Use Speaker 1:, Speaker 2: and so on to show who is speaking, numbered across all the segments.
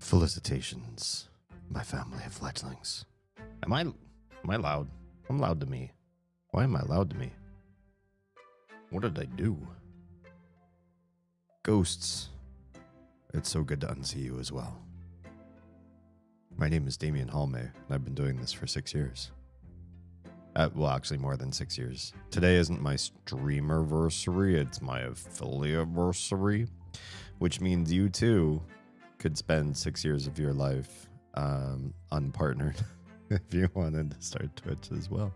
Speaker 1: Felicitations, my family of fledglings. Am I loud? I'm loud to me. Why am I loud to me? What did I do? Ghosts. It's so good to unsee you as well. My name is Damian Halme, and I've been doing this for 6 years. Well, actually more than 6 years. Today isn't my streamerversary, it's my affiliateversary, which means you too could spend 6 years of your life unpartnered if you wanted to start Twitch as well.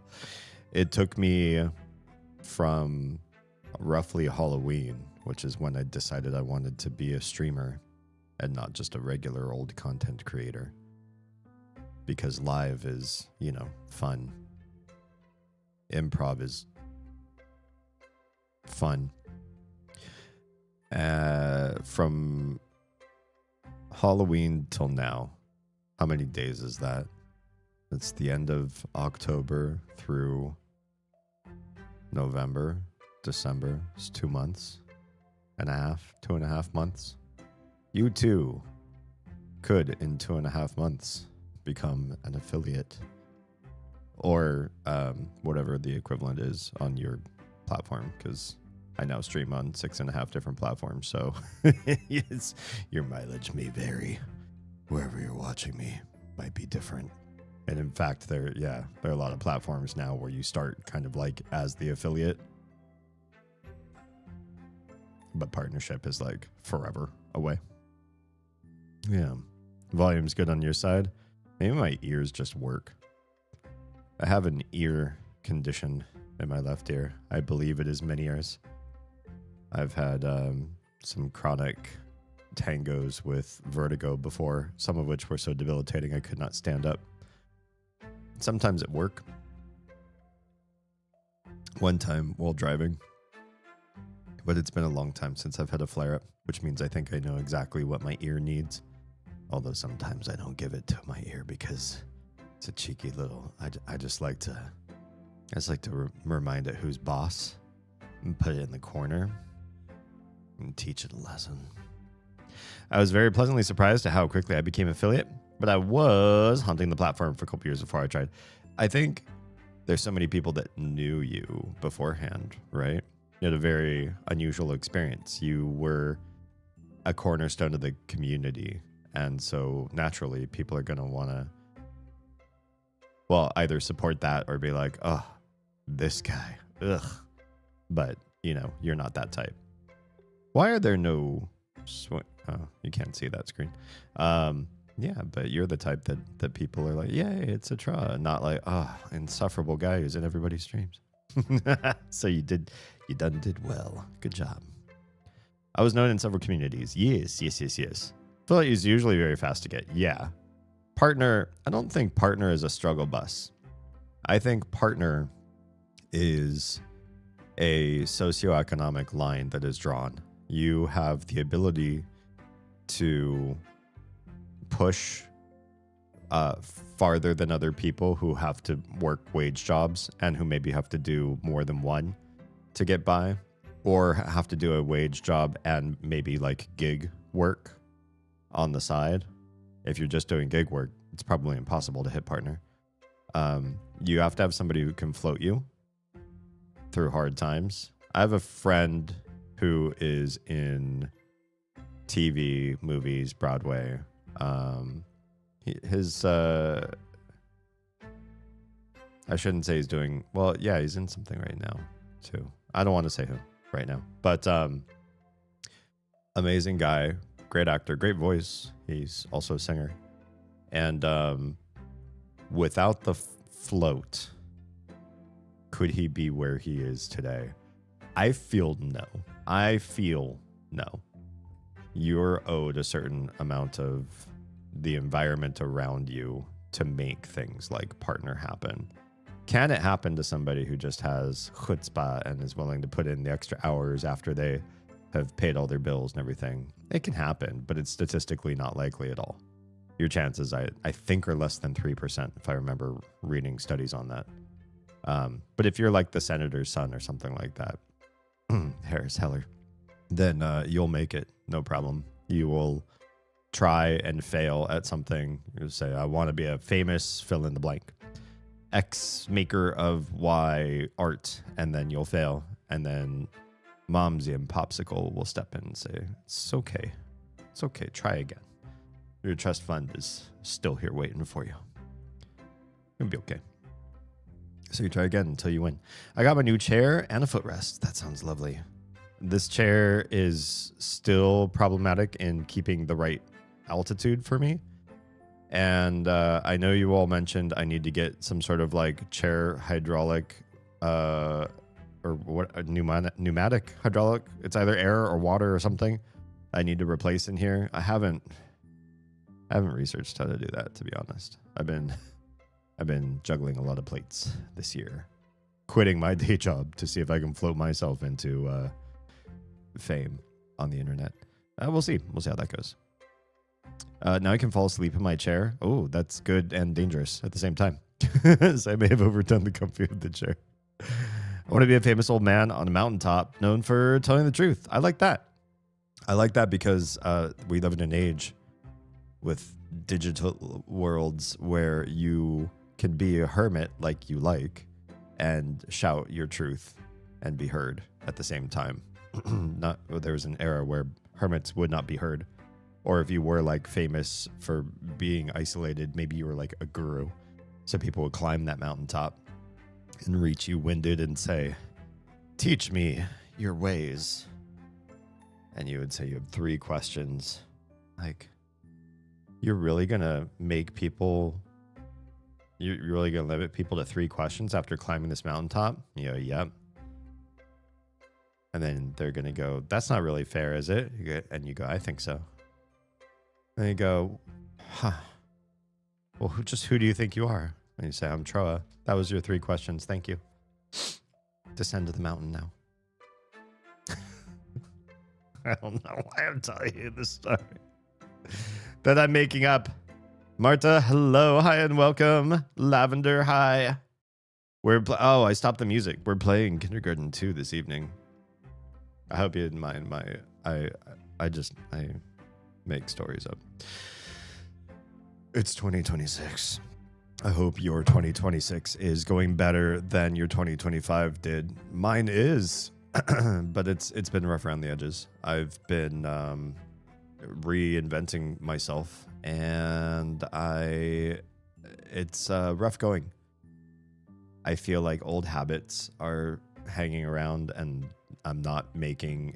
Speaker 1: It took me from roughly Halloween, which is when I decided I wanted to be a streamer and not just a regular old content creator. Because live is, fun. Improv is fun. From Halloween till now, how many days is that? It's the end of October through November, December. It's 2 months and a half, 2.5 months. You too could, in 2.5 months, become an affiliate or whatever the equivalent is on your platform, because I now stream on 6.5 different platforms, so yes, your mileage may vary. Wherever you're watching me might be different. And in fact, there are a lot of platforms now where you start kind of like as the affiliate, but partnership is like forever away. Yeah. Volume's good on your side. Maybe my ears just work. I have an ear condition in my left ear. I believe it is Meniere's. I've had some chronic tangos with vertigo before, some of which were so debilitating I could not stand up. Sometimes at work. One time while driving. But it's been a long time since I've had a flare-up, which means I think I know exactly what my ear needs. Although sometimes I don't give it to my ear because it's a cheeky little... I just like to remind it who's boss and put it in the corner and teach it a lesson. I was very pleasantly surprised at how quickly I became affiliate, but I was hunting the platform for a couple years before I tried. I think there's so many people that knew you beforehand, right? You had a very unusual experience. You were a cornerstone of the community, and so naturally people are going to want to, well, either support that or be like, oh, this guy, ugh. But, you're not that type. Why are there no... Oh, you can't see that screen. Yeah, but you're the type that people are like, yay, it's a Tra. Not like, oh, insufferable guy who's in everybody's streams. So you did well. Good job. I was known in several communities. Yes. Affiliate is usually very fast to get. Yeah. Partner, I don't think partner is a struggle bus. I think partner is a socioeconomic line that is drawn. You have the ability to push farther than other people who have to work wage jobs and who maybe have to do more than one to get by, or have to do a wage job and maybe like gig work on the side. If you're just doing gig work, it's probably impossible to hit partner. You have to have somebody who can float you through hard times. I have a friend who is in TV, movies, Broadway. I shouldn't say he's doing, well, yeah, he's in something right now too. I don't want to say who right now, but amazing guy, great actor, great voice. He's also a singer. And without the float, could he be where he is today? I feel no. You're owed a certain amount of the environment around you to make things like partner happen. Can it happen to somebody who just has chutzpah and is willing to put in the extra hours after they have paid all their bills and everything? It can happen, but it's statistically not likely at all. Your chances, I think, are less than 3%, if I remember reading studies on that. But if you're like the senator's son or something like that, Harris Heller, then you'll make it, no problem. You will try and fail at something. You say, I want to be a famous fill in the blank. X maker of Y art, and then you'll fail. And then Momsy and Popsicle will step in and say, it's okay. It's okay. Try again. Your trust fund is still here waiting for you. It'll be okay. So you try again until you win. I got my new chair and a footrest. That sounds lovely. This chair is still problematic in keeping the right altitude for me. And I know you all mentioned I need to get some sort of like chair hydraulic or what, a pneumatic hydraulic. It's either air or water or something I need to replace in here. I haven't researched how to do that, to be honest. I've been juggling a lot of plates this year, quitting my day job to see if I can float myself into fame on the internet. We'll see. We'll see how that goes. Now I can fall asleep in my chair. Oh, that's good and dangerous at the same time. So I may have overdone the comfy of the chair. I want to be a famous old man on a mountaintop known for telling the truth. I like that. I like that because we live in an age with digital worlds where you can be a hermit like you like and shout your truth and be heard at the same time. There was an era where hermits would not be heard. Or if you were like famous for being isolated, maybe you were like a guru. So people would climb that mountaintop and reach you winded and say, teach me your ways. And you would say you have 3 questions. Like, you're really going to make people, you're really going to limit people to 3 questions after climbing this mountaintop? You go, yep. And then they're going to go, that's not really fair, is it? And you go, I think so. And you go, huh. Well, who do you think you are? And you say, I'm Troa. That was your 3 questions. Thank you. Descend to the mountain now. I don't know why I'm telling you this story that I'm making up. Marta, hello, hi, and welcome. Lavender, hi. Oh, I stopped the music. We're playing Kindergarten 2 this evening. I hope you didn't mind my. I make stories up. It's 2026. I hope your 2026 is going better than your 2025 did. Mine is, but it's been rough around the edges. I've been reinventing myself, and it's rough going. I feel like old habits are hanging around, and I'm not making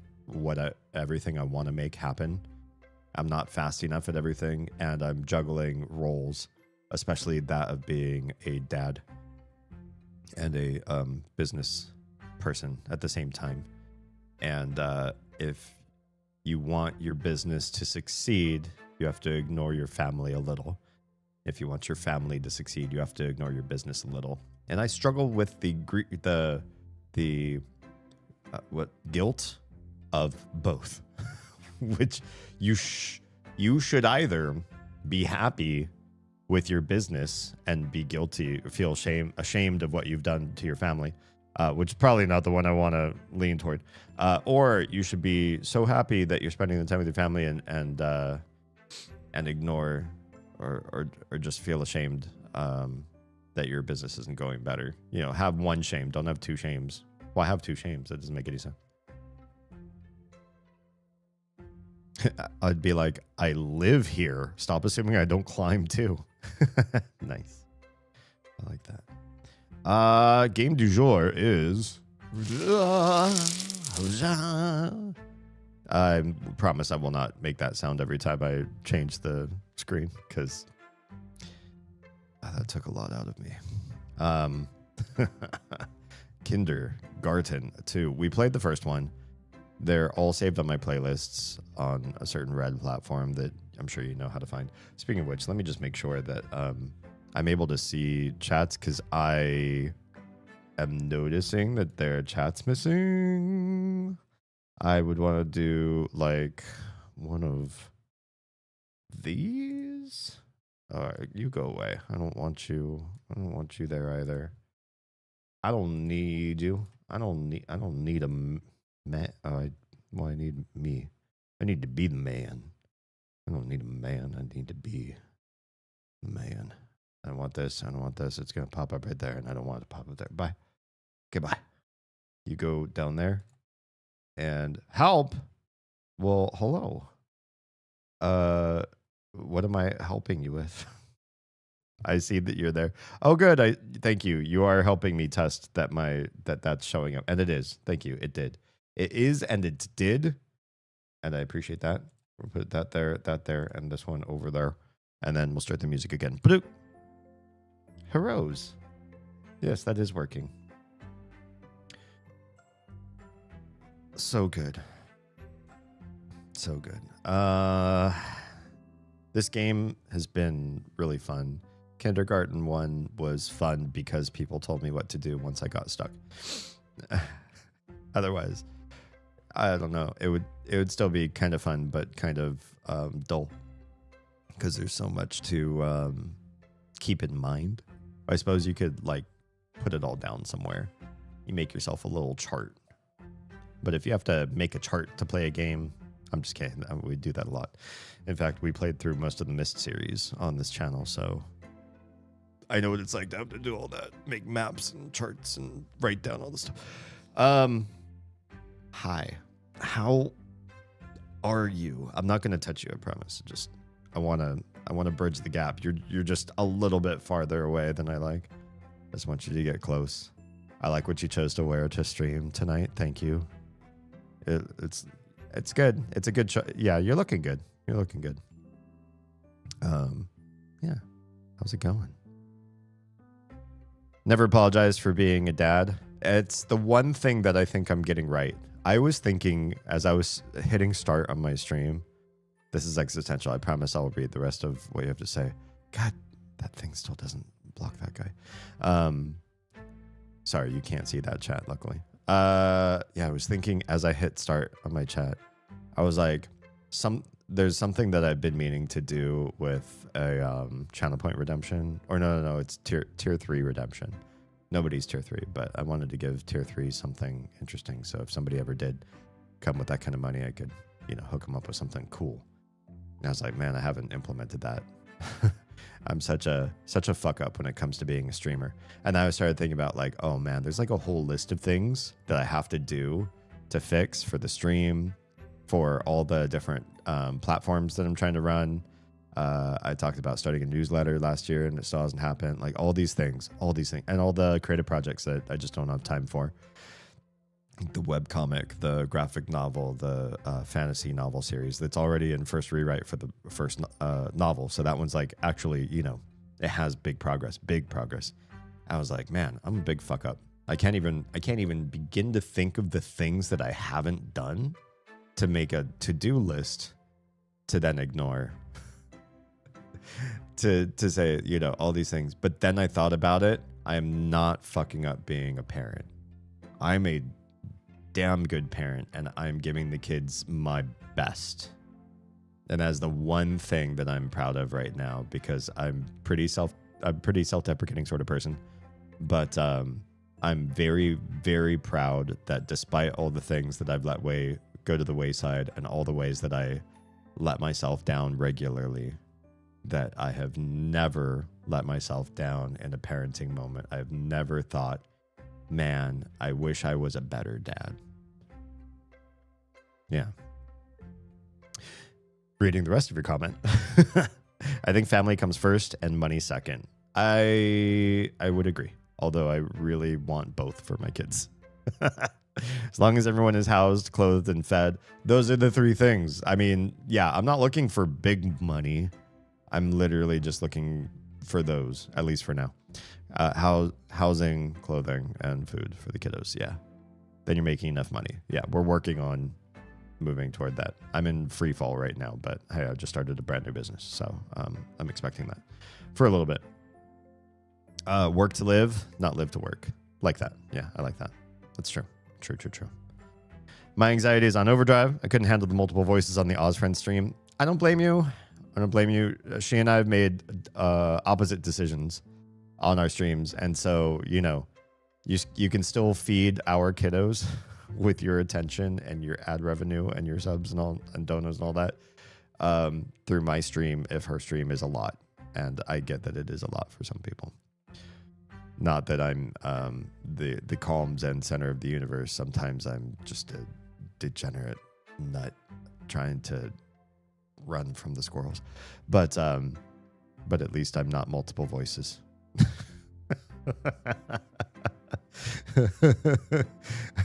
Speaker 1: everything I want to make happen. I'm not fast enough at everything, and I'm juggling roles, especially that of being a dad and a business person at the same time. And if you want your business to succeed, you have to ignore your family a little. If you want your family to succeed, you have to ignore your business a little. And I struggle with the guilt of both, which you should either be happy with your business and be guilty, feel ashamed of what you've done to your family, which is probably not the one I want to lean toward, or you should be so happy that you're spending the time with your family and ignore or just feel ashamed that your business isn't going better. You know, have one shame, don't have 2 shames. Well, I have 2 shames. That doesn't make any sense. I'd be like, I live here. Stop assuming I don't climb too. Nice. I like that. Game du jour is... I promise I will not make that sound every time I change the screen, because that took a lot out of me. Kindergarten 2. We played the first one. They're all saved on my playlists on a certain red platform that I'm sure you know how to find. Speaking of which, let me just make sure that I'm able to see chats, because I am noticing that there are chats missing. I would want to do like one of these. All right, you go away. I don't want you there either. I don't need you. I don't need a man. I need me. I need to be the man. I don't need a man. I need to be a man. I don't want this. I don't want this. It's going to pop up right there, and I don't want it to pop up there. Bye. Goodbye. You go down there and help. Well, hello. What am I helping you with? I see that you're there. Oh, good. Thank you. You are helping me test that that's showing up, and it is. Thank you. It did. It is, and it did, and I appreciate that. We'll put that there, and this one over there, and then we'll start the music again. Heroes. Yes, that is working. So good. So good. This game has been really fun. Kindergarten 1 was fun because people told me what to do once I got stuck. Otherwise, I don't know. It would still be kind of fun, but kind of dull because there's so much to keep in mind. I suppose you could like put it all down somewhere. You make yourself a little chart. But if you have to make a chart to play a game, I'm just kidding. We do that a lot. In fact, we played through most of the Myst series on this channel, so I know what it's like to have to do all that, make maps and charts and write down all this stuff. Hi, how are you? I'm not going to touch you, I promise. Just I want to bridge the gap. You're just a little bit farther away than I like. I just want you to get close. I like what you chose to wear to stream tonight. Thank you. It's good. It's a good show. Yeah, you're looking good. You're looking good. Yeah. How's it going? Never apologize for being a dad. It's the one thing that I think I'm getting right. I was thinking as I was hitting start on my stream, this is existential. I promise I'll read the rest of what you have to say. God, that thing still doesn't block that guy. Sorry, you can't see that chat, luckily. Yeah, I was thinking as I hit start on my chat, I was like, there's something that I've been meaning to do with a channel point redemption. Or no, it's tier 3 redemption. Nobody's tier 3, but I wanted to give tier 3 something interesting. So if somebody ever did come with that kind of money, I could, hook them up with something cool. And I was like, man, I haven't implemented that. I'm such a fuck up when it comes to being a streamer. And I started thinking about like, oh man, there's like a whole list of things that I have to do to fix for the stream, for all the different platforms that I'm trying to run. I talked about starting a newsletter last year and it still hasn't happened. Like all these things, and all the creative projects that I just don't have time for. The webcomic, the graphic novel, the fantasy novel series that's already in first rewrite for the first novel. So that one's like actually, it has big progress. I was like, man, I'm a big fuck up. I can't even begin to think of the things that I haven't done to make a to-do list to then ignore. to say, all these things. But then I thought about it. I am not fucking up being a parent. I'm a damn good parent and I'm giving the kids my best. And that's the one thing that I'm proud of right now, because I'm pretty self-deprecating sort of person. But I'm very, very proud that despite all the things that I've let go to the wayside and all the ways that I let myself down regularly, that I have never let myself down in a parenting moment. I've never thought, man, I wish I was a better dad. Yeah. Reading the rest of your comment. I think family comes first and money second. I would agree. Although I really want both for my kids. As long as everyone is housed, clothed, and fed. Those are the three things. I mean, yeah, I'm not looking for big money. I'm literally just looking for those, at least for now. Housing, clothing, and food for the kiddos. Yeah. Then you're making enough money. Yeah, we're working on moving toward that. I'm in free fall right now, but hey, I just started a brand new business. So I'm expecting that for a little bit. Work to live, not live to work. Like that. Yeah, I like that. That's true. True. My anxiety is on overdrive. I couldn't handle the multiple voices on the Ozfriend stream. I don't blame you. She and I have made opposite decisions on our streams. And so, you can still feed our kiddos with your attention and your ad revenue and your subs and donors and all that. through my stream if her stream is a lot. And I get that it is a lot for some people. Not that I'm the calm zen center of the universe. Sometimes I'm just a degenerate nut trying to run from the squirrels. But at least I'm not multiple voices.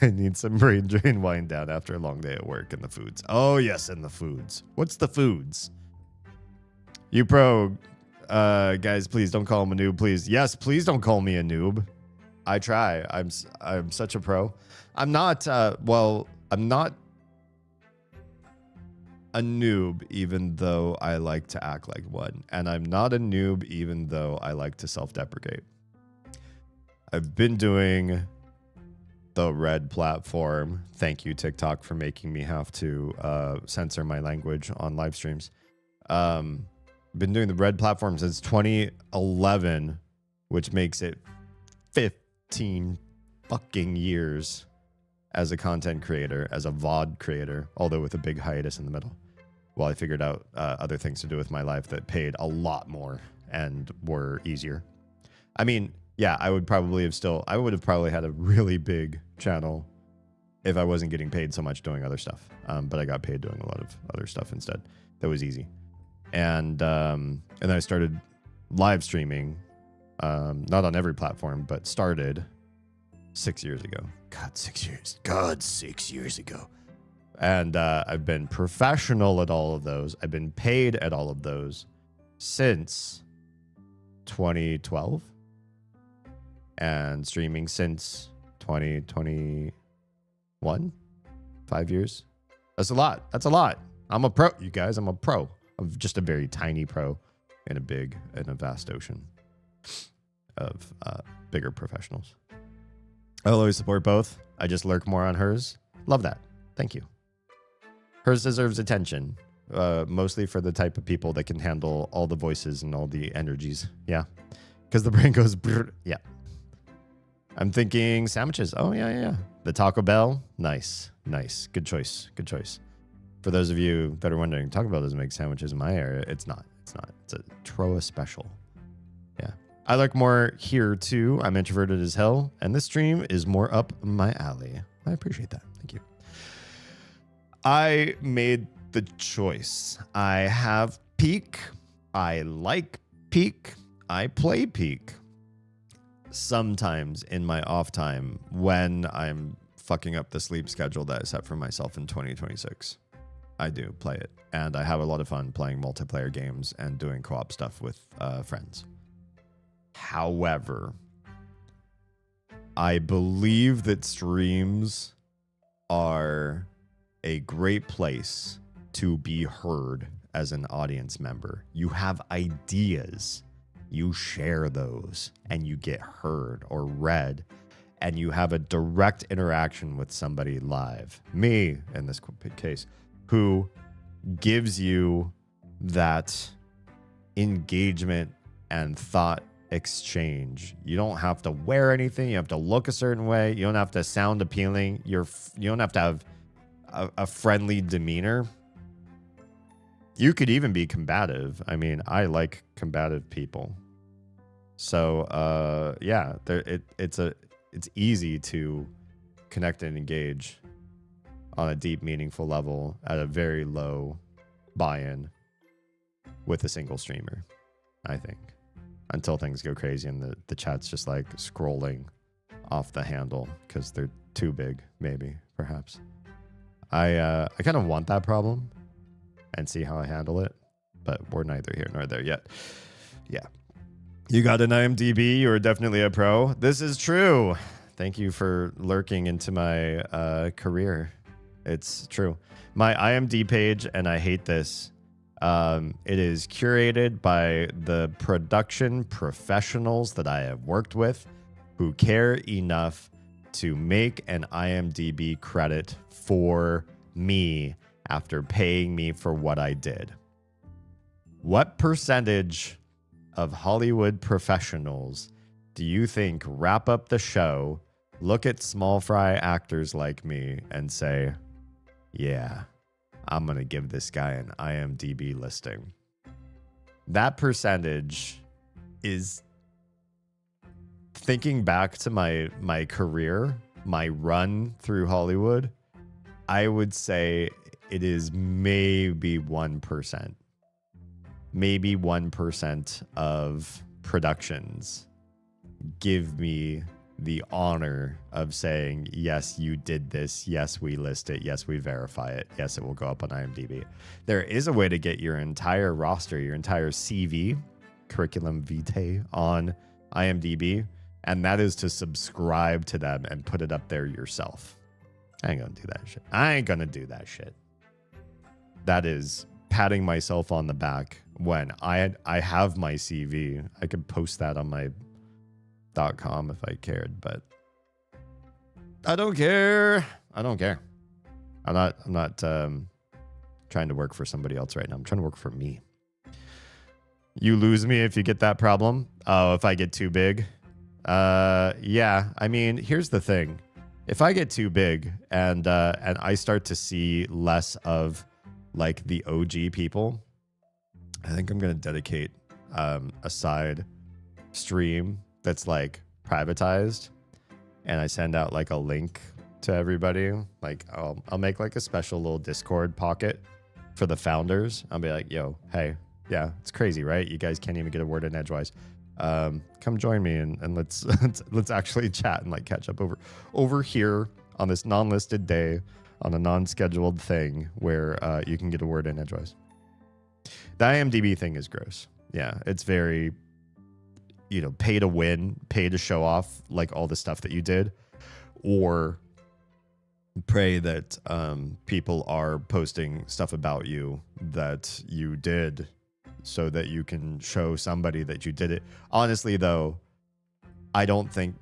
Speaker 1: I need some brain drain wind down after a long day at work and the foods. Oh, yes, and the foods. What's the foods? You pro, guys, please don't call him a noob, please. Yes, please don't call me a noob. I try. I'm such a pro. I'm not, I'm not a noob, even though I like to act like one. And I'm not a noob, even though I like to self-deprecate. I've been doing the red platform. Thank you, TikTok, for making me have to censor my language on live streams. Been doing the red platform since 2011, which makes it 15 fucking years as a content creator, as a VOD creator, although with a big hiatus in the middle. While I figured out other things to do with my life that paid a lot more and were easier. I mean, yeah, I would have probably had a really big channel if I wasn't getting paid so much doing other stuff. But I got paid doing a lot of other stuff instead. That was easy. And then I started live streaming, not on every platform, but started 6 years ago. God, 6 years. God, 6 years ago. And I've been professional at all of those. I've been paid at all of those since 2012. And streaming since 2021. 5 years. That's a lot. That's a lot. I'm a pro, you guys. I'm a pro. I'm just a very tiny pro in a vast ocean of bigger professionals. I'll always support both. I just lurk more on hers. Love that. Thank you. Hers deserves attention, mostly for the type of people that can handle all the voices and all the energies. Yeah. Because the brain goes, brr. Yeah. I'm thinking sandwiches. Oh, yeah. The Taco Bell. Nice. Good choice. For those of you that are wondering, Taco Bell doesn't make sandwiches in my area. It's not. It's a Troa special. Yeah. I like more here, too. I'm introverted as hell, and this stream is more up my alley. I appreciate that. Thank you. I made the choice. I have Peak. I like Peak. I play Peak. Sometimes in my off time when I'm fucking up the sleep schedule that I set for myself in 2026. I do play it, and I have a lot of fun playing multiplayer games and doing co-op stuff with friends. However, I believe that streams are a great place to be heard as an audience member. You have ideas. You share those and you get heard or read, and you have a direct interaction with somebody live. Me, in this case, who gives you that engagement and thought exchange. You don't have to wear anything. You have to look a certain way. You don't have to sound appealing. You don't have to have a friendly demeanor. You could even be combative. I mean, I like combative people. So, yeah, it's easy to connect and engage on a deep, meaningful level at a very low buy-in with a single streamer, I think. Until things go crazy and the chat's just like scrolling off the handle because they're too big, maybe, perhaps. I kind of want that problem and see how I handle it, but we're neither here nor there yet. Yeah. You got an IMDb, you're definitely a pro. This is true. Thank you for lurking into my career. It's true. My IMDb page, and I hate this, it is curated by the production professionals that I have worked with who care enough to make an IMDb credit for me after paying me for what I did. What percentage of Hollywood professionals do you think wrap up the show, look at small fry actors like me, and say, yeah, I'm going to give this guy an IMDb listing. That percentage is, thinking back to my career, my run through Hollywood, I would say it is maybe 1%. Maybe 1% of productions give me the honor of saying, yes, you did this. Yes, we list it. Yes, we verify it. Yes, it will go up on IMDb. There is a way to get your entire roster, your entire CV, curriculum vitae, on IMDb, and that is to subscribe to them and put it up there yourself. I ain't gonna do that shit. I ain't gonna do that shit. That is patting myself on the back when I have my CV. I could post that on my .com if I cared, but I don't care. I don't care. I'm not trying to work for somebody else right now. I'm trying to work for me. You lose me if you get that problem. Oh, if I get too big. Yeah. I mean, here's the thing. If I get too big and I start to see less of like the OG people, I think I'm gonna dedicate a side stream that's like privatized, and I send out like a link to everybody. Like I'll make like a special little Discord pocket for the founders. I'll be like, yo, hey, yeah, it's crazy, right? You guys can't even get a word in edgewise. Come join me and let's actually chat and like catch up over here on this non-listed day on a non-scheduled thing where you can get a word in edgewise. The IMDb thing is gross. Yeah, it's very, pay to win, pay to show off like all the stuff that you did, or pray that people are posting stuff about you that you did so that you can show somebody that you did it. Honestly, though, I don't think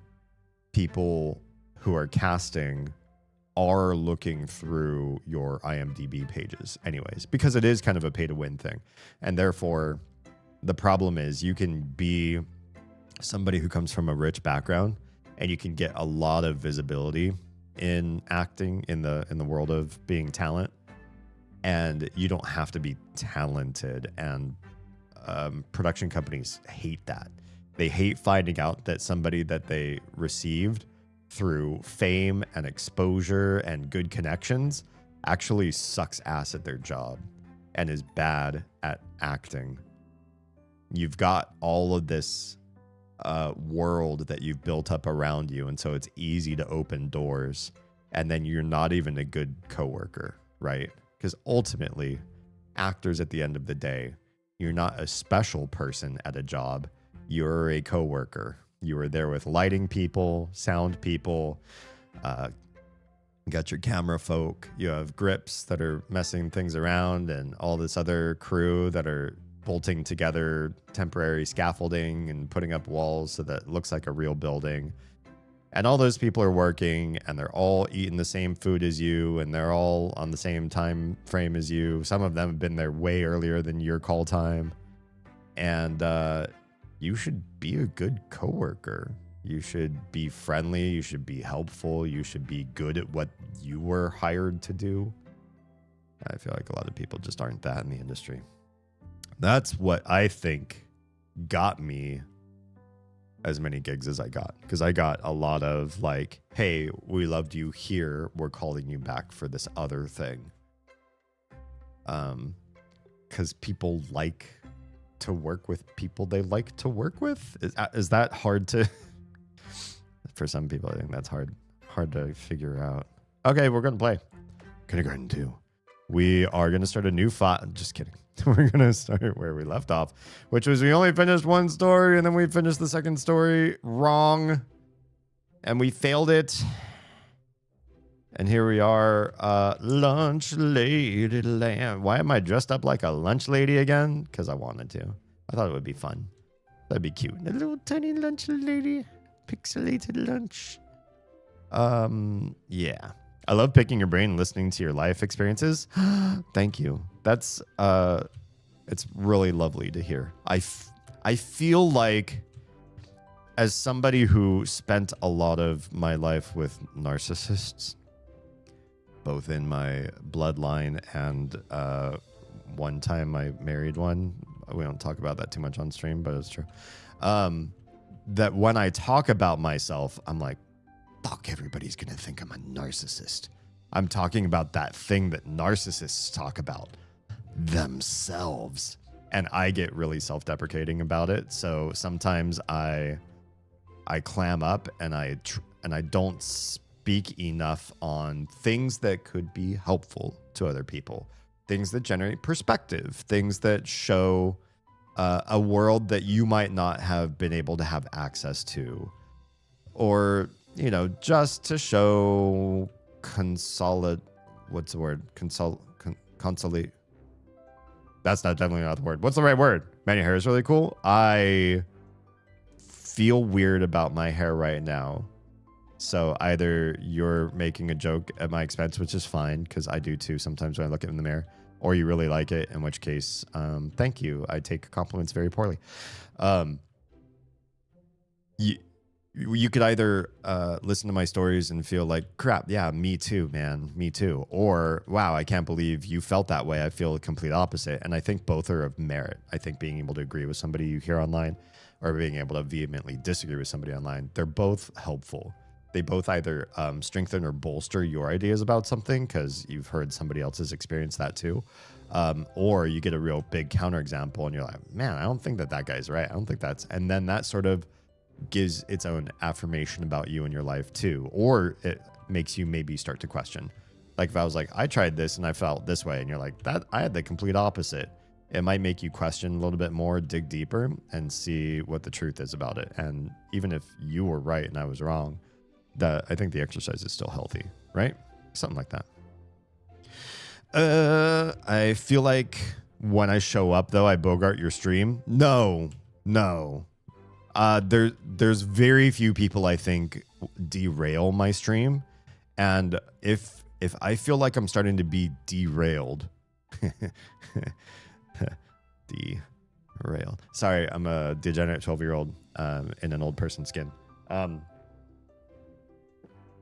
Speaker 1: people who are casting are looking through your IMDb pages anyways, because it is kind of a pay to win thing. And therefore, the problem is you can be somebody who comes from a rich background and you can get a lot of visibility in acting in the world of being talent, and you don't have to be talented. And production companies hate that. They hate finding out that somebody that they received through fame and exposure and good connections actually sucks ass at their job and is bad at acting. You've got all of this world that you've built up around you, and so it's easy to open doors, and then you're not even a good coworker, right? Because ultimately, actors at the end of the day, you're not a special person at a job. You're a coworker. You are there with lighting people, sound people, you got your camera folk, you have grips that are messing things around, and all this other crew that are bolting together temporary scaffolding and putting up walls so that it looks like a real building. And all those people are working, and they're all eating the same food as you, and they're all on the same time frame as you. Some of them have been there way earlier than your call time. And you should be a good coworker. You should be friendly. You should be helpful. You should be good at what you were hired to do. I feel like a lot of people just aren't that in the industry. That's what I think got me as many gigs as I got, because I got a lot of like, hey, we loved you here, we're calling you back for this other thing. Because people like to work with people they like to work with. Is that hard to for some people? I think that's hard to figure out. Okay, we're gonna play Kindergarten 2. We are gonna start a new just kidding. We're going to start where we left off, which was we only finished one story, and then we finished the second story wrong, and we failed it. And here we are, lunch lady lamb. Why am I dressed up like a lunch lady again? Because I wanted to. I thought it would be fun. That'd be cute. A little tiny lunch lady. Pixelated lunch. Yeah. I love picking your brain and listening to your life experiences. Thank you. That's it's really lovely to hear. I feel like, as somebody who spent a lot of my life with narcissists, both in my bloodline and one time I married one. We don't talk about that too much on stream, but it's true. That when I talk about myself, I'm like, fuck, everybody's going to think I'm a narcissist. I'm talking about that thing that narcissists talk about, themselves. And I get really self-deprecating about it. So sometimes I clam up and I don't speak enough on things that could be helpful to other people, things that generate perspective, things that show a world that you might not have been able to have access to, or, you know, just to show consolidate. That's definitely not the word. What's the right word? Man, your hair is really cool. I feel weird about my hair right now. So either you're making a joke at my expense, which is fine, because I do too sometimes when I look in the mirror, or you really like it, in which case, thank you. I take compliments very poorly. You could either listen to my stories and feel like, crap, yeah, me too, man, me too. Or, wow, I can't believe you felt that way. I feel the complete opposite. And I think both are of merit. I think being able to agree with somebody you hear online or being able to vehemently disagree with somebody online, they're both helpful. They both either strengthen or bolster your ideas about something because you've heard somebody else's experience that too. Or you get a real big counterexample and you're like, man, I don't think that guy's right. I don't think that's... And then that sort of gives its own affirmation about you and your life too. Or it makes you maybe start to question. Like if I was like, I tried this and I felt this way, and you're like, that I had the complete opposite. It might make you question a little bit more, dig deeper, and see what the truth is about it. And even if you were right and I was wrong, I think the exercise is still healthy, right? Something like that. I feel like when I show up, though, I bogart your stream. No. There's very few people I think derail my stream, and if I feel like I'm starting to be derailed, derailed. Sorry, I'm a degenerate 12-year-old in an old person's skin.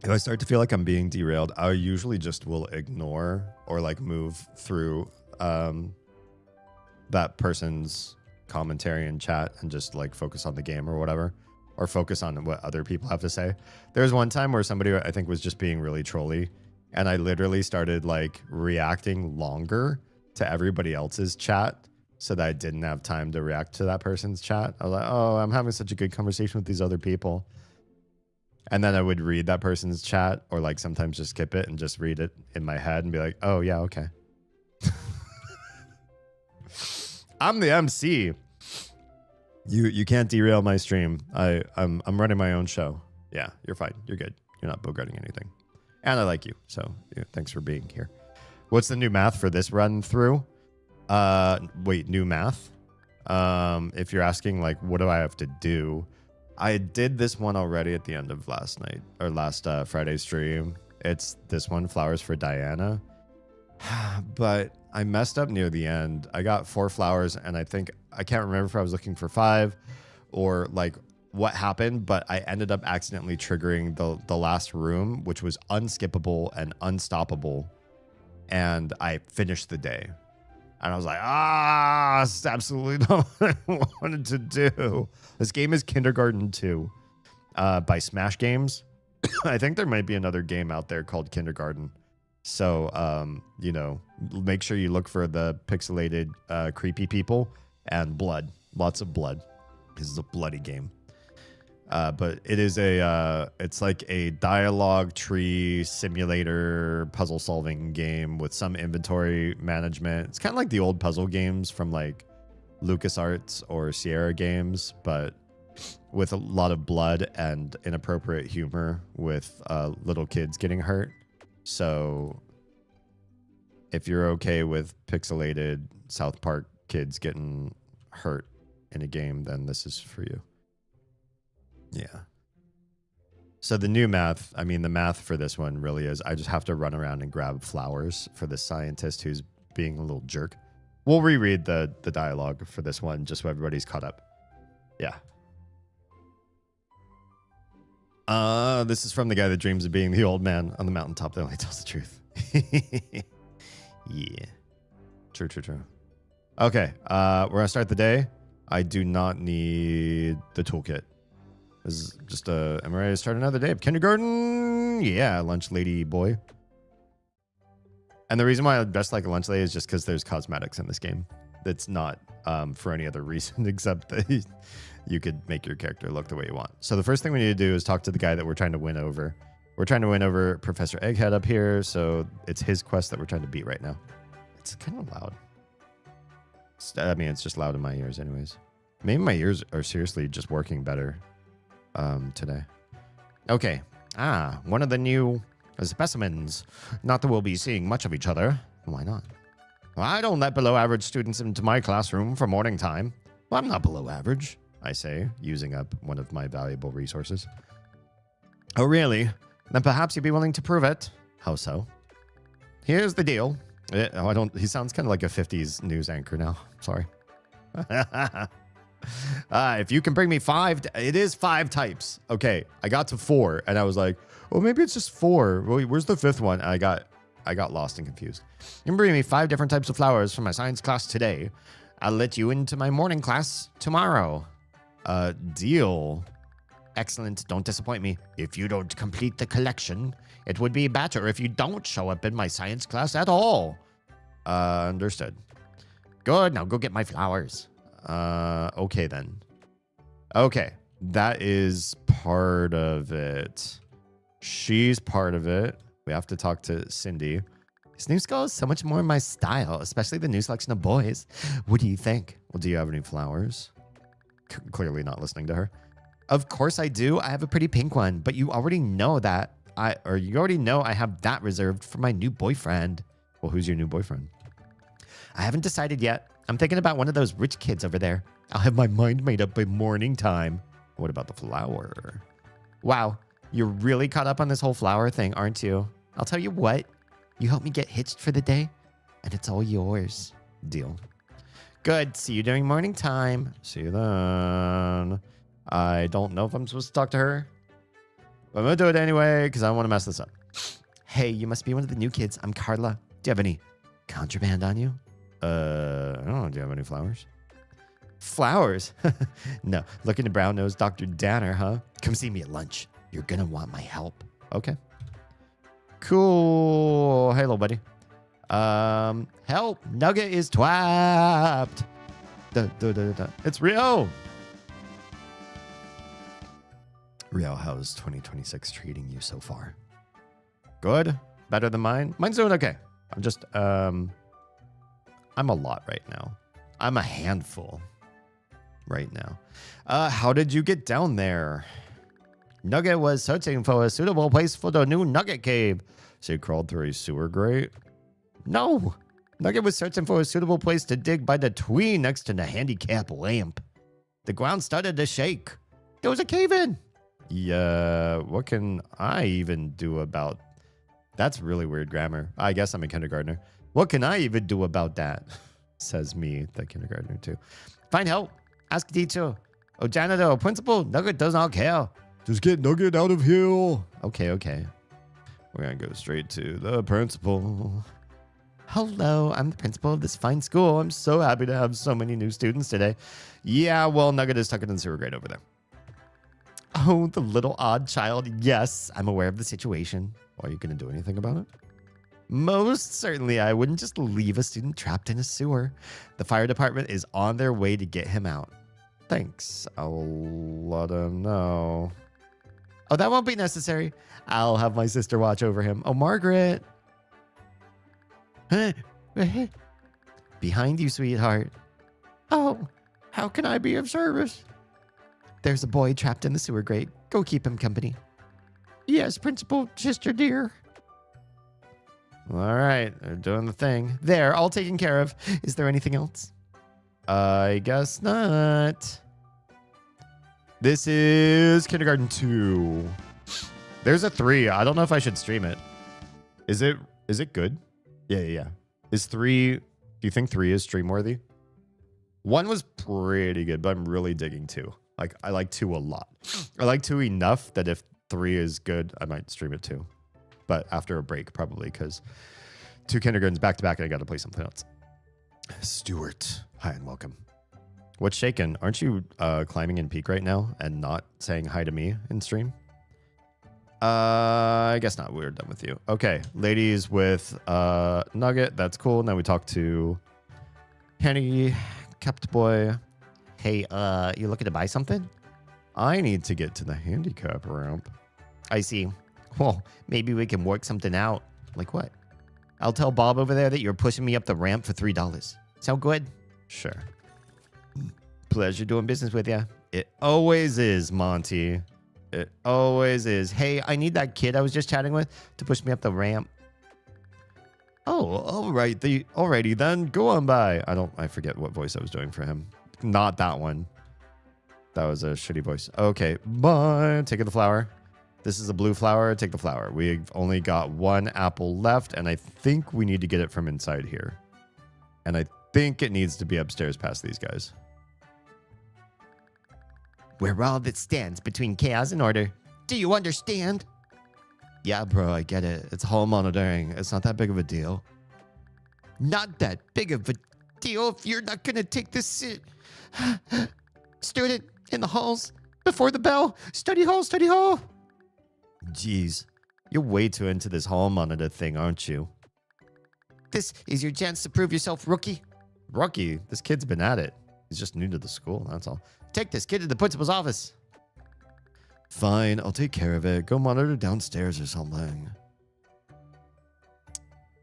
Speaker 1: If I start to feel like I'm being derailed, I usually just will ignore or like move through that person's commentary and chat and just like focus on the game or whatever, or focus on what other people have to say. There was one time where somebody I think was just being really trolly, and I literally started like reacting longer to everybody else's chat so that I didn't have time to react to that person's chat. I was like, oh, I'm having such a good conversation with these other people. And then I would read that person's chat, or like sometimes just skip it and just read it in my head and be like, oh yeah, okay. I'm the MC. You can't derail my stream. I'm running my own show. Yeah, you're fine. You're good. You're not bogarting anything. And I like you. So yeah, thanks for being here. What's the new math for this run through? Wait, new math? If you're asking like, what do I have to do? I did this one already at the end of last night or last Friday stream. It's this one, Flowers for Diana. But I messed up near the end. I got 4 flowers, and I can't remember if I was looking for 5 or like what happened, but I ended up accidentally triggering the last room, which was unskippable and unstoppable. And I finished the day. And I was like, it's absolutely not what I wanted to do. This game is Kindergarten 2 by Smash Games. I think there might be another game out there called Kindergarten. So, you know, make sure you look for the pixelated creepy people and blood. Lots of blood. This is a bloody game. But it is it's like a dialogue tree simulator puzzle solving game with some inventory management. It's kind of like the old puzzle games from like LucasArts or Sierra games, but with a lot of blood and inappropriate humor with little kids getting hurt. So if you're okay with pixelated South Park kids getting hurt in a game, then this is for you. Yeah. So the new math, I mean, the math for this one really is I just have to run around and grab flowers for the scientist who's being a little jerk. We'll reread the dialogue for this one just so everybody's caught up. Yeah. This is from the guy that dreams of being the old man on the mountaintop that only tells the truth. Yeah. True. Okay. We're going to start the day. I do not need the toolkit. This is just am I ready to start another day of kindergarten? Yeah, lunch lady boy. And the reason why I dress like a lunch lady is just because there's cosmetics in this game. That's not for any other reason except that you could make your character look the way you want. So the first thing we need to do is talk to the guy that we're trying to win over. We're trying to win over Professor Egghead up here, so it's his quest that we're trying to beat right now. It's kind of loud. I mean, it's just loud in my ears anyways. Maybe my ears are seriously just working better today. Okay. One of the new specimens. Not that we'll be seeing much of each other. Why not? Well, I don't let below average students into my classroom for morning time. Well, I'm not below average, I say, using up one of my valuable resources. Oh, really? Then perhaps you'd be willing to prove it. How so? Here's the deal. He sounds kind of like a 50s news anchor now. Sorry. If you can bring me 5, it is 5 types. Okay, I got to 4, and I was like, well, maybe it's just 4. Well, where's the 5th one? I got lost and confused. You can bring me 5 different types of flowers for my science class today. I'll let you into my morning class tomorrow. Deal. Excellent. Don't disappoint me. If you don't complete the collection, it would be better if you don't show up in my science class at all. Understood. Good. Now go get my flowers. Okay then. Okay. That is part of it. She's part of it. We have to talk to Cindy. This new skull is so much more my style, especially the new selection of boys. What do you think? Well, do you have any flowers? Clearly not listening to her. Of course I do. I have a pretty pink one, but you already know that you already know I have that reserved for my new boyfriend. Well, who's your new boyfriend? I haven't decided yet. I'm thinking about one of those rich kids over there. I'll have my mind made up by morning time. What about the flower? Wow, you're really caught up on this whole flower thing, aren't you? I'll tell you what. You help me get hitched for the day, and it's all yours. Deal. Good. See you during morning time. See you then. I don't know if I'm supposed to talk to her, but I'm going to do it anyway because I don't want to mess this up. Hey, you must be one of the new kids. I'm Carla. Do you have any contraband on you? I don't know. Do you have any flowers? Flowers? No. Looking to brown-nosed Dr. Danner, huh? Come see me at lunch. You're going to want my help. Okay. Cool. Hey, little buddy. Help. Nugget is twapped. It's Rio. Rio, how's 2026 treating you so far? Good? Better than mine? Mine's doing okay. I'm just, I'm a lot right now. I'm a handful right now. How did you get down there? Nugget was searching for a suitable place for the new Nugget cave. So you crawled through a sewer grate? No. Nugget was searching for a suitable place to dig by the tree next to the handicap lamp. The ground started to shake. There was a cave in. Yeah, what can I even do about... That's really weird grammar. I guess I'm a kindergartner. What can I even do about that? Says me, the kindergartner, too. Find help. Ask teacher. Oh, janitor or principal. Nugget does not care. Just get Nugget out of here. Okay. We're going to go straight to the principal. Hello, I'm the principal of this fine school. I'm so happy to have so many new students today. Yeah, well, Nugget is stuck in the sewer grate over there. Oh, the little odd child. Yes, I'm aware of the situation. Are you going to do anything about it? Most certainly, I wouldn't just leave a student trapped in a sewer. The fire department is on their way to get him out. Thanks. I'll let him know. Oh, that won't be necessary. I'll have my sister watch over him. Oh, Margaret. Behind you, sweetheart. Oh, how can I be of service? There's a boy trapped in the sewer grate. Go keep him company. Yes, Principal, sister dear. All right, they're doing the thing. There, all taken care of. Is there anything else? I guess not. This is Kindergarten 2. There's a 3. I don't know if I should stream it. Is it good? Yeah. Is 3... Do you think 3 is stream worthy? 1 was pretty good, but I'm really digging 2. Like, I like 2 a lot. I like 2 enough that if 3 is good, I might stream it too. but after a break probably because 2 kindergartens back to back and I got to play something else. Stuart, hi and welcome. What's shaken? Aren't you climbing in peak right now and not saying hi to me in stream? I guess not. We're done with you. Okay, ladies with Nugget. That's cool. Now we talk to Henny, Kept Boy. Hey, you looking to buy something? I need to get to the handicap ramp. I see. Well, maybe we can work something out. Like what? I'll tell Bob over there that you're pushing me up the ramp for $3. Sound good? Sure. Pleasure doing business with you. It always is, Monty. It always is. Hey, I need that kid I was just chatting with to push me up the ramp. Oh, all right. Alrighty then. Go on by. I forget what voice I was doing for him. Not that one. That was a shitty voice. Okay. Bye. Take the flower. This is a blue flower. Take the flower. We've only got 1 apple left, and I think we need to get it from inside here. And I think it needs to be upstairs past these guys. We're all that stands between chaos and order. Do you understand? Yeah, bro, I get it. It's hall monitoring. It's not that big of a deal. Not that big of a deal if you're not going to take this sit. Student in the halls before the bell. Study hall, study hall. Jeez, you're way too into this hall monitor thing, aren't you? This is your chance to prove yourself, rookie. Rookie? This kid's been at it. He's just new to the school, that's all. Take this kid to the principal's office. Fine, I'll take care of it. Go monitor downstairs or something.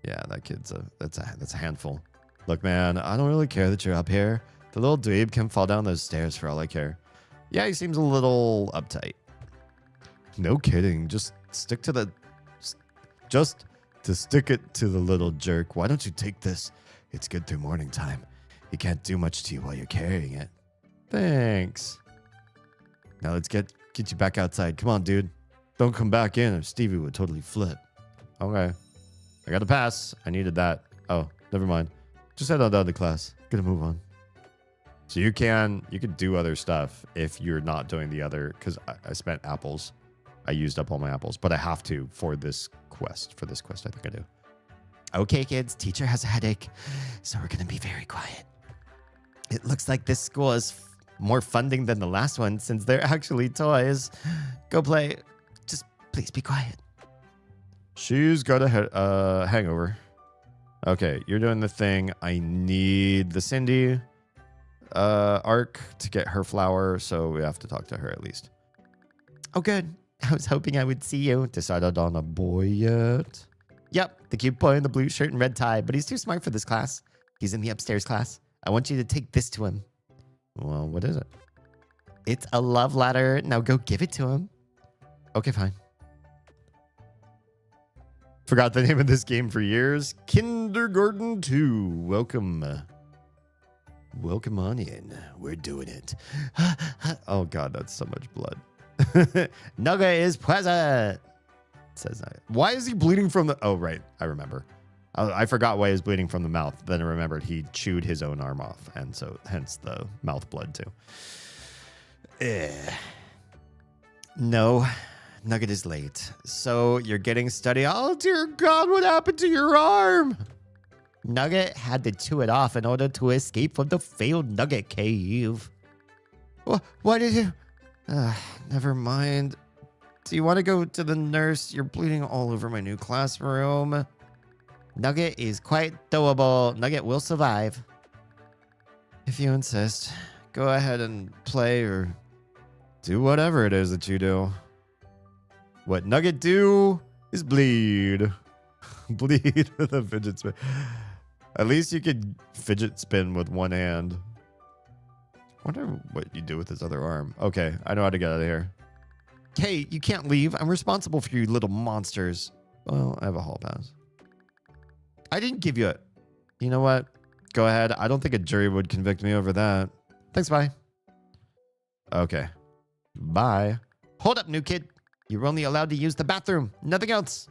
Speaker 1: Yeah, that kid's that's a handful. Look, man, I don't really care that you're up here. The little dweeb can fall down those stairs for all I care. Yeah, he seems a little uptight. No kidding. Just stick to the... Just to stick it to the little jerk. Why don't you take this? It's good through morning time. He can't do much to you while you're carrying it. Thanks. Now let's get you back outside. Come on, dude. Don't come back in or Stevie would totally flip. Okay. I got a pass. I needed that. Oh, never mind. Just head on down to class. Gonna move on. So you could do other stuff if you're not doing the other, because I spent apples. I used up all my apples, but I have to for this quest. For this quest, I think I do. Okay, kids. Teacher has a headache, so we're gonna be very quiet. It looks like this school has more funding than the last one since they're actually toys. Go play. Just please be quiet. She's got a hangover. Okay, you're doing the thing. I need the Cindy arc to get her flower, so we have to talk to her at least. Oh, good. I was hoping I would see you. Decided on a boy yet? Yep, the cute boy in the blue shirt and red tie, but he's too smart for this class. He's in the upstairs class. I want you to take this to him. Well, what is it? It's a love letter. Now go give it to him. Okay, fine. Forgot the name of this game for years. Kindergarten 2. Welcome. Welcome on in. We're doing it. Oh, God, that's so much blood. Nugget is present. Says that. Why is he bleeding from the... Oh, right. I remember. I forgot why he was bleeding from the mouth. Then I remembered he chewed his own arm off. And so, hence the mouth blood, too. No. Nugget is late. So, you're getting study. Oh, dear God, what happened to your arm? Nugget had to chew it off in order to escape from the failed Nugget cave. Why did you... never mind. Do you want to go to the nurse? You're bleeding all over my new classroom. Nugget is quite doable. Nugget will survive. If you insist, go ahead and play or do whatever it is that you do. What Nugget do is bleed. Bleed with a fidget spin. At least you could fidget spin with one hand. Wonder what you do with his other arm. Okay, I know how to get out of here. Hey, you can't leave. I'm responsible for you little monsters. Well, I have a hall pass. I didn't give you it. You know what? Go ahead. I don't think a jury would convict me over that. Thanks, bye. Okay. Bye. Hold up, new kid. You're only allowed to use the bathroom. Nothing else.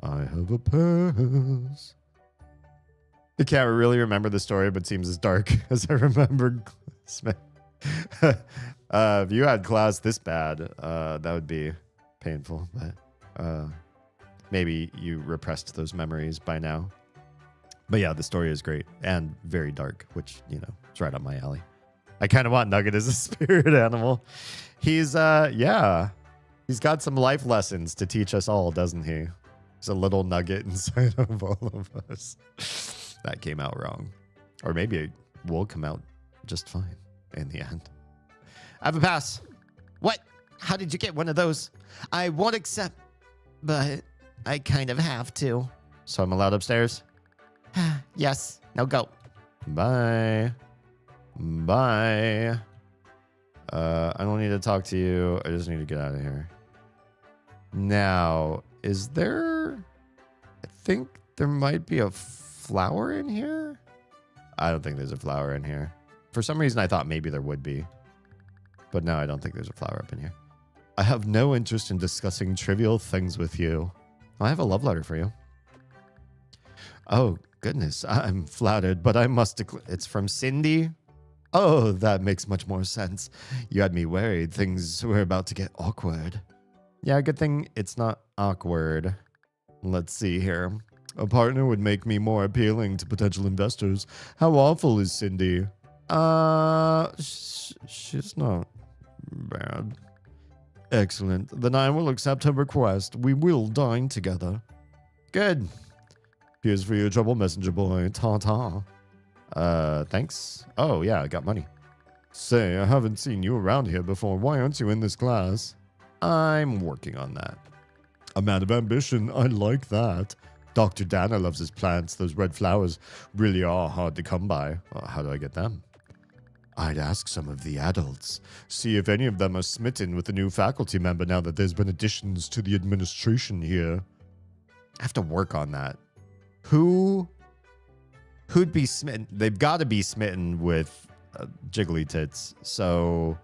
Speaker 1: I have a pass. I can't really remember the story, but seems as dark as I remembered. If you had class this bad, that would be painful. But maybe you repressed those memories by now. But yeah, the story is great and very dark, which, you know, it's right up my alley. I kind of want Nugget as a spirit animal. He's, yeah, he's got some life lessons to teach us all, doesn't he? There's a little nugget inside of all of us. That came out wrong. Or maybe it will come out just fine in the end. I have a pass. What? How did you get one of those? I won't accept, but I kind of have to. So I'm allowed upstairs? Yes. Now go. Bye. Bye. I don't need to talk to you. I just need to get out of here. Now, is there... I think there might be a flower in here? I don't think there's a flower in here. For some reason, I thought maybe there would be. But no, I don't think there's a flower up in here. I have no interest in discussing trivial things with you. I have a love letter for you. Oh, goodness. I'm flattered, but I must declare... It's from Cindy? Oh, that makes much more sense. You had me worried. Things were about to get awkward. Yeah, good thing it's not awkward. Let's see here. A partner would make me more appealing to potential investors. How awful is Cindy? She's not bad. Excellent. Then I will accept her request. We will dine together. Good. Here's for your trouble, messenger boy. Ta-ta. Thanks. Oh, yeah, I got money. Say, I haven't seen you around here before. Why aren't you in this class? I'm working on that. A man of ambition. I like that. Dr. Dana loves his plants. Those red flowers really are hard to come by. Well, how do I get them? I'd ask some of the adults. See if any of them are smitten with the new faculty member now that there's been additions to the administration here. I have to work on that. Who'd be smitten? They've got to be smitten with Jiggly Tits. So,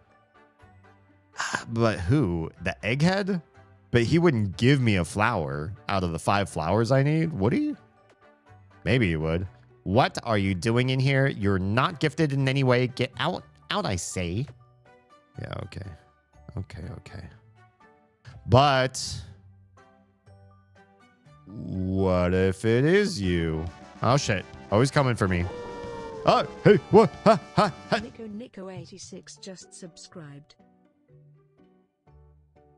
Speaker 1: but who? The egghead? But he wouldn't give me a flower out of the 5 flowers I need, would he? Maybe he would. What are you doing in here? You're not gifted in any way. Get out. Out, I say. Yeah, okay. Okay. But what if it is you? Oh, shit. Oh, he's coming for me. Oh, hey, what? Ha, ha, ha.
Speaker 2: Nico86 just subscribed.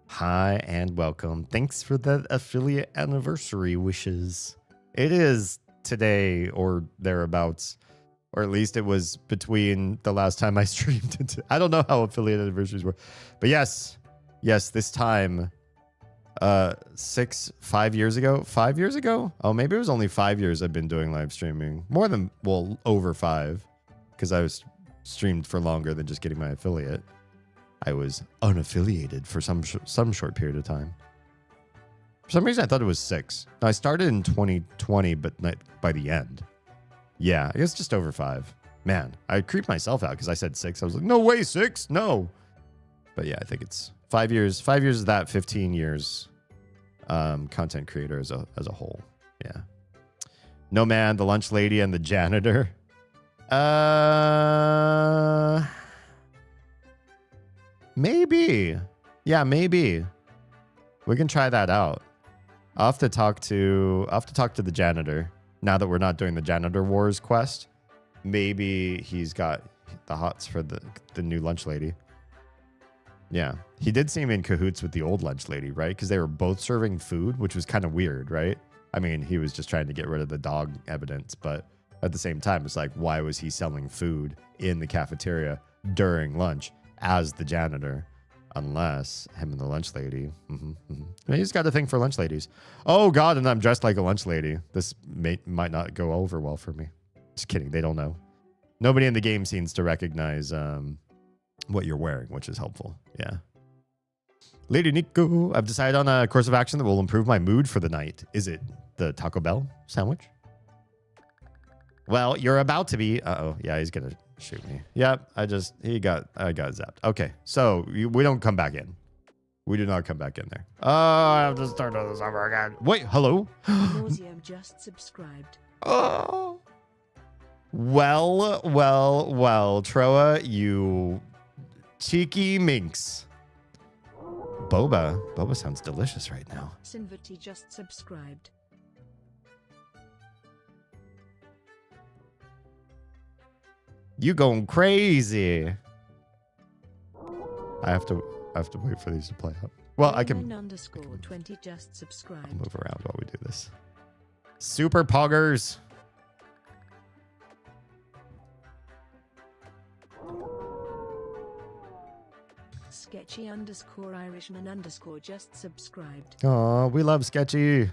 Speaker 1: Hi and welcome. Thanks for the affiliate anniversary wishes. It is today or thereabouts, or at least it was between the last time I streamed it. I don't know how affiliate anniversaries were, but yes, this time, 5 years ago. Oh, maybe it was only 5 years I've been doing live streaming. More than, well, over 5, because I was streamed for longer than just getting my affiliate. I was unaffiliated for some short period of time. For some reason, I thought it was 6. Now, I started in 2020, but not by the end. Yeah, I guess just over 5. Man, I creeped myself out because I said 6. I was like, no way, 6? No. But yeah, I think it's 5 years. 5 years of that, 15 years content creator as a whole. Yeah. No Man, the lunch lady, and the janitor. Maybe. Yeah, maybe. We can try that out. I'll have to talk to the janitor. Now that we're not doing the Janitor Wars quest, maybe he's got the hots for the new lunch lady. Yeah. He did seem in cahoots with the old lunch lady, right? Because they were both serving food, which was kind of weird, right? I mean, he was just trying to get rid of the dog evidence, but at the same time, it's like, why was he selling food in the cafeteria during lunch as the janitor? Unless him and the lunch lady. He's got a thing for lunch ladies. Oh, God, and I'm dressed like a lunch lady. This might not go over well for me. Just kidding. They don't know. Nobody in the game seems to recognize what you're wearing, which is helpful. Yeah. Lady Nico, I've decided on a course of action that will improve my mood for the night. Is it the Taco Bell sandwich? Well, you're about to be. Uh-oh. Yeah, he's going to shoot me. Yep, I got zapped. Okay, so we don't come back in. We do not come back in there. Oh, I have to start all this over again. Wait, hello?
Speaker 2: Nauseum just subscribed.
Speaker 1: Oh. Well, Troa, you cheeky minx. Boba. Boba sounds delicious right now.
Speaker 2: Sinvati just subscribed.
Speaker 1: You going crazy. I have to wait for these to play out. Well, I can
Speaker 2: Underscore 20 just subscribed.
Speaker 1: move around while we do this. Super poggers.
Speaker 2: Sketchy underscore Irishman underscore just subscribed.
Speaker 1: Oh, we love Sketchy.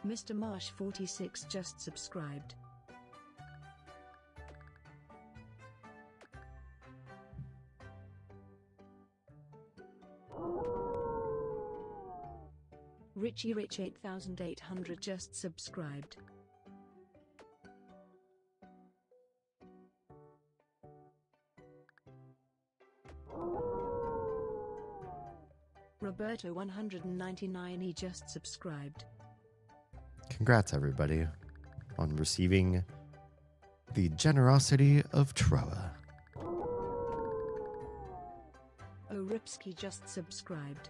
Speaker 2: Mr. Marsh 46 just subscribed. Richie Rich 8800 just subscribed. Roberto 199 he just subscribed.
Speaker 1: Congrats, everybody, on receiving the generosity of Troa.
Speaker 2: Oripsky just subscribed.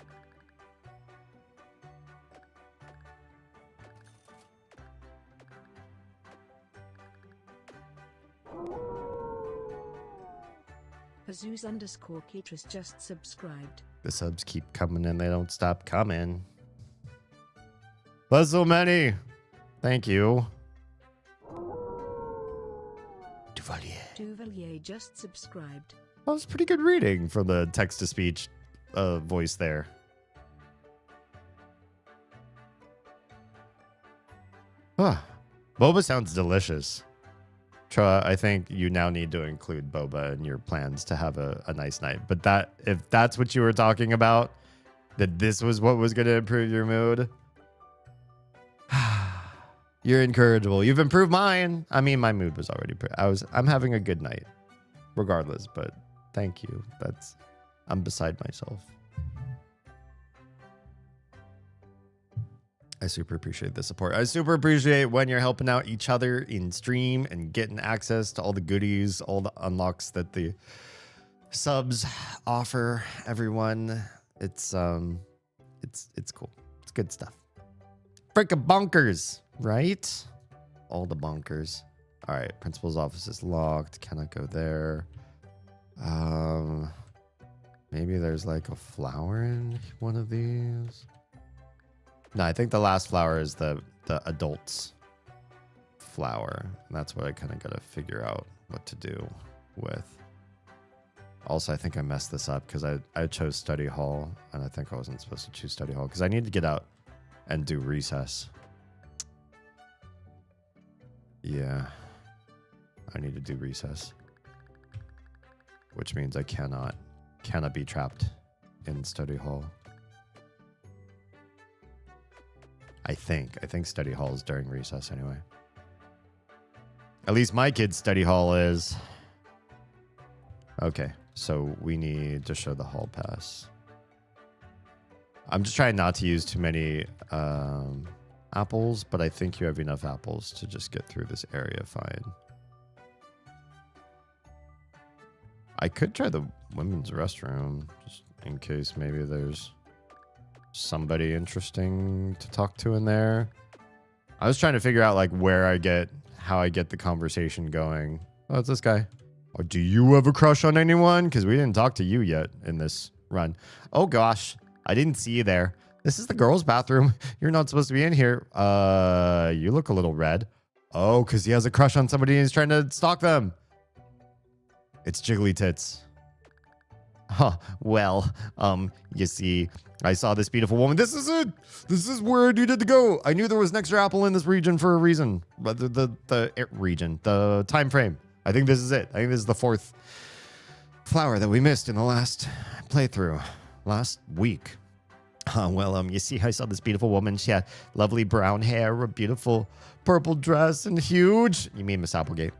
Speaker 2: Jesus underscore Ketris just subscribed.
Speaker 1: The subs keep coming and they don't stop coming. That's so many. Thank you.
Speaker 2: Duvalier just subscribed.
Speaker 1: That was pretty good reading from the text-to-speech voice there. Boba sounds delicious. Troa, I think you now need to include Boba in your plans to have a nice night. But if that's what you were talking about, that this was what was going to improve your mood, you're incorrigible. You've improved mine. I mean, my mood was already I'm having a good night regardless, but thank you. I'm beside myself. I super appreciate the support. I super appreciate when you're helping out each other in stream and getting access to all the goodies, all the unlocks that the subs offer everyone. It's cool. It's good stuff. Frickin' bonkers, right? All the bonkers. All right, principal's office is locked. Cannot go there. Maybe there's like a flower in one of these. No, I think the last flower is the adult's flower. And that's what I kind of got to figure out what to do with. Also, I think I messed this up because I chose study hall, and I think I wasn't supposed to choose study hall because I need to get out and do recess. Yeah, I need to do recess, which means I cannot be trapped in study hall. I think study hall is during recess anyway. At least my kid's study hall is. Okay, so we need to show the hall pass. I'm just trying not to use too many apples, but I think you have enough apples to just get through this area fine. I could try the women's restroom, just in case maybe there's somebody interesting to talk to in there. I was trying to figure out like how I get the conversation going. Oh, it's this guy. Oh, do you have a crush on anyone? Because we didn't talk to you yet in this run. Oh gosh, I didn't see you there. This is the girls' bathroom. You're not supposed to be in here. You look a little red. Oh, because he has a crush on somebody and he's trying to stalk them. It's Jiggly Tits. Huh. Well, you see, I saw this beautiful woman. This is it. This is where I needed to go. I knew there was an extra apple in this region for a reason. But the region, the time frame. I think this is it. I think this is the fourth flower that we missed in the last playthrough last week. Well, you see, I saw this beautiful woman. She had lovely brown hair, a beautiful purple dress, and huge. You mean Miss Applegate?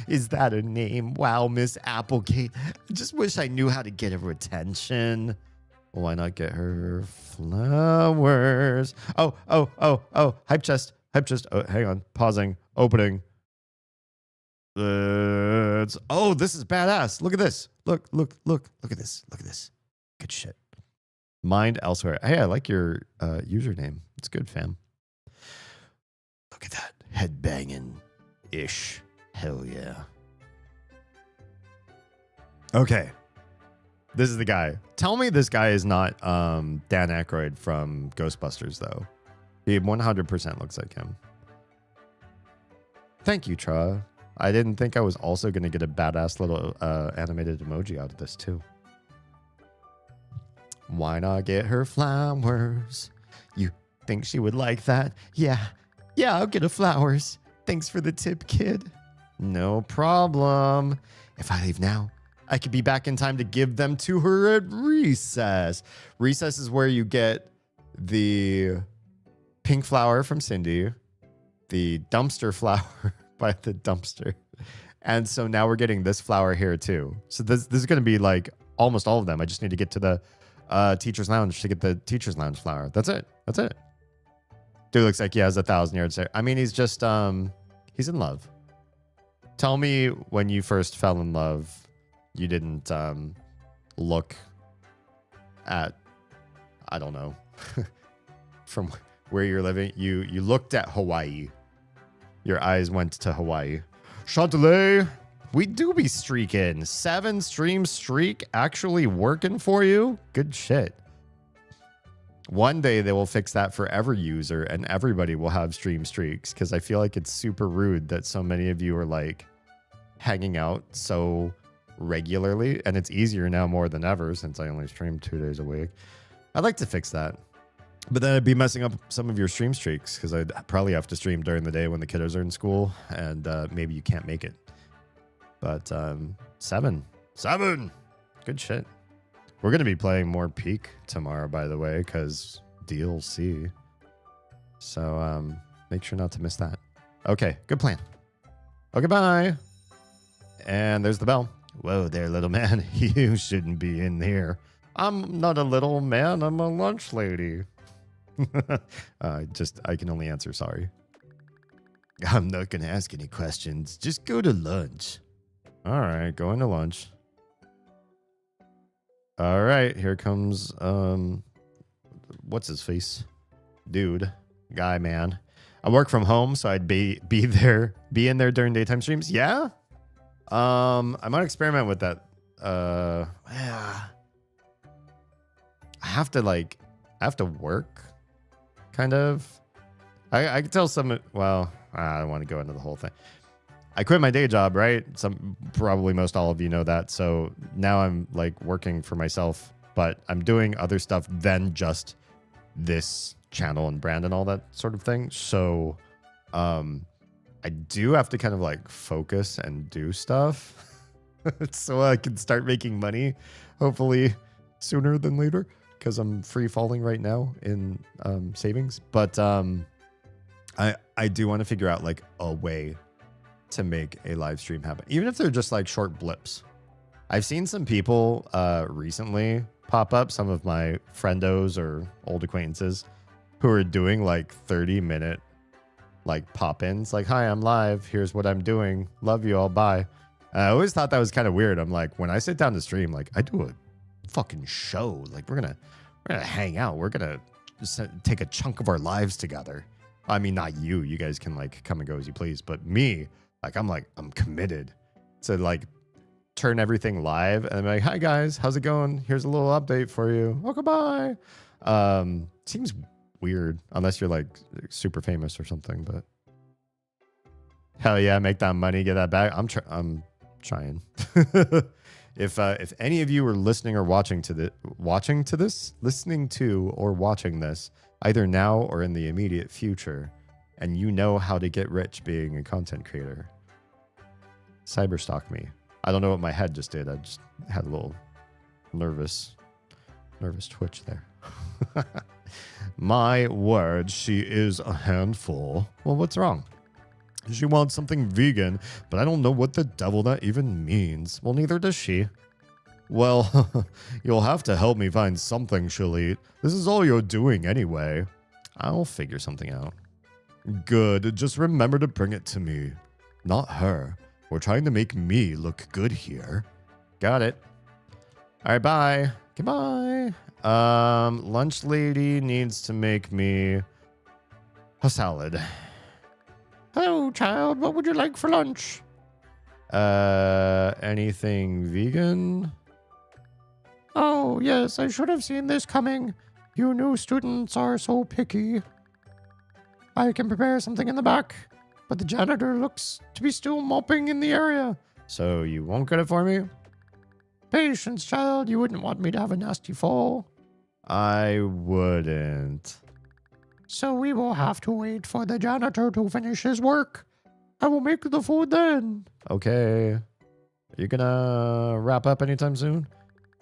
Speaker 1: Is that her name? Wow, Miss Applegate. I just wish I knew how to get her attention. Why not get her flowers? Oh. Hype chest. Oh, hang on. Pausing. Opening. Oh, this is badass. Look at this. Look at this. Look at this. Good shit. Mind elsewhere. Hey, I like your username. It's good, fam. Look at that. Headbanging-ish. Hell yeah. Okay. This is the guy. Tell me this guy is not Dan Aykroyd from Ghostbusters, though. He 100% looks like him. Thank you, Tra. I didn't think I was also going to get a badass little animated emoji out of this, too. Why not get her flowers? You think she would like that? Yeah, I'll get her flowers. Thanks for the tip, kid. No problem. If I leave now, I could be back in time to give them to her at recess. Recess is where you get the pink flower from Cindy, the dumpster flower by the dumpster. And so now we're getting this flower here too. So this is going to be like almost all of them. I just need to get to the teacher's lounge to get the teacher's lounge flower. That's it. Dude looks like he has 1,000 yards there. I mean, he's just, he's in love. Tell me when you first fell in love, you didn't look at, I don't know, from where you're living. You looked at Hawaii. Your eyes went to Hawaii. Chantelet, we do be streaking. 7 stream streak actually working for you? Good shit. One day they will fix that for every user and everybody will have stream streaks, because I feel like it's super rude that so many of you are like hanging out so regularly, and it's easier now more than ever since I only stream 2 days a week. I'd like to fix that. But then I'd be messing up some of your stream streaks, because I'd probably have to stream during the day when the kiddos are in school, and maybe you can't make it. But 7. Good shit. We're going to be playing more Peak tomorrow, by the way, because DLC. So make sure not to miss that. Okay, good plan. Okay, bye. And there's the bell. Whoa there, little man. You shouldn't be in here. I'm not a little man. I'm a lunch lady. I can only answer sorry. I'm not going to ask any questions. Just go to lunch. All right, going to lunch. All right, here comes, what's his face? Dude, guy, man. I work from home, so I'd be in there during daytime streams. Yeah? I might experiment with that. Yeah. I have to work, kind of. I can tell some, well, I don't want to go into the whole thing. I quit my day job, right? Probably most all of you know that. So now I'm like working for myself, but I'm doing other stuff than just this channel and brand and all that sort of thing. So I do have to kind of like focus and do stuff so I can start making money, hopefully sooner than later, because I'm free falling right now in savings. But I do want to figure out like a way to make a live stream happen, even if they're just like short blips. I've seen some people recently pop up, some of my friendos or old acquaintances who are doing like 30-minute like pop-ins, like, hi, I'm live, here's what I'm doing, love you all, bye. I always thought that was kind of weird. I'm like, when I sit down to stream, like I do a fucking show, like we're gonna hang out, we're gonna take a chunk of our lives together. I mean, not you guys can like come and go as you please, but me, I'm committed to like turn everything live, and I'm like, hi guys, how's it going? Here's a little update for you. Okay, bye. Seems weird unless you're like super famous or something, but hell yeah, make that money, get that back. I'm trying. If any of you are listening or watching this, either now or in the immediate future, and you know how to get rich being a content creator, cyberstalk me. I don't know what my head just did. I just had a little nervous twitch there. My word, she is a handful. Well, what's wrong? She wants something vegan, but I don't know what the devil that even means. Well, neither does she. Well, you'll have to help me find something she'll eat. This is all you're doing anyway. I'll figure something out. Good, just remember to bring it to me. Not her. We're trying to make me look good here. Got it. All right, bye. Goodbye. Lunch lady needs to make me a salad. Hello, child. What would you like for lunch? Anything vegan? Oh, yes, I should have seen this coming. You new students are so picky. I can prepare something in the back, but the janitor looks to be still mopping in the area. So you won't get it for me? Patience, child. You wouldn't want me to have a nasty fall. I wouldn't. So we will have to wait for the janitor to finish his work. I will make the food then. Okay. Are you gonna wrap up anytime soon?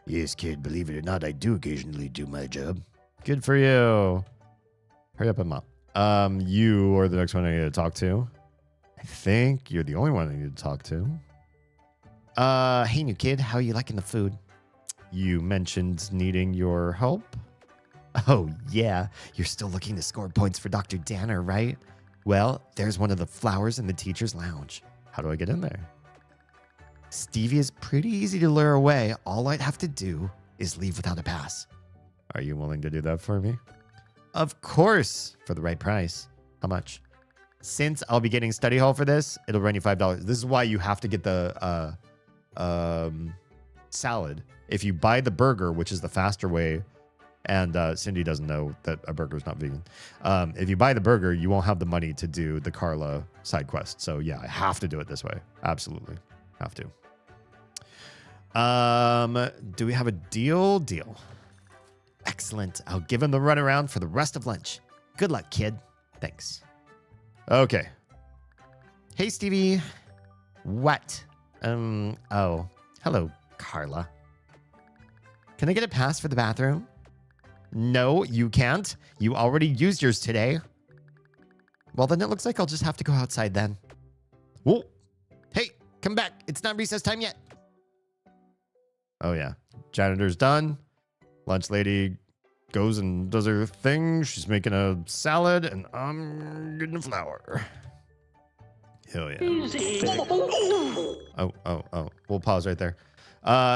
Speaker 1: Yes, kid. Believe it or not, I do occasionally do my job. Good for you. Hurry up and mop. You are the next one I need to talk to. I think you're the only one I need to talk to. Hey, new kid. How are you liking the food? You mentioned needing your help. Oh, yeah. You're still looking to score points for Dr. Danner, right? Well, there's one of the flowers in the teacher's lounge. How do I get in there? Stevie is pretty easy to lure away. All I'd have to do is leave without a pass. Are you willing to do that for me? Of course, for the right price. How much? Since I'll be getting study hall for this, it'll run you $5. This is why you have to get the salad. If you buy the burger, which is the faster way, and Cindy doesn't know that a burger is not vegan. If you buy the burger, you won't have the money to do the Carla side quest. So yeah, I have to do it this way. Absolutely. Have to. Do we have a deal? Deal. Excellent. I'll give him the runaround for the rest of lunch. Good luck, kid. Thanks. Okay. Hey, Stevie. What? Oh. Hello, Carla. Can I get a pass for the bathroom? No, you can't. You already used yours today. Well, then it looks like I'll just have to go outside then. Whoa. Hey, come back. It's not recess time yet. Oh, yeah. Janitor's done. Lunch lady goes and does her thing. She's making a salad, and I'm getting a flour. Hell yeah. Oh. We'll pause right there.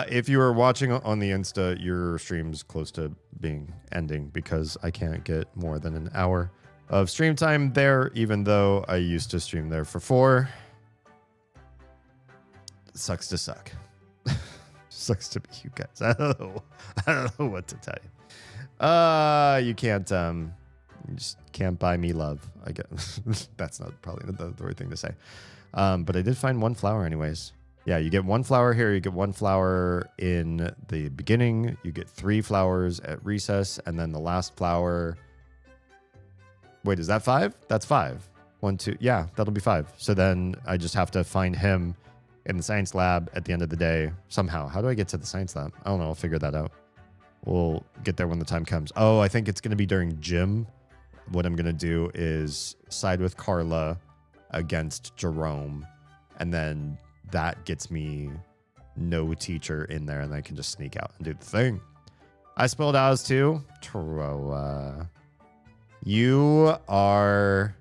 Speaker 1: If you are watching on the Insta, your stream's close to ending because I can't get more than an hour of stream time there, even though I used to stream there for 4. Sucks to suck. Sucks to be you guys. I don't know what to tell you. You can't, you just can't buy me love. I guess that's not probably the right thing to say. But I did find one flower anyways. Yeah, you get 1 flower here. You get 1 flower in the beginning. You get 3 flowers at recess. And then the last flower. Wait, is that 5? That's 5. 1, 2. Yeah, that'll be 5. So then I just have to find him in the science lab at the end of the day somehow. How do I get to the science lab? I don't know. I'll figure that out. We'll get there when the time comes. Oh, I think it's going to be during gym. What I'm going to do is side with Carla against Jerome. And then that gets me no teacher in there, and I can just sneak out and do the thing. I spilled ours too. Troa. You are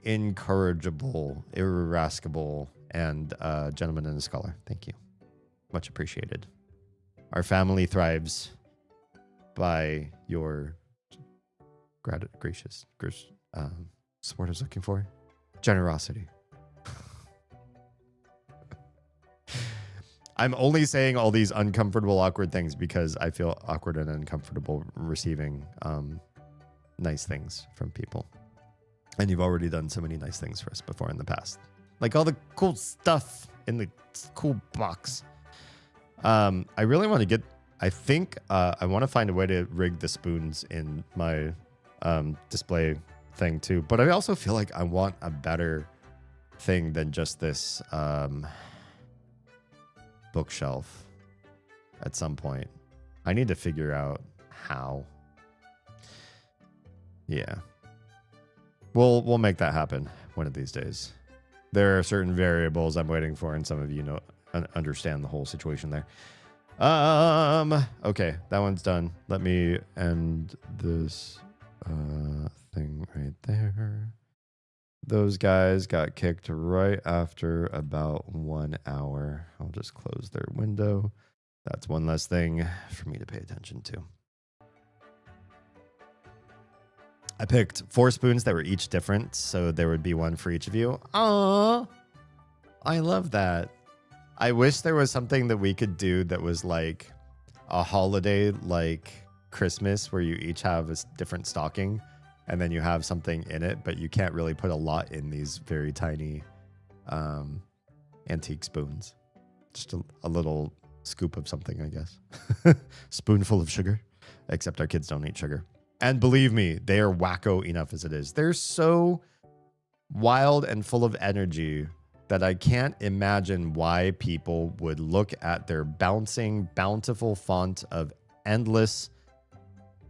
Speaker 1: incorrigible, irascible, and gentleman and a scholar. Thank you. Much appreciated. Our family thrives by your gracious, what's the word I was looking for? Generosity. I'm only saying all these uncomfortable, awkward things because I feel awkward and uncomfortable receiving nice things from people. And you've already done so many nice things for us before in the past. Like all the cool stuff in the cool box. I really want to get... I think I want to find a way to rig the spoons in my display thing too. But I also feel like I want a better thing than just this... bookshelf at some point. I need to figure out how. Yeah. We'll make that happen one of these days. There are certain variables I'm waiting for, and some of you know understand the whole situation there. Okay, that one's done. Let me end this thing right there. those guys got kicked right after about 1 hour. I'll just close their window. That's one less thing for me to pay attention to. I picked 4 spoons that were each different, so there would be one for each of you. Aww, I love that. I wish there was something that we could do that was like a holiday like Christmas where you each have a different stocking and then you have something in it, but you can't really put a lot in these very tiny antique spoons. Just a little scoop of something, I guess. Spoonful of sugar, except our kids don't eat sugar. And believe me, they are wacko enough as it is. They're so wild and full of energy that I can't imagine why people would look at their bouncing, bountiful font of endless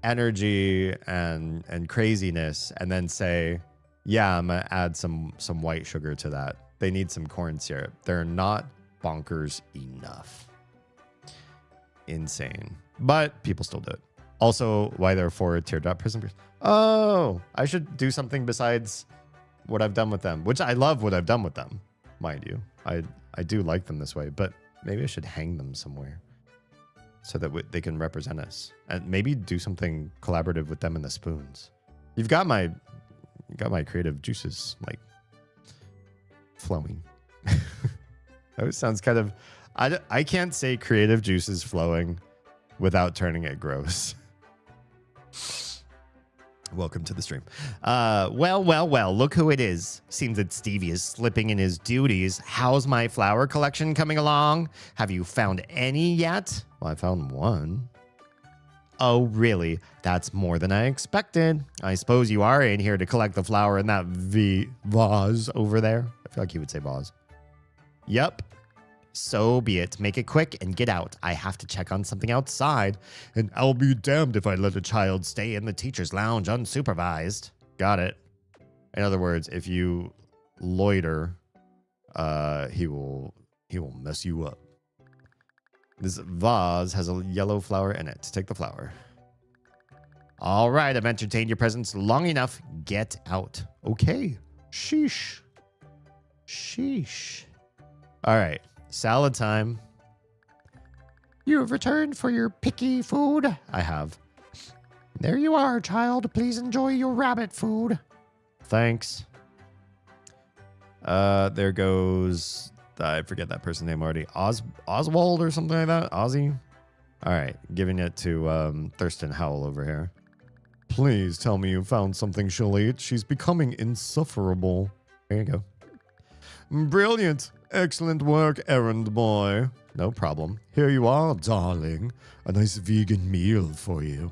Speaker 1: energy and craziness and then say, yeah, I'm gonna add some white sugar to that. They need some corn syrup. They're not bonkers enough. Insane. But people still do it. Also, why there are 4 teardrop prison beers. Oh, I should do something besides what I've done with them, which I love what I've done with them, mind you. I do like them this way, but maybe I should hang them somewhere so that they can represent us, and maybe do something collaborative with them and the spoons. You got my creative juices like flowing. That sounds kind of, I can't say creative juices flowing without turning it gross. Welcome to the stream. Well, look who it is. Seems that Stevie is slipping in his duties. How's my flower collection coming along? Have you found any yet? Well, I found one. Oh, really? That's more than I expected. I suppose you are in here to collect the flower in that vase over there. I feel like he would say vase. Yep. So be it. Make it quick and get out. I have to check on something outside, and I'll be damned if I let a child stay in the teacher's lounge unsupervised. Got it. In other words, if you loiter, he will mess you up. This vase has a yellow flower in it. Take the flower. All right, I've entertained your presence long enough. Get out. Okay. Sheesh. Sheesh. All right. Salad time. You have returned for your picky food? I have. There you are, child. Please enjoy your rabbit food. Thanks. There goes, I forget that person's name already. Oswald or something like that? Ozzy? All right, giving it to Thurston Howell over here. Please tell me you found something she'll eat. She's becoming insufferable. There you go. Brilliant. Excellent work, errand boy. No problem. Here you are, darling. A nice vegan meal for you.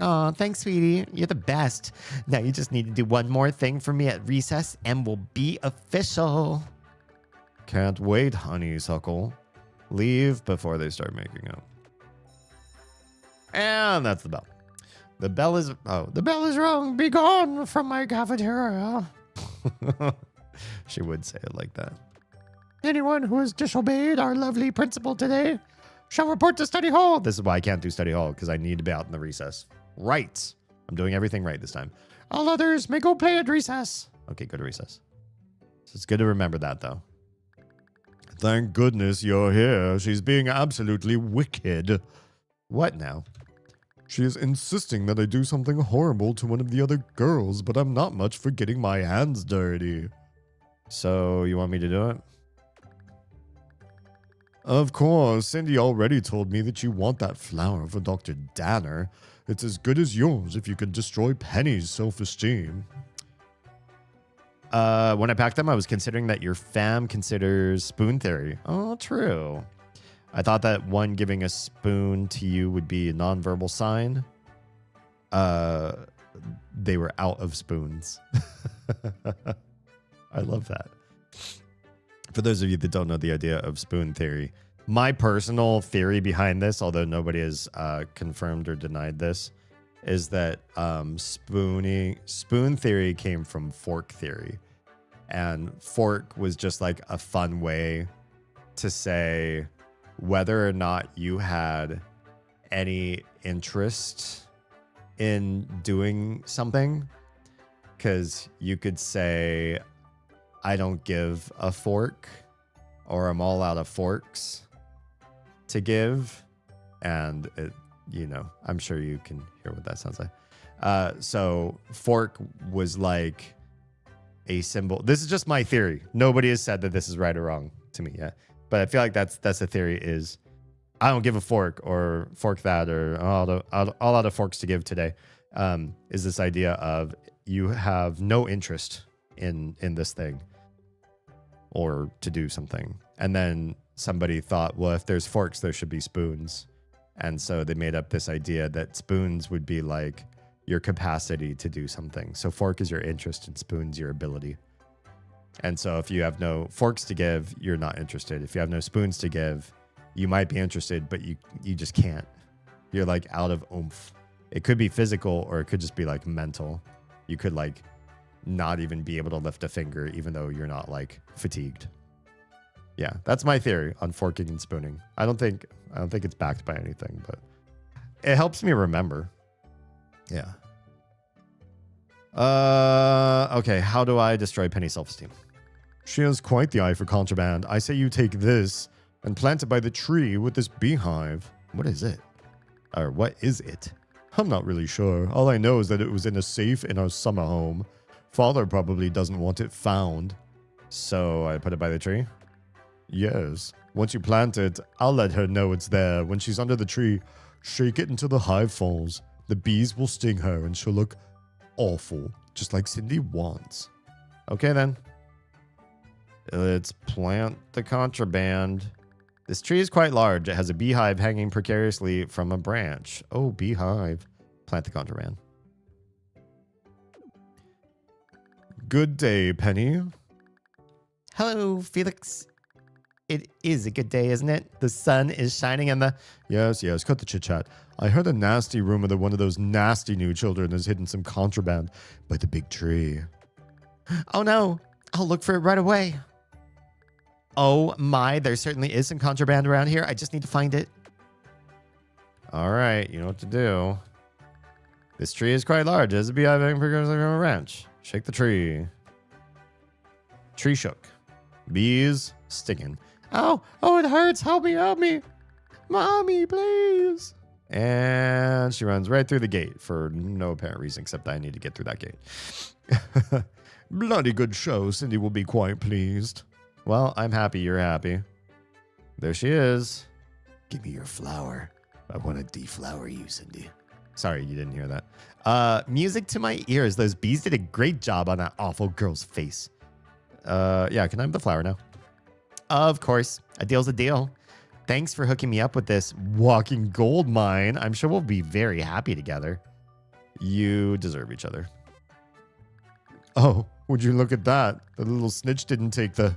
Speaker 1: Aw, thanks, sweetie. You're the best. Now you just need to do one more thing for me at recess and we'll be official. Can't wait, honeysuckle. Leave before they start making out. And that's the bell. The bell is wrong. Be gone from my cafeteria. She would say it like that. Anyone who has disobeyed our lovely principal today shall report to study hall. This is why I can't do study hall, because I need to be out in the recess. Right. I'm doing everything right this time. All others may go play at recess. Okay, go to recess. So it's good to remember that, though. Thank goodness you're here. She's being absolutely wicked. What now? She is insisting that I do something horrible to one of the other girls, but I'm not much for getting my hands dirty. So, you want me to do it? Of course, Cindy already told me that you want that flower for Dr. Danner. It's as good as yours if you could destroy Penny's self-esteem. When I packed them, I was considering that your fam considers spoon theory. Oh, true. I thought that one giving a spoon to you would be a nonverbal sign. They were out of spoons. I love that. For those of you that don't know the idea of spoon theory, my personal theory behind this, although nobody has confirmed or denied this, is that spoon theory came from fork theory. And fork was just like a fun way to say whether or not you had any interest in doing something. Because you could say, I don't give a fork, or I'm all out of forks to give. And, I'm sure you can hear what that sounds like. So fork was like a symbol. This is just my theory. Nobody has said that this is right or wrong to me yet. But I feel like that's the theory is I don't give a fork or fork that or all out of forks to give today. Is this idea of you have no interest in this thing or to do something. And then somebody thought, well, if there's forks, there should be spoons. And so they made up this idea that spoons would be like your capacity to do something. So fork is your interest and spoon's your ability. And so if you have no forks to give, you're not interested. If you have no spoons to give, you might be interested, but you just can't. You're like out of oomph. It could be physical or it could just be like mental. You could like not even be able to lift a finger even though you're not like fatigued. Yeah, that's my theory on forking and spooning. I don't think it's backed by anything, but it helps me remember. Yeah. Okay, how do I destroy Penny's self-esteem? She has quite the eye for contraband. I say you take this and plant it by the tree with this beehive. What is it? Or what is it? I'm not really sure. All I know is that it was in a safe in our summer home. Father probably doesn't want it found. So I put it by the tree? Yes. Once you plant it, I'll let her know it's there. When she's under the tree, shake it until the hive falls. The bees will sting her and she'll look awful, just like Cindy wants. Okay then. Let's plant the contraband. This tree is quite large. It has a beehive hanging precariously from a branch. Oh, beehive. Plant the contraband. Good day, Penny. Hello, Felix. It is a good day, isn't it? The sun is shining and the... Yes, cut the chit-chat. I heard a nasty rumor that one of those nasty new children has hidden some contraband by the big tree. Oh no, I'll look for it right away. Oh my, there certainly is some contraband around here. I just need to find it. All right, you know what to do. This tree is quite large. As a beehive hanging precariously from a branch. Shake the tree. Tree shook. Bees stinging. Oh, it hurts. Help me. Mommy, please. And she runs right through the gate for no apparent reason except that I need to get through that gate. Bloody good show. Cindy will be quite pleased. Well, I'm happy you're happy. There she is. Give me your flower. I want to deflower you, Cindy. Sorry, you didn't hear that. Music to my ears. Those bees did a great job on that awful girl's face. Yeah, can I have the flower now? Of course. A deal's a deal. Thanks for hooking me up with this walking gold mine. I'm sure we'll be very happy together. You deserve each other. Oh, would you look at that? The little snitch didn't take the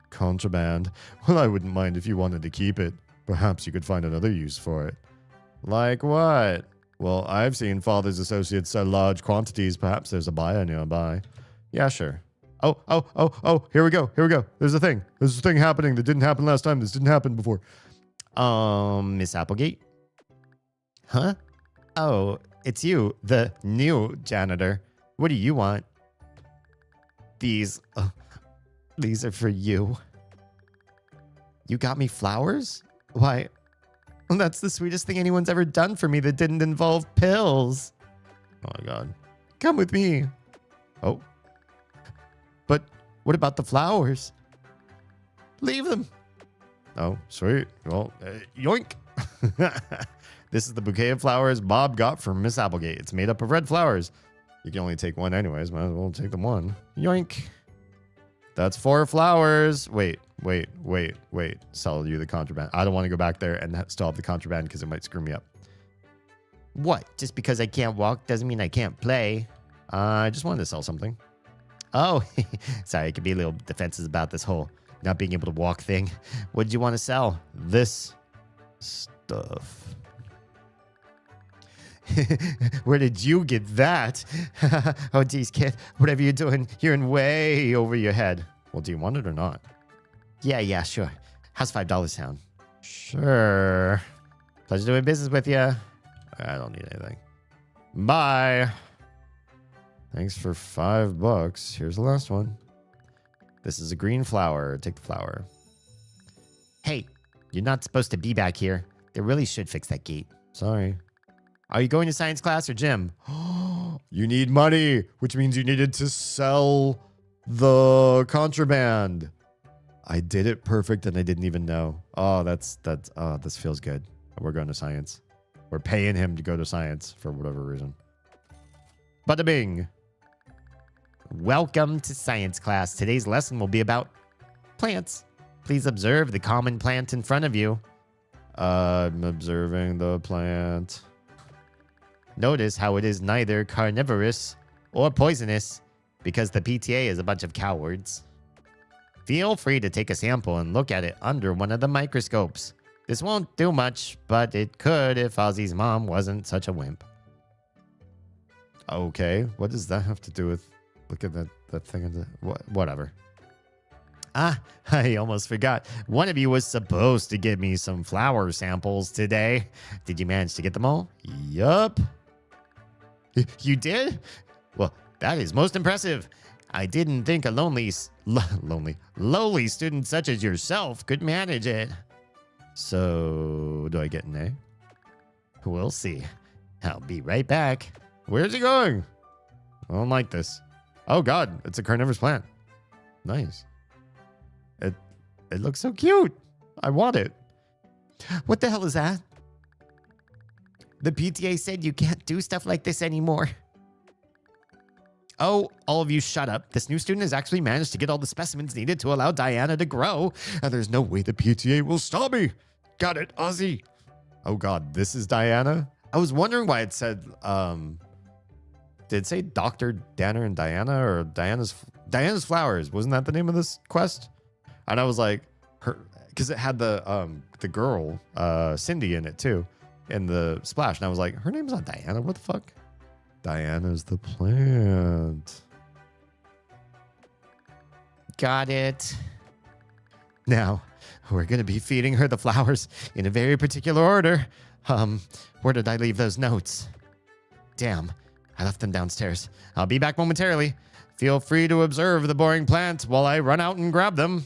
Speaker 1: contraband. Well, I wouldn't mind if you wanted to keep it. Perhaps you could find another use for it. Like what? Well, I've seen Father's associates sell large quantities. Perhaps there's a buyer nearby. Yeah, sure. Oh, here we go. There's a thing happening that didn't happen last time. This didn't happen before. Miss Applegate? Huh? Oh, it's you, the new janitor. What do you want? These are for you. You got me flowers? Why, that's the sweetest thing anyone's ever done for me that didn't involve pills. Oh my God. Come with me. Oh. But what about the flowers? Leave them. Oh, sweet. Well, yoink. This is the bouquet of flowers Bob got from Miss Applegate. It's made up of red flowers. You can only take one anyways. Might as well take them one. Yoink. That's 4 flowers. Wait. Sell you the contraband. I don't want to go back there and still have the contraband because it might screw me up. What? Just because I can't walk doesn't mean I can't play. I just wanted to sell something. Oh, sorry. I could be a little defensive about this whole not being able to walk thing. What did you want to sell? This stuff. Where did you get that? Oh, geez, kid. Whatever you're doing, you're in way over your head. Well, do you want it or not? Yeah, sure. How's $5 sound? Sure. Pleasure doing business with you. I don't need anything. Bye. Thanks for $5. Here's the last one. This is a green flower. Take the flower.
Speaker 3: Hey, you're not supposed to be back here. They really should fix that gate.
Speaker 1: Sorry.
Speaker 3: Are you going to science class or gym?
Speaker 1: You need money, which means you needed to sell the contraband. I did it perfect and I didn't even know. Oh, this feels good. We're going to science. We're paying him to go to science for whatever reason. Bada bing.
Speaker 3: Welcome to science class. Today's lesson will be about plants. Please observe the common plant in front of you.
Speaker 1: I'm observing the plant.
Speaker 3: Notice how it is neither carnivorous or poisonous because the PTA is a bunch of cowards. Feel free to take a sample and look at it under one of the microscopes. This won't do much, but it could if Ozzy's mom wasn't such a wimp.
Speaker 1: Okay, what does that have to do with... Look at that thing in the... Whatever.
Speaker 3: Ah, I almost forgot. One of you was supposed to give me some flower samples today. Did you manage to get them all?
Speaker 1: Yup.
Speaker 3: You did? Well, that is most impressive. I didn't think a lowly student such as yourself could manage it.
Speaker 1: So, do I get an A?
Speaker 3: We'll see. I'll be right back.
Speaker 1: Where's he going? I don't like this. Oh God, it's a carnivorous plant. Nice. It looks so cute. I want it.
Speaker 3: What the hell is that? The PTA said you can't do stuff like this anymore. Oh, all of you shut up. This new student has actually managed to get all the specimens needed to allow Diana to grow, and there's no way the PTA will stop me.
Speaker 1: Got it, Ozzy. Oh God, this is Diana? I was wondering why it said, did it say Dr. Danner and Diana or Diana's Flowers? Wasn't that the name of this quest? And I was like, because it had the girl, Cindy in it too, in the splash. And I was like, her name's not Diana. What the fuck? Diana's the plant.
Speaker 3: Got it. Now, we're going to be feeding her the flowers in a very particular order. Where did I leave those notes? Damn, I left them downstairs. I'll be back momentarily. Feel free to observe the boring plant while I run out and grab them.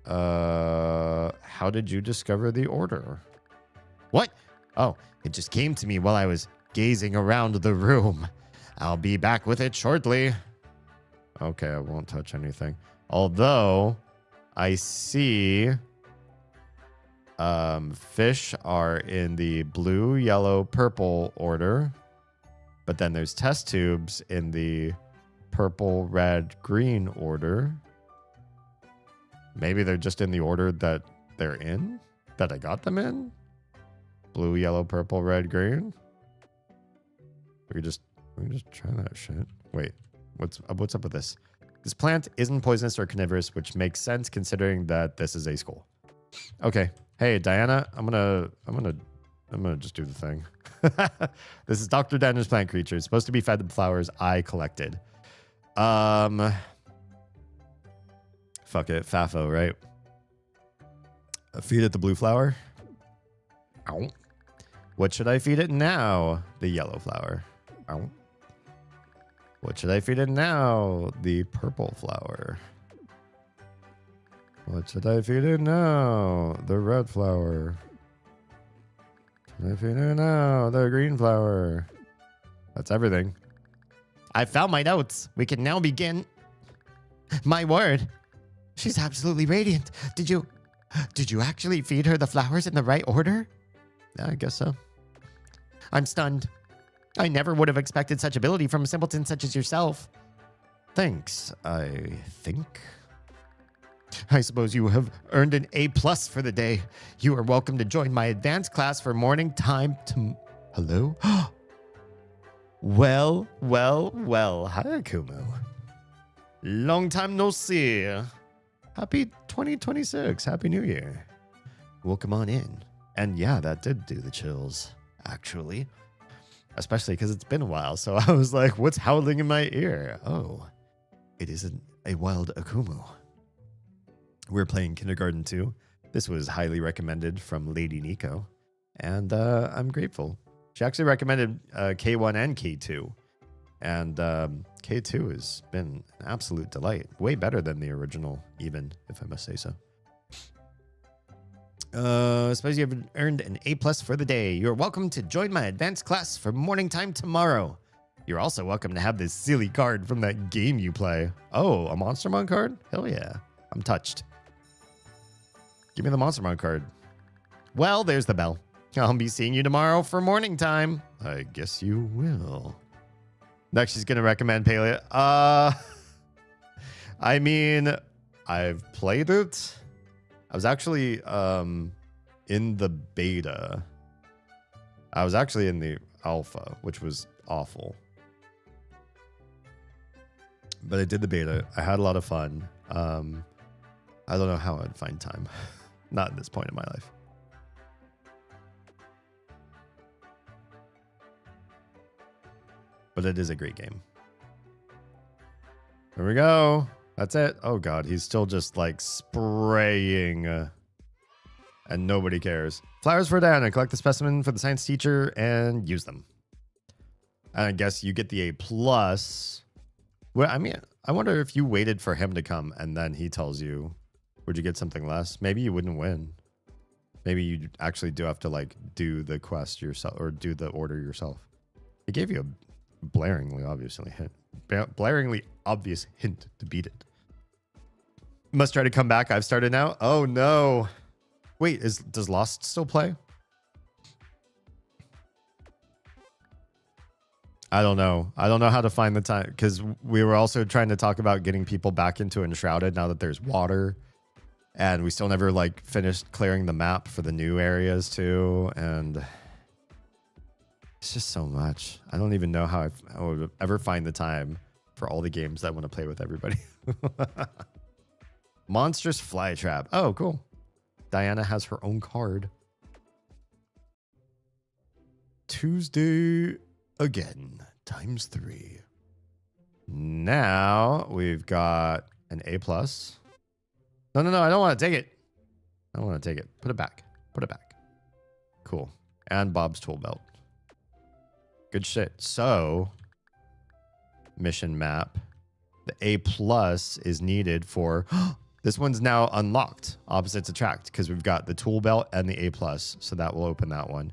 Speaker 1: How did you discover the order?
Speaker 3: What? Oh, it just came to me while I was gazing around the room. I'll be back with it shortly.
Speaker 1: Okay, I won't touch anything. Although, I see fish are in the blue, yellow, purple order. But then there's test tubes in the purple, red, green order. Maybe they're just in the order that they're in? That I got them in? Blue, yellow, purple, red, green? We can just try that shit. Wait, what's up with this? This plant isn't poisonous or carnivorous, which makes sense considering that this is a school. Okay. Hey, Diana, I'm gonna just do the thing. This is Dr. Danner's plant creature. It's supposed to be fed the flowers I collected. Fuck it, Fafo, right? Feed it the blue flower. Ow. What should I feed it now? The yellow flower. Ow. What should I feed it now? The purple flower. What should I feed it now? The red flower. Should I feed it now? The green flower. That's everything.
Speaker 3: I found my notes. We can now begin. My word. She's absolutely radiant. Did you actually feed her the flowers in the right order?
Speaker 1: Yeah, I guess so.
Speaker 3: I'm stunned. I never would have expected such ability from a simpleton such as yourself.
Speaker 1: Thanks, I think.
Speaker 3: I suppose you have earned an A+ for the day. You are welcome to join my advanced class for morning time to...
Speaker 1: Hello?
Speaker 3: Well. Hi, Akumu. Long time no see.
Speaker 1: Happy 2026. Happy New Year. Welcome on in. And yeah, that did do the chills, actually. Especially because it's been a while. So I was like, what's howling in my ear? Oh, it isn't a wild Akumu. We're playing Kindergarten 2. This was highly recommended from Lady Nico. And I'm grateful. She actually recommended K1 and K2. And K2 has been an absolute delight. Way better than the original, even, if I must say so. I suppose you have earned an A+ for the day. You're welcome to join my advanced class for morning time tomorrow. You're also welcome to have this silly card from that game you play. Oh, a Monstermon card? Hell yeah. I'm touched. Give me the Monstermon card. Well, there's the bell. I'll be seeing you tomorrow for morning time. I guess you will. Next, she's going to recommend Paleo. I mean, I've played it. I was actually in the beta. I was actually in the alpha, which was awful. But I did the beta. I had a lot of fun. I don't know how I'd find time. Not at this point in my life. But it is a great game. There we go. That's it. Oh, God. He's still just, like, spraying. And nobody cares. Flowers for Diana. Collect the specimen for the science teacher and use them. And I guess you get the A+. Well, I mean, I wonder if you waited for him to come and then he tells you, would you get something less? Maybe you wouldn't win. Maybe you actually do have to, like, do the quest yourself or do the order yourself. He gave you a blaringly obvious hint to beat it. Must try to come back. I've started now. Oh no. Wait, does Lost still play? I don't know. I don't know how to find the time because we were also trying to talk about getting people back into Enshrouded now that there's water, and we still never like finished clearing the map for the new areas too, and it's just so much. I don't even know how I would ever find the time for all the games that I want to play with everybody. Monstrous Flytrap. Oh, cool. Diana has her own card. Tuesday again, ×3. Now we've got an A+. No, I don't want to take it. I don't want to take it. Put it back. Put it back. Cool. And Bob's tool belt. Good shit. So, mission map. The A+ is needed for... This one's now unlocked. Opposites attract because we've got the tool belt and the A+. So that will open that one.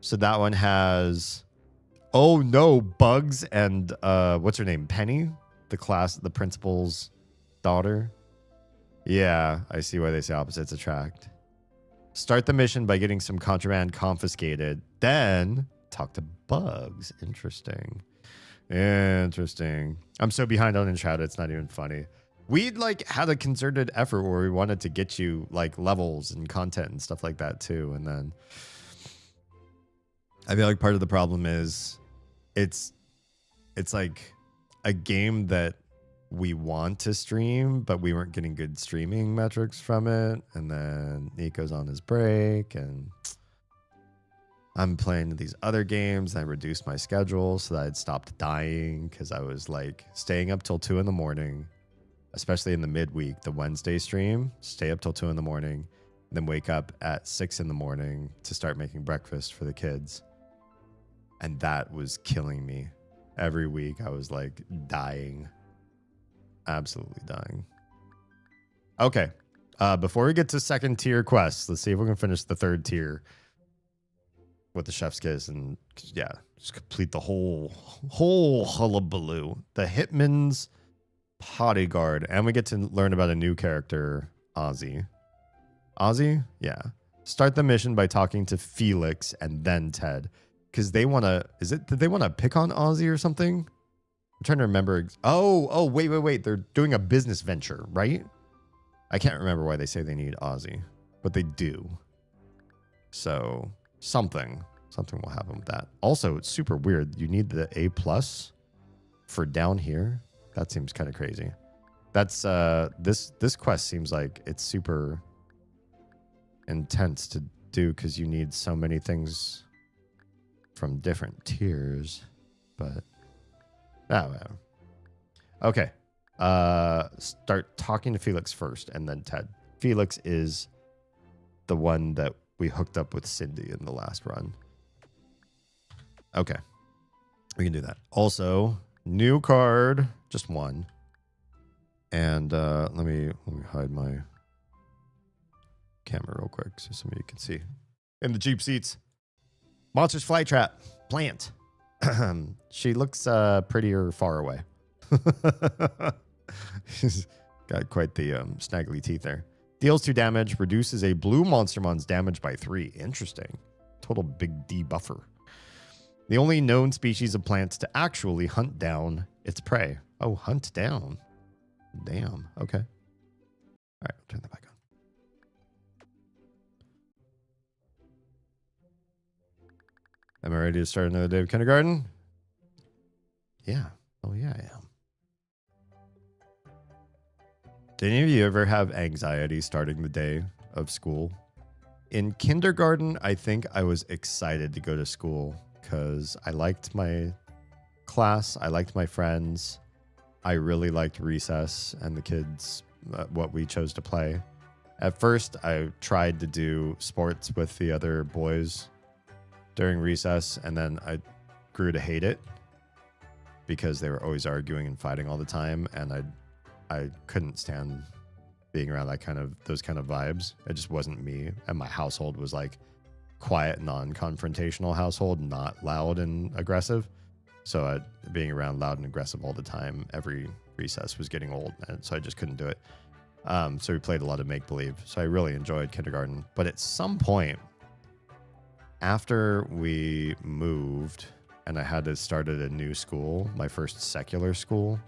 Speaker 1: So that one has... Oh no, Bugs and what's her name? Penny? The principal's daughter. Yeah, I see why they say opposites attract. Start the mission by getting some contraband confiscated. Then talk to Bugs. Interesting. I'm so behind on Enshrouded, it's not even funny. We'd like had a concerted effort where we wanted to get you like levels and content and stuff like that too. And then I feel like part of the problem is it's like a game that we want to stream, but we weren't getting good streaming metrics from it. And then Nico's on his break and I'm playing these other games. I reduced my schedule so that I'd stopped dying because I was like staying up till 2 a.m, especially in the midweek, the Wednesday stream, stay up till 2 a.m, then wake up at 6 a.m. to start making breakfast for the kids. And that was killing me. Every week I was like dying. Absolutely dying. Okay. Before we get to second tier quests, let's see if we can finish the third tier with the chef's kiss and yeah, just complete the whole hullabaloo. The Hitman's Bodyguard, and we get to learn about a new character, Ozzy. Ozzy? Yeah. Start the mission by talking to Felix and then Ted. Because they want to, did they want to pick on Ozzy or something? I'm trying to remember. Oh, wait. They're doing a business venture, right? I can't remember why they say they need Ozzy, but they do. So something will happen with that. Also, it's super weird. You need the A+ for down here. That seems kind of crazy. That's this quest seems like it's super intense to do because you need so many things from different tiers, but well. Okay. Start talking to Felix first and then Ted. Felix is the one that we hooked up with Cindy in the last run. Okay. We can do that. Also, New card, just one. And let me hide my camera real quick so some of you can see. In the Jeep seats. Monsters Flytrap. Plant. She looks prettier far away. She's got quite the snaggly teeth there. Deals 2 damage. Reduces a blue monstermon's damage by 3. Interesting. Total big debuffer. The only known species of plants to actually hunt down its prey. Oh, hunt down. Damn. Okay. All right, I'll turn that back on. Am I ready to start another day of kindergarten? Yeah. Oh, yeah, I am. Did any of you ever have anxiety starting the day of school? In kindergarten, I think I was excited to go to school because I liked my class. I liked my friends. I really liked recess and the kids, what we chose to play. At first, I tried to do sports with the other boys during recess, and then I grew to hate it because they were always arguing and fighting all the time, and I couldn't stand being around those kind of vibes. It just wasn't me, and my household was like quiet, non-confrontational household, not loud and aggressive. So being around loud and aggressive all the time, every recess was getting old, and so I just couldn't do it. So we played a lot of make-believe. So I really enjoyed kindergarten. But at some point, after we moved and I had to start at a new school, my first secular school,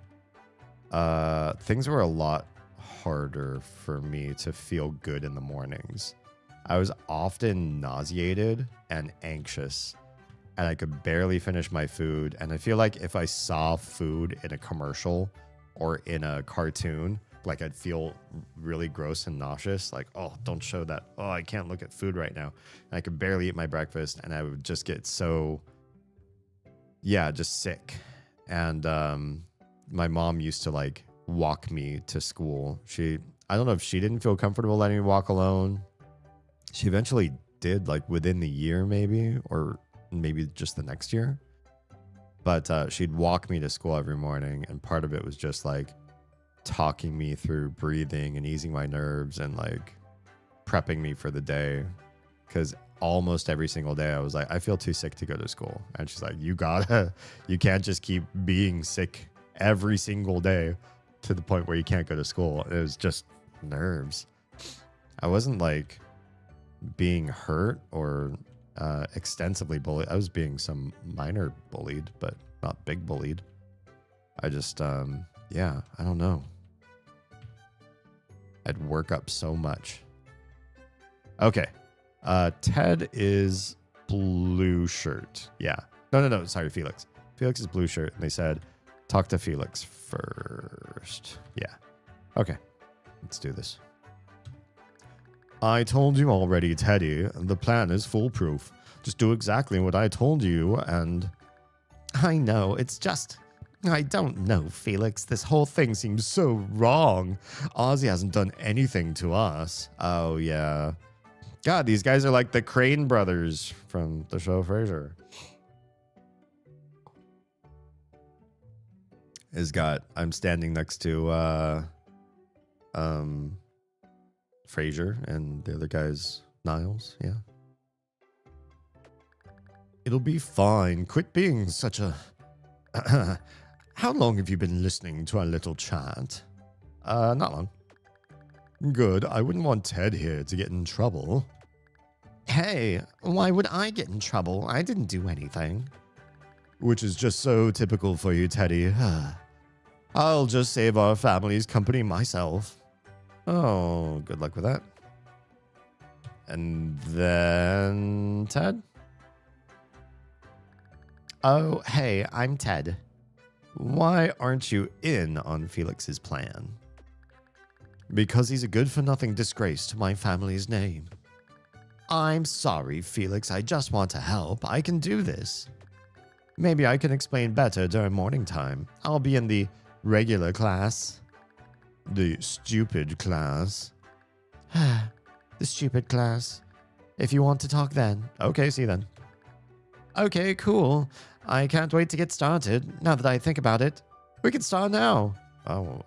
Speaker 1: things were a lot harder for me to feel good in the mornings. I was often nauseated and anxious, and I could barely finish my food. And I feel like if I saw food in a commercial or in a cartoon, like I'd feel really gross and nauseous. Like, oh, don't show that. Oh, I can't look at food right now. And I could barely eat my breakfast, and I would just get just sick. And my mom used to like walk me to school. I don't know if she didn't feel comfortable letting me walk alone. She eventually did, like within the year maybe, or maybe just the next year. But she'd walk me to school every morning, and part of it was just like talking me through breathing and easing my nerves and like prepping me for the day. Because almost every single day I was like, I feel too sick to go to school. And she's like, you can't just keep being sick every single day to the point where you can't go to school. It was just nerves. I wasn't like being hurt or extensively bullied. I was being some minor bullied, but not big bullied. I just, I don't know. I'd work up so much. Okay. Ted is blue shirt. Yeah. No. Sorry, Felix. Felix is blue shirt. And they said, talk to Felix first. Yeah. Okay. Let's do this. I told you already, Teddy. The plan is foolproof. Just do exactly what I told you, and... I know, it's just... I don't know, Felix. This whole thing seems so wrong. Ozzy hasn't done anything to us. Oh, yeah. God, these guys are like the Crane brothers from the show Frasier. I'm standing next to, Frasier, and the other guy's Niles, yeah. It'll be fine. Quit being such a... How long have you been listening to our little chat? Not long. Good. I wouldn't want Ted here to get in trouble. Hey, why would I get in trouble? I didn't do anything. Which is just so typical for you, Teddy. I'll just save our family's company myself. Oh, good luck with that. And then Ted? Oh, hey, I'm Ted. Why aren't you in on Felix's plan? Because he's a good-for-nothing disgrace to my family's name. I'm sorry, Felix. I just want to help. I can do this. Maybe I can explain better during morning time. I'll be in the regular class. The stupid class. The stupid class. If you want to talk then. Okay, see you then. Okay, cool.
Speaker 3: I can't wait to get started. Now that I think about it, we can start now.
Speaker 1: Oh,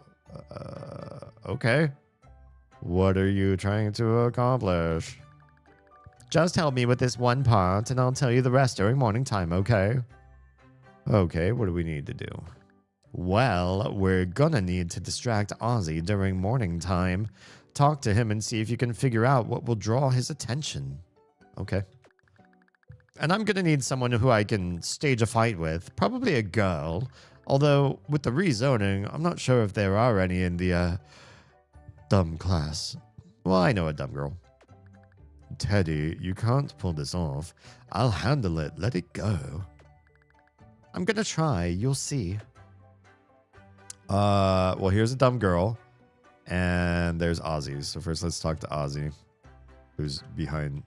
Speaker 1: okay. What are you trying to accomplish?
Speaker 3: Just help me with this one part, and I'll tell you the rest during morning time, okay?
Speaker 1: Okay, what do we need to do?
Speaker 3: Well, we're gonna need to distract Ozzy during morning time. Talk to him and see if you can figure out what will draw his attention.
Speaker 1: Okay.
Speaker 3: And I'm gonna need someone who I can stage a fight with, probably a girl. Although, with the rezoning, I'm not sure if there are any in the, dumb class. Well, I know a dumb girl.
Speaker 1: Teddy, you can't pull this off. I'll handle it. Let it go.
Speaker 3: I'm gonna try. You'll see.
Speaker 1: Well, here's a dumb girl. And there's Ozzy. So first let's talk to Ozzy, who's behind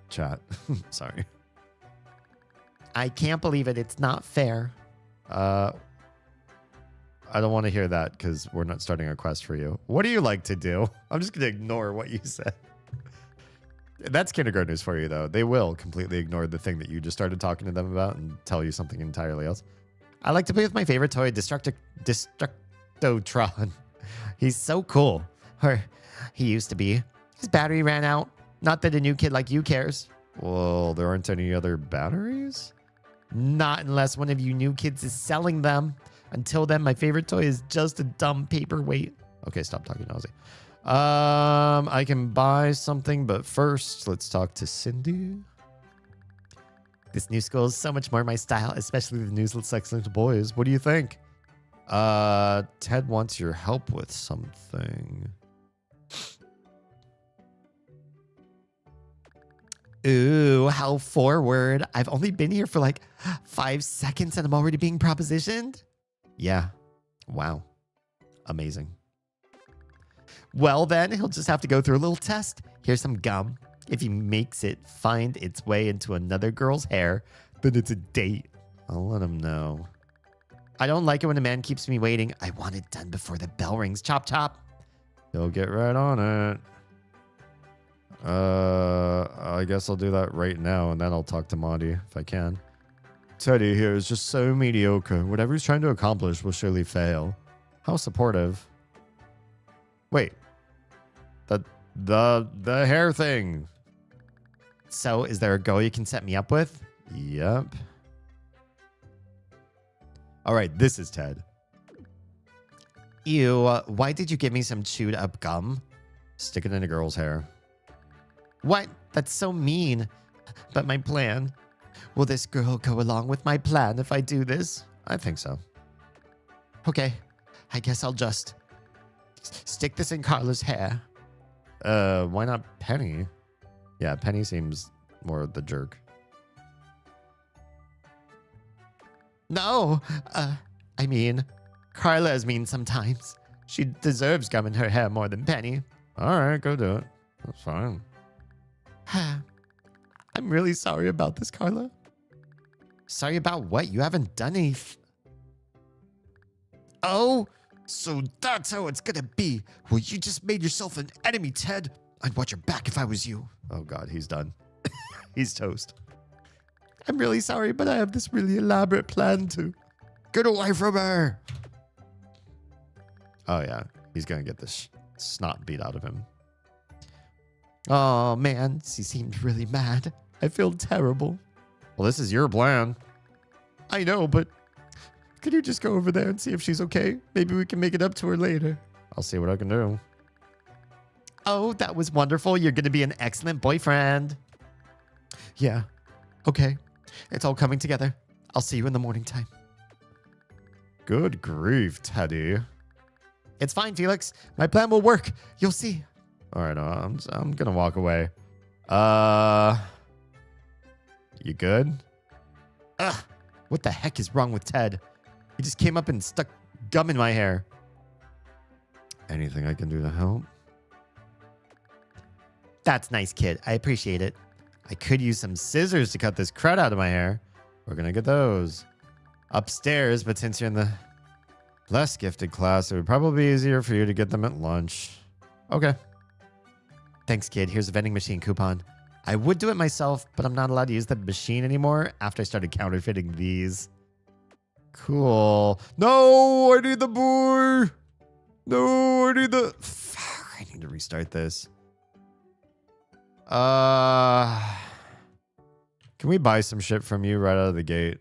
Speaker 1: chat. Sorry.
Speaker 3: I can't believe it. It's not fair.
Speaker 1: I don't want to hear that because we're not starting a quest for you. What do you like to do? I'm just going to ignore what you said. That's kindergartners for you, though. They will completely ignore the thing that you just started talking to them about and tell you something entirely else.
Speaker 3: I like to play with my favorite toy, Destructotron. He's so cool. Or he used to be. His battery ran out. Not that a new kid like you cares.
Speaker 1: Well, there aren't any other batteries?
Speaker 3: Not unless one of you new kids is selling them. Until then, my favorite toy is just a dumb paperweight.
Speaker 1: Okay, stop talking, Ozzy. I can buy something, but first, let's talk to Cindy.
Speaker 3: This new school is so much more my style, especially the news looks excellent to boys.
Speaker 1: What do you think? Ted wants your help with something.
Speaker 3: Ooh, how forward. I've only been here for like 5 seconds and I'm already being propositioned.
Speaker 1: Yeah. Wow. Amazing.
Speaker 3: Well, then he'll just have to go through a little test. Here's some gum. If he makes it find its way into another girl's hair, then it's a date.
Speaker 1: I'll let him know.
Speaker 3: I don't like it when a man keeps me waiting. I want it done before the bell rings. Chop, chop.
Speaker 1: He'll get right on it. I guess I'll do that right now, and then I'll talk to Monty if I can. Teddy here is just so mediocre. Whatever he's trying to accomplish will surely fail. How supportive. Wait. The hair thing.
Speaker 3: So, is there a girl you can set me up with?
Speaker 1: Yep. All right, this is Ted.
Speaker 3: Ew, why did you give me some chewed up gum?
Speaker 1: Stick it in a girl's hair.
Speaker 3: What? That's so mean. But my plan. Will this girl go along with my plan if I do this?
Speaker 1: I think so.
Speaker 3: Okay, I guess I'll just stick this in Carla's hair.
Speaker 1: Why not Penny? Yeah, Penny seems more the jerk.
Speaker 3: No, I mean, Carla is mean sometimes. She deserves gum in her hair more than Penny.
Speaker 1: All right, go do it. That's fine.
Speaker 3: I'm really sorry about this, Carla. Sorry about what? You haven't done anything. Oh, so that's how it's gonna be. Well, you just made yourself an enemy, Ted. I'd watch your back if I was you.
Speaker 1: Oh, God, he's done. He's toast.
Speaker 3: I'm really sorry, but I have this really elaborate plan to
Speaker 1: get away from her. Oh, yeah. He's going to get this snot beat out of him.
Speaker 3: Oh, man. She seemed really mad. I feel terrible.
Speaker 1: Well, this is your plan.
Speaker 3: I know, but could you just go over there and see if she's okay? Maybe we can make it up to her later.
Speaker 1: I'll see what I can do.
Speaker 3: Oh, that was wonderful. You're going to be an excellent boyfriend. Yeah. Okay. It's all coming together. I'll see you in the morning time.
Speaker 1: Good grief, Teddy.
Speaker 3: It's fine, Felix. My plan will work. You'll see.
Speaker 1: All right, I'm going to walk away. You good?
Speaker 3: Ugh. What the heck is wrong with Ted? He just came up and stuck gum in my hair.
Speaker 1: Anything I can do to help?
Speaker 3: That's nice, kid. I appreciate it. I could use some scissors to cut this crud out of my hair.
Speaker 1: We're going to get those upstairs, but since you're in the less gifted class, it would probably be easier for you to get them at lunch. Okay.
Speaker 3: Thanks, kid. Here's a vending machine coupon. I would do it myself, but I'm not allowed to use the machine anymore after I started counterfeiting these. Cool. No, I need the boy. No, I need the... Fuck, I need to restart this. Can we buy some shit from you right out of the gate?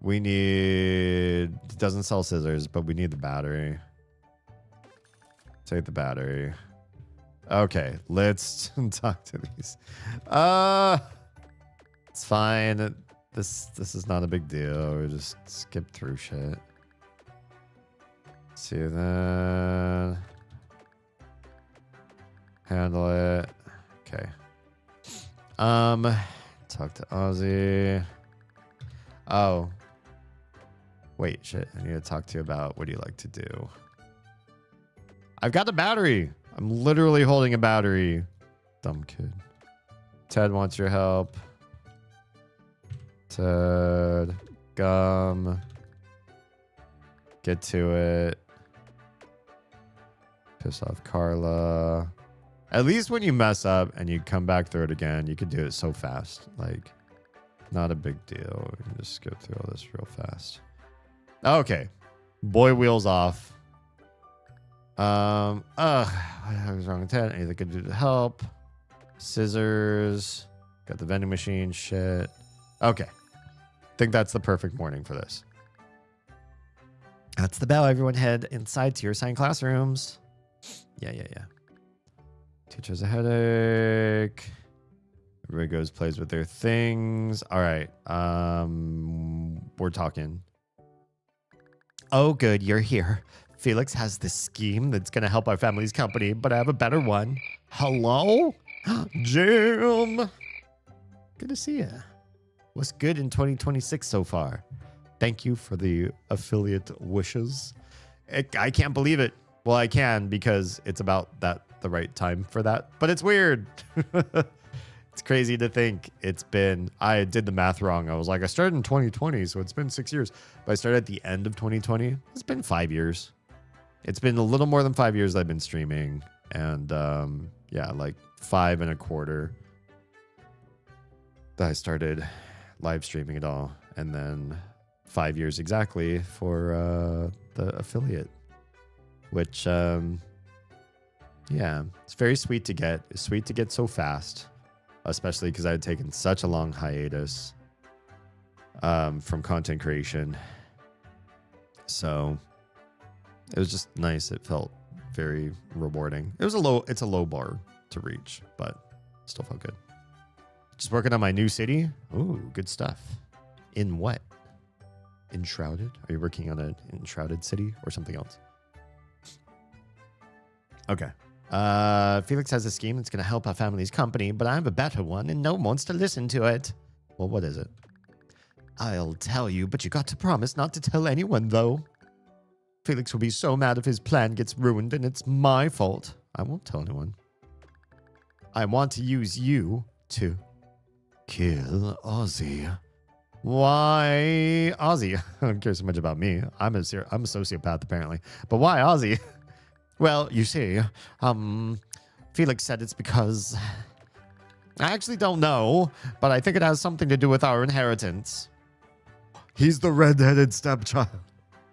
Speaker 3: We need... It doesn't sell scissors, but we need the battery. Take the battery. Okay, let's talk to these. It's fine. This is not a big deal. We just skip through shit. See that. Handle it. Okay. Talk to Ozzy. Oh. Wait, shit. I need to talk to you about what do you like to do. I've got the battery. I'm literally holding a battery. Dumb kid. Ted wants your help. Ted. Gum. Get to it. Piss off Carla. At least when you mess up and you come back through it again, you can do it so fast. Like, not a big deal. We can just skip through all this real fast. Okay. Boy wheels off. What was wrong with that? Anything I could do to help? Scissors. Got the vending machine. Shit. Okay. Think that's the perfect morning for this. That's the bell. Everyone head inside to your assigned classrooms. Yeah. Teacher's a headache. Everybody goes, plays with their things. All right. We're talking. Oh, good. You're here. Felix has this scheme that's going to help our family's company, but I have a better one. Hello? Jim. Good to see you. What's good in 2026 so far? Thank you for the affiliate wishes. I can't believe it. Well, I can because it's about the right time for that. But it's weird. It's crazy to think I did the math wrong. I was like, I started in 2020, so it's been 6 years. But I started at the end of 2020. It's been 5 years. It's been a little more than 5 years I've been streaming. And yeah, like 5 1/4 that I started live streaming it all. And then 5 years exactly for the affiliate. Which, yeah, it's very sweet to get. It's sweet to get so fast. Especially because I had taken such a long hiatus from content creation. So it was just nice. It felt very rewarding. It's a low bar to reach, but still felt good. Just working on my new city. Ooh, good stuff. In what? Enshrouded? Are you working on an enshrouded city or something else? Okay. Felix has a scheme that's going to help our family's company, but I have a better one and no one wants to listen to it. Well, what is it? I'll tell you, but you got to promise not to tell anyone, though. Felix will be so mad if his plan gets ruined and it's my fault. I won't tell anyone. I want to use you to kill Ozzy. Why Ozzy? I don't care so much about me. I'm a sociopath, apparently. But why Ozzy? Well, you see, Felix said it's because... I actually don't know, but I think it has something to do with our inheritance. He's the redheaded stepchild.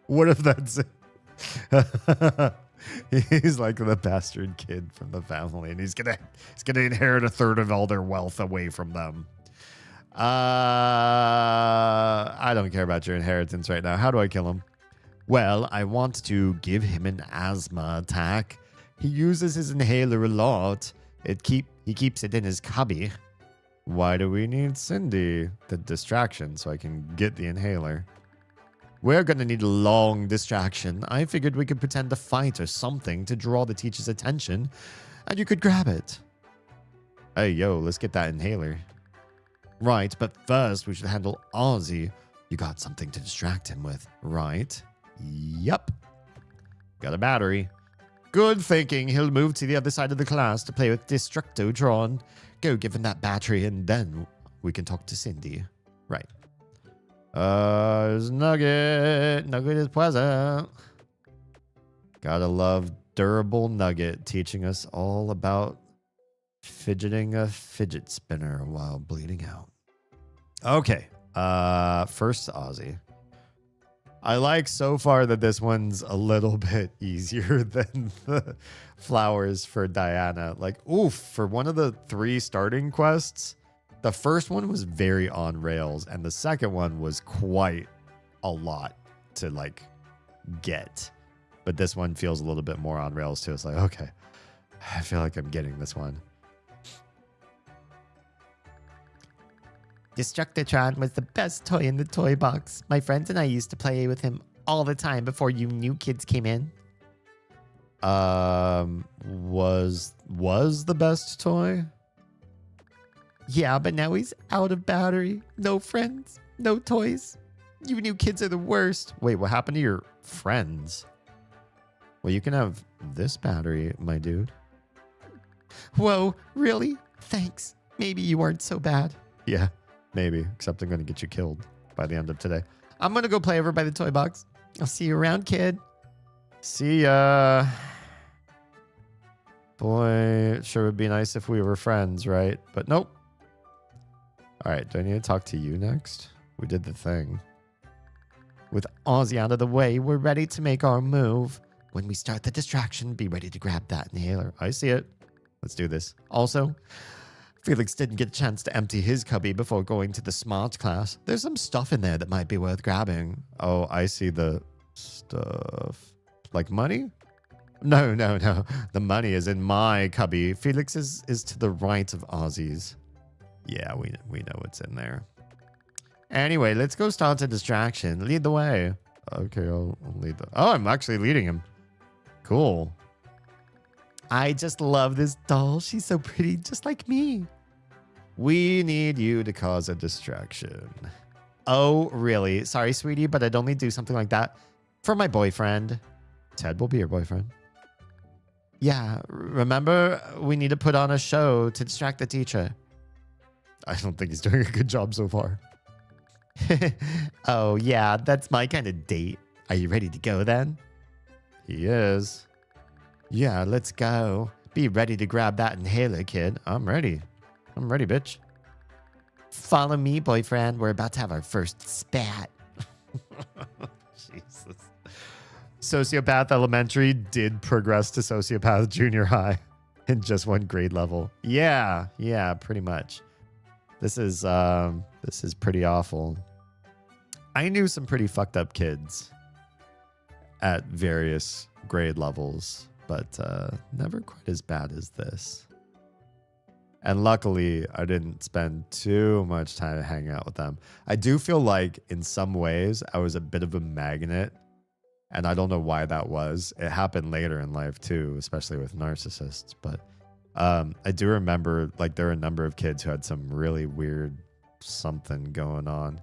Speaker 3: What if that's it? He's like the bastard kid from the family, and he's gonna inherit 1/3 of all their wealth away from them. I don't care about your inheritance right now. How do I kill him? Well, I want to give him an asthma attack. He uses his inhaler a lot. He keeps it in his cubby. Why do we need Cindy? The distraction, so I can get the inhaler. We're gonna need a long distraction. I figured we could pretend to fight or something to draw the teacher's attention, and you could grab it. Hey, yo, let's get that inhaler. Right, but first we should handle Ozzy. You got something to distract him with, right? Yup. Got a battery. Good thinking. He'll move to the other side of the class to play with Destructotron. Go give him that battery and then we can talk to Cindy. Right. There's Nugget. Nugget is present. Gotta love durable Nugget teaching us all about
Speaker 1: Fidgeting a fidget spinner while bleeding out. Okay. First Ozzy. I like so far that this one's a little bit easier than the flowers for Diana. Like, oof, for one of the 3 starting quests, the first one was very on rails, and the second one was quite a lot to like get. But this one feels a little bit more on rails too. It's like, okay, I feel like I'm getting this one.
Speaker 3: Destructotron was the best toy in the toy box. My friends and I used to play with him all the time before you new kids came in.
Speaker 1: Was the best toy?
Speaker 3: Yeah, but now he's out of battery. No friends, no toys. You new kids are the worst.
Speaker 1: Wait, what happened to your friends? Well, you can have this battery, my dude.
Speaker 3: Whoa, really? Thanks. Maybe you weren't so bad.
Speaker 1: Yeah, maybe. Except I'm going to get you killed by the end of today.
Speaker 3: I'm going to go play over by the toy box. I'll see you around, kid.
Speaker 1: See ya. Boy, it sure would be nice if we were friends, right? But nope. All right, do I need to talk to you next? We did the thing.
Speaker 3: With Ozzy out of the way, we're ready to make our move. When we start the distraction, be ready to grab that inhaler.
Speaker 1: I see it. Let's do this.
Speaker 3: Also, Felix didn't get a chance to empty his cubby before going to the smart class. There's some stuff in there that might be worth grabbing.
Speaker 1: Oh, I see the stuff. Like money? No. The money is in my cubby.
Speaker 3: Felix is to the right of Ozzy's.
Speaker 1: Yeah, we know what's in there.
Speaker 3: Anyway, let's go start a distraction. Lead the way.
Speaker 1: Okay, I'll lead the... Oh, I'm actually leading him. Cool.
Speaker 3: I just love this doll. She's so pretty, just like me.
Speaker 1: We need you to cause a distraction.
Speaker 3: Oh, really? Sorry, sweetie, but I'd only do something like that for my boyfriend.
Speaker 1: Ted will be your boyfriend.
Speaker 3: Yeah, remember, we need to put on a show to distract the teacher.
Speaker 1: I don't think he's doing a good job so far.
Speaker 3: Oh, yeah, that's my kind of date. Are you ready to go then?
Speaker 1: He is.
Speaker 3: Yeah, let's go. Be ready to grab that inhaler, kid.
Speaker 1: I'm ready. I'm ready, bitch.
Speaker 3: Follow me, boyfriend. We're about to have our first spat.
Speaker 1: Jesus. Sociopath Elementary did progress to Sociopath Junior High in just 1 grade level. Yeah, pretty much. This is pretty awful. I knew some pretty fucked up kids at various grade levels, but never quite as bad as this. And luckily, I didn't spend too much time hanging out with them. I do feel like in some ways I was a bit of a magnet, and I don't know why that was. It happened later in life too, especially with narcissists. But I do remember like there were a number of kids who had some really weird something going on.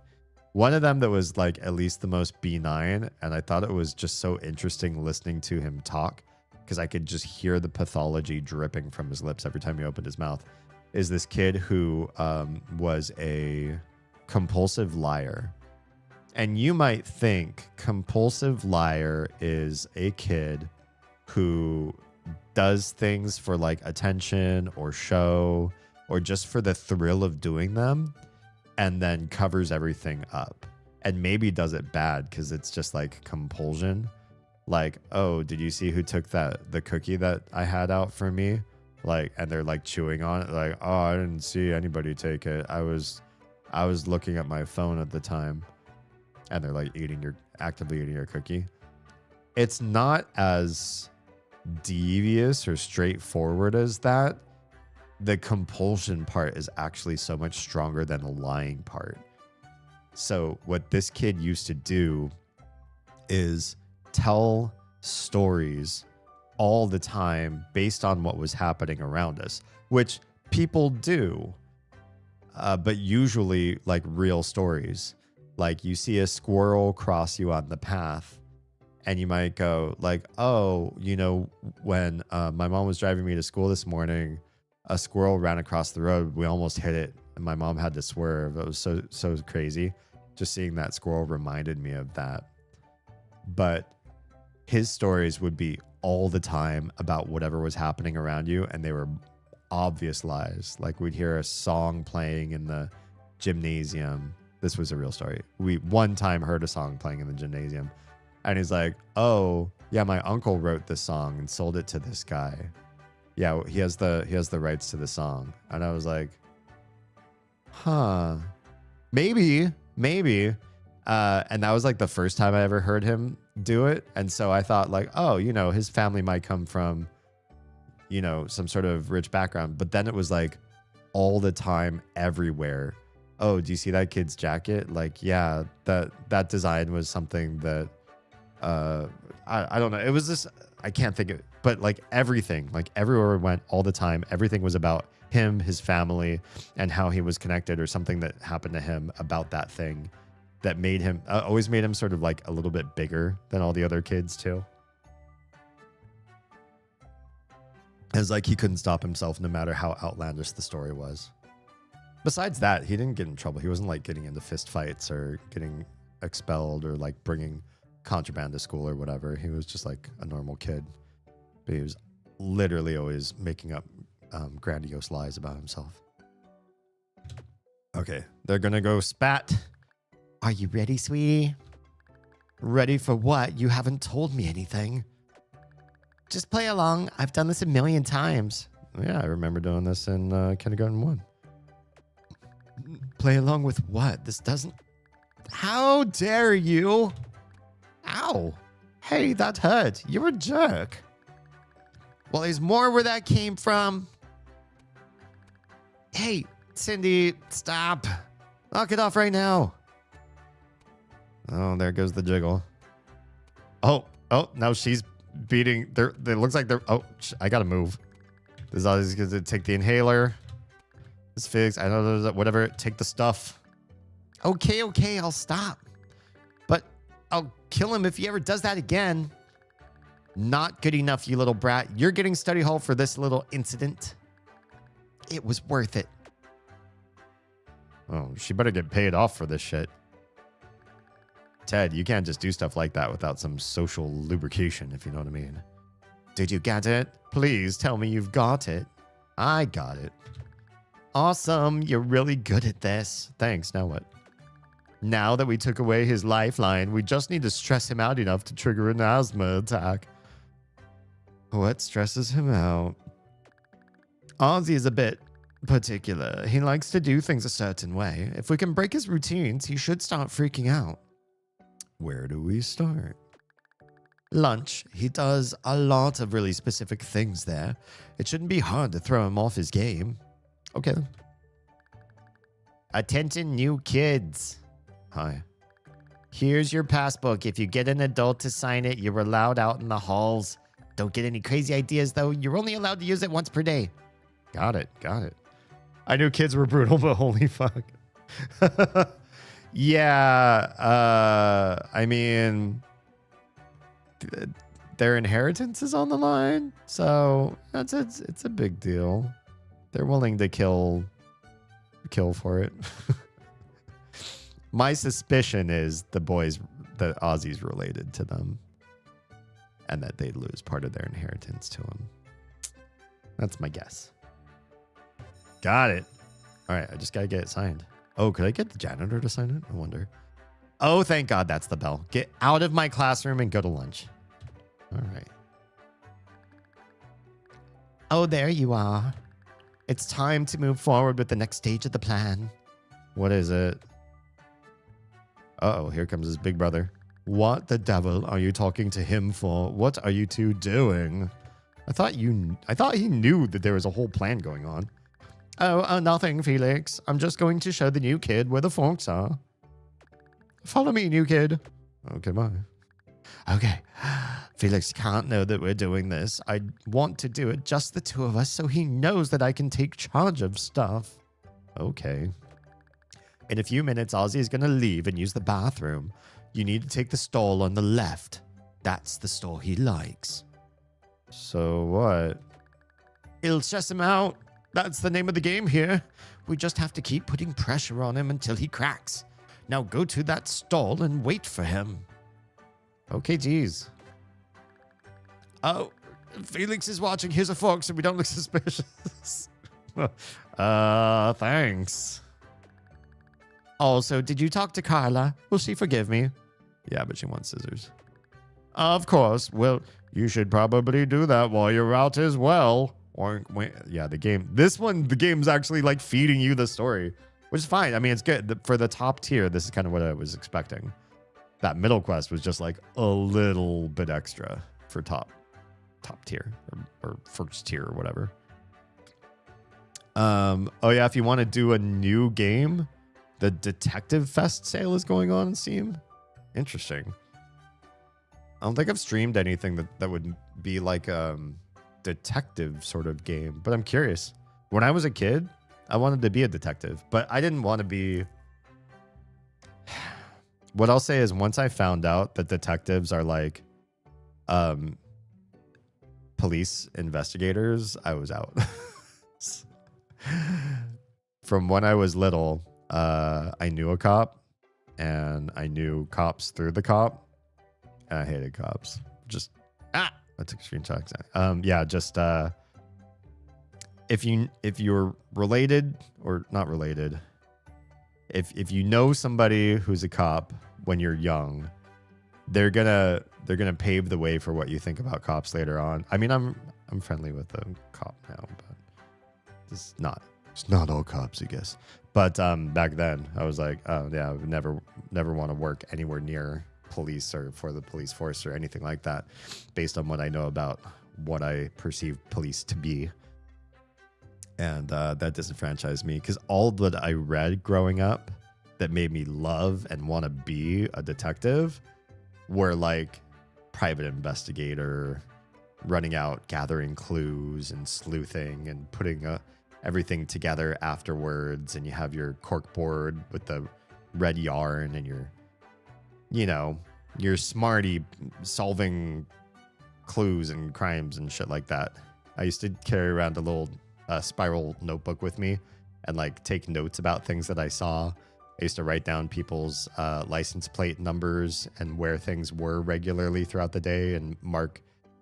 Speaker 1: One of them that was like at least the most benign, and I thought it was just so interesting listening to him talk because I could just hear the pathology dripping from his lips every time he opened his mouth, is this kid who was a compulsive liar. And you might think compulsive liar is a kid who does things for like attention or show or just for the thrill of doing them and then covers everything up and maybe does it bad because it's just like compulsion. Like, oh, did you see who took the cookie that I had out for me? Like, and they're like chewing on it. Like, oh, I didn't see anybody take it. I was looking at my phone at the time. And they're like actively eating your cookie. It's not as devious or straightforward as that. The compulsion part is actually so much stronger than the lying part. So what this kid used to do is tell stories all the time based on what was happening around us, which people do, but usually like real stories. Like you see a squirrel cross you on the path and you might go like, oh, you know, when my mom was driving me to school this morning, a squirrel ran across the road. We almost hit it and my mom had to swerve. It was so crazy. Just seeing that squirrel reminded me of that. But his stories would be all the time about whatever was happening around you. And they were obvious lies. Like we'd hear a song playing in the gymnasium. This was a real story. We one time heard a song playing in the gymnasium, and he's like, "Oh, yeah, my uncle wrote this song and sold it to this guy. Yeah, he has the rights to the song." And I was like, "Huh, maybe." And that was like the first time I ever heard him do it. And so I thought like, oh, his family might come from, some sort of rich background. But then it was like all the time, everywhere. Oh, do you see that kid's jacket? Like, yeah, that design was something that, I don't know. It was this, I can't think of, but like everything, like everywhere we went all the time, everything was about him, his family, and how he was connected, or something that happened to him about that thing that made him, always made him sort of like a little bit bigger than all the other kids too. It was like he couldn't stop himself no matter how outlandish the story was. Besides that, he didn't get in trouble. He wasn't like getting into fist fights or getting expelled or like bringing contraband to school or whatever. He was just like a normal kid. But he was literally always making up grandiose lies about himself. Okay, they're gonna go spat. Are you ready, sweetie? Ready for what? You haven't told me anything. Just play along. I've done this a million times. Yeah, I remember doing this in kindergarten 1. Play along with what? This doesn't... How dare you? Ow. Hey, that hurt. You're a jerk. Well, there's more where that came from. Hey, Cindy, stop. Knock it off right now. Oh, there goes the jiggle. Oh, now she's beating. It looks like they're... Oh, I gotta move. This is always going to take the inhaler. This figs. I know there's whatever. Take the stuff. Okay, I'll stop. But I'll kill him if he ever does that again. Not good enough, you little brat. You're getting study hall for this little incident. It was worth it. Oh, she better get paid off for this shit. Ted, you can't just do stuff like that without some social lubrication, if you know what I mean. Did you get it? Please tell me you've got it. I got it. Awesome. You're really good at this. Thanks. Now what? Now that we took away his lifeline, we just need to stress him out enough to trigger an asthma attack. What stresses him out? Ozzy is a bit particular. He likes to do things a certain way. If we can break his routines, he should start freaking out. Where do we start? Lunch. He does a lot of really specific things there. It shouldn't be hard to throw him off his game. Okay. Attention, new kids. Hi. Here's your passbook. If you get an adult to sign it, you're allowed out in the halls. Don't get any crazy ideas, though. You're only allowed to use it once per day. Got it. I knew kids were brutal, but holy fuck. Yeah. I mean, their inheritance is on the line. So it's a big deal. They're willing to kill for it. My suspicion is that Ozzy's related to them, and that they'd lose part of their inheritance to him. That's my guess. Got it. All right, I just gotta get it signed. Oh, could I get the janitor to sign it? I wonder. Oh, thank God, that's the bell. Get out of my classroom and go to lunch. All right. Oh, there you are. It's time to move forward with the next stage of the plan. What is it? Uh-oh, here comes his big brother. What the devil are you talking to him for? What are you two doing? I thought he knew that there was a whole plan going on. Oh, nothing, Felix. I'm just going to show the new kid where the forks are. Follow me, new kid. Okay, bye. Okay. Felix can't know that we're doing this. I want to do it just the two of us so he knows that I can take charge of stuff. Okay. In a few minutes, Ozzy is going to leave and use the bathroom. You need to take the stall on the left. That's the stall he likes. So what? It'll stress him out. That's the name of the game here. We just have to keep putting pressure on him until he cracks. Now go to that stall and wait for him. Okay, geez. Oh, Felix is watching. Here's a fork so we don't look suspicious.
Speaker 3: Thanks. Also, did you talk to Carla? Will she forgive me?
Speaker 1: Yeah, but she wants scissors.
Speaker 3: Of course. Well, you should probably do that while you're out as well.
Speaker 1: Or wait, yeah, the game's actually like feeding you the story, which is fine. I mean, it's good for the top tier. This is kind of what I was expecting. That middle quest was just like a little bit extra for top tier or first tier or whatever. Oh yeah, if you want to do a new game, the Detective Fest sale is going on Steam. Interesting. I don't think I've streamed anything that would be like detective sort of game, but I'm curious. When I was a kid, I wanted to be a detective, but I didn't want to be. What I'll say is once I found out that detectives are like police investigators, I was out. From when I was little, I knew a cop and I knew cops through the cop. And I hated cops. I took screenshots. Yeah, just if you're related or not related, if you know somebody who's a cop when you're young, they're gonna pave the way for what you think about cops later on. I mean, I'm friendly with a cop now, but it's not all cops, I guess. But back then, I was like, oh yeah, I would never want to work anywhere near police or for the police force or anything like that, based on what I know about what I perceive police to be. And that disenfranchised me because all that I read growing up that made me love and want to be a detective were like private investigator, running out, gathering clues and sleuthing and putting everything together afterwards. And you have your cork board with the red yarn and your smarty solving clues and crimes and shit like that. I used to carry around a little spiral notebook with me and like take notes about things that I saw. I used to write down people's license plate numbers and where things were regularly throughout the day and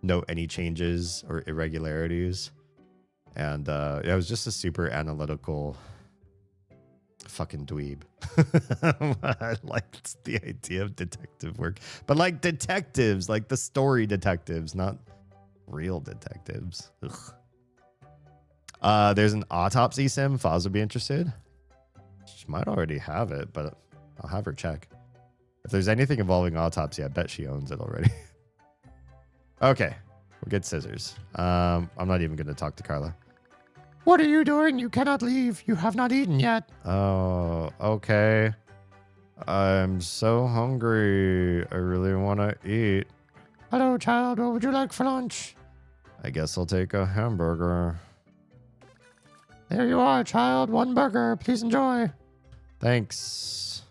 Speaker 1: note any changes or irregularities. And it was just a super analytical fucking dweeb. I liked the idea of detective work, but like detectives, like the story detectives, not real detectives. Ugh. There's an autopsy sim. Foz would be interested. She might already have it, but I'll have her check. If there's anything involving autopsy, I bet she owns it already. Okay, we'll get scissors. I'm not even going to talk to Carla. What are you doing? You cannot leave. You have not eaten yet. Oh, okay. I'm so hungry. I really want to eat. Hello, child. What would you like for lunch? I guess I'll take a hamburger. There you are, child. One burger. Please enjoy. Thanks.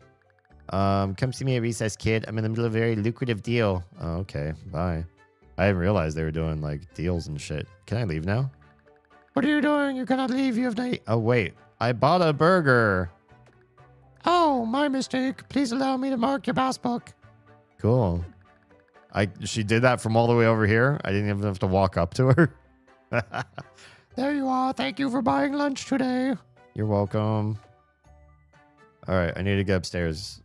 Speaker 1: Come see me at recess, kid. I'm in the middle of a very lucrative deal. Oh, okay. Bye. I didn't realize they were doing like deals and shit. Can I leave now? What are you doing? You cannot leave. You have to eat. Oh, wait. I bought a burger. Oh, my mistake. Please allow me to mark your passbook. Cool. She did that from all the way over here. I didn't even have to walk up to her. There you are. Thank you for buying lunch today. You're welcome. All right. I need to get upstairs.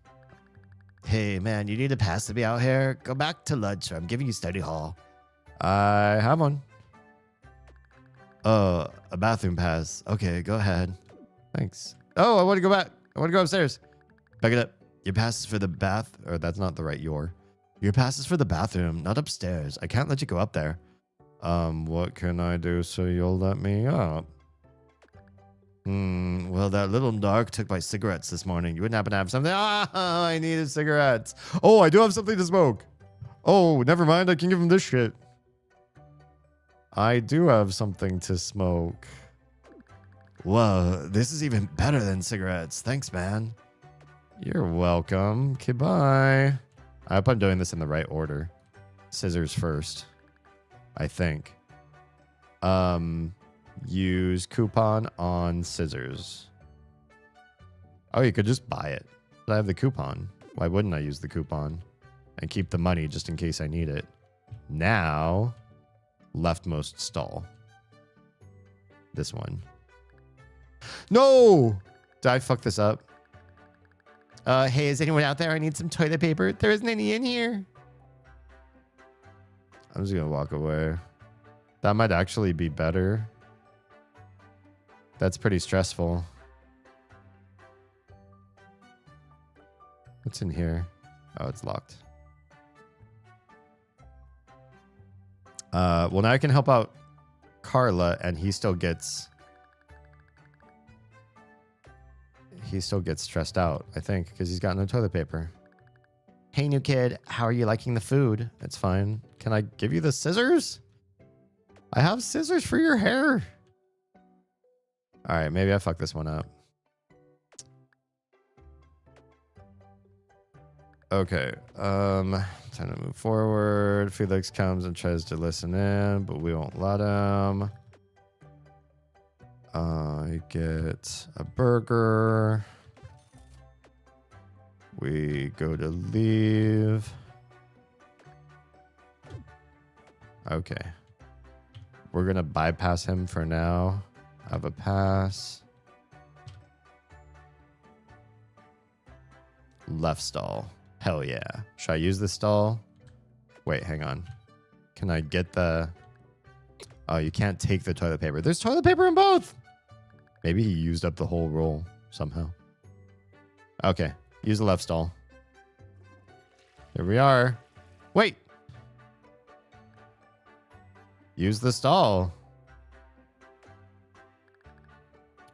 Speaker 1: Hey, man, you need a pass to be out here? Go back to lunch or I'm giving you study hall. I have one. Oh, a bathroom pass. Okay, go ahead. Thanks. Oh, I want to go back. I want to go upstairs. Back it up. Your pass is for the bath. Or that's not the right your. Your pass is for the bathroom, not upstairs. I can't let you go up there. What can I do so you'll let me up? Well, that little dark took my cigarettes this morning. You wouldn't happen to have something? Ah, I needed cigarettes. Oh, I do have something to smoke. Oh, never mind. I can give him this shit. I do have something to smoke. Whoa, this is even better than cigarettes. Thanks, man. You're welcome. Okay, bye. I hope I'm doing this in the right order. Scissors first, I think. Use coupon on scissors. Oh, you could just buy it. But I have the coupon. Why wouldn't I use the coupon? And keep the money just in case I need it. Now, leftmost stall. This one.
Speaker 3: No! Did I fuck this up? Hey, is anyone out there? I need some toilet paper. There isn't any in here. I'm just gonna walk away. That might actually be better. That's pretty stressful. What's in here? Oh, it's locked. Well, now I can help out Carla, and he still gets stressed out, I think, because he's got no toilet paper. Hey, new kid, how are you liking the food? It's fine. Can I give you the scissors? I have scissors for your hair. All right, maybe I fucked this one up. Okay, time to move forward. Felix comes and tries to listen in, but we won't let him. I get a burger. We go to leave. Okay. We're going to bypass him for now. Have a pass. Left stall. Hell yeah. Should I use this stall? Wait, hang on. Can I get the... Oh, you can't take the toilet paper. There's toilet paper in both. Maybe he used up the whole roll somehow. Okay. Use the left stall. Here we are. Wait. Use the stall.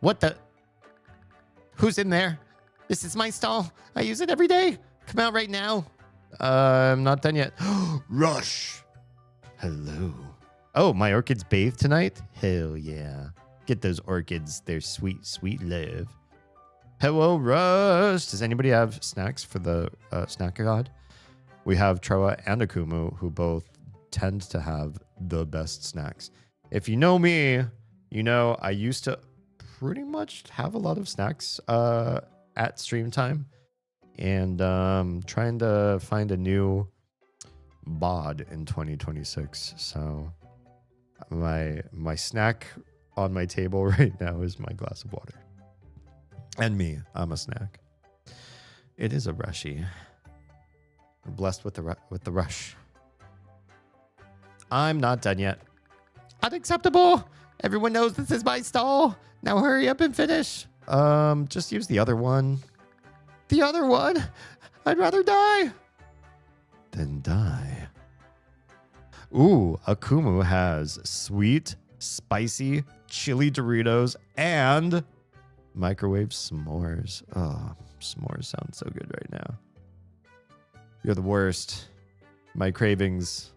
Speaker 3: What the? Who's in there? This is my stall. I use it every day. Come out right now. I'm not done yet. Rush. Hello. Oh, my orchids bathe tonight? Hell yeah. Get those orchids their sweet, sweet love. Hello, Rush. Does anybody have snacks for the snack god? We have Troa and Akumu, who both tend to have the best snacks. If you know me, you know I used to pretty much have a lot of snacks at stream time. And trying to find a new bod in 2026. So my snack on my table right now is my glass of water. And me, I'm a snack. It is a rushy. We're blessed with the rush. I'm not done yet. Unacceptable. Everyone knows this is my stall. Now hurry up and finish. Just use the other one. The other one? I'd rather die. Than die. Ooh, Akumu has sweet, spicy, chili Doritos and microwave s'mores. Oh, s'mores sound so good right now. You're the worst. My cravings.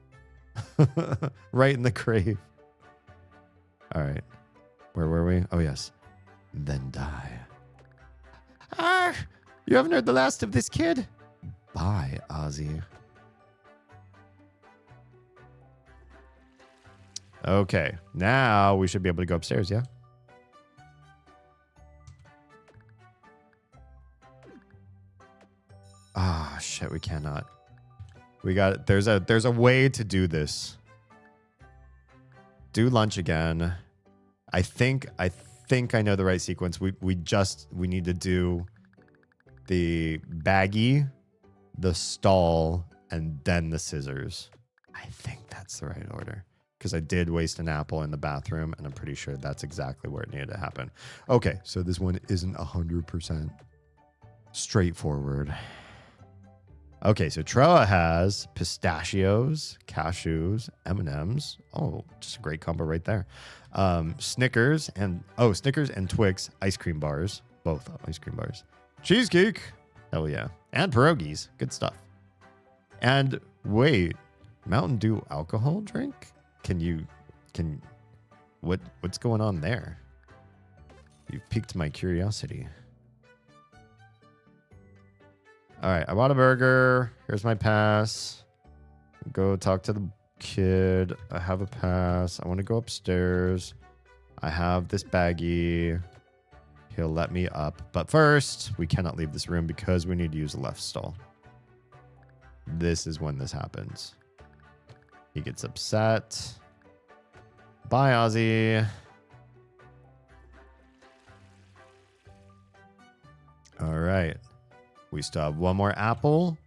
Speaker 3: Right in the crave. All right. Where were we? Oh, yes. Then die. Ah! You haven't heard the last of this kid? Bye, Ozzy. Okay. Now we should be able to go upstairs, yeah? Ah, shit, we cannot. We got there's a way to do this. Do lunch again. I think I know the right sequence. We need to do the baggie, the stall, and then the scissors. I think that's the right order. Because I did waste an apple in the bathroom, and I'm pretty sure that's exactly where it needed to happen. Okay, so this one isn't 100% straightforward. Okay, so Troa has pistachios, cashews, M&Ms. Oh, just a great combo right there. Snickers and Twix ice cream bars. Both ice cream bars. Cheesecake. Hell yeah. And pierogies. Good stuff. And wait, Mountain Dew alcohol drink? What's going on there? You've piqued my curiosity. All right, I bought a burger. Here's my pass. Go talk to the kid. I have a pass. I want to go upstairs. I have this baggie. He'll let me up. But first, we cannot leave this room because we need to use the left stall. This is when this happens. He gets upset. Bye, Ozzy.
Speaker 1: All right. We still have one more apple.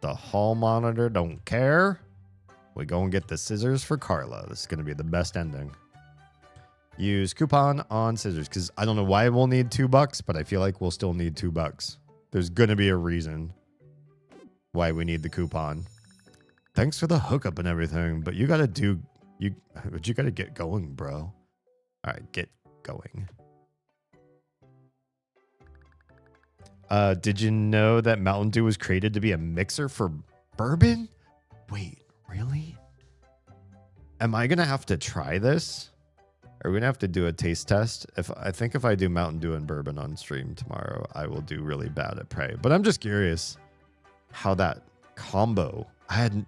Speaker 1: The hall monitor don't care. We go and get the scissors for Carla. This is going to be the best ending. Use coupon on scissors because I don't know why we'll need $2, but I feel like we'll still need $2. There's going to be a reason why we need the coupon. Thanks for the hookup and everything, but you got to get going, bro. All right, get going. Did you know that Mountain Dew was created to be a mixer for bourbon? Wait, really? Am I going to have to try this? Are we going to have to do a taste test? I think if I do Mountain Dew and bourbon on stream tomorrow, I will do really bad at Prey. But I'm just curious how that combo I had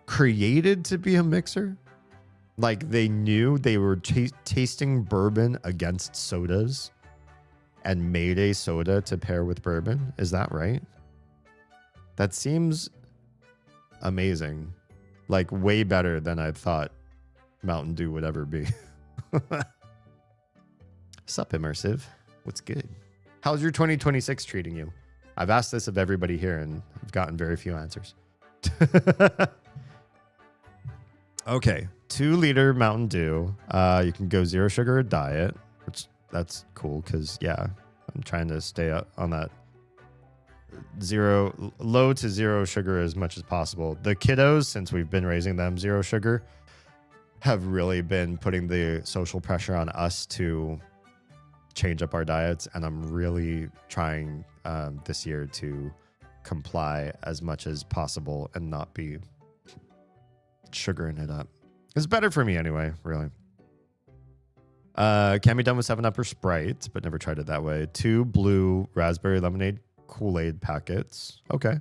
Speaker 1: created to be a mixer. Like they knew they were tasting bourbon against sodas and made a soda to pair with bourbon. Is that right? That seems amazing. Like way better than I thought Mountain Dew would ever be. Sup, Immersive? What's good? How's your 2026 treating you? I've asked this of everybody here and I've gotten very few answers. Okay, 2-liter Mountain Dew. You can go 0 sugar or diet, which that's cool because, yeah, I'm trying to stay up on that low to 0 sugar as much as possible. The kiddos, since we've been raising them 0 sugar, have really been putting the social pressure on us to change up our diets. And I'm really trying this year to comply as much as possible and not be sugaring it up. It's better for me anyway, really. Can be done with 7-Up or Sprite, but never tried it that way. 2 blue raspberry lemonade Kool-Aid packets. Okay.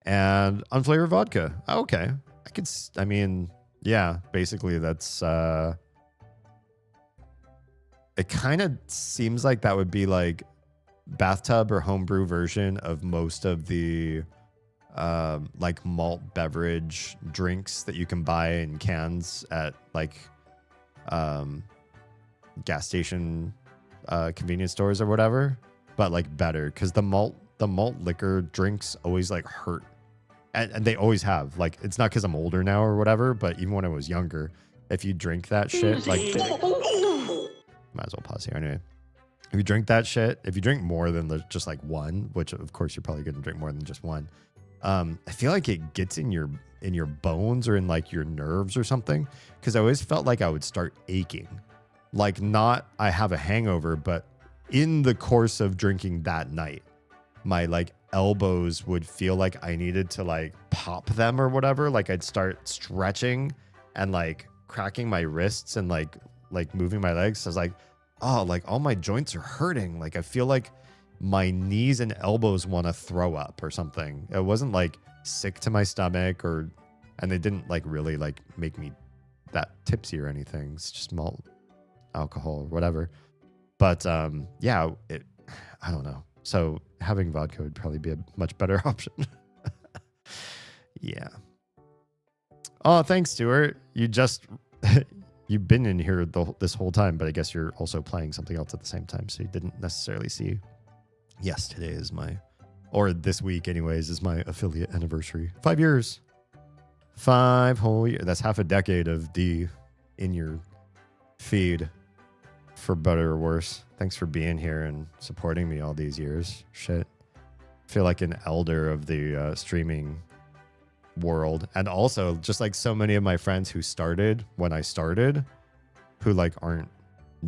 Speaker 1: And unflavored vodka. Okay. Yeah, basically that's it kind of seems like that would be like bathtub or homebrew version of most of the like malt beverage drinks that you can buy in cans at like gas station convenience stores or whatever, but like better because the malt liquor drinks always like hurt. And they always have. Like, it's not because I'm older now or whatever, but even when I was younger, if you drink that shit, like, might as well pause here anyway. If you drink that shit, if you drink more than just like one, which of course you're probably going to drink more than just one, I feel like it gets in your bones or in like your nerves or something. Because I always felt like I would start aching. Like, not I have a hangover, but in the course of drinking that night, my like elbows would feel like I needed to like pop them or whatever. Like I'd start stretching and like cracking my wrists and like moving my legs. So I was like, oh, like all my joints are hurting. Like I feel like my knees and elbows want to throw up or something. It wasn't like sick to my stomach and they didn't like really like make me that tipsy or anything. It's just malt, alcohol, whatever. But yeah, I don't know. So having vodka would probably be a much better option. Yeah. Oh, thanks, Stuart. You've been in here this whole time, but I guess you're also playing something else at the same time, so you didn't necessarily see. Yes, today is or this week anyways, is my affiliate anniversary. 5 years. 5 whole years. That's half a decade of D in your feed. For better or worse. Thanks for being here and supporting me all these years. Shit. I feel like an elder of the streaming world. And also, just like so many of my friends who started when I started, who like aren't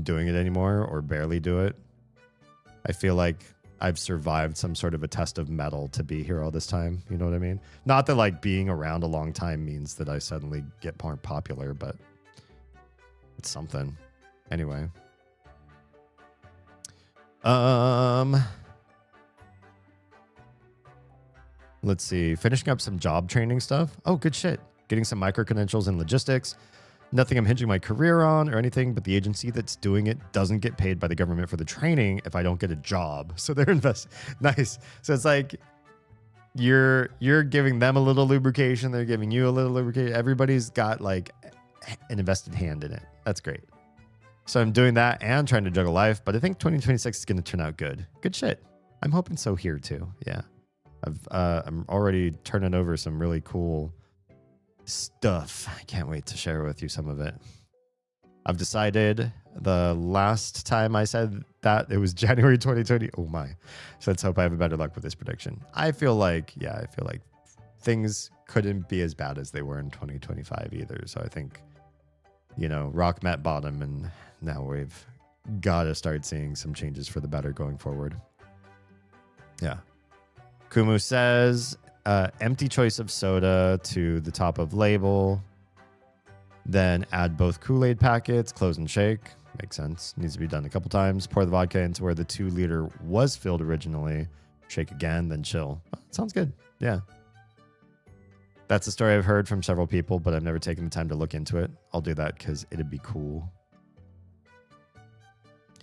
Speaker 1: doing it anymore or barely do it. I feel like I've survived some sort of a test of metal to be here all this time. You know what I mean? Not that like being around a long time means that I suddenly get more popular, but it's something. Anyway. Let's see. Finishing up some job training stuff. Oh, good shit. Getting some micro credentials in logistics. Nothing I'm hinging my career on or anything, but the agency that's doing it doesn't get paid by the government for the training if I don't get a job. So they're nice. So it's like you're giving them a little lubrication. They're giving you a little lubrication. Everybody's got like an invested hand in it. That's great. So I'm doing that and trying to juggle life, but I think 2026 is going to turn out good. Good shit. I'm hoping so here too. Yeah. I'm already turning over some really cool stuff. I can't wait to share with you some of it. I've decided the last time I said that it was January 2020. Oh my. So let's hope I have a better luck with this prediction. I feel like things couldn't be as bad as they were in 2025 either. So I think, rock met bottom and now we've got to start seeing some changes for the better going forward. Yeah. Kumu says, empty choice of soda to the top of label. Then add both Kool-Aid packets, close and shake. Makes sense. Needs to be done a couple times. Pour the vodka into where the 2-liter was filled originally. Shake again, then chill. Oh, sounds good. Yeah. That's a story I've heard from several people, but I've never taken the time to look into it. I'll do that because it'd be cool.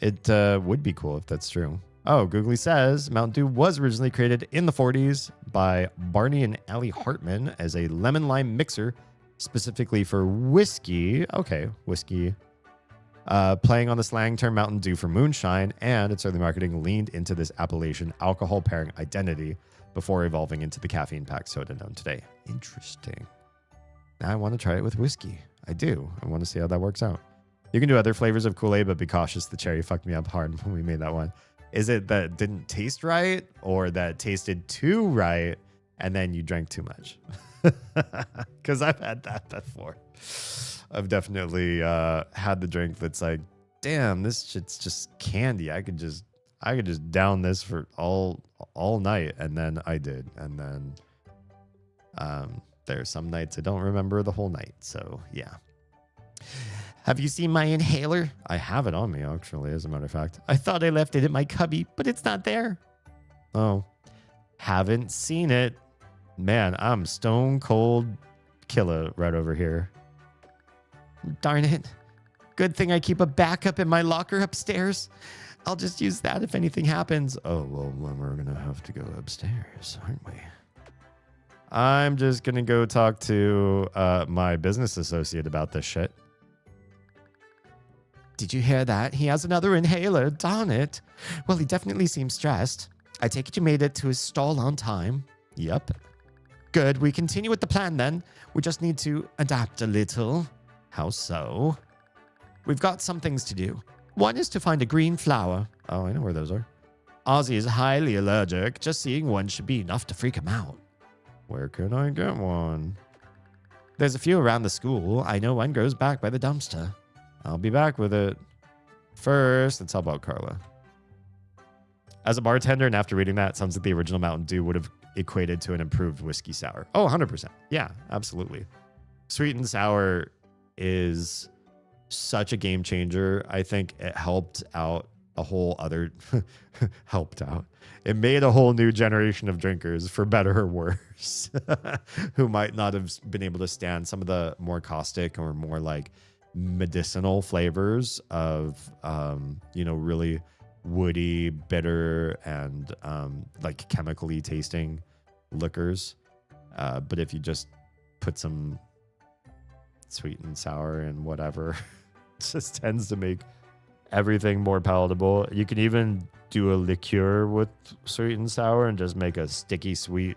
Speaker 1: It would be cool if that's true. Oh, Googly says Mountain Dew was originally created in the 40s by Barney and Allie Hartman as a lemon lime mixer specifically for whiskey. Okay, whiskey. Playing on the slang term Mountain Dew for moonshine, and its early marketing leaned into this Appalachian alcohol pairing identity before evolving into the caffeine-packed soda known today. Interesting. Now I want to try it with whiskey. I do. I want to see how that works out. You can do other flavors of Kool-Aid, but be cautious. The cherry fucked me up hard when we made that one. Is it that it didn't taste right or that it tasted too right and then you drank too much? Because I've had that before. I've definitely had the drink that's like, damn, this shit's just candy. I could just down this for all night, and then I did. And then there are some nights I don't remember the whole night. So yeah. Have you seen my inhaler? I have it on me, actually, as a matter of fact. I thought I left it in my cubby, but it's not there. Oh, haven't seen it. Man, I'm stone cold killer right over here. Darn it. Good thing I keep a backup in my locker upstairs. I'll just use that if anything happens. Oh, well, we're going to have to go upstairs, aren't we? I'm just going to go talk to my business associate about this shit. Did you hear that? He has another inhaler. Darn it. Well, he definitely seems stressed. I take it you made it to his stall on time. Yep. Good. We continue with the plan then. We just need to adapt a little. How so? We've got some things to do. One is to find a green flower. Oh, I know where those are. Ozzy is highly allergic. Just seeing one should be enough to freak him out. Where can I get one? There's a few around the school. I know one grows back by the dumpster. I'll be back with it. First, let's help out Carla. As a bartender, and after reading that, it sounds like the original Mountain Dew would have equated to an improved whiskey sour. Oh, 100%. Yeah, absolutely. Sweet and sour is such a game changer. I think it helped out a whole other... helped out. It made a whole new generation of drinkers, for better or worse, who might not have been able to stand some of the more caustic or more like medicinal flavors of really woody, bitter, and like chemically tasting liquors. But if you just put some sweet and sour and whatever, it just tends to make everything more palatable. You can even do a liqueur with sweet and sour and just make a sticky sweet,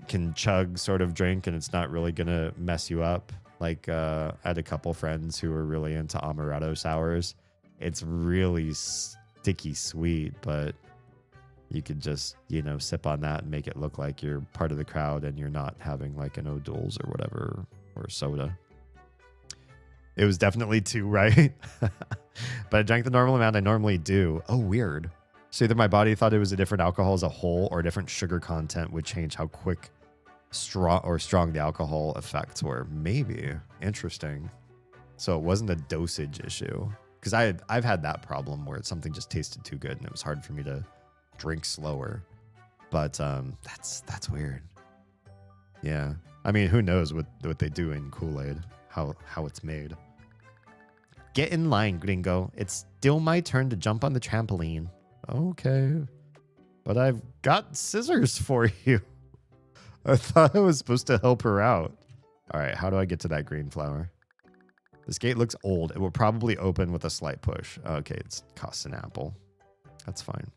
Speaker 1: can chug sort of drink, and it's not really gonna mess you up. Like I had a couple friends who were really into amaretto sours. It's really sticky sweet, but you could just, sip on that and make it look like you're part of the crowd and you're not having like an O'Doul's or whatever, or soda. It was definitely too right. But I drank the normal amount I normally do. Oh, weird. So either my body thought it was a different alcohol as a whole or a different sugar content would change how quick strong the alcohol effects were. Maybe. Interesting. So it wasn't a dosage issue. Because I've had that problem where something just tasted too good and it was hard for me to drink slower. But that's weird. Yeah. I mean, who knows what they do in Kool-Aid, how it's made. Get in line, gringo. It's still my turn to jump on the trampoline. Okay. But I've got scissors for you. I thought I was supposed to help her out. All right, how do I get to that green flower? This gate looks old. It will probably open with a slight push. Okay, it costs an apple. That's fine.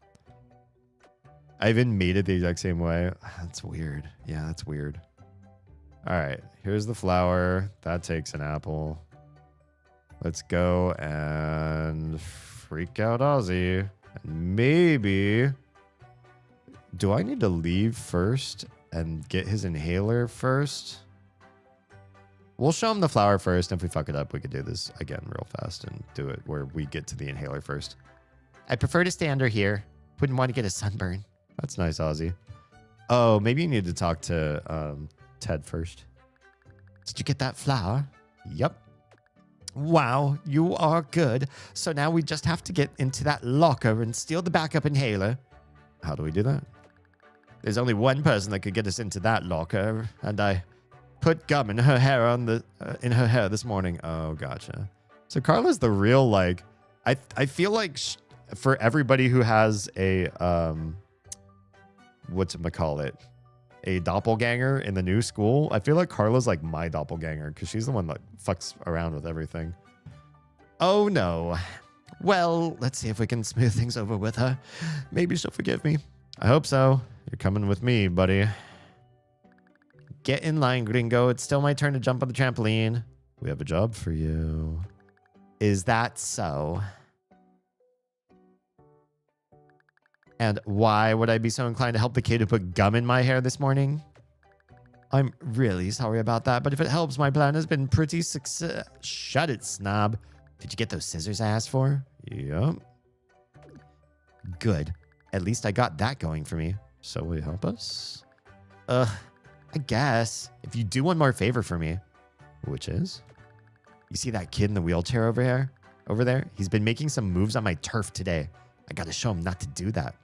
Speaker 1: I even made it the exact same way. That's weird. Yeah, that's weird. All right, here's the flower. That takes an apple. Let's go and freak out Ozzy. And maybe... Do I need to leave first and get his inhaler first? We'll show him the flower first. And if we fuck it up, we could do this again real fast and do it where we get to the inhaler first.
Speaker 3: I prefer to stay under here. Wouldn't want to get a sunburn.
Speaker 1: That's nice, Ozzy. Oh, maybe you need to talk to Ted first.
Speaker 3: Did you get that flower?
Speaker 1: Yep.
Speaker 3: Wow, you are good. So now we just have to get into that locker and steal the backup inhaler.
Speaker 1: How do we do that?
Speaker 3: There's only one person that could get us into that locker, and I put gum in her hair in her hair this morning.
Speaker 1: Oh, gotcha. So Carla's the real, like, I feel like for everybody who has a whatchamacallit, a doppelganger in the new school, I feel like Carla's like my doppelganger because she's the one that fucks around with everything.
Speaker 3: Oh no. Well, let's see if we can smooth things over with her. Maybe she'll forgive me.
Speaker 1: I hope so. You're coming with me, buddy.
Speaker 3: Get in line, gringo. It's still my turn to jump on the trampoline.
Speaker 1: We have a job for you.
Speaker 3: Is that so? And why would I be so inclined to help the kid who put gum in my hair this morning? I'm really sorry about that, but if it helps, my plan has been pretty success. Shut it, snob. Did you get those scissors I asked for?
Speaker 1: Yep.
Speaker 3: Good. At least I got that going for me.
Speaker 1: So will you help us?
Speaker 3: I guess. If you do one more favor for me.
Speaker 1: Which is?
Speaker 3: You see that kid in the wheelchair over here? Over there? He's been making some moves on my turf today. I gotta show him not to do that.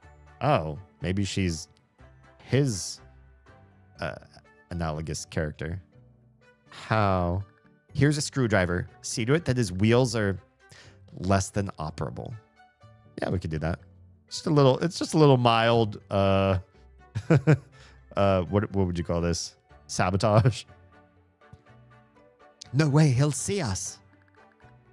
Speaker 1: Oh, maybe she's his analogous character.
Speaker 3: How? Here's a screwdriver. See to it that his wheels are less than operable.
Speaker 1: Yeah, we could do that. Just a little. It's just a little mild. What would you call this? Sabotage.
Speaker 3: No way, he'll see us.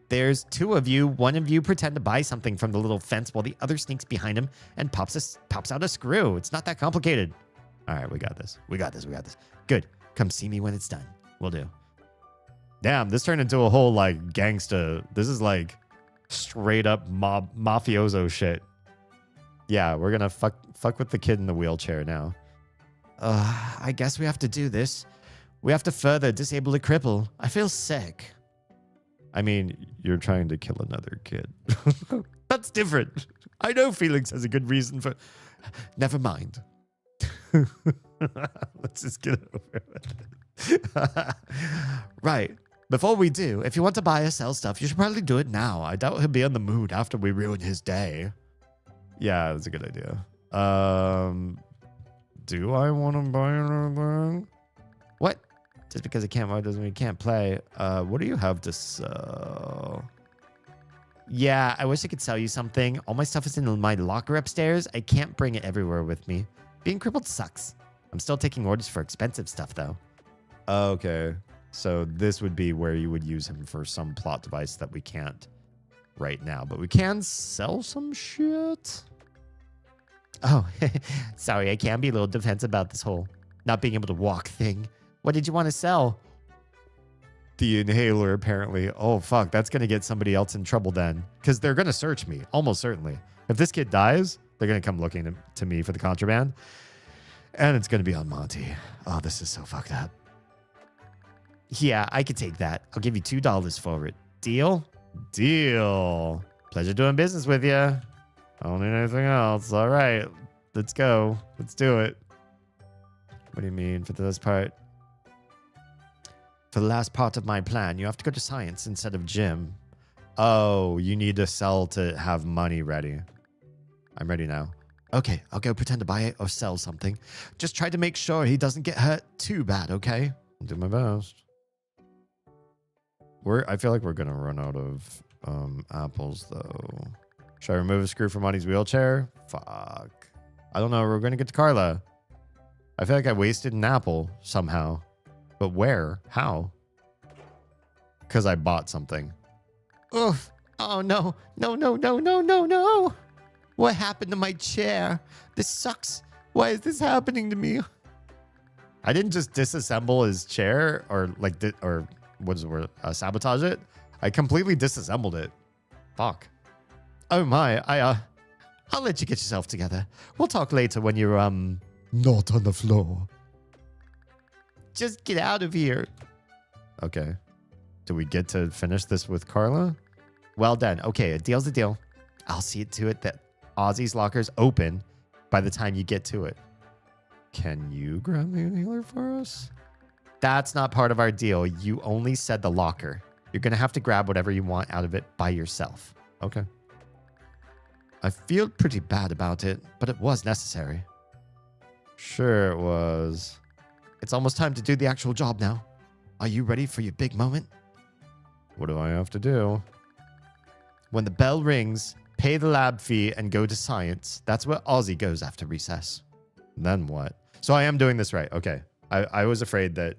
Speaker 3: There's two of you. One of you pretend to buy something from the little fence while the other sneaks behind him and pops out a screw. It's not that complicated.
Speaker 1: All right, we got this.
Speaker 3: We got this. Good. Come see me when it's done. Will do.
Speaker 1: Damn, this turned into a whole like gangsta. This is like straight up mafioso shit. Yeah, we're gonna fuck with the kid in the wheelchair now.
Speaker 3: I guess we have to do this. We have to further disable the cripple. I feel sick.
Speaker 1: I mean, you're trying to kill another kid.
Speaker 3: That's different. I know Felix has a good reason for... Never mind.
Speaker 1: Let's just get over it.
Speaker 3: Right. Before we do, if you want to buy or sell stuff, you should probably do it now. I doubt he'll be in the mood after we ruin his day.
Speaker 1: Yeah, that's a good idea. Do I want to buy anything?
Speaker 3: What? Just because I can't buy doesn't mean you can't play.
Speaker 1: What do you have to sell?
Speaker 3: Yeah, I wish I could sell you something. All my stuff is in my locker upstairs. I can't bring it everywhere with me. Being crippled sucks. I'm still taking orders for expensive stuff, though.
Speaker 1: Okay. So this would be where you would use him for some plot device that we can't right now. But we can sell some shit.
Speaker 3: Oh, sorry. I can be a little defensive about this whole not being able to walk thing. What did you want to sell?
Speaker 1: The inhaler, apparently. Oh, fuck. That's going to get somebody else in trouble then. Because they're going to search me, almost certainly. If this kid dies, they're going to come looking to me for the contraband. And it's going to be on Monty. Oh, this is so fucked up.
Speaker 3: Yeah, I could take that. I'll give you $2 for it. Deal?
Speaker 1: Deal. Pleasure doing business with you. I don't need anything else. All right. Let's go. Let's do it. What do you mean for this part?
Speaker 3: For the last part of my plan, you have to go to science instead of gym.
Speaker 1: Oh, you need to sell to have money ready. I'm ready now.
Speaker 3: Okay, I'll go pretend to buy it or sell something. Just try to make sure he doesn't get hurt too bad, okay?
Speaker 1: I'll do my best. I feel like we're going to run out of apples, though. Should I remove a screw from Monty's wheelchair? Fuck. I don't know. We're going to get to Carla. I feel like I wasted an apple somehow. But where? How? Because I bought something.
Speaker 3: Oof. Oh, no. No. What happened to my chair? This sucks. Why is this happening to me? I didn't just disassemble his chair or what is the word? Sabotage it. I completely disassembled it. Fuck. Oh my, I'll let you get yourself together. We'll talk later when you're, not on the floor. Just get out of here. Okay. Do we get to finish this with Carla? Well done. Okay, a deal's a deal. I'll see to it that Ozzy's locker's open by the time you get to it. Can you grab the inhaler for us? That's not part of our deal. You only said the locker. You're going to have to grab whatever you want out of it by yourself. Okay. I feel pretty bad about it, but it was necessary. Sure it was. It's almost time to do the actual job now. Are you ready for your big moment? What do I have to do? When the bell rings, pay the lab fee and go to science. That's where Ozzy goes after recess. Then what? So I am doing this right. Okay. I was afraid that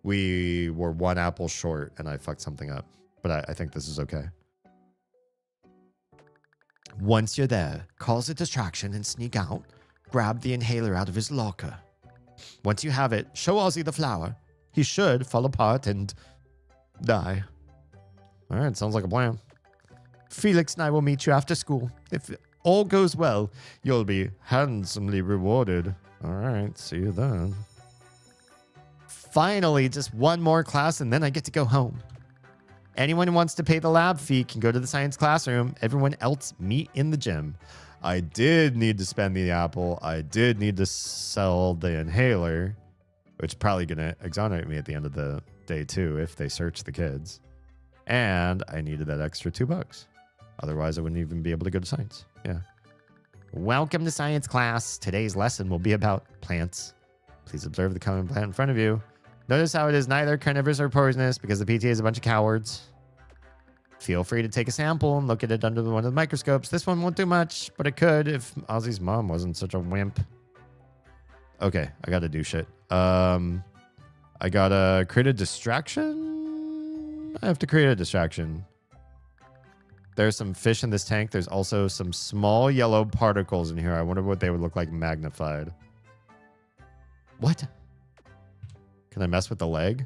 Speaker 3: we were one apple short and I fucked something up. But I think this is okay. Once you're there, cause a distraction and sneak out. Grab the inhaler out of his locker. Once you have it, show Ozzy the flower. He should fall apart and die. All right, sounds like a plan. Felix and I will meet you after school. If all goes well, you'll be handsomely rewarded. All right, see you then. Finally, just one more class and then I get to go home. Anyone who wants to pay the lab fee can go to the science classroom. Everyone else meet in the gym. I did need to spend the apple. I did need to sell the inhaler, which is probably going to exonerate me at the end of the day too if they search the kids. And I needed that extra $2. Otherwise, I wouldn't even be able to go to science. Yeah. Welcome to science class. Today's lesson will be about plants. Please observe the common plant in front of you. Notice how it is neither carnivorous or poisonous because the PTA is a bunch of cowards. Feel free to take a sample and look at it under one of the microscopes. This one won't do much, but it could if Ozzy's mom wasn't such a wimp. Okay, I gotta do shit. I gotta create a distraction. I have to create a distraction. There's some fish in this tank. There's also some small yellow particles in here. I wonder what they would look like magnified. What? Can I mess with the leg?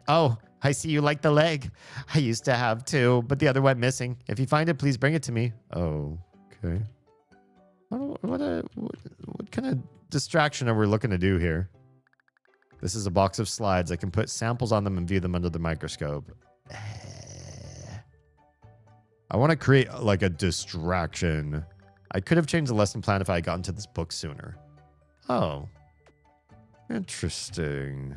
Speaker 3: Oh, I see you like the leg. I used to have two, but the other went missing. If you find it, please bring it to me. Oh, okay. What kind of distraction are we looking to do here? This is a box of slides. I can put samples on them and view them under the microscope. I want to create like a distraction. I could have changed the lesson plan if I had gotten to this book sooner. Oh. Interesting.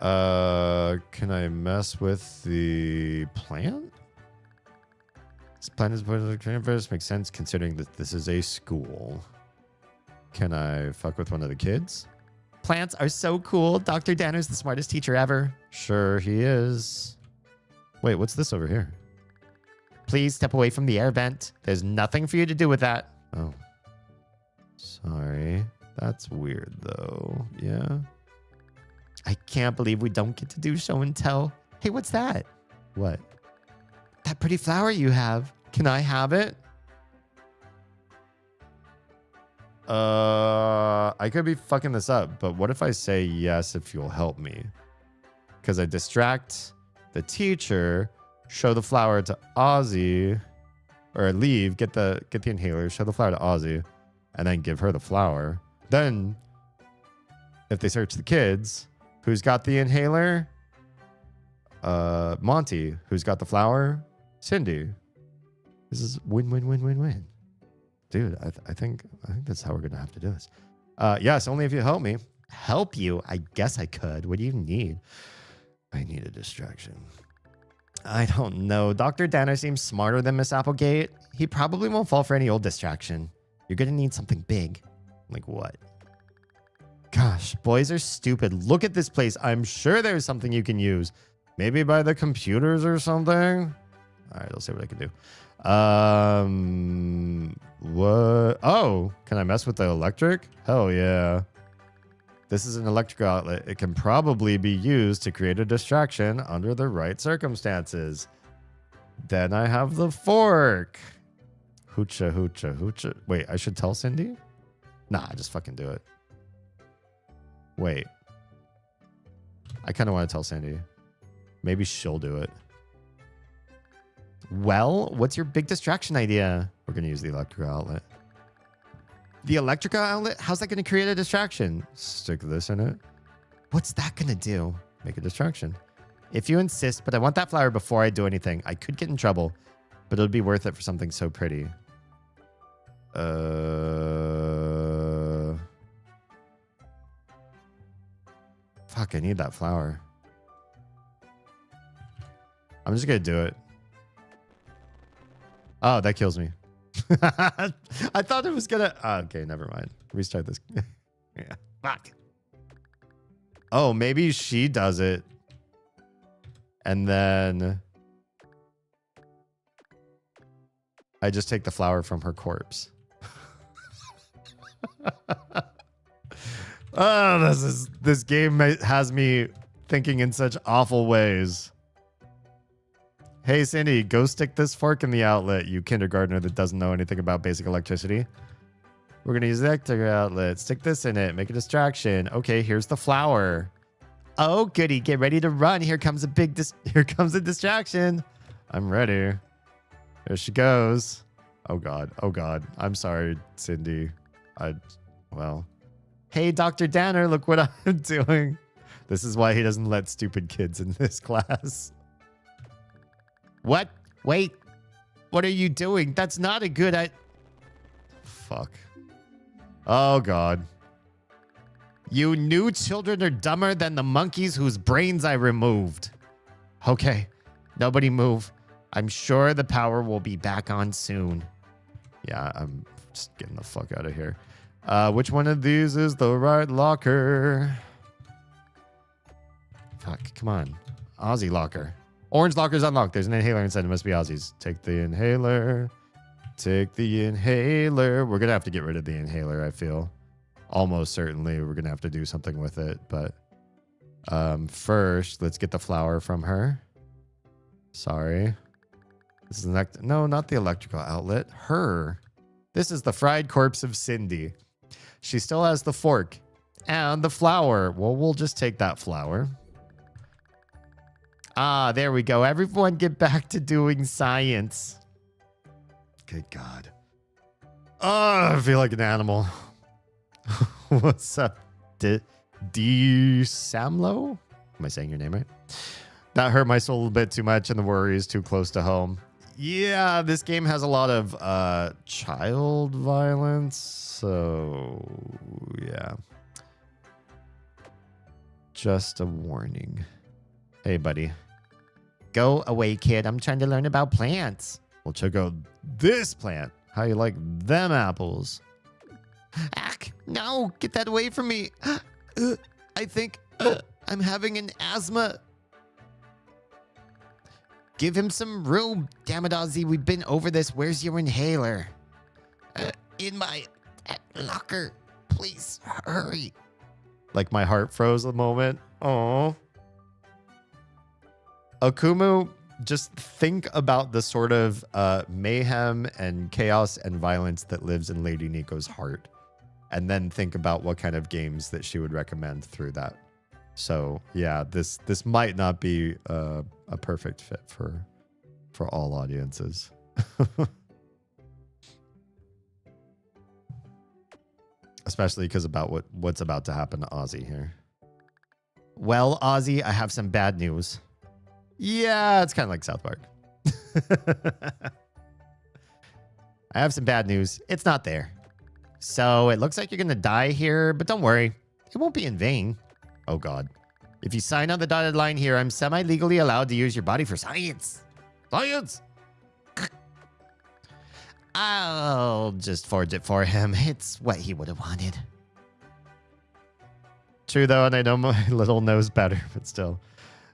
Speaker 3: Can I mess with the plant? This plant is part of the universe. Makes sense considering that this is a school. Can I fuck with one of the kids? Plants are so cool. Dr. Danner's the smartest teacher ever. Sure he is. Wait, what's this over here? Please step away from the air vent. There's nothing for you to do with that. Oh. Sorry. That's weird, though. Yeah. I can't believe we don't get to do show and tell. Hey, what's that? What? That pretty flower you have. Can I have it? I could be fucking this up, but what if I say yes if you'll help me? Because I distract the teacher, show the flower to Ozzy, or leave, get the inhaler, show the flower to Ozzy, and then give her the flower. Then, if they search the kids, who's got the inhaler? Monty. Who's got the flower? Cindy. This is win. Dude, I think that's how we're gonna have to do this. Yes, only if you help me. Help you? I guess I could. What do you need? I need a distraction. I don't know. Dr. Danner seems smarter than Miss Applegate. He probably won't fall for any old distraction. You're gonna need something big. Like what? Gosh, boys are stupid. Look at this place. I'm sure there's something you can use. Maybe by the computers or something. All right, I'll see what I can do. What? Oh, can I mess with the electric? Hell yeah. This is an electrical outlet. It can probably be used to create a distraction under the right circumstances. Then I have the fork. Hoocha. Wait, I should tell Cindy?
Speaker 1: Nah, just fucking do it. Wait. I kind of want to tell Sandy. Maybe she'll do it. Well, what's your big distraction idea? We're going to use the electrical outlet. The electrical outlet? How's that going to create a distraction? Stick this in it. What's that going to do? Make a distraction. If you insist, but I want that flower before I do anything. I could get in trouble, but it would be worth it for something so pretty. Fuck, I need that flower. I'm just going to do it. Oh, that kills me. I thought it was going to... Oh, okay, never mind. Restart this. Yeah. Fuck. Oh, maybe she does it. And then... I just take the flower from her corpse. Oh, this game has me thinking in such awful ways. Hey, Cindy, go stick this fork in the outlet, you kindergartner that doesn't know anything about basic electricity. We're going to use the electric outlet. Stick this in it. Make a distraction. Okay, here's the flower. Oh, goody. Get ready to run. Here comes a here comes a distraction. I'm ready. There she goes. Oh, God. Oh, God. I'm sorry, Cindy. Well. Hey, Dr. Danner, look what I'm doing. This is why he doesn't let stupid kids in this class. What? Wait. What are you doing? That's not a good Fuck. Oh, God. You new children are dumber than the monkeys whose brains I removed. Okay. Nobody move. I'm sure the power will be back on soon. Yeah, I'm just getting the fuck out of here. Which one of these is the right locker? Fuck, come on. Aussie locker. Orange locker's unlocked. There's an inhaler inside. It must be Aussie's. Take the inhaler. Take the inhaler. We're going to have to get rid of the inhaler, I feel. Almost certainly we're going to have to do something with it. But first, let's get the flower from her. Sorry. This is no, not the electrical outlet. Her. This is the fried corpse of Cindy. She still has the fork and the flower. Well, we'll just take that flower. Ah, there we go. Everyone get back to doing science. Good God. Oh, I feel like an animal. What's up? Samlo? Am I saying your name right? That hurt my soul a bit too much and the worry is too close to home. Yeah, this game has a lot of child violence. So, yeah. Just a warning. Hey, buddy. Go away, kid. I'm trying to learn about plants. Well, check out this plant. How you like them apples? Ack, no, get that away from me. I think I'm having an asthma. Give him some room. Damn it, Ozzy. We've been over this. Where's your inhaler? In my locker. Please, hurry. Like my heart froze a moment. Oh. Akumu, just think about the sort of mayhem and chaos and violence that lives in Lady Nico's heart. And then think about what kind of games that she would recommend through that. So, yeah, this might not be a perfect fit for all audiences. Especially because about what's about to happen to Ozzy here. Well, Ozzy, I have some bad news. Yeah, it's kind of like South Park. I have some bad news. It's not there. So it looks like you're going to die here, but don't worry. It won't be in vain. Oh, God. If you sign on the dotted line here, I'm semi-legally allowed to use your body for science. Science! I'll just forge it for him. It's what he would have wanted. True, though, and I know my little knows better, but still.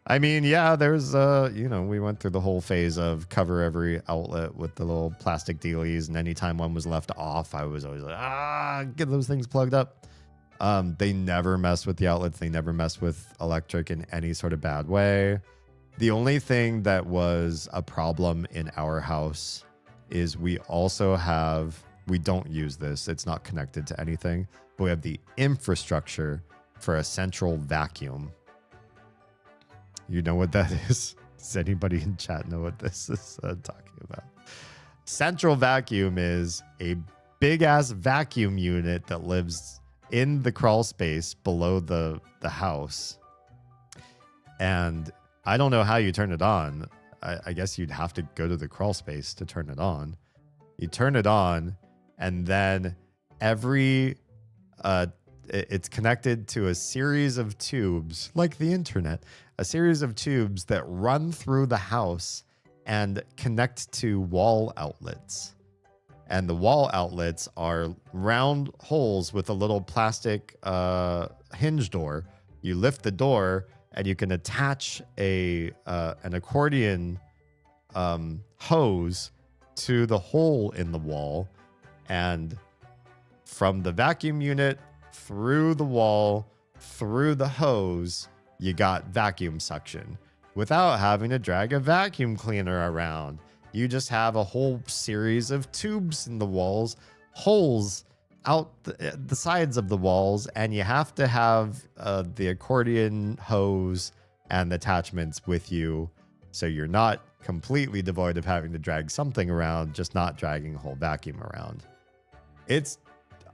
Speaker 1: I mean, yeah, there's, we went through the whole phase of cover every outlet with the little plastic dealies, and anytime one was left off, I was always like, get those things plugged up. They never mess with the outlets. They never mess with electric in any sort of bad way. The only thing that was a problem in our house is we also have we don't use this. It's not connected to anything. But we have the infrastructure for a central vacuum. You know what that is? Does anybody in chat know what this is talking about? Central vacuum is a big ass vacuum unit that lives in the crawl space below the house. And I don't know how you turn it on. I guess you'd have to go to the crawl space to turn it on. You turn it on, and then it's connected to a series of tubes, like the internet, a series of tubes that run through the house and connect to wall outlets. And the wall outlets are round holes with a little plastic hinge door. You lift the door, and you can attach an accordion hose to the hole in the wall. And from the vacuum unit through the wall, through the hose, you got vacuum suction without having to drag a vacuum cleaner around. You just have a whole series of tubes in the walls, holes out the sides of the walls, and you have to have the accordion hose and the attachments with you, so you're not completely devoid of having to drag something around, just not dragging a whole vacuum around. It's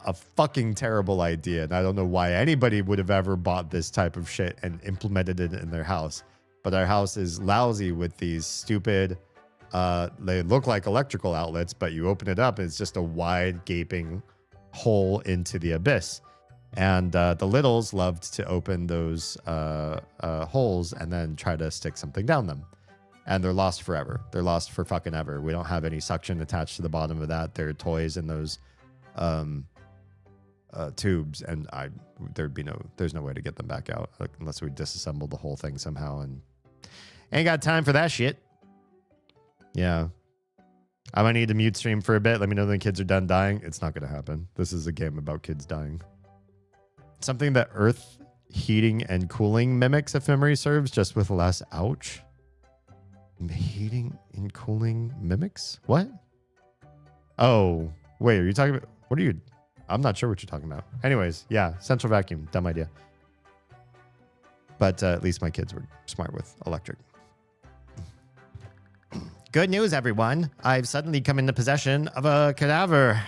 Speaker 1: a fucking terrible idea, and I don't know why anybody would have ever bought this type of shit and implemented it in their house. But our house is lousy with these stupid, they look like electrical outlets, but you open it up and it's just a wide gaping hole into the abyss. And the littles loved to open those holes and then try to stick something down them. And they're lost forever. They're lost for fucking ever. We don't have any suction attached to the bottom of that. They're toys in those tubes, and there's no way to get them back out unless we disassemble the whole thing somehow, and ain't got time for that shit. Yeah. I might need to mute stream for a bit. Let me know when the kids are done dying. It's not going to happen. This is a game about kids dying. Something that earth heating and cooling mimics, if memory serves, just with less ouch. Heating and cooling mimics? What? Oh, wait, are you talking about... What are you... I'm not sure what you're talking about. Anyways, yeah, central vacuum. Dumb idea. But at least my kids were smart with electric. Good news, everyone. I've suddenly come into possession of a cadaver.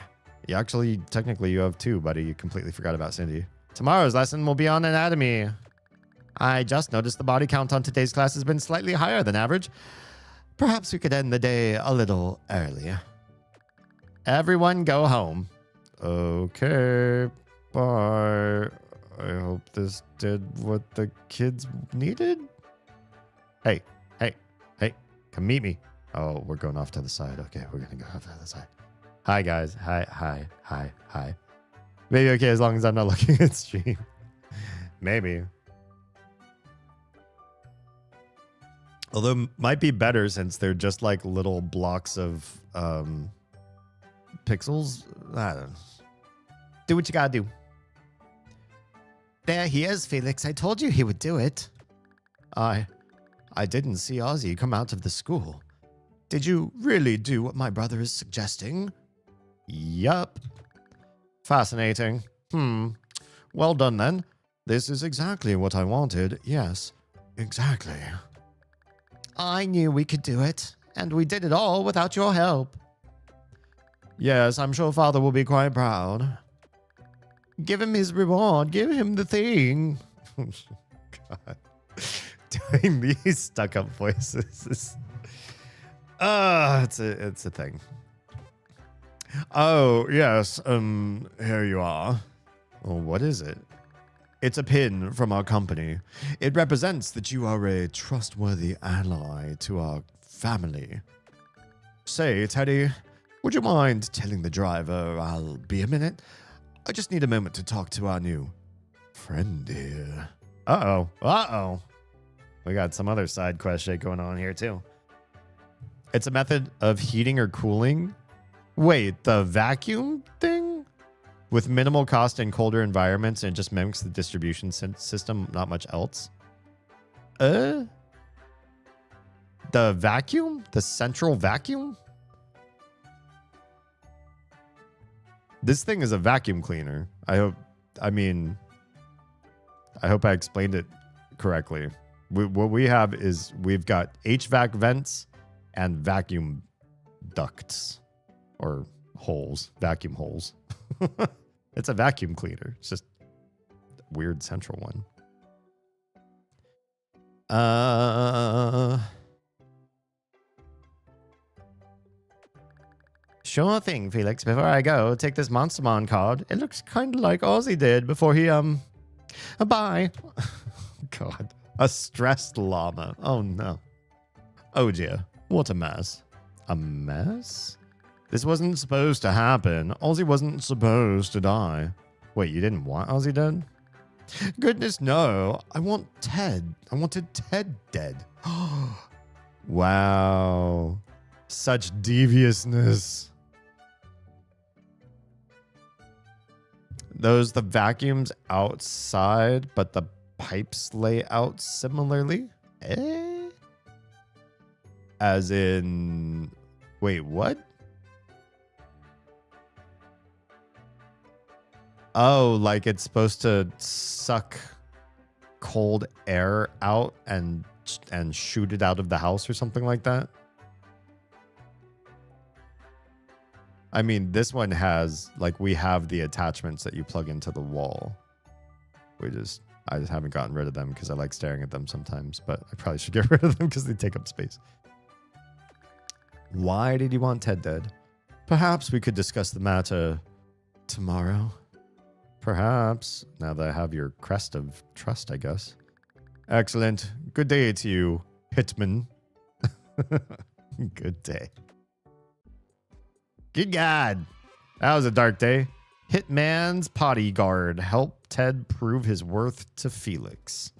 Speaker 1: Technically, you have two, buddy. You completely forgot about Cindy. Tomorrow's lesson will be on anatomy. I just noticed the body count on today's class has been slightly higher than average. Perhaps we could end the day a little early. Everyone go home. Okay, bye. I hope this did what the kids needed. Hey, come meet me. Oh, we're going off to the side. Okay, we're going to go off to the side. Hi, guys. Hi. Maybe okay as long as I'm not looking at stream. Maybe. Although might be better since they're just like little blocks of pixels. I don't know. Do what you gotta do. There he is, Felix. I told you he would do it. I didn't see Ozzy come out of the school. Did you really do what my brother is suggesting? Yup. Fascinating. Well done, then. This is exactly what I wanted. Yes, exactly. I knew we could do it, and we did it all without your help. Yes, I'm sure Father will be quite proud. Give him his reward. Give him the thing. God. Doing these stuck-up voices is... it's a thing. Oh, yes. Here you are. Well, what is it? It's a pin from our company. It represents that you are a trustworthy ally to our family. Say, Teddy, would you mind telling the driver I'll be a minute? I just need a moment to talk to our new friend here. Uh-oh. We got some other side quest shit going on here, too. It's a method of heating or cooling. Wait, the vacuum thing? With minimal cost in colder environments, and it just mimics the distribution system, not much else. The vacuum? The central vacuum? This thing is a vacuum cleaner. I hope I explained it correctly. What we have is we've got HVAC vents and vacuum ducts or holes, vacuum holes. It's a vacuum cleaner. It's just a weird central one. Sure thing, Felix. Before I go, take this Monstermon card. It looks kind of like Ozzy did before he, bye. God. A stressed llama. Oh, no. Oh, dear. What a mess. A mess? This wasn't supposed to happen. Ozzy wasn't supposed to die. Wait, you didn't want Ozzy dead? Goodness, no. I want Ted. I wanted Ted dead. Wow. Such deviousness. Those the vacuums outside, but the pipes lay out similarly? As in... Wait, what? Oh, like it's supposed to suck cold air out and shoot it out of the house or something like that? I mean, this one has, like, we have the attachments that you plug into the wall. I just haven't gotten rid of them because I like staring at them sometimes, but I probably should get rid of them because they take up space. Why did you want Ted dead? Perhaps we could discuss the matter tomorrow. Perhaps, now that I have your crest of trust, I guess. Excellent. Good day to you, Hitman. Good day. Good God. That was a dark day. Hitman's bodyguard. Help Ted prove his worth to Felix.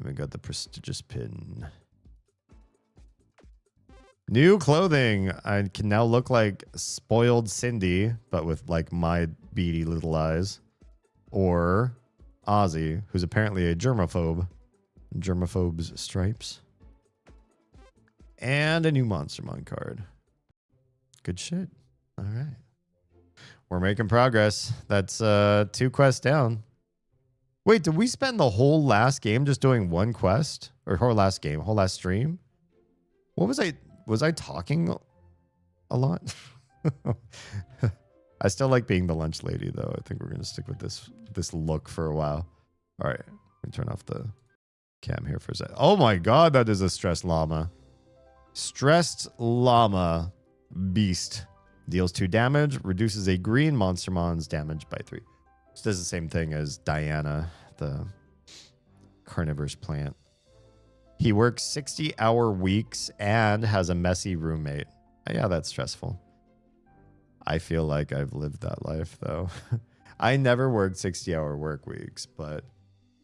Speaker 1: We got the prestigious pin. New clothing. I can now look like spoiled Cindy, but with like my beady little eyes. Or Ozzy, who's apparently a germaphobe. Germaphobe's stripes. And a new Monstermon card. Good shit. All right. We're making progress. That's 2 quests down. Wait, did we spend the whole last game just doing one quest? Or whole last game, whole last stream? What was I talking a lot? I still like being the lunch lady though. I think we're gonna stick with this look for a while. All right, let me turn off the cam here for a second. Oh my God, that is a stressed llama. Stressed llama beast. Deals 2 damage, reduces a green Monstermon's damage by 3. This does the same thing as Diana, the carnivorous plant. He works 60-hour weeks and has a messy roommate. Yeah, that's stressful. I feel like I've lived that life, though. I never worked 60-hour work weeks, but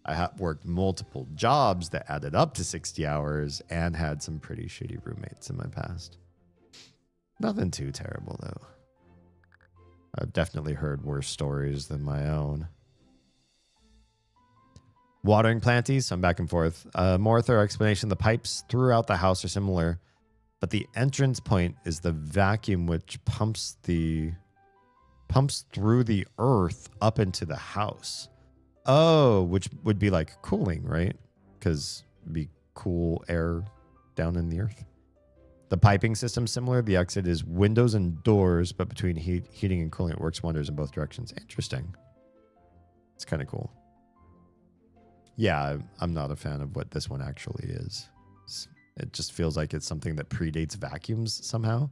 Speaker 1: I have worked multiple jobs that added up to 60 hours and had some pretty shitty roommates in my past. Nothing too terrible, though. I've definitely heard worse stories than my own. Watering planties, I'm back and forth. More thorough explanation. The pipes throughout the house are similar, but the entrance point is the vacuum which pumps through the earth up into the house. Oh, which would be like cooling, right? Because it'd be cool air down in the earth. The piping system similar. The exit is windows and doors, but between heating and cooling, it works wonders in both directions. Interesting. It's kind of cool. Yeah, I'm not a fan of what this one actually is. It just feels like it's something that predates vacuums somehow.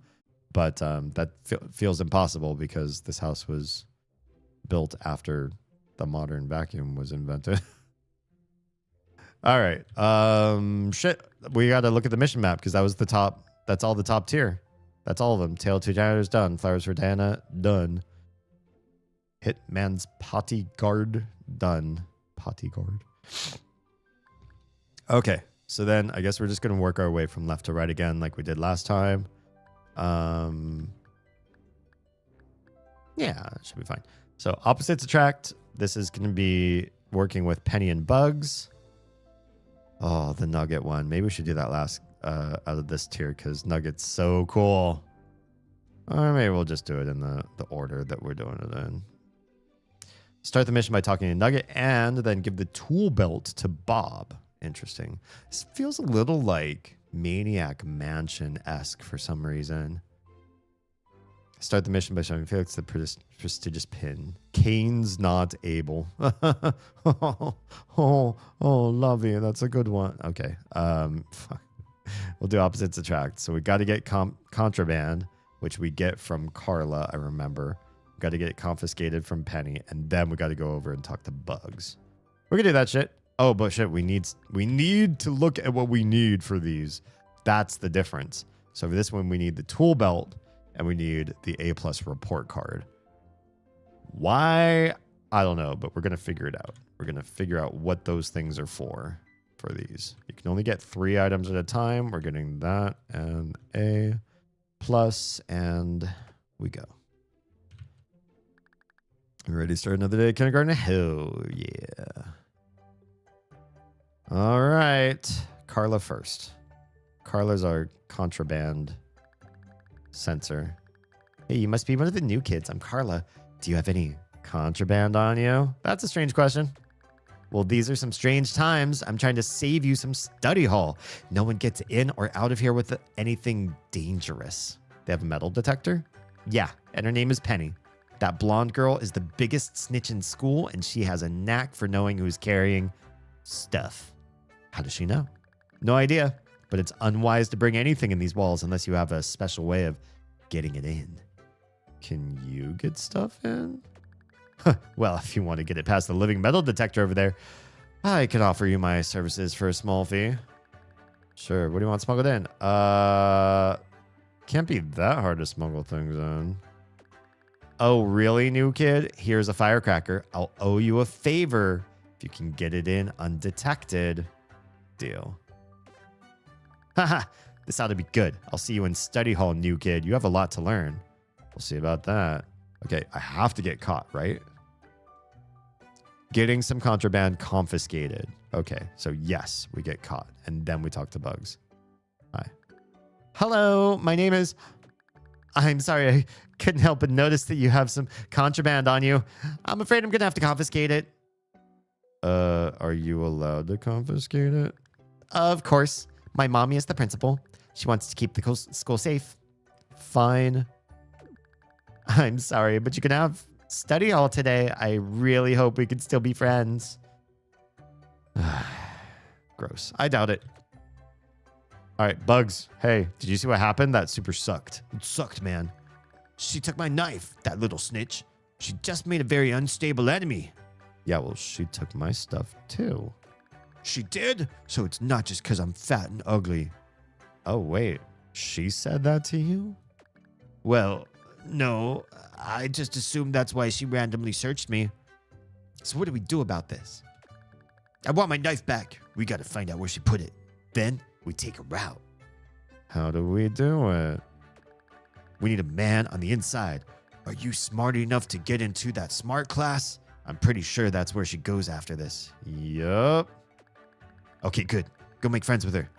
Speaker 1: But that feels impossible because this house was built after the modern vacuum was invented. All right. Shit. We got to look at the mission map because that was the top. That's all the top tier. That's all of them. Tail to janitors done. Flowers for Diana done. Hitman's potty guard done. Potty guard. Okay. So then I guess we're just going to work our way from left to right again like we did last time. Yeah, it should be fine. So opposites attract. This is going to be working with Penny and Bugs. Oh, the Nugget one. Maybe we should do that last out of this tier because Nugget's so cool. Or maybe we'll just do it in the order that we're doing it in. Start the mission by talking to Nugget and then give the tool belt to Bob. Interesting. This feels a little like Maniac Mansion-esque for some reason. Start the mission by showing Felix the prestigious pin. Kane's not able. oh, lovey. That's a good one. Okay. We'll do opposites attract. So we got to get contraband, which we get from Carla, I remember. We got to get it confiscated from Penny, and then we got to go over and talk to Bugs. We're gonna do that shit. Oh, but shit, we need to look at what we need for these. That's the difference. So for this one, we need the tool belt, and we need the A+ report card. Why? I don't know, but we're gonna figure it out. We're gonna figure out what those things are for these. You can only get 3 items at a time. We're getting that and A+, and we go. You ready to start another day at kindergarten? Hell yeah. All right. Carla first. Carla's our contraband sensor. Hey, you must be one of the new kids. I'm Carla. Do you have any contraband on you? That's a strange question. Well, these are some strange times. I'm trying to save you some study hall. No one gets in or out of here with anything dangerous. They have a metal detector? Yeah, and her name is Penny. That blonde girl is the biggest snitch in school, and she has a knack for knowing who's carrying stuff. How does she know? No idea, but it's unwise to bring anything in these walls unless you have a special way of getting it in. Can you get stuff in? Well, if you want to get it past the living metal detector over there, I could offer you my services for a small fee. Sure, what do you want smuggled in? Can't be that hard to smuggle things in. Oh, really, new kid? Here's a firecracker. I'll owe you a favor if you can get it in undetected. Deal. Haha, this ought to be good. I'll see you in study hall, new kid. You have a lot to learn. We'll see about that. Okay, I have to get caught, right? Getting some contraband confiscated. Okay, so yes, we get caught. And then we talk to Bugs. Hi. Hello, my name is... I'm sorry, I couldn't help but notice that you have some contraband on you. I'm afraid I'm going to have to confiscate it. Are you allowed to confiscate it? Of course. My mommy is the principal. She wants to keep the school safe. Fine. I'm sorry, but you can have study hall today. I really hope we can still be friends. Gross. I doubt it. All right, Bugs. Hey, did you see what happened? That super sucked. It sucked, man. She took my knife, that little snitch. She just made a very unstable enemy. Yeah, well, she took my stuff too. She did? So it's not just because I'm fat and ugly. Oh, wait. She said that to you? Well, no. I just assumed that's why she randomly searched me. So what do we do about this? I want my knife back. We got to find out where she put it. Then we take her out. How do we do it? We need a man on the inside. Are you smart enough to get into that smart class? I'm pretty sure that's where she goes after this. Yup. Okay, good. Go make friends with her.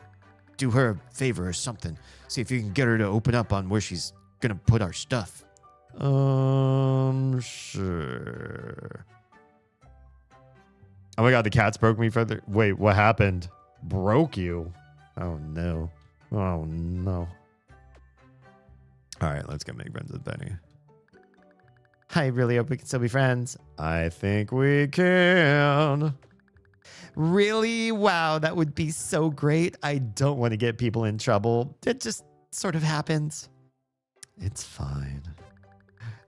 Speaker 1: Do her a favor or something. See if you can get her to open up on where she's gonna put our stuff. Sure. Oh my god, the cats broke me further. Wait, what happened? Broke you? Oh no. Oh no. All right, let's go make friends with Benny. I really hope we can still be friends. I think we can. Really? Wow, that would be so great. I don't want to get people in trouble. It just sort of happens. It's fine.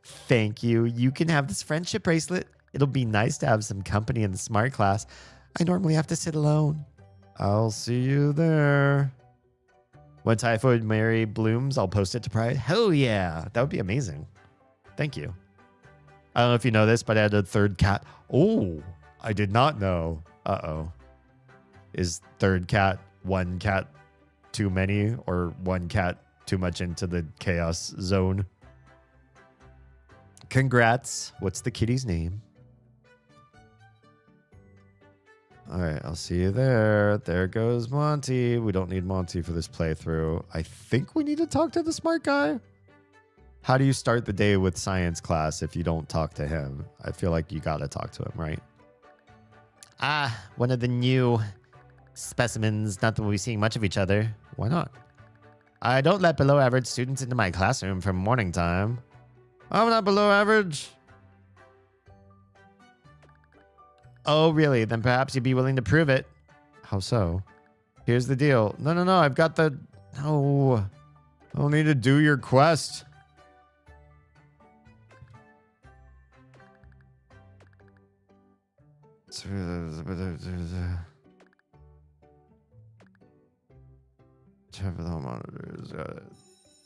Speaker 1: Thank you. You can have this friendship bracelet. It'll be nice to have some company in the smart class. I normally have to sit alone. I'll see you there. When Typhoid Mary blooms, I'll post it to Pride. Hell yeah. That would be amazing. Thank you. I don't know if you know this, but I had a third cat. Oh, I did not know. Uh-oh. Is third cat one cat too many or one cat too much into the chaos zone? Congrats. What's the kitty's name? All right, I'll see you there. There goes Monty. We don't need Monty for this playthrough. I think we need to talk to the smart guy. How do you start the day with science class if you don't talk to him? I feel like you gotta talk to him, right?
Speaker 3: One of the new specimens. Not that we'll be seeing much of each other.
Speaker 1: Why not?
Speaker 3: I don't let below average students into my classroom for morning time.
Speaker 1: I'm not below average.
Speaker 3: Oh, really? Then perhaps you'd be willing to prove it.
Speaker 1: How so? Here's the deal. No. I've got the... No. I don't need to do your quest.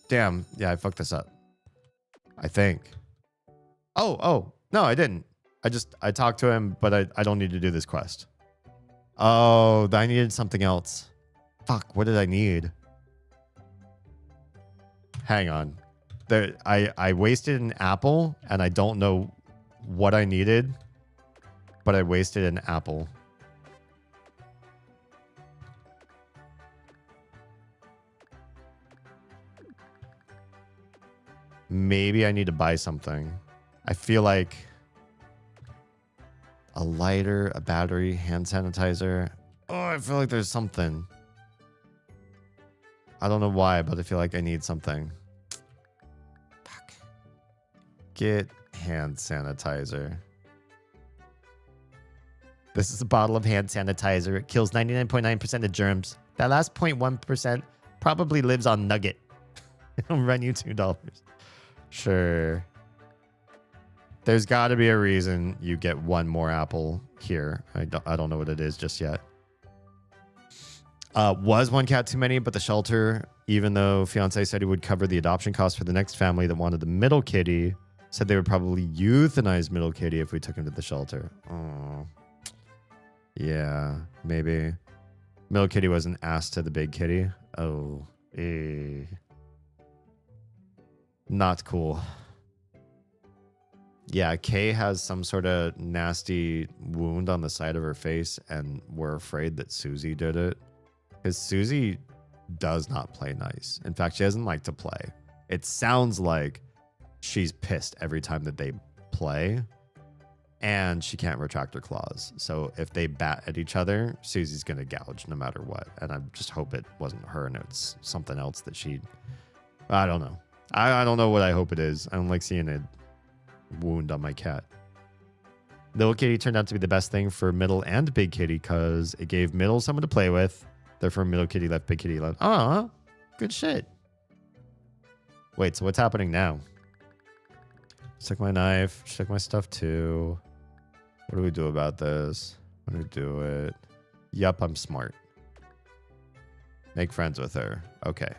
Speaker 1: Damn. Yeah, I fucked this up. I think. Oh. No, I didn't. I talked to him, but I don't need to do this quest. Oh, I needed something else. Fuck, what did I need? Hang on. I wasted an apple, and I don't know what I needed, but I wasted an apple. Maybe I need to buy something. I feel like a lighter, a battery, hand sanitizer. Oh, I feel like there's something. I don't know why, but I feel like I need something. Fuck. Get hand sanitizer.
Speaker 3: This is a bottle of hand sanitizer. It kills 99.9% of germs. That last 0.1% probably lives on Nugget.
Speaker 1: It'll run you $2. Sure. There's got to be a reason you get one more apple here. I don't know what it is just yet. Was one cat too many, but the shelter, even though fiance said he would cover the adoption cost for the next family that wanted the middle kitty, said they would probably euthanize middle kitty if we took him to the shelter. Oh. Yeah, maybe. Middle kitty wasn't asked to the big kitty. Oh. Not cool. Yeah, Kay has some sort of nasty wound on the side of her face, and we're afraid that Susie did it. Because Susie does not play nice. In fact, she doesn't like to play. It sounds like she's pissed every time that they play, and she can't retract her claws. So if they bat at each other, Susie's going to gouge no matter what. And I just hope it wasn't her and it's something else that she... I don't know. I don't know what I hope it is. I don't like seeing a wound on my cat. Little kitty turned out to be the best thing for middle and big kitty because it gave middle someone to play with. Therefore, middle kitty left big kitty alone. Oh, good shit. Wait, so what's happening now? She took my knife. She took my stuff too. What do we do about this? What do we do it? Yup, I'm smart. Make friends with her. Okay.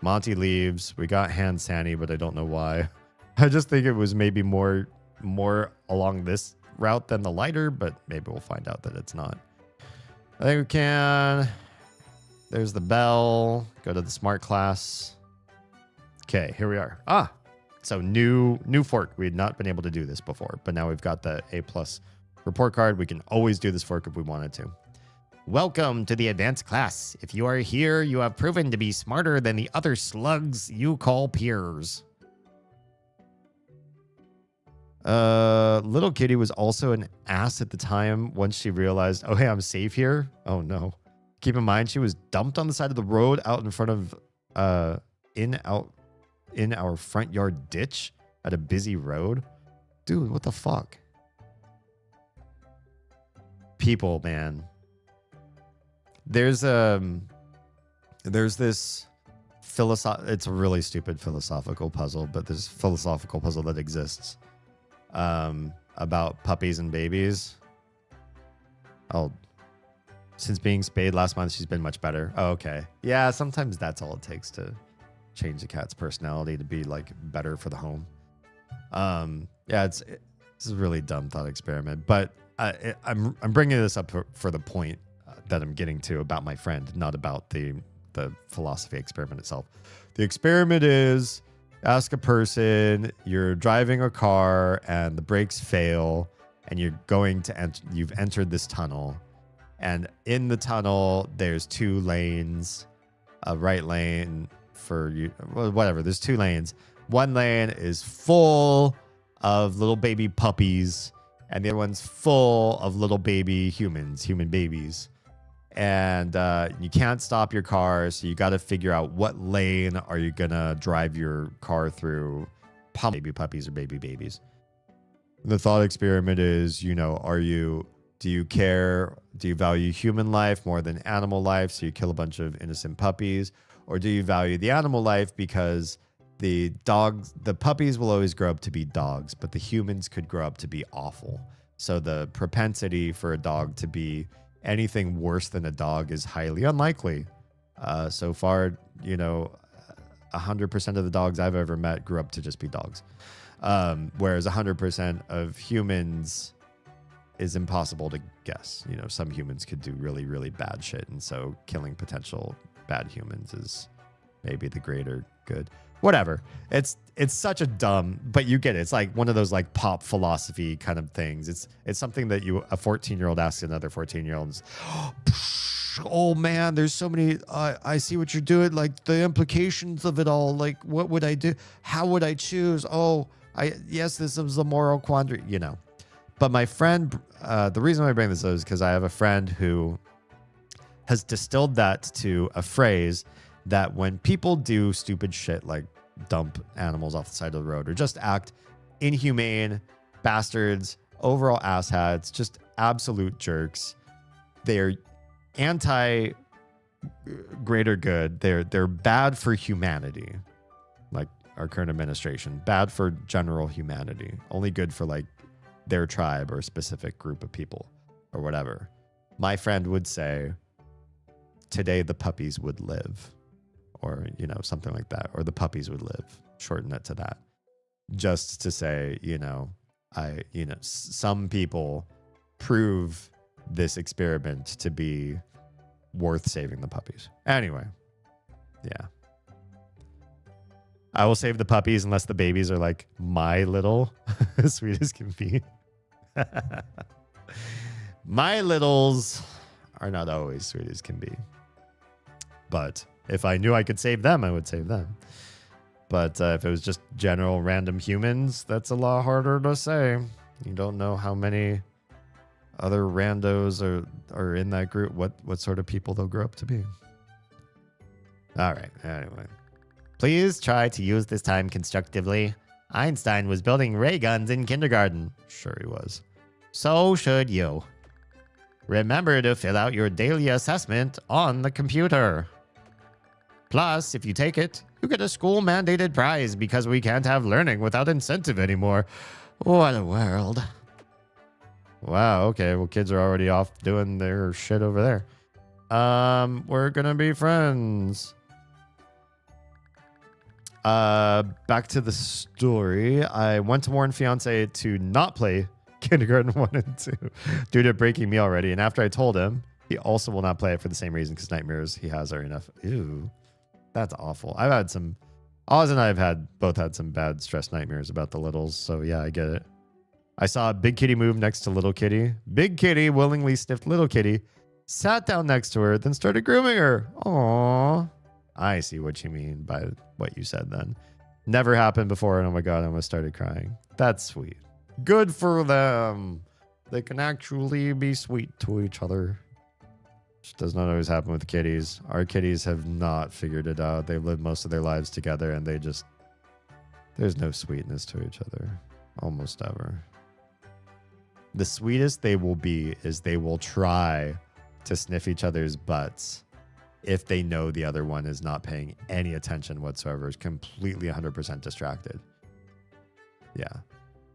Speaker 1: Monty leaves. We got hand sanny, but I don't know why. I just think it was maybe more along this route than the lighter, but maybe we'll find out that it's not. I think we can. There's the bell. Go to the smart class. Okay, here we are. So new fork. We had not been able to do this before, but now we've got the A+ report card. We can always do this fork if we wanted to.
Speaker 3: Welcome to the advanced class. If you are here, you have proven to be smarter than the other slugs you call peers.
Speaker 1: Little kitty was also an ass at the time once she realized, oh, hey, I'm safe here. Oh, no. Keep in mind, she was dumped on the side of the road out in front of, in our front yard ditch at a busy road. Dude, what the fuck? People, man. There's this it's a really stupid philosophical puzzle, but there's a philosophical puzzle that exists about puppies and babies. Since being spayed last month, she's been much better. Oh, okay. Yeah, sometimes that's all it takes to change the cat's personality to be like better for the home. Yeah, this is a really dumb thought experiment, but I'm bringing this up for the point that I'm getting to about my friend, not about the philosophy experiment itself. The experiment is ask a person, you're driving a car and the brakes fail and you're going to you've entered this tunnel, and in the tunnel there's 2 lanes, a right lane for you, whatever, there's 2 lanes, One lane is full of little baby puppies, and the other one's full of little baby humans, human babies. And you can't stop your car, so you got to figure out what lane are you going to drive your car through. Baby puppies or baby babies. The thought experiment is, do you care? Do you value human life more than animal life? So you kill a bunch of innocent puppies, or do you value the animal life because the puppies will always grow up to be dogs, but the humans could grow up to be awful. So the propensity for a dog to be anything worse than a dog is highly unlikely. So far, 100% of the dogs I've ever met grew up to just be dogs. Whereas 100% of humans is impossible to guess. Some humans could do really, really bad shit. And so killing potential bad humans is maybe the greater good. Whatever. It's such a dumb, but you get it. It's like one of those like pop philosophy kind of things. It's something that a 14-year-old asks another 14-year-old. Oh man, there's so many. I see what you're doing. Like the implications of it all. Like what would I do? How would I choose? Yes, this is a moral quandary. But my friend, the reason why I bring this up is because I have a friend who has distilled that to a phrase that when people do stupid shit like dump animals off the side of the road or just act inhumane bastards, overall asshats, just absolute jerks, they're anti greater good. They're bad for humanity, like our current administration. Bad for general humanity. Only good for like their tribe or a specific group of people or whatever. My friend would say, today the puppies would live. Or, something like that. Or the puppies would live. Shorten it to that. Just to say, some people prove this experiment to be worth saving the puppies. Anyway. Yeah. I will save the puppies unless the babies are like my little, as sweet as can be. My littles are not always sweet as can be. But if I knew I could save them, I would save them. But if it was just general random humans, that's a lot harder to say. You don't know how many other randos are in that group, what sort of people they'll grow up to be. All right, anyway. Please try to use this time constructively. Einstein was building ray guns in kindergarten. Sure he was. So should you. Remember to fill out your daily assessment on the computer. Plus, if you take it, you get a school-mandated prize because we can't have learning without incentive anymore. What a world. Wow, okay. Well, kids are already off doing their shit over there. We're gonna be friends. Back to the story. I went to warn fiance to not play Kindergarten 1 and 2 due to breaking me already. And after I told him, he also will not play it for the same reason because nightmares he has are enough. Ew. That's awful. Oz and I have both had some bad stress nightmares about the littles. So yeah, I get it. I saw a big kitty move next to little kitty. Big kitty willingly sniffed little kitty, sat down next to her, then started grooming her. Aww. I see what you mean by what you said then. Never happened before, and oh my god, I almost started crying. That's sweet. Good for them. They can actually be sweet to each other. Which does not always happen with kitties. Our kitties have not figured it out. They've lived most of their lives together, and there's no sweetness to each other. Almost ever. The sweetest they will be is they will try to sniff each other's butts if they know the other one is not paying any attention whatsoever, is completely 100% distracted. Yeah.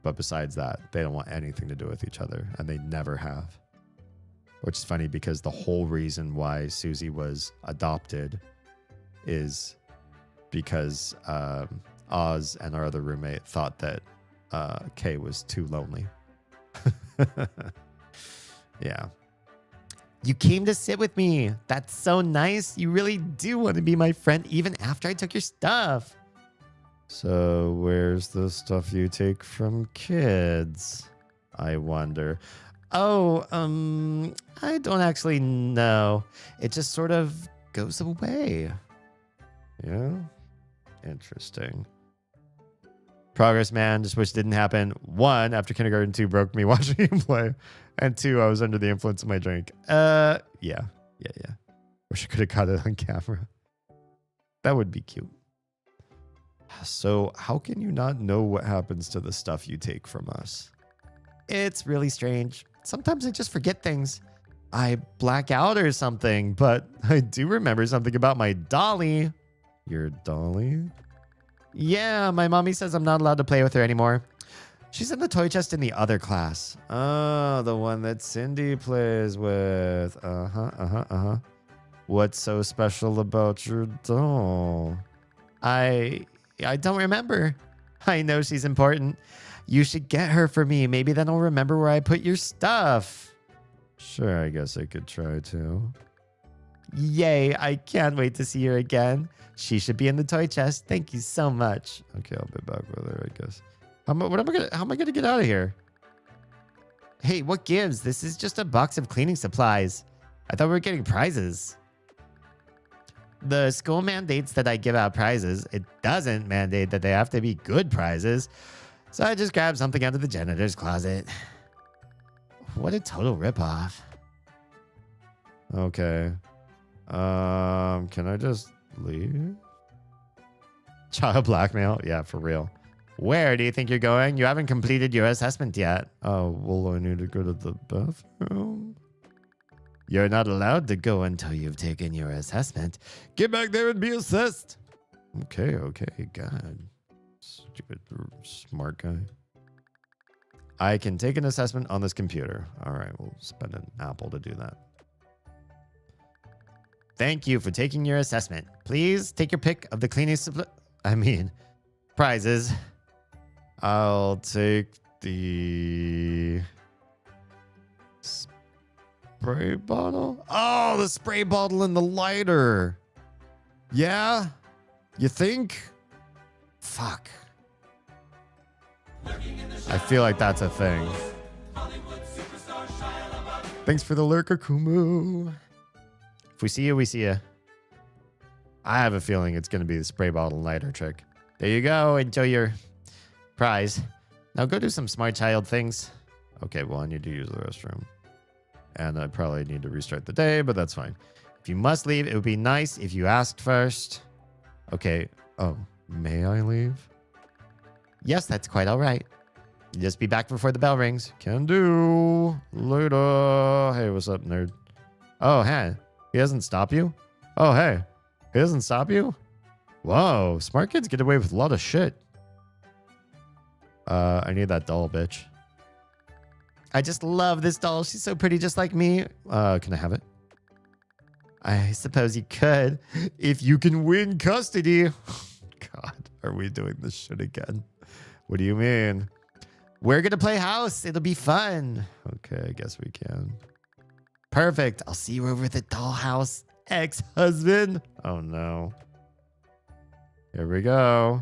Speaker 1: But besides that, they don't want anything to do with each other, and they never have. Which is funny because the whole reason why Susie was adopted is because Oz and our other roommate thought that Kay was too lonely. Yeah. You came to sit with me. That's so nice. You really do want to be my friend even after I took your stuff. So where's the stuff you take from kids? I wonder. Oh, I don't actually know. It just sort of goes away. Yeah? Interesting.
Speaker 3: Progress, man. Just wish it didn't happen. 1, after kindergarten. 2, broke me watching him play. And 2, I was under the influence of my drink. Yeah. Wish I could have caught it on camera. That would be cute. So how can you not know what happens to the stuff you take from us? It's really strange. Sometimes I just forget things. I black out or something, but I do remember something about my dolly. Your dolly? Yeah, my mommy says I'm not allowed to play with her anymore. She's in the toy chest in the other class. Oh, the one that Cindy plays with. What's so special about your doll? I don't remember. I know she's important. You should get her for me. Maybe then I'll remember where I put your stuff. Sure, I guess I could try to. Yay, I can't wait to see her again. She should be in the toy chest. Thank you so much. Okay, I'll be back with her, I guess. How am I gonna get out of here? Hey, what gives? This is just a box of cleaning supplies. I thought we were getting prizes. The school mandates that I give out prizes. It doesn't mandate that they have to be good prizes. So I just grabbed something out of the janitor's closet. What a total ripoff. Okay. Can I just leave? Child blackmail? Yeah, for real. Where do you think you're going? You haven't completed your assessment yet. Oh, well, I need to go to the bathroom. You're not allowed to go until you've taken your assessment. Get back there and be assessed. Okay, God. Stupid smart guy. I can take an assessment on this computer. All right, we'll spend an apple to do that. Thank you for taking your assessment. Please take your pick of the cleaning prizes. I'll take the spray bottle. Oh, the spray bottle and the lighter. Yeah? You think? Fuck. I feel like that's a thing. Thanks for the lurker, Kumu. If we see you, we see you. I have a feeling it's going to be the spray bottle and lighter trick. There you go. Enjoy your prize. Now go do some smart child things. Okay, well, I need to use the restroom. And I probably need to restart the day, but that's fine. If you must leave, it would be nice if you asked first. Okay. Oh, may I leave? Yes, that's quite all right. Just be back before the bell rings. Can do. Later. Hey, what's up, nerd? Oh, hey. He doesn't stop you? Oh, hey. He doesn't stop you? Whoa. Smart kids get away with a lot of shit. I need that doll, bitch. I just love this doll. She's so pretty, just like me. Can I have it? I suppose you could. If you can win custody. God, are we doing this shit again? What do you mean? We're going to play house. It'll be fun. Okay, I guess we can. Perfect. I'll see you over at the dollhouse, ex-husband. Oh, no. Here we go.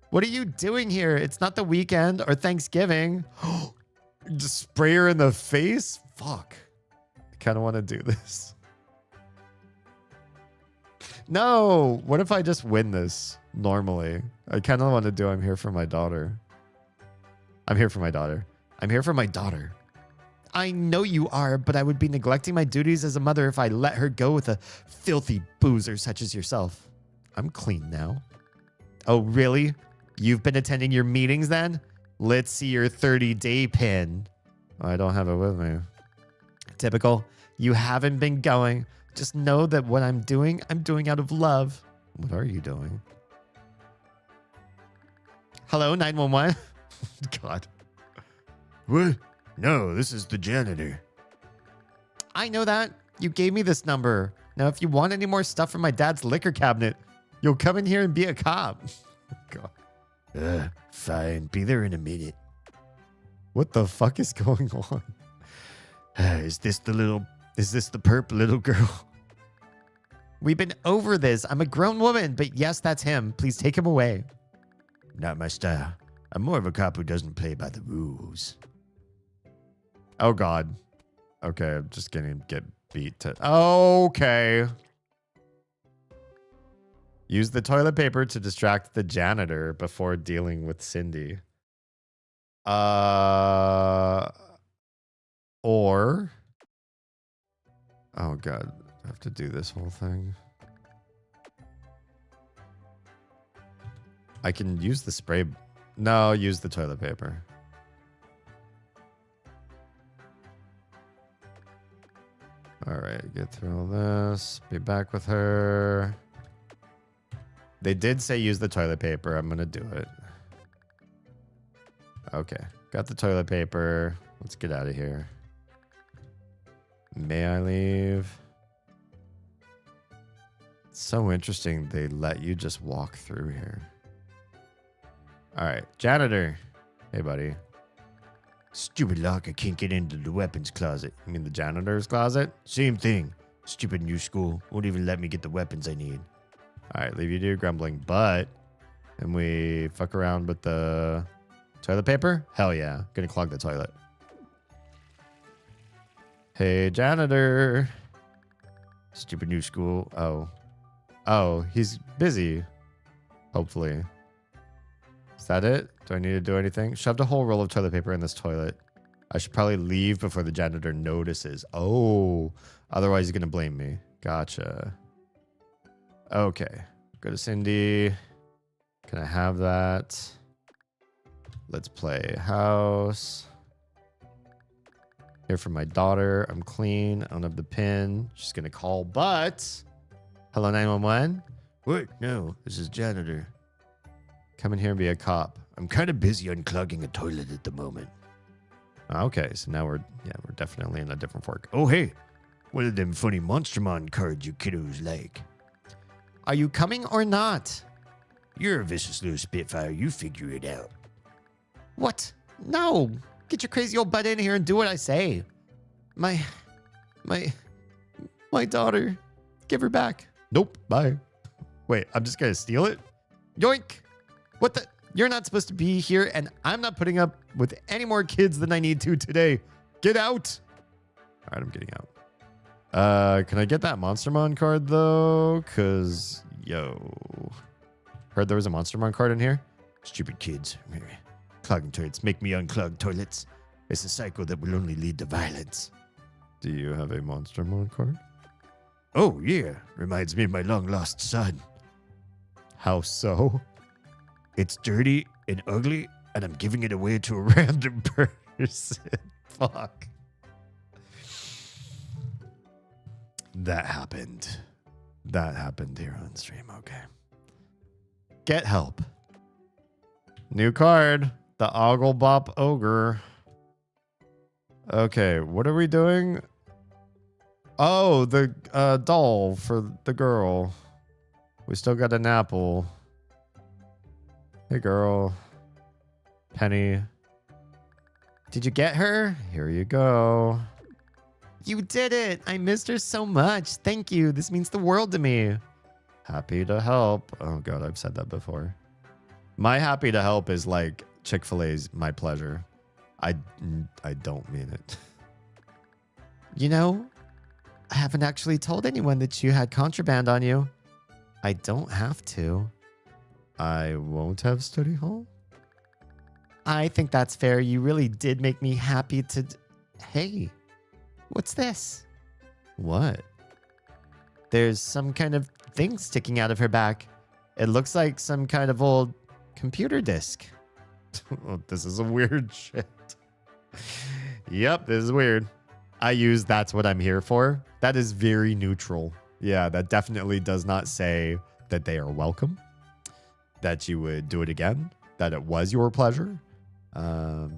Speaker 3: What are you doing here? It's not the weekend or Thanksgiving. Just spray her in the face? Fuck. I kind of want to do this. No. What if I just win this normally? I kind of want to do I'm here for my daughter. I'm here for my daughter. I'm here for my daughter. I know you are, but I would be neglecting my duties as a mother if I let her go with a filthy boozer such as yourself. I'm clean now. Oh, really? You've been attending your meetings then? Let's see your 30-day pin. I don't have it with me. Typical. You haven't been going. Just know that what I'm doing out of love. What are you doing? Hello, 911? God. What? No, this is the janitor. I know that. You gave me this number. Now, if you want any more stuff from my dad's liquor cabinet, you'll come in here and be a cop. God. Fine. Be there in a minute. What the fuck is going on? Is this the perp little girl? We've been over this. I'm a grown woman, but yes, that's him. Please take him away. Not my style. I'm more of a cop who doesn't play by the rules. Oh, God. Okay, I'm just gonna get beat to... Okay.
Speaker 1: Use the toilet paper to distract the janitor before dealing with Cindy. Or... Oh, God. I have to do this whole thing. I can use the spray... No, use the toilet paper. Alright, get through all this. Be back with her. They did say use the toilet paper. I'm gonna do it. Okay. Got the toilet paper. Let's get out of here. May I leave? It's so interesting they let you just walk through here. Alright, janitor. Hey, buddy. Stupid lock, I can't get into the weapons closet. You mean the janitor's closet? Same thing. Stupid new school. Won't even let me get the weapons I need. Alright, leave you to your grumbling. But, and we fuck around with the toilet paper? Hell yeah. Gonna clog the toilet. Hey, janitor. Stupid new school. Oh. Oh, he's busy. Hopefully. Is that it? Do I need to do anything? Shoved a whole roll of toilet paper in this toilet. I should probably leave before the janitor notices. Oh, otherwise he's going to blame me. Gotcha. Okay. Go to Cindy. Can I have that? Let's play house. Here for my daughter. I'm clean. I don't have the pin. She's going to call, but... Hello, 911? What? No, this is janitor. Come in here and be a cop. I'm kind of busy unclogging a toilet at the moment. Okay, so now we're definitely in a different fork. Oh, hey, what are them funny Monstermon cards you kiddos like? Are you coming or not? You're a vicious little spitfire. You figure it out. What? No. Get your crazy old butt in here and do what I say. My daughter. Give her back. Nope. Bye. Wait, I'm just going to steal it? Yoink. What the? You're not supposed to be here, and I'm not putting up with any more kids than I need to today. Get out. All right, I'm getting out. Can I get that Monstermon card, though? Because, yo. Heard there was a Monstermon card in here? Stupid kids. Clogging toilets make me unclog toilets. It's a cycle that will only lead to violence. Do you have a Monstermon card? Oh, yeah. Reminds me of my long-lost son. How so? It's dirty and ugly, and I'm giving it away to a random person. Fuck. That happened. That happened here on stream. Okay. Get help. New card. The Ogglebop Ogre. Okay, what are we doing? Oh, the doll for the girl. We still got an apple. Hey, girl. Penny. Did you get her? Here you go. You did it. I missed her so much. Thank you. This means the world to me. Happy to help. Oh, God, I've said that before. My happy to help is like Chick-fil-A's my pleasure. I don't mean it. You know, I haven't actually told anyone that you had contraband on you. I don't have to. I won't have study hall? I think that's fair. You really did make me happy to... Hey, what's this? What? There's some kind of thing sticking out of her back. It looks like some kind of old computer disk. Oh, this is a weird shit. Yep, this is weird. I use that's what I'm here for. That is very neutral. Yeah, that definitely does not say that they are welcome, that you would do it again, that it was your pleasure,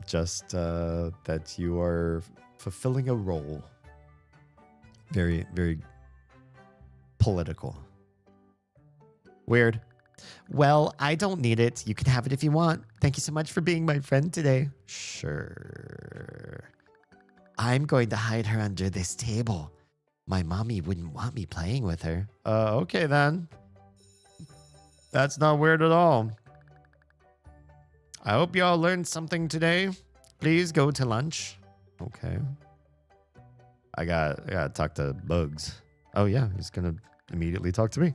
Speaker 1: just that you are fulfilling a role. Very, very political. Weird. Well, I don't need it. You can have it if you want. Thank you so much for being my friend today. Sure. I'm going to hide her under this table. My mommy wouldn't want me playing with her. Okay then. That's not weird at all. I hope you all learned something today. Please go to lunch. Okay. I gotta talk to Bugs. Oh yeah, he's gonna immediately talk to me.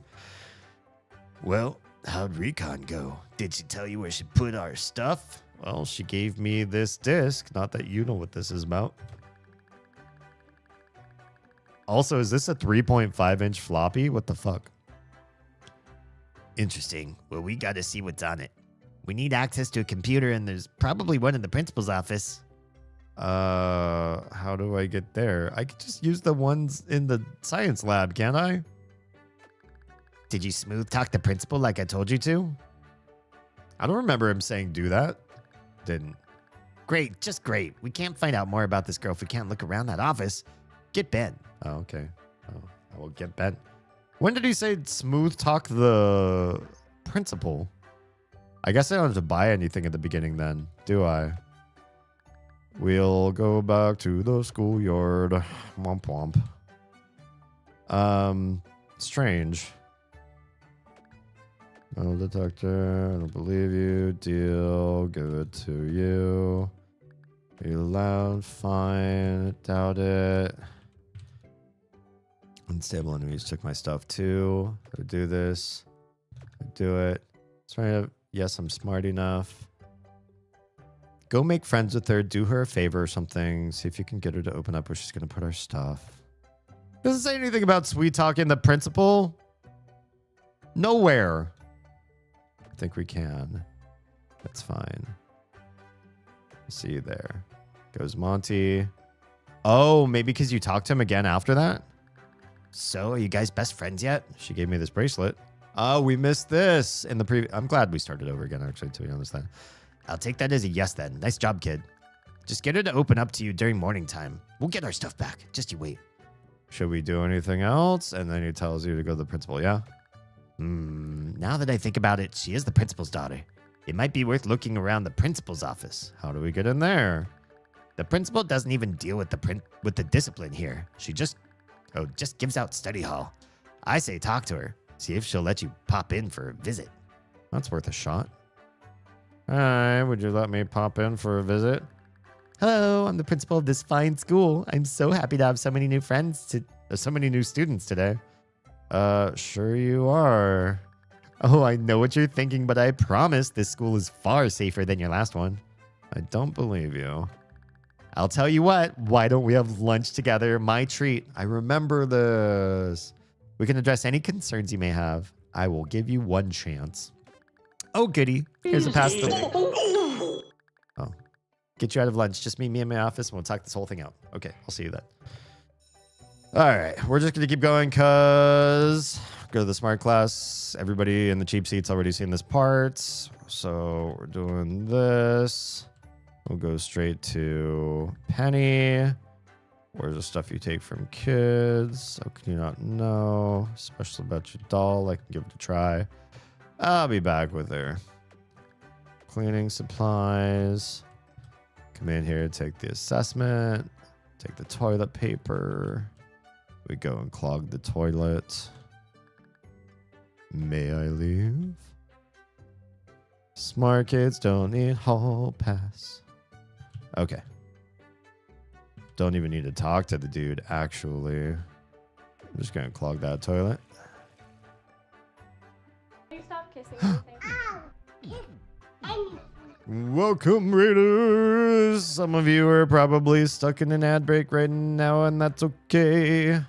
Speaker 3: Well, how'd recon go? Did she tell you where she put our stuff?
Speaker 1: Well, she gave me this disc. Not that you know what this is about. Also, is this a 3.5-inch floppy? What the fuck?
Speaker 3: Interesting. Well, we gotta see what's on it. We need access to a computer, and there's probably one in the principal's office.
Speaker 1: How do I get there? I could just use the ones in the science lab, can't I?
Speaker 3: Did you smooth talk the principal like I told you to?
Speaker 1: I don't remember him saying do that. Didn't.
Speaker 3: Great, just great. We can't find out more about this girl if we can't look around that office. Get Ben.
Speaker 1: Oh, okay. Oh, I will get Ben. When did he say smooth talk the principal? I guess I don't have to buy anything at the beginning then, do I? We'll go back to the schoolyard. Womp womp. Strange. Metal detector, I don't believe you. Deal, give it to you. Are you loud? Fine. Doubt it. Unstable enemies took my stuff too. I do this. I do it. Yes, I'm smart enough. Go make friends with her. Do her a favor or something. See if you can get her to open up where she's going to put our stuff. Doesn't say anything about sweet talking the principal. Nowhere. I think we can. That's fine. See you there. Goes Monty. Oh, maybe because you talked to him again after that?
Speaker 3: So, are you guys best friends yet?
Speaker 1: She gave me this bracelet. Oh, we missed this in the previous. I'm glad we started over again, actually, to be honest. Then.
Speaker 3: I'll take that as a yes then. Nice job, kid. Just get her to open up to you during morning time. We'll get our stuff back. Just you wait.
Speaker 1: Should we do anything else? And then he tells you to go to the principal, yeah?
Speaker 3: Now that I think about it, she is the principal's daughter. It might be worth looking around the principal's office.
Speaker 1: How do we get in there?
Speaker 3: The principal doesn't even deal with the discipline here. She just gives out study hall. I say talk to her. See if she'll let you pop in for a visit.
Speaker 1: That's worth a shot. Hi, would you let me pop in for a visit?
Speaker 3: Hello, I'm the principal of this fine school. I'm so happy to have so many new so many new students today.
Speaker 1: Sure you are.
Speaker 3: Oh, I know what you're thinking, but I promise this school is far safer than your last one.
Speaker 1: I don't believe you.
Speaker 3: I'll tell you what, why don't we have lunch together? My treat.
Speaker 1: I remember this.
Speaker 3: We can address any concerns you may have. I will give you one chance. Oh, goody. Here's a pass.
Speaker 1: Oh.
Speaker 3: Get you out of lunch. Just meet me in my office and we'll talk this whole thing out.
Speaker 1: Okay, I'll see you then. All right, we're just going to keep going because go to the smart class. Everybody in the cheap seats already seen this part. So we're doing this. We'll go straight to Penny. Where's the stuff you take from kids? How can you not know? Especially about your doll. I can give it a try. I'll be back with her. Cleaning supplies. Come in here, take the assessment. Take the toilet paper. We go and clog the toilet. May I leave? Smart kids don't need hall pass. Okay. Don't even need to talk to the dude, actually. I'm just going to clog that toilet.
Speaker 4: Can you stop kissing everything?
Speaker 1: Welcome, Raiders! Some of you are probably stuck in an ad break right now, and that's okay.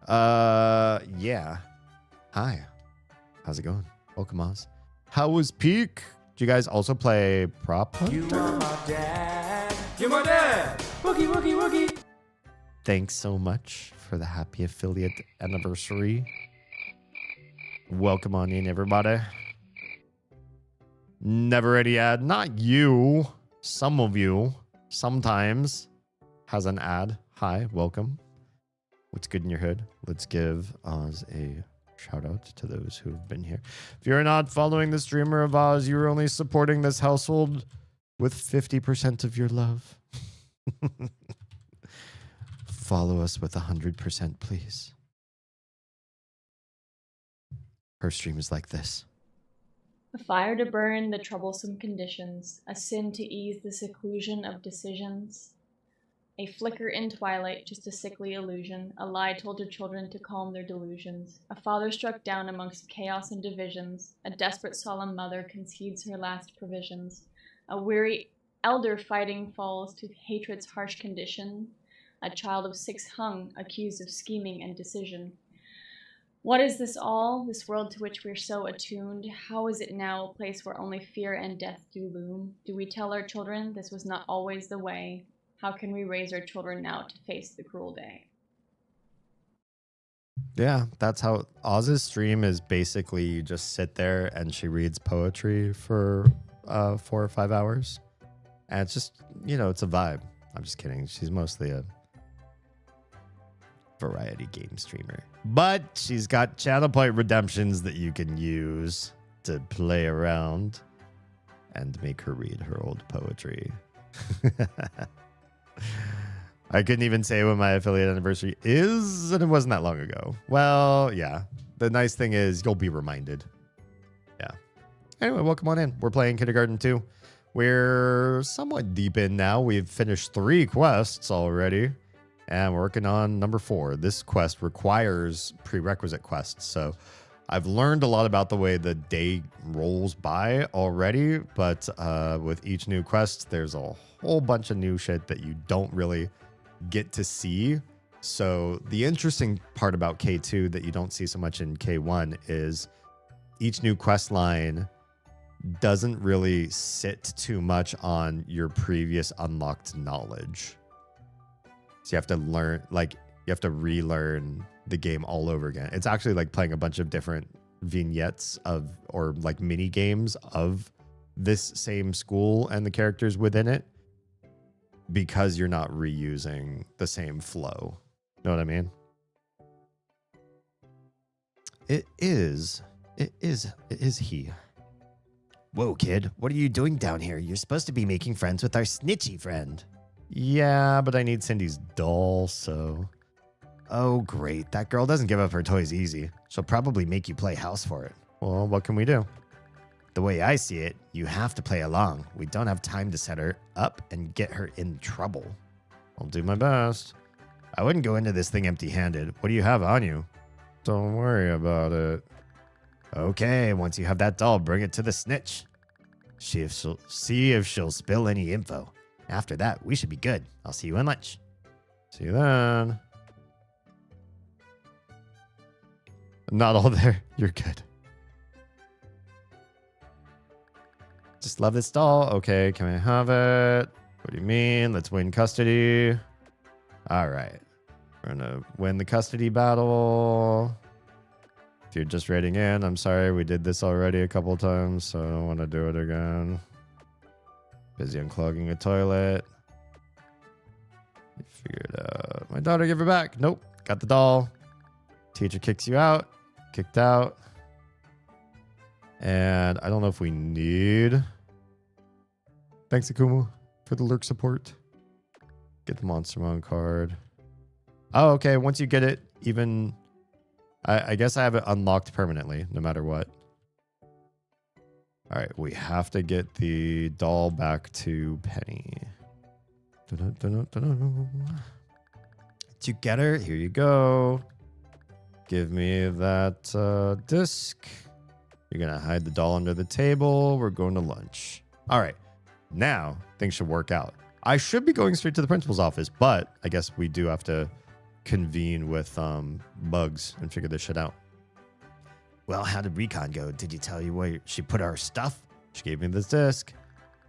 Speaker 1: Yeah. Hi. How's it going? Welcome, Oz. How was Peak? Did you guys also play Prop Hunter?
Speaker 5: You are my dad. You're my dad. Boogie, boogie, boogie.
Speaker 1: Thanks so much for the happy affiliate anniversary. Welcome on in, everybody. Never any ad. Not you. Some of you. Sometimes has an ad. Hi, welcome. What's good in your hood? Let's give Oz a shout out to those who have been here. If you're not following the streamer of Oz, you're only supporting this household with 50% of your love. Follow us with 100%, please. Her stream is like this.
Speaker 4: A fire to burn the troublesome conditions, a sin to ease the seclusion of decisions. A flicker in twilight, just a sickly illusion, a lie told to children to calm their delusions. A father struck down amongst chaos and divisions. A desperate solemn mother concedes her last provisions. A weary elder fighting falls to hatred's harsh condition. A child of 6 hung, accused of scheming and decision. What is this all, this world to which we're so attuned? How is it now a place where only fear and death do loom? Do we tell our children this was not always the way? How can we raise our children now to face the cruel day?
Speaker 1: Yeah, that's how Oz's stream is. Basically, you just sit there and she reads poetry for 4 or 5 hours. And it's just, it's a vibe. I'm just kidding. She's mostly a variety game streamer. But she's got channel point redemptions that you can use to play around and make her read her old poetry. I couldn't even say when my affiliate anniversary is, and it wasn't that long ago. Well, yeah. The nice thing is you'll be reminded. Yeah. Anyway, welcome on in. We're playing Kindergarten 2. We're somewhat deep in now. We've finished 3 quests already, and we're working on number 4. This quest requires prerequisite quests, so I've learned a lot about the way the day rolls by already, but with each new quest, there's a whole bunch of new shit that you don't really get to see. So the interesting part about K2 that you don't see so much in K1 is each new quest line doesn't really sit too much on your previous unlocked knowledge. So you have to learn, you have to relearn the game all over again. It's actually like playing a bunch of different vignettes or mini games of this same school and the characters within it, because you're not reusing the same flow. Know what I mean? It is he.
Speaker 3: Whoa, kid, what are you doing down here? You're supposed to be making friends with our snitchy friend.
Speaker 1: Yeah, but I need Cindy's doll, so...
Speaker 3: Oh, great. That girl doesn't give up her toys easy. She'll probably make you play house for it.
Speaker 1: Well, what can we do?
Speaker 3: The way I see it, you have to play along. We don't have time to set her up and get her in trouble.
Speaker 1: I'll do my best.
Speaker 3: I wouldn't go into this thing empty-handed. What do you have on you?
Speaker 1: Don't worry about it.
Speaker 3: Okay, once you have that doll, bring it to the snitch. See if she'll spill any info. After that, we should be good. I'll see you in lunch.
Speaker 1: See you then. Not all there. You're good. Just love this doll. Okay, can I have it? What do you mean? Let's win custody. All right. We're going to win the custody battle. If you're just raiding in, I'm sorry. We did this already a couple times, so I don't want to do it again. Busy unclogging a toilet. Figured out. My daughter, give her back. Nope. Got the doll. Teacher kicks you out. Kicked out. And I don't know if we need... Thanks, Akumu, for the lurk support. Get the Monstermon card. Oh, okay. Once you get it, even... I guess I have it unlocked permanently, no matter what. All right, we have to get the doll back to Penny. Together, here you go. Give me that disc. You're going to hide the doll under the table. We're going to lunch. All right, now things should work out. I should be going straight to the principal's office, but I guess we do have to convene with Bugs and figure this shit out.
Speaker 3: Well, how did Recon go? Did you tell you where she put our stuff?
Speaker 1: She gave me this disc.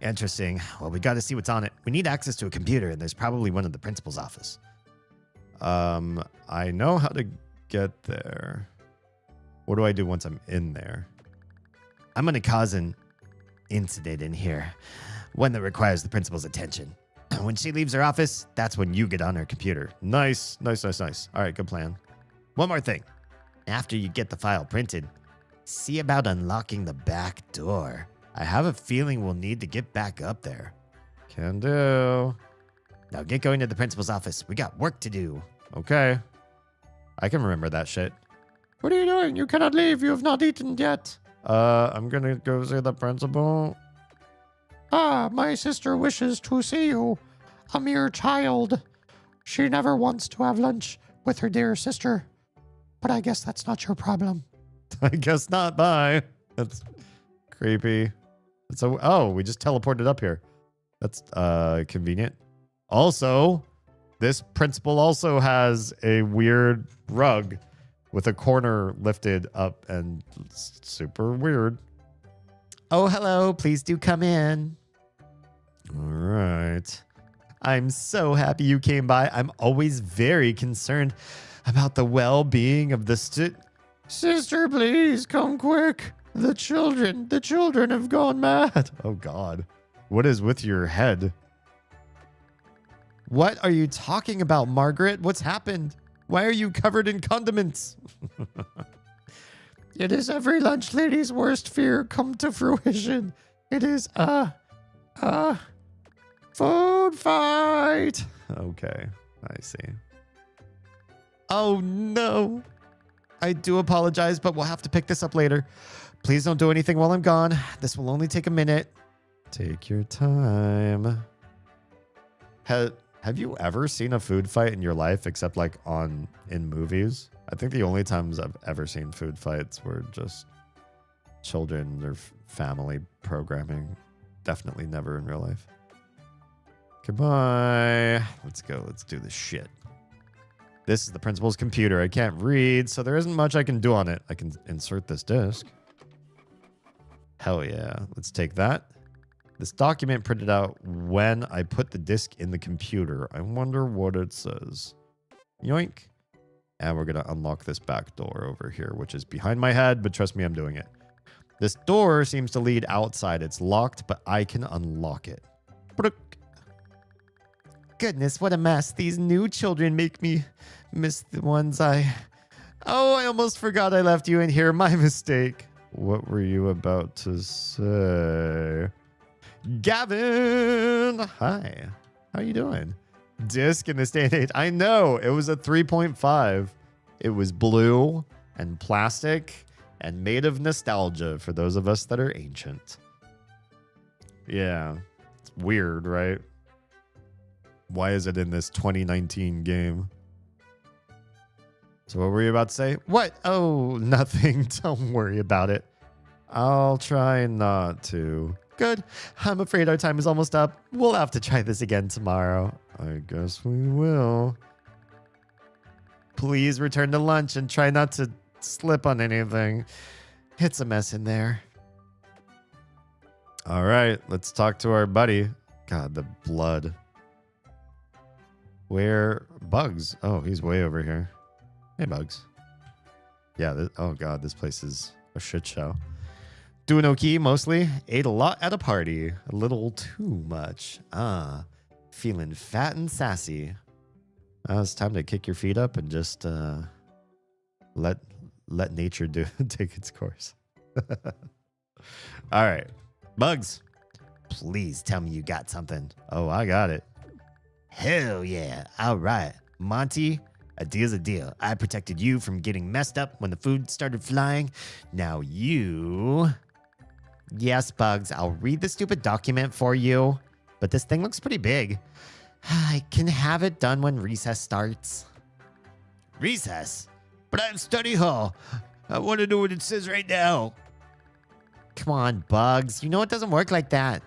Speaker 3: Interesting. Well, we got to see what's on it. We need access to a computer, and there's probably one in the principal's office.
Speaker 1: I know how to get there. What do I do once I'm in there?
Speaker 3: I'm going to cause an incident in here, one that requires the principal's attention. When she leaves her office, that's when you get on her computer.
Speaker 1: Nice. All right, good plan.
Speaker 3: One more thing. After you get the file printed, see about unlocking the back door. I have a feeling we'll need to get back up there.
Speaker 1: Can do.
Speaker 3: Now get going to the principal's office. We got work to do.
Speaker 1: Okay. I can remember that shit. What are you doing? You cannot leave. You have not eaten yet. I'm gonna go see the principal.
Speaker 6: Ah, my sister wishes to see you. A mere child.
Speaker 3: She never wants to have lunch with her dear sister. But I guess that's not your problem.
Speaker 1: I guess not. Bye. That's creepy. Oh, we just teleported up here. That's convenient. Also, this principal also has a weird rug with a corner lifted up and super weird.
Speaker 3: Oh, hello. Please do come in.
Speaker 1: All right. I'm so happy you came by. I'm always very concerned about the well-being of the Sister, please come quick. The children have gone mad. Oh, God. What is with your head? What are you talking about, Margaret? What's happened? Why are you covered in condiments?
Speaker 3: It is every lunch lady's worst fear come to fruition. It is a food fight.
Speaker 1: Okay, I see. Oh, no. I do apologize, but we'll have to pick this up later. Please don't do anything while I'm gone. This will only take a minute. Take your time. Have you ever seen a food fight in your life except like in movies? I think the only times I've ever seen food fights were just children or family programming. Definitely never in real life. Goodbye. Let's go. Let's do this shit. This is the principal's computer. I can't read, so there isn't much I can do on it. I can insert this disk. Hell yeah. Let's take that. This document printed out when I put the disk in the computer. I wonder what it says. Yoink. And we're going to unlock this back door over here, which is behind my head, but trust me, I'm doing it. This door seems to lead outside. It's locked, but I can unlock it.
Speaker 3: Goodness, what a mess. These new children make me miss the ones I
Speaker 1: almost forgot I left you in here. My mistake. What were you about to say? Gavin! Hi. How you doing? Disc in this day and age. I know. It was a 3.5. It was blue and plastic and made of nostalgia for those of us that are ancient. Yeah. It's weird, right? Why is it in this 2019 game? So what were you about to say? What? Oh, nothing. Don't worry about it. I'll try not to. Good. I'm afraid our time is almost up. We'll have to try this again tomorrow. I guess we will. Please return to lunch and try not to slip on anything. It's a mess in there. All right, let's talk to our buddy. God, the blood. Where? Bugs. Oh, he's way over here. Hey, Bugs. Yeah, oh God, this place is a shit show. Doing okay, mostly. Ate a lot at a party. A little too much. Feeling fat and sassy. It's time to kick your feet up and just let nature take its course. All right. Bugs, please tell me you got something. Oh, I got it. Hell yeah. All right. Monty, a deal's a deal. I protected you from getting messed up when the food started flying. Now you... Yes, Bugs, I'll read the stupid document for you. But this thing looks pretty big. I can have it done when recess starts. Recess? But I'm study hall. I want to know what it says right now. Come on, Bugs. You know it doesn't work like that.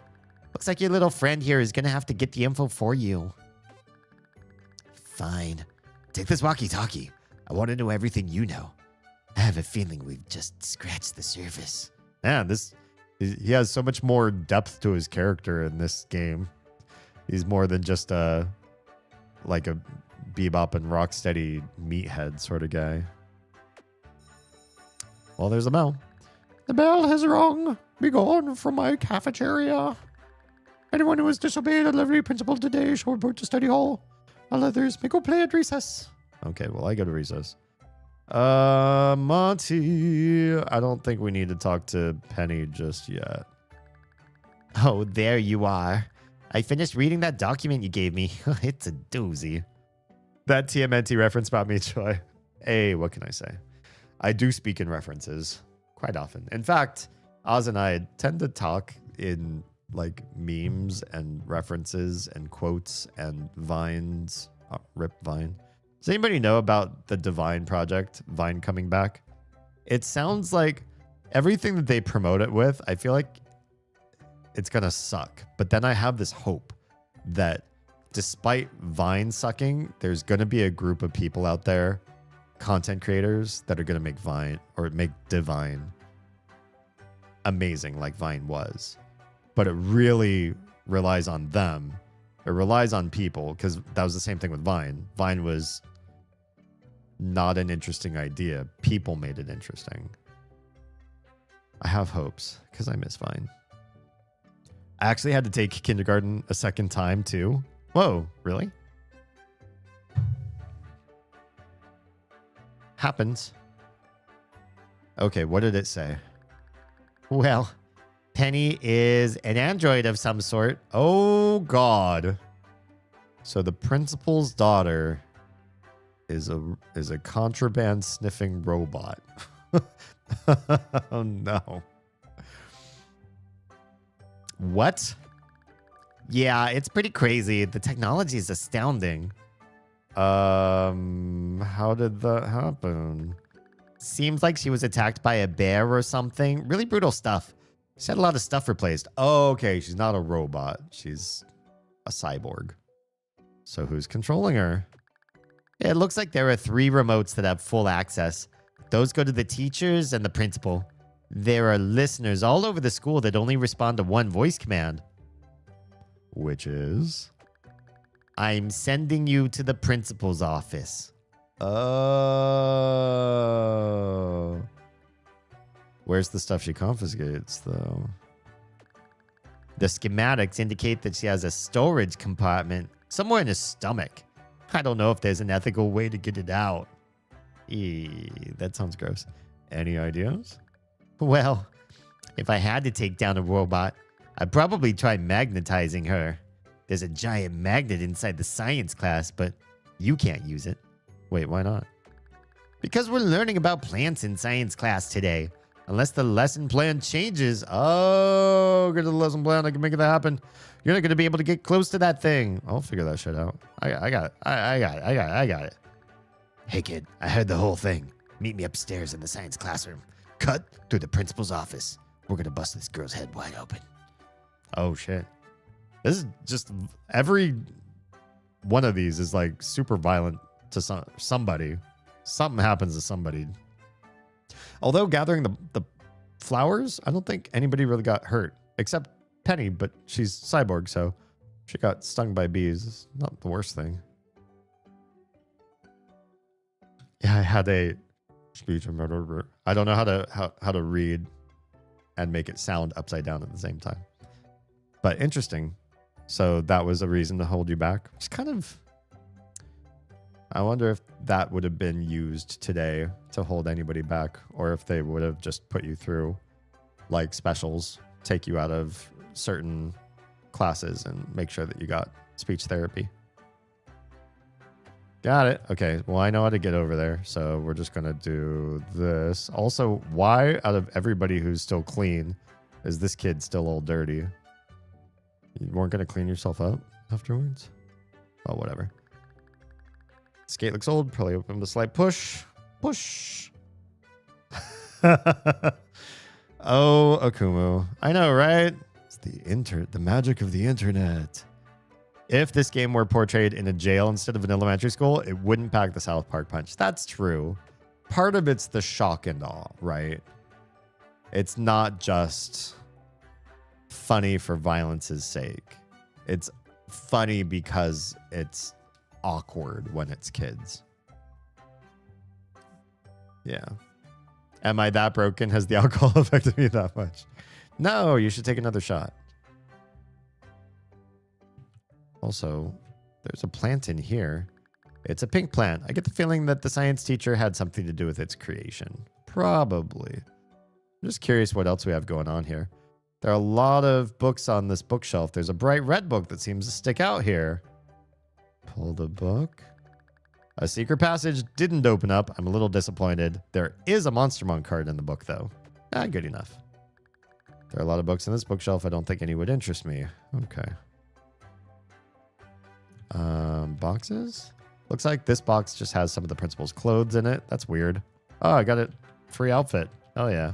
Speaker 1: Looks like your little friend here is going to have to get the info for you. Fine. Take this walkie-talkie. I want to know everything you know. I have a feeling we've just scratched the surface. Yeah, he has so much more depth to his character in this game. He's more than just like a Bebop and Rocksteady meathead sort of guy. Well, there's a bell. The bell has rung. Be gone from my cafeteria. Anyone who has disobeyed a livery principle today shall report to study hall. All others may go play at recess. Okay, well, I go to recess. Monty, I don't think we need to talk to Penny just yet. Oh, there you are. I finished reading that document you gave me. It's a doozy. That TMNT reference brought me joy. Hey, what can I say? I do speak in references quite often. In fact, Oz and I tend to talk in like memes and references and quotes and vines Rip Vine. Does anybody know about the Divine project, Vine coming back? It sounds like everything that they promote it with, I feel like it's going to suck. But then I have this hope that despite Vine sucking, there's going to be a group of people out there, content creators, that are going to make Vine or make Divine amazing like Vine was. But it really relies on them. It relies on people, because that was the same thing with Vine. Vine was not an interesting idea. People made it interesting. I have hopes because I miss Vine. I actually had to take kindergarten a second time too. Whoa, really? Happens. Okay, what did it say?
Speaker 3: Well, Penny is an android of some sort.
Speaker 1: Oh, God. So the principal's daughter is a contraband sniffing robot. Oh, no.
Speaker 3: What? Yeah, it's pretty crazy. The technology is astounding.
Speaker 1: How did that happen?
Speaker 3: Seems like she was attacked by a bear or something. Really brutal stuff. She had a lot of stuff replaced.
Speaker 1: Oh, okay. She's not a robot. She's a cyborg. So who's controlling her?
Speaker 3: It looks like there are 3 remotes that have full access. Those go to the teachers and the principal. There are listeners all over the school that only respond to one voice command.
Speaker 1: Which is?
Speaker 3: I'm sending you to the principal's office.
Speaker 1: Oh. Where's the stuff she confiscates, though?
Speaker 3: The schematics indicate that she has a storage compartment somewhere in her stomach. I don't know if there's an ethical way to get it out.
Speaker 1: That sounds gross. Any ideas?
Speaker 3: Well, if I had to take down a robot, I'd probably try magnetizing her. There's a giant magnet inside the science class, but you can't use it.
Speaker 1: Wait, why not?
Speaker 3: Because we're learning about plants in science class today. Unless the lesson plan changes.
Speaker 1: Oh, go to the lesson plan. I can make that happen. You're not going to be able to get close to that thing. I'll figure that shit out. I got it. I got it.
Speaker 3: Hey, kid, I heard the whole thing. Meet me upstairs in the science classroom. Cut through the principal's office. We're going to bust this girl's head wide open.
Speaker 1: Oh, shit. This is just every one of these is like super violent to somebody. Something happens to somebody. Although gathering the flowers, I don't think anybody really got hurt except Penny, but she's cyborg, so she got stung by bees. It's not the worst thing. Yeah, I had a speech impediment. I don't know how to read and make it sound upside down at the same time. But interesting. So that was a reason to hold you back. It's kind of... I wonder if that would have been used today to hold anybody back, or if they would have just put you through like specials, take you out of certain classes and make sure that you got speech therapy. Got it. Okay. Well, I know how to get over there. So we're just going to do this. Also, why out of everybody who's still clean is this kid still all dirty? You weren't going to clean yourself up afterwards? Oh, whatever. Skate looks old. Probably open with a slight push. Push. Oh, Akumu. I know, right? It's the magic of the internet. If this game were portrayed in a jail instead of an elementary school, it wouldn't pack the South Park punch. That's true. Part of it's the shock and awe, right? It's not just funny for violence's sake. It's funny because it's awkward when it's kids. Yeah. Am I that broken? Has the alcohol affected me that much? No, you should take another shot. Also, there's a plant in here. It's a pink plant. I get the feeling that the science teacher had something to do with its creation. Probably. I'm just curious what else we have going on here. There are a lot of books on this bookshelf. There's a bright red book that seems to stick out here. Pull the book. A secret passage didn't open up. I'm a little disappointed. There is a Monster Monk card in the book, though. Good enough. There are a lot of books in this bookshelf. I don't think any would interest me. Okay. Boxes?
Speaker 3: Looks like this box just has some of the principal's clothes in it. That's weird. Oh, I got a free outfit. Oh, yeah.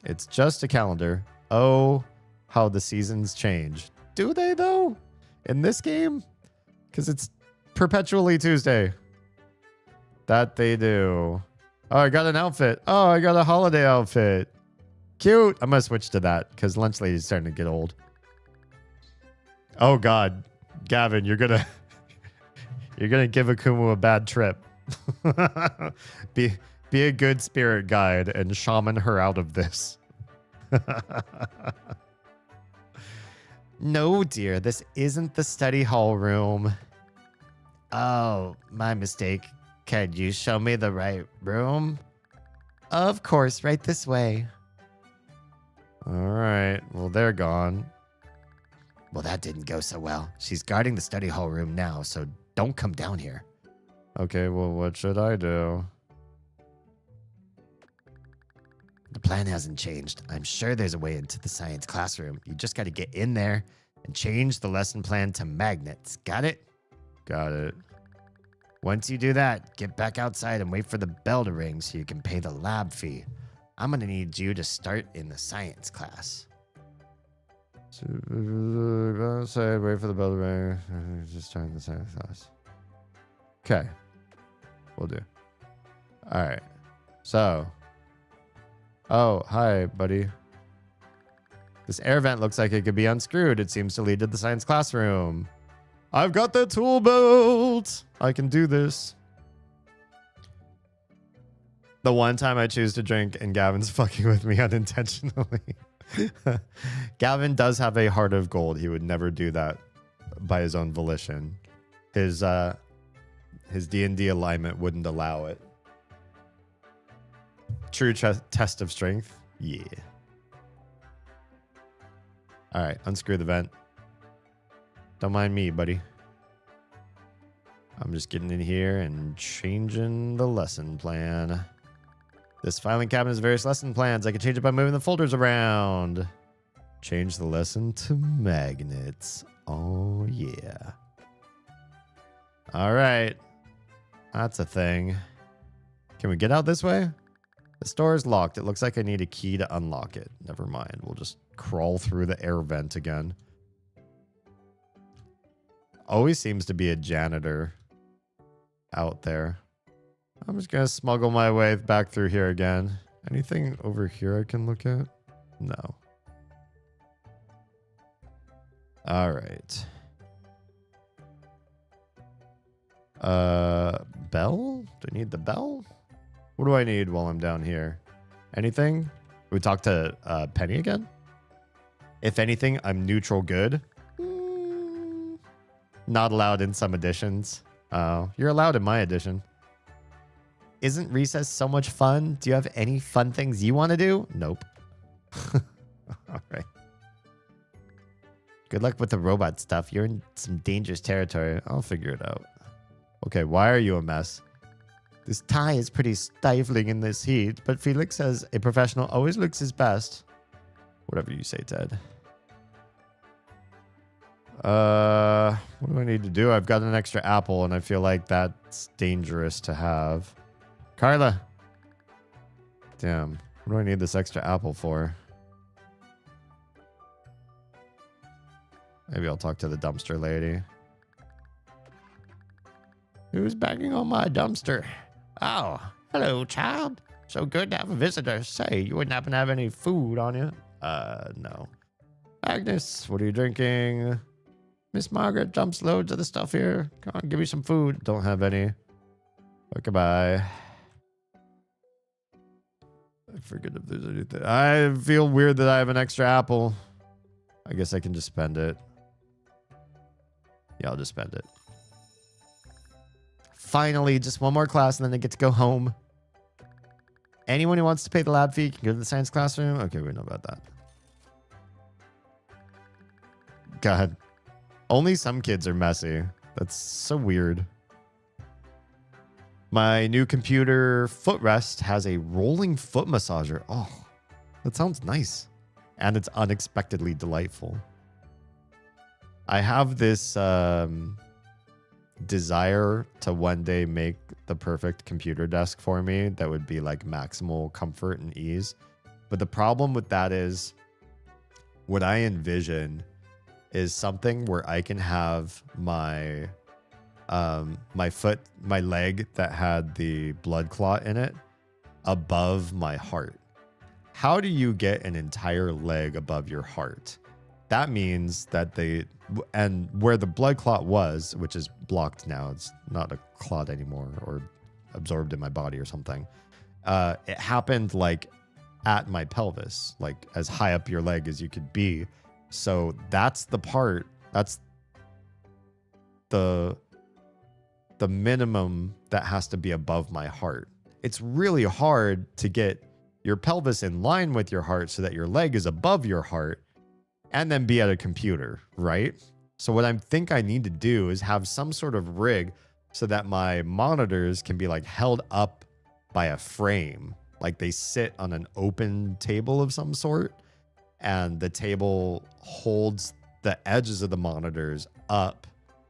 Speaker 3: It's just a calendar. Oh, how the seasons change. Do they, though? In this game? Because it's perpetually Tuesday. That they do. Oh, I got an outfit. Oh, I got a holiday outfit. Cute. I'm going to switch to that because Lunch Lady's starting to get old. Oh, God. Gavin, you're going to give Akumu a bad trip. Be a good spirit guide and shaman her out of this. No, dear, this isn't the study hall room. Oh, my mistake. Can you show me the right room? Of course, right this way. All right, well, they're gone. Well, that didn't go so well. She's guarding the study hall room now, so don't come down here. Okay, well, what should I do? The plan hasn't changed. I'm sure there's a way into the science classroom. You just got to get in there and change the lesson plan to magnets. Got it? Got it. Once you do that, get back outside and wait for the bell to ring so you can pay the lab fee. I'm going to need you to start in the science class. So, outside, wait for the bell to ring. Just start in the science class. Okay. Will do. All right. So. Oh, hi, buddy. This air vent looks like it could be unscrewed. It seems to lead to the science classroom. I've got the tool belt. I can do this. The one time I choose to drink and Gavin's fucking with me unintentionally. Gavin does have a heart of gold. He would never do that by his own volition. His D&D alignment wouldn't allow it. True test of strength. Yeah. All right, unscrew the vent. Don't mind me, buddy. I'm just getting in here and changing the lesson plan. This filing cabinet has various lesson plans. I can change it by moving the folders around. Change the lesson to magnets. Oh, yeah. All right. That's a thing. Can we get out this way? The store is locked. It looks like I need a key to unlock it. Never mind. We'll just crawl through the air vent again. Always seems to be a janitor out there. I'm just going to smuggle my way back through here again. Anything over here I can look at? No. All right. Bell? Do I need the bell? What do I need while I'm down here? Anything? We talk to Penny again? If anything, I'm neutral good. Not allowed in some editions. Oh, you're allowed in my edition. Isn't recess so much fun? Do you have any fun things you want to do? Nope. All right. Good luck with the robot stuff. You're in some dangerous territory. I'll figure it out. Okay, why are you a mess? This tie is pretty stifling in this heat, but Felix says a professional always looks his best. Whatever you say, Ted. What do I need to do? I've got an extra apple, and I feel like that's dangerous to have. Carla! Damn. What do I need this extra apple for? Maybe I'll talk to the dumpster lady. Who's banging on my dumpster? Oh, hello, child. So good to have a visitor. Say, you wouldn't happen to have any food on you? No. Agnes, what are you drinking? Miss Margaret dumps loads of the stuff here. Come on, give me some food. Don't have any. Oh, goodbye. I forget if there's anything. I feel weird that I have an extra apple. I guess I can just spend it. Yeah, I'll just spend it. Finally, just one more class and then I get to go home. Anyone who wants to pay the lab fee can go to the science classroom. Okay, we know about that. God. Only some kids are messy. That's so weird. My new computer footrest has a rolling foot massager. Oh, that sounds nice. And it's unexpectedly delightful. I have this
Speaker 1: desire to one day make the perfect computer desk for me that would be like maximal comfort and ease. But the problem with that is what I envision is something where I can have my my leg that had the blood clot in it above my heart. How do you get an entire leg above your heart? That means that and where the blood clot was, which is blocked now, it's not a clot anymore or absorbed in my body or something. It happened like at my pelvis, like as high up your leg as you could be. So that's the part, that's the minimum that has to be above my heart. It's really hard to get your pelvis in line with your heart so that your leg is above your heart and then be at a computer, right? So what I think I need to do is have some sort of rig so that my monitors can be like held up by a frame. Like they sit on an open table of some sort and the table holds the edges of the monitors up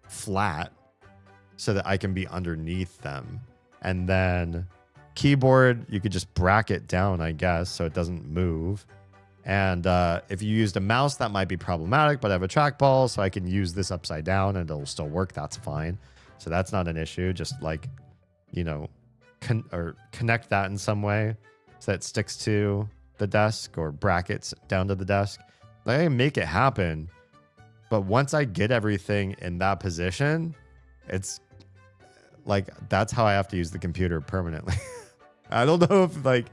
Speaker 1: flat so that I can be underneath them. And then keyboard, you could just bracket down, I guess, so it doesn't move. And if you used a mouse, that might be problematic, but I have a trackball, so I can use this upside down and it'll still work. That's fine. So that's not an issue. Just like, you know, connect that in some way so that it sticks to the desk or brackets down to the desk. Like, I can make it happen. But once I get everything in that position, it's like, that's how I have to use the computer permanently. I don't know if like,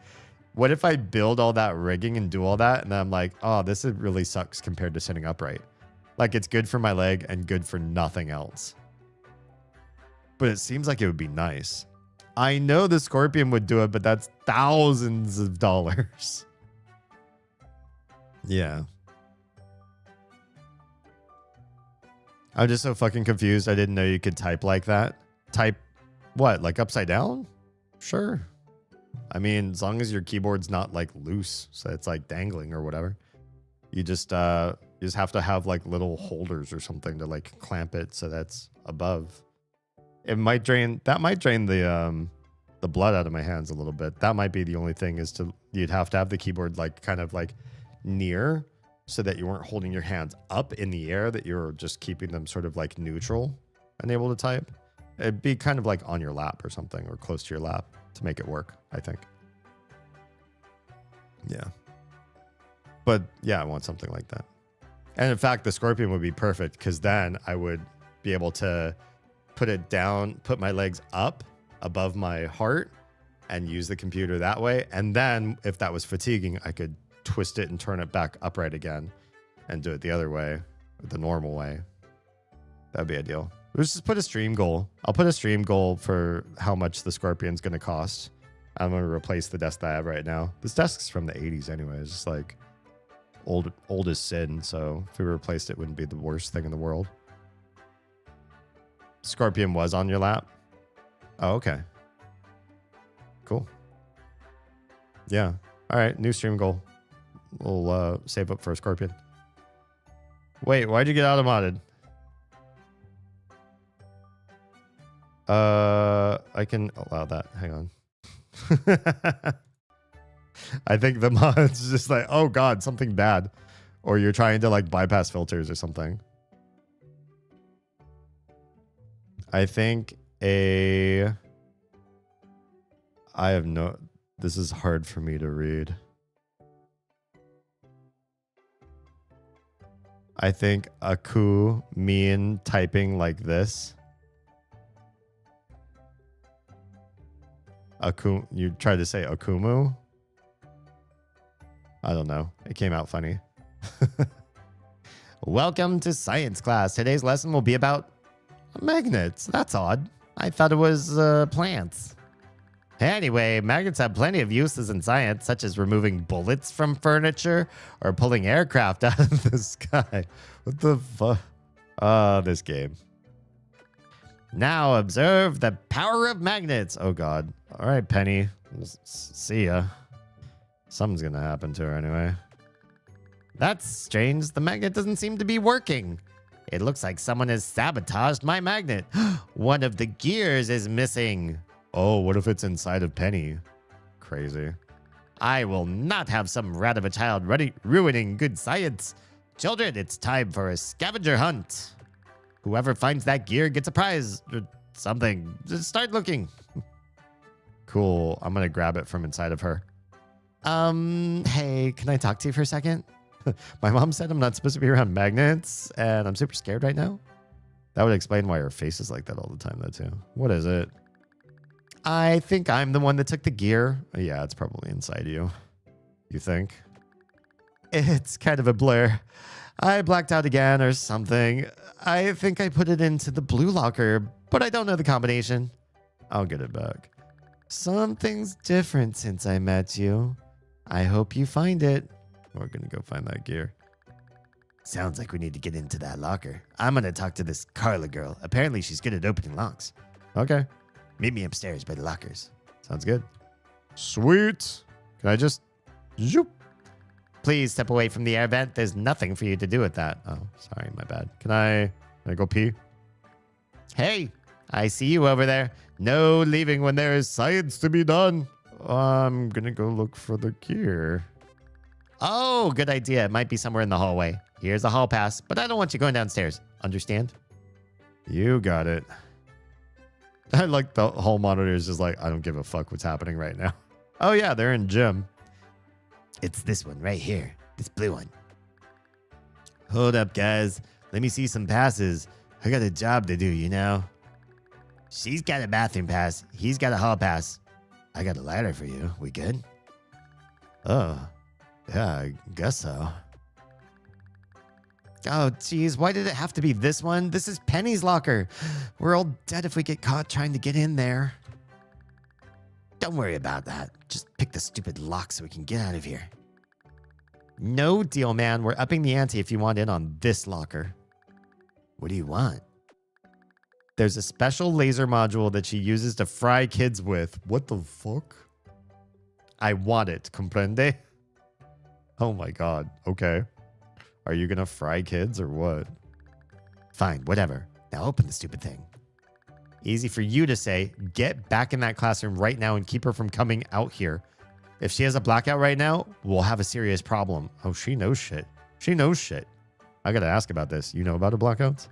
Speaker 1: what if I build all that rigging and do all that and then I'm like, oh, this really sucks compared to sitting upright. Like it's good for my leg and good for nothing else. But it seems like it would be nice. I know the Scorpion would do it, but that's thousands of dollars. Yeah. I'm just so fucking confused. I didn't know you could type like that. Type what? Like upside down? Sure. I mean, as long as your keyboard's not like loose, so it's like dangling or whatever. You just have to have like little holders or something to like clamp it so that's above. It might drain the blood out of my hands a little bit. That might be the only thing is you'd have to have the keyboard like kind of like near so that you weren't holding your hands up in the air, that you're just keeping them sort of like neutral and able to type. It'd be kind of like on your lap or something or close to your lap to make it work, I think. Yeah. But yeah, I want something like that. And in fact, the Scorpion would be perfect because then I would be able to put it down, put my legs up above my heart and use the computer that way. And then if that was fatiguing, I could twist it and turn it back upright again and do it the other way, the normal way. That'd be ideal. Let's just put a stream goal. I'll put a stream goal for how much the Scorpion's going to cost. I'm going to replace the desk that I have right now. This desk's from the 80s anyway. It's just like old as sin. So if we replaced it, it wouldn't be the worst thing in the world. Scorpion was on your lap? Oh, okay. Cool. Yeah. All right. New stream goal. We'll save up for a Scorpion. Wait, why'd you get auto-modded? I can allow that. Hang on. I think the mod's just like, oh god, something bad. Or you're trying to like bypass filters or something. I think this is hard for me to read. I think Aku mean typing like this. You tried to say Akumu? I don't know. It came out funny. Welcome to science class. Today's lesson will be about magnets. That's odd. I thought it was plants. Anyway, magnets have plenty of uses in science, such as removing bullets from furniture or pulling aircraft out of the sky. What the fuck? This game. Now observe the power of magnets. Oh, God. All right, Penny. See ya. Something's going to happen to her anyway. That's strange. The magnet doesn't seem to be working.
Speaker 3: It looks like someone has sabotaged my magnet. One of the gears is missing.
Speaker 1: Oh, what if it's inside of Penny? Crazy.
Speaker 3: I will not have some rat of a child ruining good science. Children, it's time for a scavenger hunt. Whoever finds that gear gets a prize or something. Just start looking.
Speaker 1: Cool. I'm going to grab it from inside of her.
Speaker 3: Hey, can I talk to you for a second?
Speaker 1: My mom said I'm not supposed to be around magnets, and I'm super scared right now. That would explain why her face is like that all the time, though, too. What is it?
Speaker 3: I think I'm the one that took the gear.
Speaker 1: Yeah, it's probably inside you. You think?
Speaker 3: It's kind of a blur. I blacked out again or something. I think I put it into the blue locker, but I don't know the combination.
Speaker 1: I'll get it back.
Speaker 3: Something's different since I met you. I hope you find it.
Speaker 1: We're going to go find that gear.
Speaker 3: Sounds like we need to get into that locker. I'm going to talk to this Carla girl. Apparently she's good at opening locks.
Speaker 1: Okay.
Speaker 3: Meet me upstairs by the lockers.
Speaker 1: Sounds good. Sweet. Can I just... Zoop.
Speaker 3: Please step away from the air vent. There's nothing for you to do with that.
Speaker 1: Oh, sorry, my bad. Can I go pee?
Speaker 3: Hey, I see you over there. No leaving when there is science to be done.
Speaker 1: I'm going to go look for the gear.
Speaker 3: Oh, good idea. It might be somewhere in the hallway. Here's a hall pass, but I don't want you going downstairs. Understand?
Speaker 1: You got it. I like the hall monitor is just like, I don't give a fuck what's happening right now. Oh, yeah, they're in gym.
Speaker 3: It's this one right here. This blue one.
Speaker 1: Hold up, guys. Let me see some passes. I got a job to do, you know?
Speaker 3: She's got a bathroom pass. He's got a hall pass. I got a ladder for you. We good?
Speaker 1: Oh, yeah, I guess so.
Speaker 3: Oh, geez. Why did it have to be this one? This is Penny's locker. We're all dead if we get caught trying to get in there. Don't worry about that. Just pick the stupid lock so we can get out of here. No deal, man. We're upping the ante if you want in on this locker. What do you want?
Speaker 1: There's a special laser module that she uses to fry kids with. What the fuck? I want it. Comprende? Oh my god. Okay. Are you gonna fry kids or what?
Speaker 3: Fine, whatever. Now open the stupid thing. Easy for you to say. Get back in that classroom right now and keep her from coming out here. If she has a blackout right now, we'll have a serious problem.
Speaker 1: Oh, she knows shit. She knows shit. I gotta ask about this. You know about her blackouts?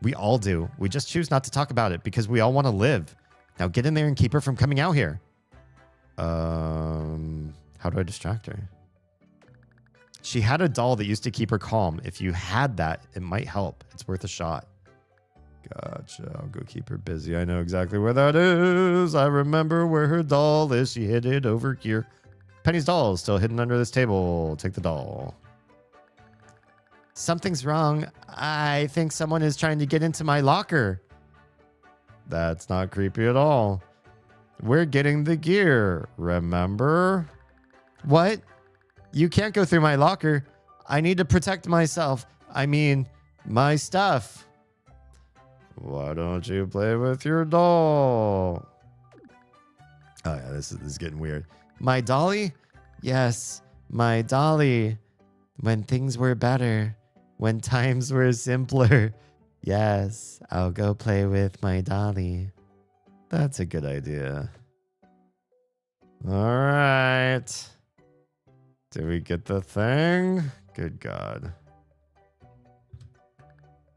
Speaker 3: We all do. We just choose not to talk about it because we all want to live. Now get in there and keep her from coming out here.
Speaker 1: How do I distract her?
Speaker 3: She had a doll that used to keep her calm. If you had that, it might help. It's worth a shot.
Speaker 1: Gotcha. I'll go keep her busy. I know exactly where that is. I remember where her doll is. She hid it over here. Penny's doll is still hidden under this table. Take the doll.
Speaker 3: Something's wrong. I think someone is trying to get into my locker.
Speaker 1: That's not creepy at all. We're getting the gear, remember?
Speaker 3: What? You can't go through my locker. I need to protect myself. I mean, my stuff.
Speaker 1: Why don't you play with your doll? Oh, yeah, this is getting weird.
Speaker 3: My dolly? Yes, my dolly. When things were better. When times were simpler. Yes, I'll go play with my dolly.
Speaker 1: That's a good idea. All right. Did we get the thing? Good God.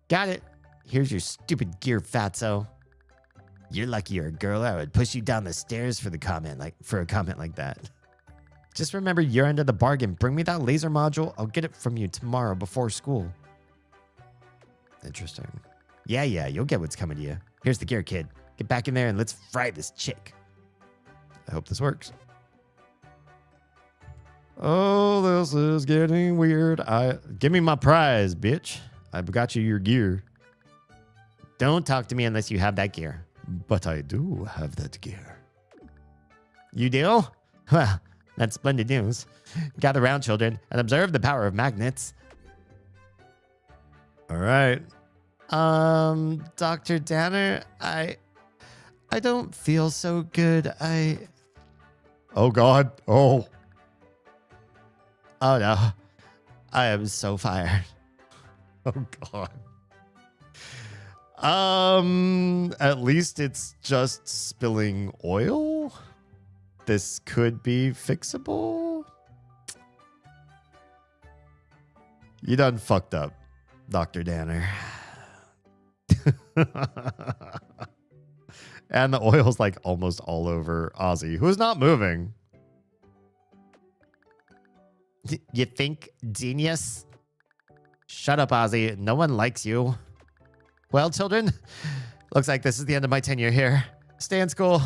Speaker 3: Got it. Here's your stupid gear, fatso. You're lucky you're a girl. I would push you down the stairs for a comment like that. Just remember your end of the bargain. Bring me that laser module. I'll get it from you tomorrow before school.
Speaker 1: Interesting.
Speaker 3: Yeah, you'll get what's coming to you. Here's the gear, kid. Get back in there and let's fry this chick.
Speaker 1: I hope this works. Oh, this is getting weird. Give me my prize, bitch. I've got you your gear.
Speaker 3: Don't talk to me unless you have that gear.
Speaker 1: But I do have that gear.
Speaker 3: You do? Well, that's splendid news. Gather round, children, and observe the power of magnets.
Speaker 1: All right.
Speaker 3: Dr. Danner, I don't feel so good.
Speaker 1: Oh, God. Oh.
Speaker 3: Oh, no. I am so fired.
Speaker 1: Oh, God. At least it's just spilling oil. This could be fixable. You done fucked up, Dr. Danner. And the oil's like almost all over Ozzy, who's not moving.
Speaker 3: You think, genius? Shut up, Ozzy. No one likes you. Well, children, looks like this is the end of my tenure here. Stay in school.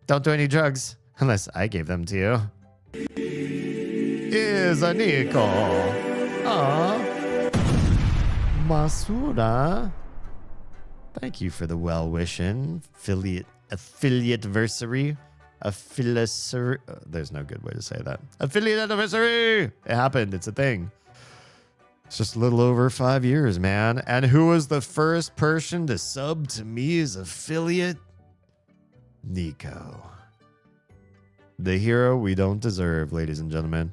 Speaker 3: Don't do any drugs, unless I gave them to you.
Speaker 1: Is a Nico. Aw. Masura. Thank you for the well-wishing affiliate-versary. There's no good way to say that. Affiliate anniversary. It happened. It's a thing. It's just a little over 5 years, man. And who was the first person to sub to me as affiliate? Nico. The hero we don't deserve, ladies and gentlemen.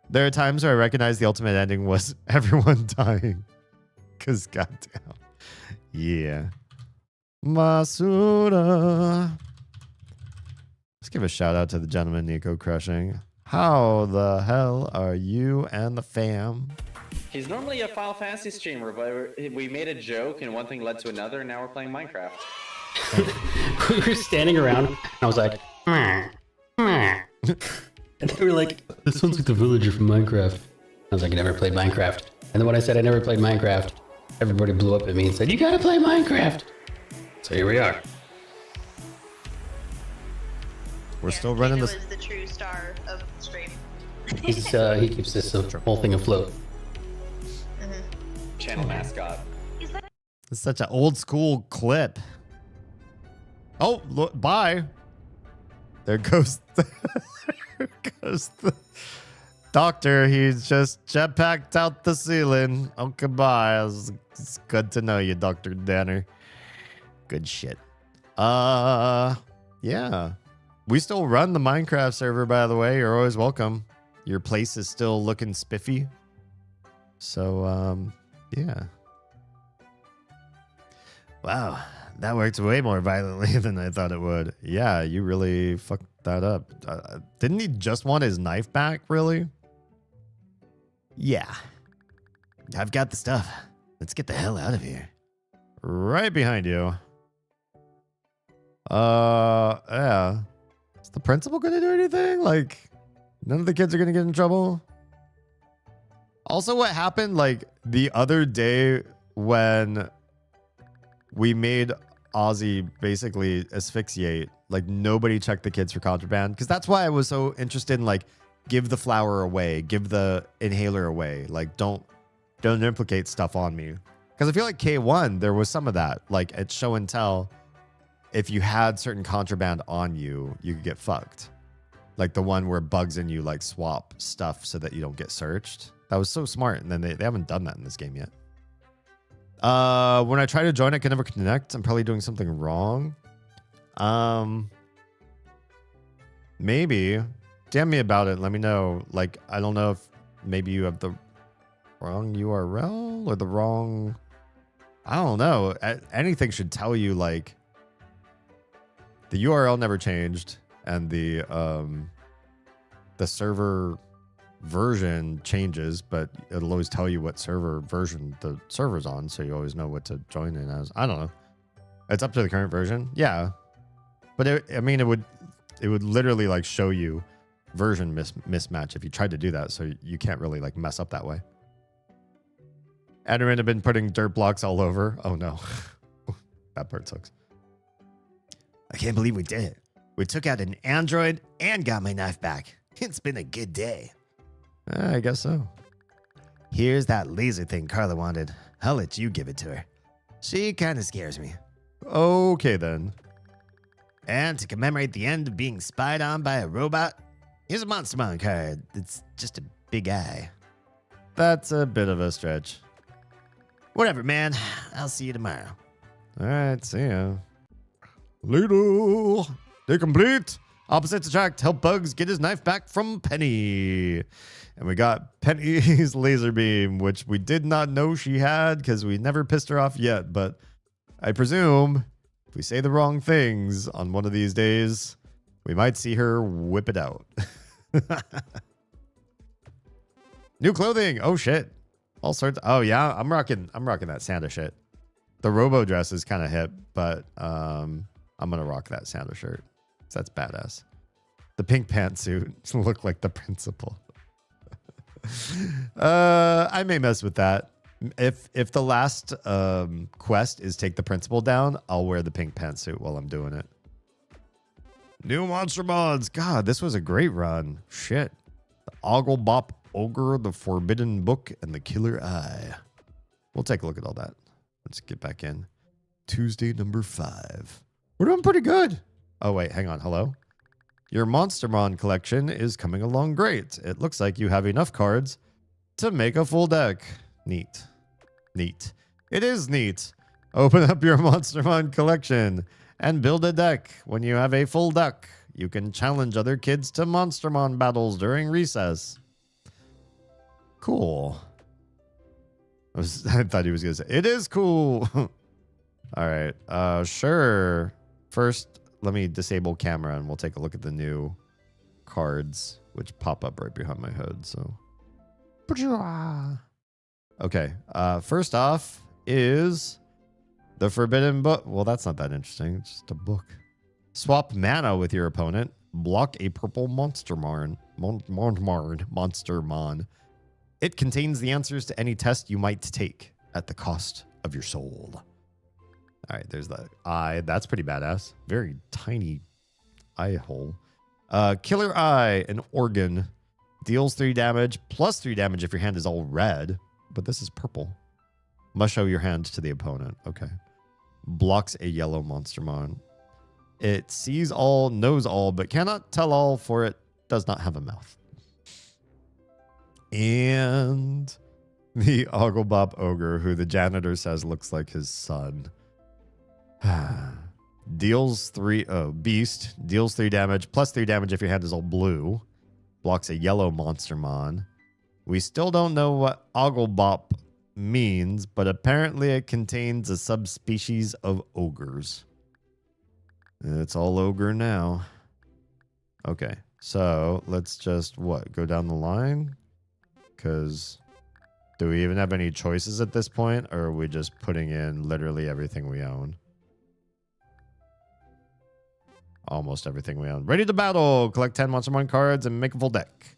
Speaker 1: There are times where I recognize the ultimate ending was everyone dying. Because goddamn. Yeah. Masura. Let's give a shout out to the gentleman Nico crushing. How the hell are you and the fam?
Speaker 6: He's normally a Final Fantasy streamer, but we made a joke and one thing led to another, and now we're playing Minecraft.
Speaker 7: We were standing around, and I was like, meh, meh. And they were like, this sounds like the villager from Minecraft. I was like, I never played Minecraft. And then when I said I never played Minecraft, everybody blew up at me and said, you gotta play Minecraft. So here we are.
Speaker 1: We're still running this.
Speaker 8: Is the true star of the stream.
Speaker 7: He keeps this whole thing afloat.
Speaker 6: Channel mascot.
Speaker 1: It's such an old school clip. Oh, look, bye. There goes there goes the doctor. He's just jetpacked out the ceiling. Oh, goodbye. It's good to know you, Dr. Danner. Good shit. Yeah. We still run the Minecraft server, by the way. You're always welcome. Your place is still looking spiffy. So, yeah. Wow. That worked way more violently than I thought it would. Yeah, you really fucked that up. Didn't he just want his knife back, really? Yeah. I've got the stuff. Let's get the hell out of here. Right behind you. Yeah. Is the principal gonna do anything? Like, none of the kids are gonna get in trouble? Also, what happened, like, the other day when we made Ozzy basically asphyxiate, like, nobody checked the kids for contraband? Because that's why I was so interested in, like, give the flower away, give the inhaler away. Like, don't implicate stuff on me. Because I feel like K1, there was some of that. Like, at show and tell, if you had certain contraband on you, you could get fucked. Like the one where bugs in you, like, swap stuff so that you don't get searched. That was so smart. And then they haven't done that in this game yet. When I try to join, I can never connect. I'm probably doing something wrong. Maybe. DM me about it. Let me know. Like, I don't know if maybe you have the wrong URL or the wrong... I don't know. Anything should tell you, like, the URL never changed and the server version changes, but it'll always tell you what server version the server's on, so you always know what to join in as. I don't know. It's up to the current version. Yeah. But it would literally, like, show you version mismatch if you tried to do that, so you can't really, like, mess up that way. Adrian had been putting dirt blocks all over. Oh no. That part sucks. I can't believe we did it. We took out an android and got my knife back. It's been a good day. I guess so. Here's that laser thing Carla wanted. I'll let you give it to her. She kind of scares me. Okay, then. And to commemorate the end of being spied on by a robot, here's a Monstermon card. It's just a big eye. That's a bit of a stretch. Whatever, man. I'll see you tomorrow. All right, see ya. Later. Day complete. Opposites attract. Help Bugs get his knife back from Penny. And we got Penny's laser beam, which we did not know she had because we never pissed her off yet. But I presume if we say the wrong things on one of these days, we might see her whip it out. New clothing. Oh shit. All sorts. Oh yeah, I'm rocking that Santa shit. The Robo dress is kind of hip, but I'm gonna rock that Santa shirt. That's badass. The pink pantsuit look like the principal. I may mess with that. If the last quest is take the principal down, I'll wear the pink pantsuit while I'm doing it. New monster mods. God, this was a great run. Shit. The Ogglebop Ogre, the Forbidden Book, and the Killer Eye. We'll take a look at all that. Let's get back in. Tuesday number 5. We're doing pretty good. Oh, wait, hang on. Hello? Your Monstermon collection is coming along great. It looks like you have enough cards to make a full deck. Neat. Neat. It is neat. Open up your Monstermon collection and build a deck. When you have a full deck, you can challenge other kids to Monstermon battles during recess. Cool. I thought he was going to say, it is cool. All right. Sure. First, let me disable camera and we'll take a look at the new cards, which pop up right behind my head. So, okay. First off is the Forbidden Book. Well, that's not that interesting. It's just a book. Swap mana with your opponent. Block a purple Monstermon. Monstermon. It contains the answers to any test you might take at the cost of your soul. All right, there's the eye. That's pretty badass. Very tiny eye hole. Killer Eye, an organ. Deals 3 damage, plus 3 damage if your hand is all red. But this is purple. Must show your hand to the opponent. Okay. Blocks a yellow Monstermon. It sees all, knows all, but cannot tell all, for it does not have a mouth. And the Ogglebop Ogre, who the janitor says looks like his son. Deals 3, beast, deals 3 damage, plus 3 damage if your hand is all blue. Blocks a yellow Monstermon. We still don't know what Ogglebop means, but apparently it contains a subspecies of ogres. It's all ogre now. Okay, so let's just, go down the line? Because do we even have any choices at this point, or are we just putting in literally everything we own? Almost everything we own. Ready to battle! Collect 10 Monstermon cards and make a full deck.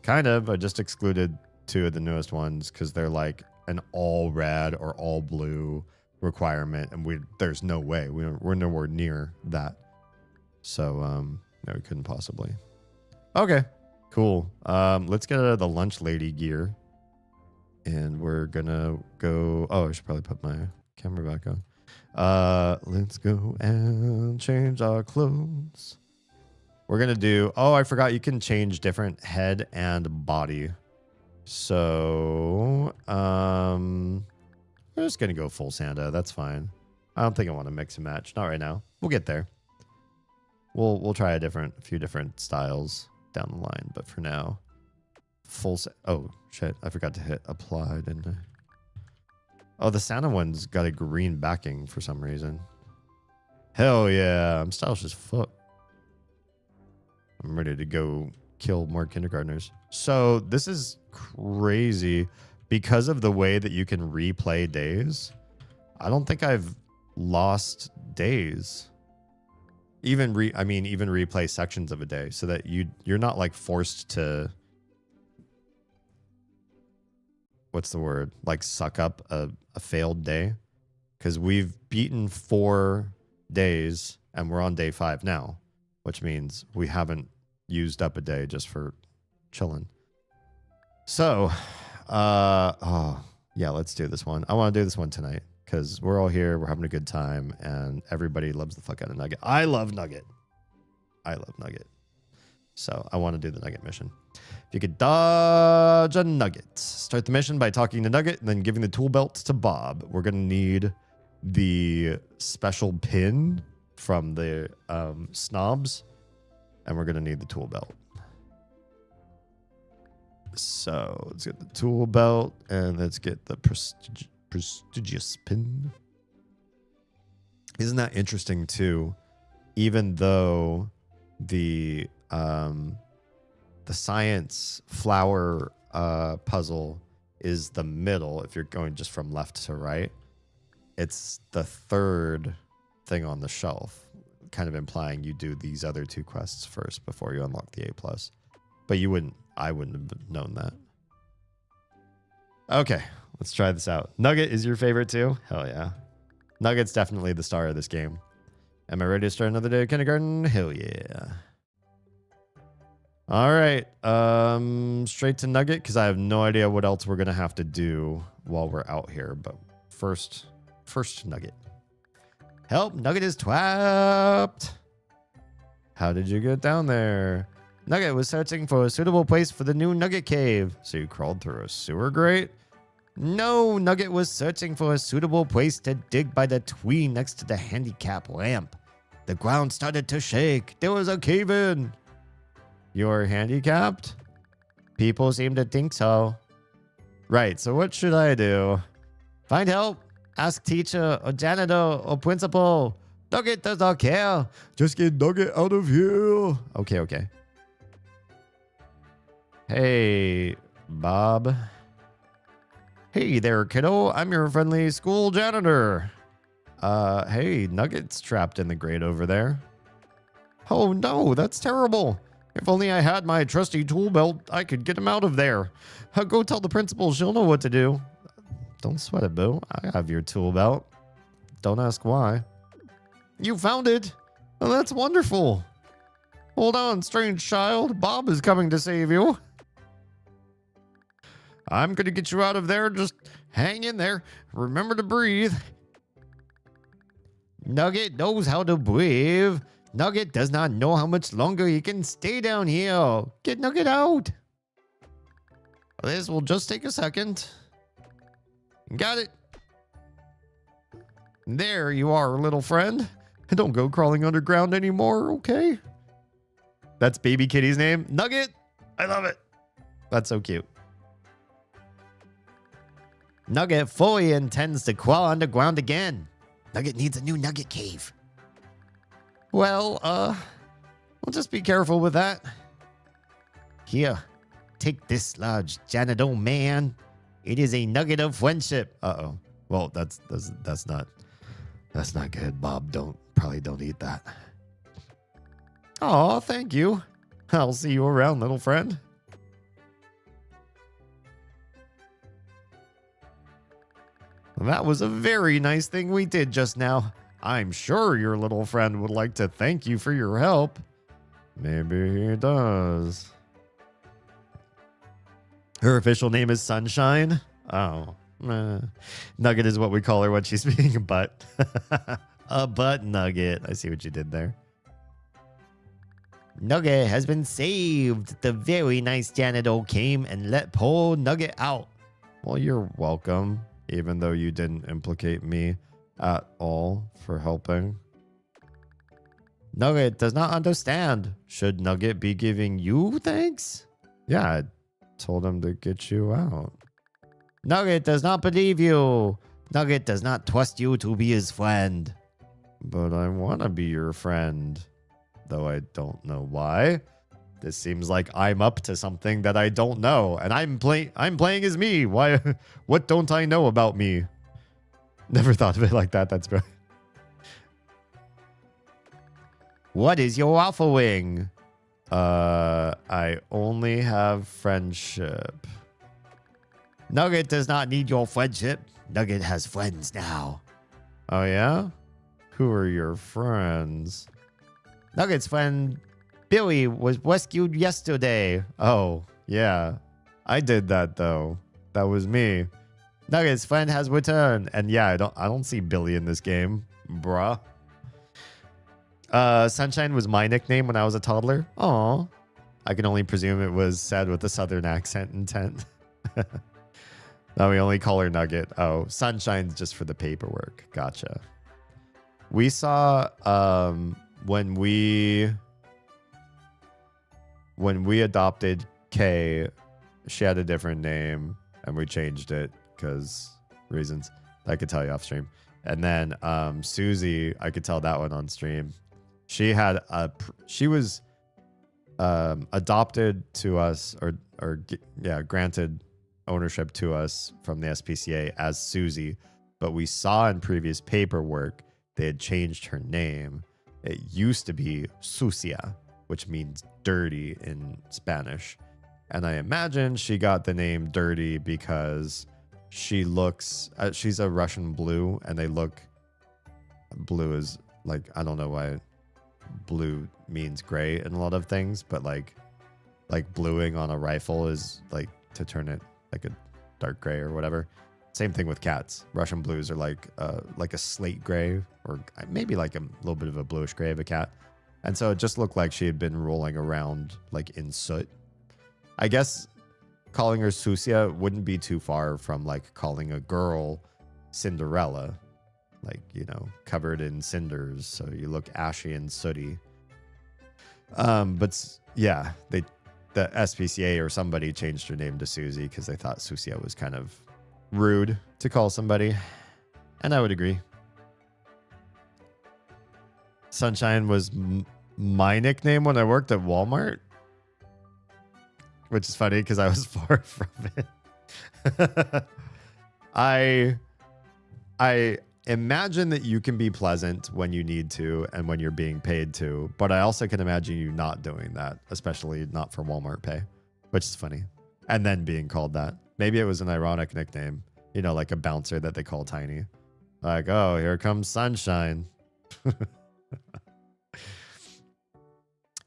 Speaker 1: Kind of. I just excluded 2 of the newest ones because they're like an all red or all blue requirement, and there's no way. We're nowhere near that. So, no, we couldn't possibly. Okay. Cool. Let's get out of the lunch lady gear. And we're gonna go. Oh, I should probably put my camera back on. Let's go and change our clothes. We're gonna do. Oh, I forgot you can change different head and body. So, we're just gonna go full Santa. That's fine. I don't think I want to mix and match. Not right now. We'll get there. We'll try a few different styles down the line, but for now, oh shit, I forgot to hit apply, didn't I? Oh, the Santa one's got a green backing for some reason. Hell yeah, I'm stylish as fuck. I'm ready to go kill more kindergartners. So this is crazy because of the way that you can replay days. I don't think I've lost days. Even replay sections of a day, so that you're not like forced to, what's the word? Like suck up a failed day. Because we've beaten 4 days and we're on day 5 now, which means we haven't used up a day just for chilling. So, yeah, let's do this one. I want to do this one tonight. Because we're all here, we're having a good time, and everybody loves the fuck out of Nugget. I love Nugget. So I want to do the Nugget mission. If you could dodge a Nugget. Start the mission by talking to Nugget and then giving the tool belt to Bob. We're going to need the special pin from the snobs, and we're going to need the tool belt. So let's get the tool belt, and let's get the prestigious pin. Isn't that interesting too? Even though the science flower puzzle is the middle, if you're going just from left to right, it's the third thing on the shelf, kind of implying you do these other 2 quests first before you unlock the A+. But I wouldn't have known that. Okay, let's try this out. Nugget is your favorite too? Hell yeah. Nugget's definitely the star of this game. Am I ready to start another day of kindergarten? Hell yeah. All right, straight to Nugget, because I have no idea what else we're going to have to do while we're out here. But first Nugget. Help, Nugget is trapped. How did you get down there? Nugget was searching for a suitable place for the new Nugget Cave. So you crawled through a sewer grate? No, Nugget was searching for a suitable place to dig by the tree next to the handicap lamp. The ground started to shake. There was a cave-in. You're handicapped? People seem to think so. Right, so what should I do? Find help. Ask teacher or janitor or principal. Nugget does not care. Just get Nugget out of here. Okay. Hey, Bob. Hey there, kiddo. I'm your friendly school janitor. Hey, Nugget's trapped in the grate over there. Oh no, that's terrible. If only I had my trusty tool belt, I could get him out of there. Go tell the principal, she'll know what to do. Don't sweat it, Boo. I have your tool belt. Don't ask why. You found it. Oh, that's wonderful. Hold on, strange child. Bob is coming to save you. I'm going to get you out of there. Just hang in there. Remember to breathe. Nugget knows how to breathe. Nugget does not know how much longer he can stay down here. Get Nugget out. This will just take a second. Got it. There you are, little friend. Don't go crawling underground anymore, okay? That's baby kitty's name. Nugget. I love it. That's so cute. Nugget fully intends to crawl underground again. Nugget needs a new Nugget cave. Well, we'll just be careful with that. Here, take this large janitor man. It is a nugget of friendship. Uh-oh. Well, that's not good. Bob, probably don't eat that. Oh, thank you. I'll see you around, little friend. That was a very nice thing we did just now. I'm sure your little friend would like to thank you for your help. Maybe he does. Her official name is Sunshine. Oh. Nugget is what we call her when she's being a butt. A butt nugget. I see what you did there. Nugget has been saved. The very nice janitor came and let poor Nugget out. Well, you're welcome, even though you didn't implicate me at all for helping. Nugget does not understand. Should Nugget be giving you thanks? Yeah, I told him to get you out. Nugget does not believe you. Nugget does not trust you to be his friend. But I want to be your friend. Though I don't know why. This seems like I'm up to something that I don't know. And I'm playing as me. Why? What don't I know about me? Never thought of it like that. That's brilliant. What is your alpha wing? I only have friendship. Nugget does not need your friendship. Nugget has friends now. Oh, yeah? Who are your friends? Nugget's friend Billy was rescued yesterday. Oh, yeah. I did that, though. That was me. Nugget's friend has returned. And yeah, I don't see Billy in this game. Bruh. Sunshine was my nickname when I was a toddler. Aw. I can only presume it was said with a southern accent intent. Now we only call her Nugget. Oh, Sunshine's just for the paperwork. Gotcha. We saw when we adopted Kay, she had a different name and we changed it because reasons I could tell you off stream. And then Susie, I could tell that one on stream. She had she was adopted to us granted ownership to us from the SPCA as Susie, but we saw in previous paperwork they had changed her name. It used to be Sucia, which means dirty in Spanish. And I imagine she got the name dirty because she looks, she's a Russian blue, and they look, blue is like, I don't know why blue means gray in a lot of things, but like bluing on a rifle is like to turn it like a dark gray or whatever. Same thing with cats. Russian blues are like a slate gray, or maybe like a little bit of a bluish gray of a cat. And so it just looked like she had been rolling around like in soot. I guess calling her Sucia wouldn't be too far from like calling a girl Cinderella, like, you know, covered in cinders, so you look ashy and sooty. But yeah, the SPCA or somebody changed her name to Susie because they thought Sucia was kind of rude to call somebody, and I would agree. Sunshine was my nickname when I worked at Walmart, which is funny because I was far from it. I imagine that you can be pleasant when you need to and when you're being paid to, but I also can imagine you not doing that, especially not for Walmart pay, which is funny. And then being called that. Maybe it was an ironic nickname, you know, like a bouncer that they call Tiny. Like, oh, here comes Sunshine.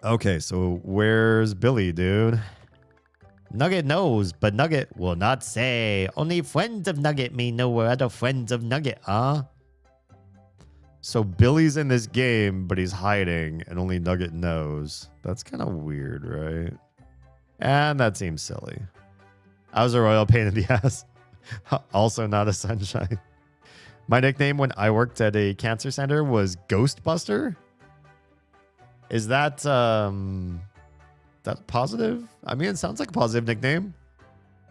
Speaker 1: Okay, so where's Billy, dude?
Speaker 3: Nugget knows, but Nugget will not say. Only friends of Nugget may know where other friends of Nugget are.
Speaker 1: So Billy's in this game, but he's hiding, and only Nugget knows. That's kind of weird, right? And that seems silly. I was a royal pain in the ass. Also not a Sunshine. My nickname when I worked at a cancer center was Ghostbuster. Is that positive? I mean, it sounds like a positive nickname.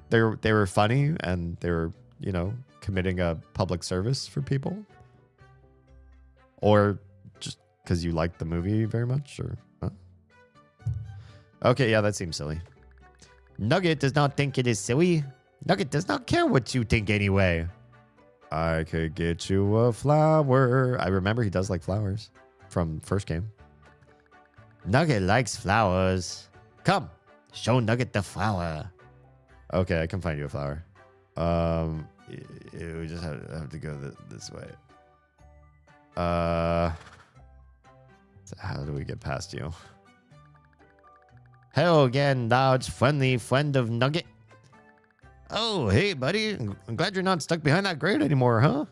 Speaker 1: They were funny, and they were, you know, committing a public service for people. Or just because you liked the movie very much, or huh? Okay, yeah, that seems silly.
Speaker 3: Nugget does not think it is silly. Nugget does not care what you think anyway.
Speaker 1: I could get you a flower. I remember he does like flowers from first game.
Speaker 3: Nugget likes flowers. Come, show Nugget the flower.
Speaker 1: Okay, I can find you a flower. We just have to go this way. So how do we get past you?
Speaker 3: Hello again, large friendly friend of Nugget.
Speaker 1: Oh, hey, buddy. I'm glad you're not stuck behind that grate anymore, huh?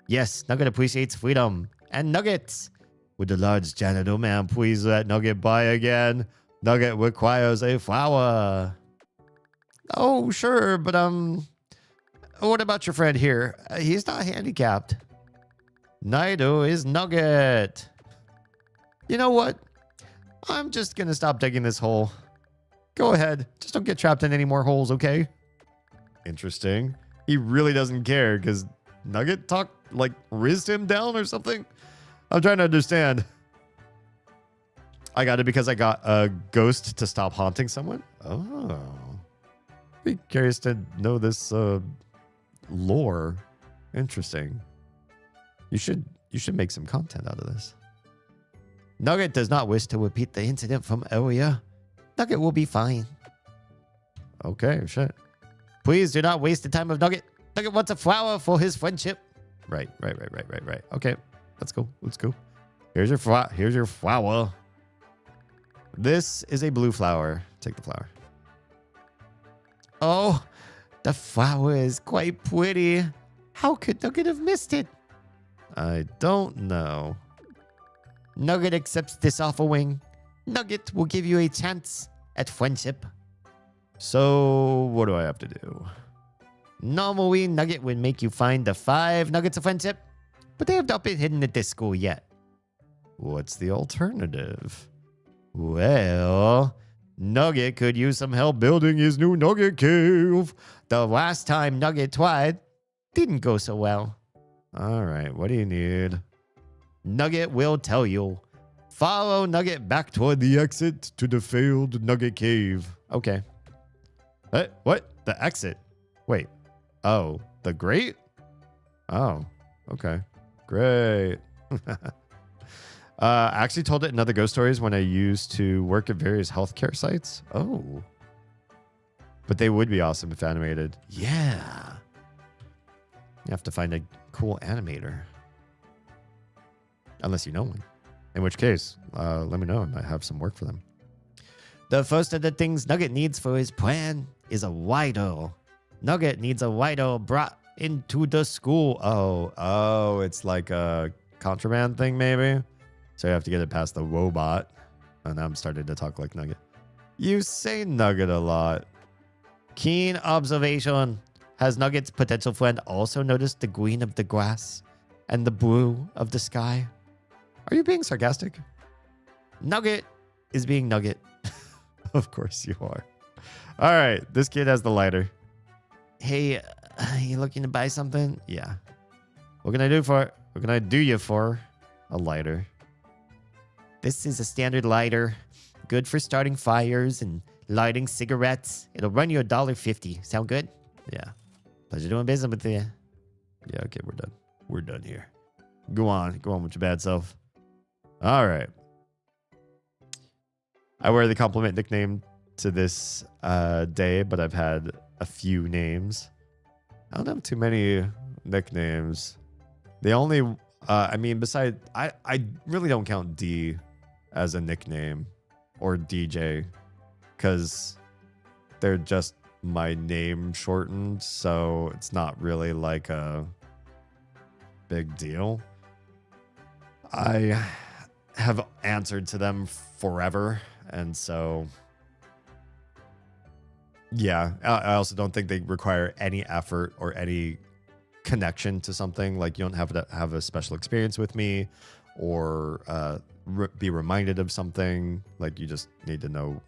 Speaker 3: Yes, Nugget appreciates freedom. And Nuggets. Would the large janitor man please let Nugget by again? Nugget requires a flower.
Speaker 1: Oh, sure, but what about your friend here? He's not handicapped.
Speaker 3: Neither is Nugget.
Speaker 1: You know what? I'm just gonna stop digging this hole. Go ahead. Just don't get trapped in any more holes, okay? Interesting. He really doesn't care because Nugget rizzed him down or something. I'm trying to understand. I got it because I got a ghost to stop haunting someone. Oh. Be curious to know this lore. Interesting. You should make some content out of this.
Speaker 3: Nugget does not wish to repeat the incident from earlier. Nugget will be fine.
Speaker 1: Okay, shit.
Speaker 3: Please do not waste the time of Nugget. Nugget wants a flower for his friendship.
Speaker 1: Right. Okay, let's go. Here's your flower. This is a blue flower. Take the flower.
Speaker 3: Oh, the flower is quite pretty. How could Nugget have missed it?
Speaker 1: I don't know.
Speaker 3: Nugget accepts this offering. Nugget will give you a chance at friendship.
Speaker 1: So, what do I have to do?
Speaker 3: Normally, Nugget would make you find the 5 nuggets of friendship, but they have not been hidden at this school yet.
Speaker 1: What's the alternative?
Speaker 3: Well, Nugget could use some help building his new Nugget cave. The last time Nugget tried, didn't go so well. All right, what do you need? Nugget will tell you. Follow Nugget back toward the exit to the failed Nugget Cave. Okay. What? The exit? Wait. Oh, the grate? Oh, okay. Great. I actually told it in other ghost stories when I used to work at various healthcare sites. Oh. But they would be awesome if animated. Yeah. You have to find a cool animator. Unless you know one. In which case, let me know. I might have some work for them. The first of the things Nugget needs for his plan is a Wido. Nugget needs a Wido brought into the school. Oh, it's like a contraband thing, maybe? So you have to get it past the robot. And I'm starting to talk like Nugget. You say Nugget a lot. Keen observation. Has Nugget's potential friend also noticed the green of the grass and the blue of the sky? Are you being sarcastic? Nugget is being Nugget. Of course you are. All right, this kid has the lighter. Hey, you looking to buy something? Yeah. What can I do for it? What can I do you for? A lighter. This is a standard lighter. Good for starting fires and lighting cigarettes. It'll run you $1.50. Sound good? Yeah. Pleasure doing business with you. Yeah, okay, we're done. We're done here. Go on with your bad self. All right. I wear the compliment nickname to this day, but I've had a few names. I don't have too many nicknames. The only, besides, I really don't count D as a nickname or DJ because they're just my name shortened, so it's not really like a big deal. I have answered to them forever, and so yeah, I also don't think they require any effort or any connection to something. Like, you don't have to have a special experience with me or be reminded of something. Like, you just need to know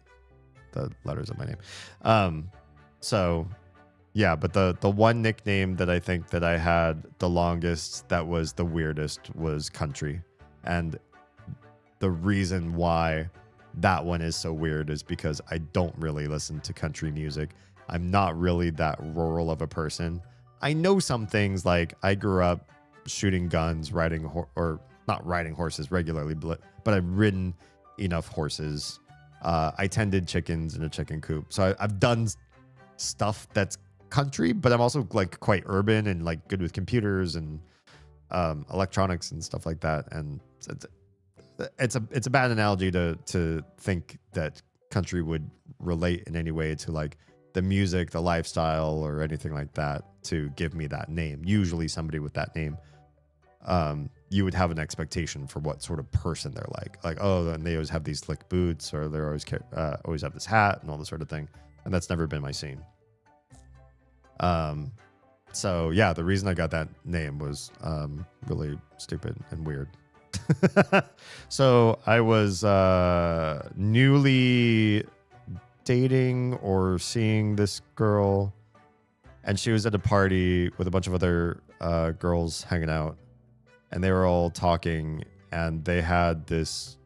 Speaker 3: the letters of my name. So yeah, but the one nickname that I think that I had the longest that was the weirdest was Country. And the reason why that one is so weird is because I don't really listen to country music. I'm not really that rural of a person. I know some things, like I grew up shooting guns, or not riding horses regularly, but I've ridden enough horses. I tended chickens in a chicken coop. So I've done stuff that's country, but I'm also like quite urban and like good with computers and electronics and stuff like that. And it's a bad analogy to think that country would relate in any way to like the music, the lifestyle, or anything like that to give me that name. Usually somebody with that name, you would have an expectation for what sort of person they're like, oh, and they always have these slick boots, or they're always have this hat and all this sort of thing. And that's never been my scene. So yeah, the reason I got that name was really stupid and weird. So I was newly dating or seeing this girl, and she was at a party with a bunch of other girls hanging out, and they were all talking, and they had this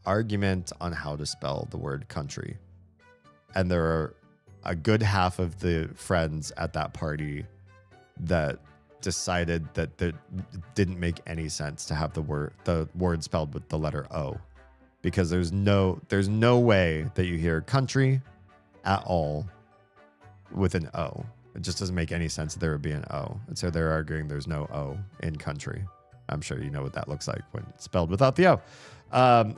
Speaker 3: argument on how to spell the word country. And there are a good half of the friends at that party that decided that it didn't make any sense to have the word spelled with the letter O, because there's no way that you hear country at all with an O. It just doesn't make any sense that there would be an O. And so they're arguing there's no O in country. I'm sure you know what that looks like when it's spelled without the O.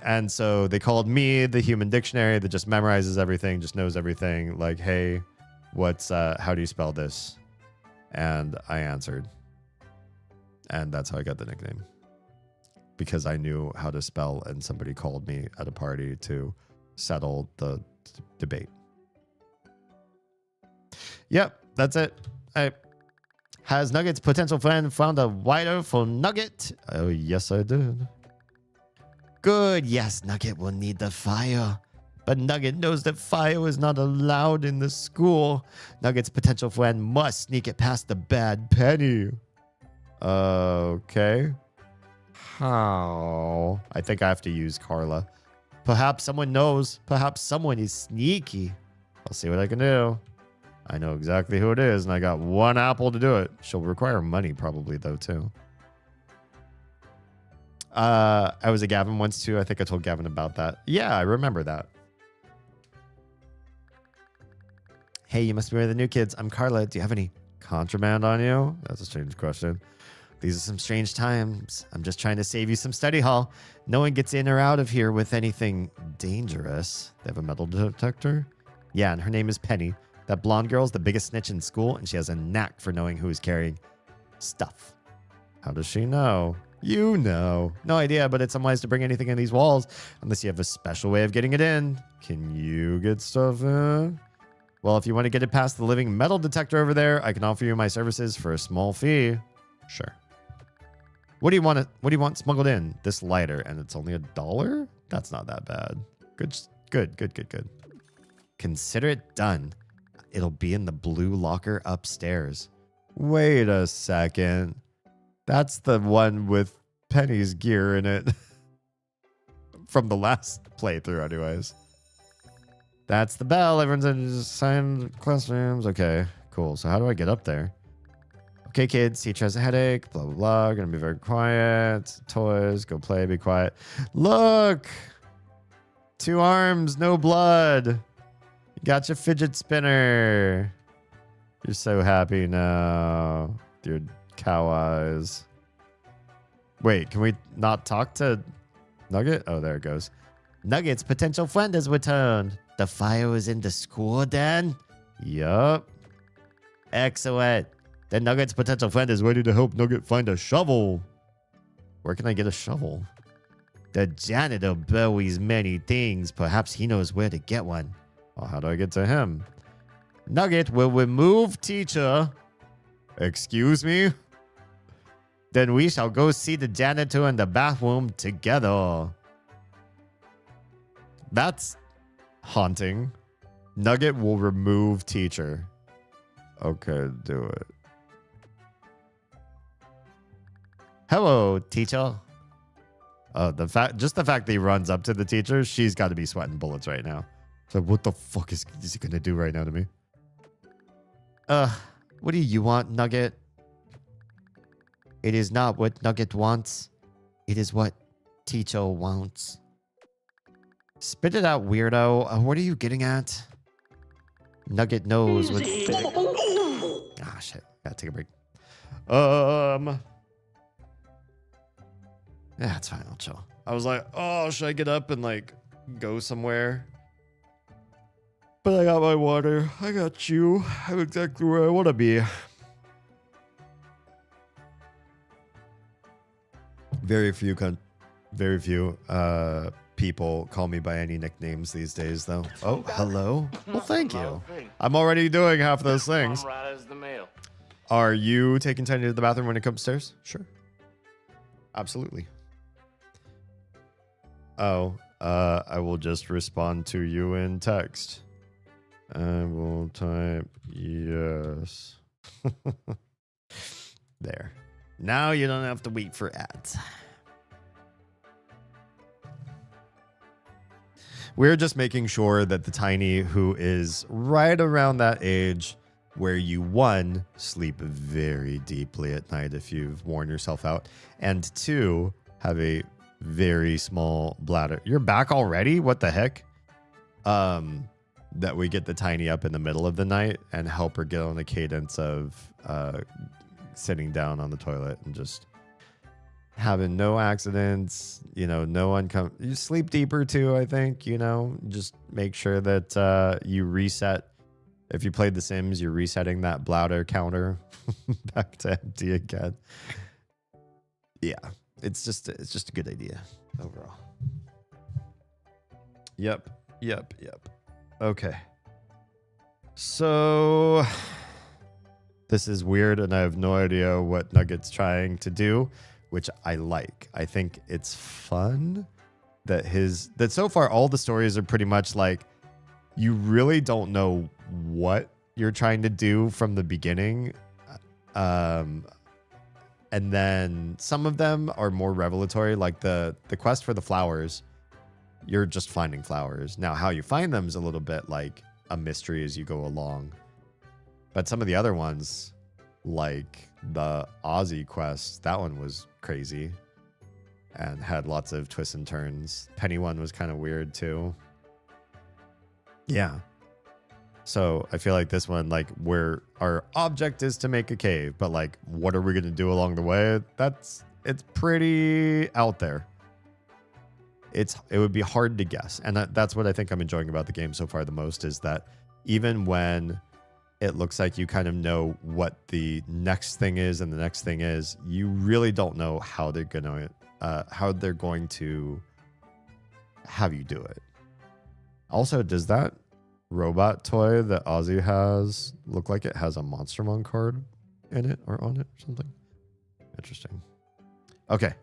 Speaker 3: And so they called me the human dictionary that just memorizes everything, just knows everything. Like, hey, how do you spell this? And I answered. And that's how I got the nickname. Because I knew how to spell, and somebody called me at a party to settle the debate. Yep, that's it. Has Nugget's potential friend found a wider for Nugget? Oh, yes, I did. Good. Yes, Nugget will need the fire. But Nugget knows that fire is not allowed in the school. Nugget's potential friend must sneak it past the bad Penny. Okay. How? I think I have to use Carla. Perhaps someone knows. Perhaps someone is sneaky. I'll see what I can do. I know exactly who it is, and I got 1 apple to do it. She'll require money probably, though, too. I was at Gavin once, too. I think I told Gavin about that. Yeah, I remember that. Hey, you must be one of the new kids. I'm Carla. Do you have any contraband on you? That's a strange question. These are some strange times. I'm just trying to save you some study hall. No one gets in or out of here with anything dangerous. They have a metal detector? Yeah, and her name is Penny. That blonde girl's the biggest snitch in school, and she has a knack for knowing who is carrying stuff. How does she know? You know. No idea, but it's unwise to bring anything in these walls unless you have a special way of getting it in. Can you get stuff in? Well, if you want to get it past the living metal detector over there, I can offer you my services for a small fee. Sure. What do you want smuggled in? This lighter, and it's only $1? That's not that bad. Good. Consider it done. It'll be in the blue locker upstairs. Wait a second. That's the one with Penny's gear in it. From the last playthrough, anyways. That's the bell. Everyone's in assigned classrooms. Okay, cool. So how do I get up there? Okay, kids, teacher has a headache, blah, blah, blah. Gonna be very quiet. Toys, go play, be quiet. Look! 2 arms, no blood. You got your fidget spinner. You're so happy now. Your cow eyes. Wait, can we not talk to Nugget? Oh, there it goes. Nugget's potential friend has returned. The fire was in the school then? Yup. Excellent. Then Nugget's potential friend is ready to help Nugget find a shovel. Where can I get a shovel? The janitor buries many things. Perhaps he knows where to get one. Well, how do I get to him? Nugget will remove teacher. Excuse me? Then we shall go see the janitor in the bathroom together. That's haunting. Nugget will remove teacher. Okay, do it. Hello, teacher. The fact that he runs up to the teacher, she's got to be sweating bullets right now. So what the fuck is he gonna do right now to me? What do you want, Nugget? It is not what Nugget wants. It is what teacher wants. Spit it out, weirdo. What are you getting at? Nugget knows what. Ah, shit. Gotta take a break. Yeah, it's fine. I'll chill. I was like, oh, should I get up and like go somewhere? But I got my water. I got you. I'm exactly where I want to be. Very few people call me by any nicknames these days, though. Oh, hello. Well, thank you. I'm already doing half those things. Are you taking time to the bathroom when it comes upstairs? Sure. Absolutely. Oh, I will just respond to you in text. I will type yes. There. Now you don't have to wait for ads. We're just making sure that the tiny who is right around that age where you, 1, sleep very deeply at night if you've worn yourself out, and 2, have a very small bladder. You're back already? What the heck? That we get the tiny up in the middle of the night and help her get on the cadence of sitting down on the toilet and just having no accidents, you know, you sleep deeper too, I think, you know, just make sure that you reset. If you played The Sims, you're resetting that bladder counter back to empty again. Yeah, it's just a good idea overall. Yep. Okay. So this is weird and I have no idea what Nugget's trying to do, which I like. I think it's fun that so far all the stories are pretty much like you really don't know what you're trying to do from the beginning. And
Speaker 1: And then some of them are more revelatory, like the quest for the flowers. You're just finding flowers. Now, how you find them is a little bit like a mystery as you go along. But some of the other ones, like the Aussie quest, that one was crazy and had lots of twists and turns. Penny one was kind of weird too. Yeah. So I feel like this one, like where our object is to make a cave, but like, what are we going to do along the way? It's pretty out there. It would be hard to guess. And that's what I think I'm enjoying about the game so far the most, is that even when it looks like you kind of know what the next thing is and the next thing is, you really don't know how they're going to have you do it. Also, does that robot toy that Ozzy has look like it has a Monstermon card in it or on it or something? Interesting. Okay.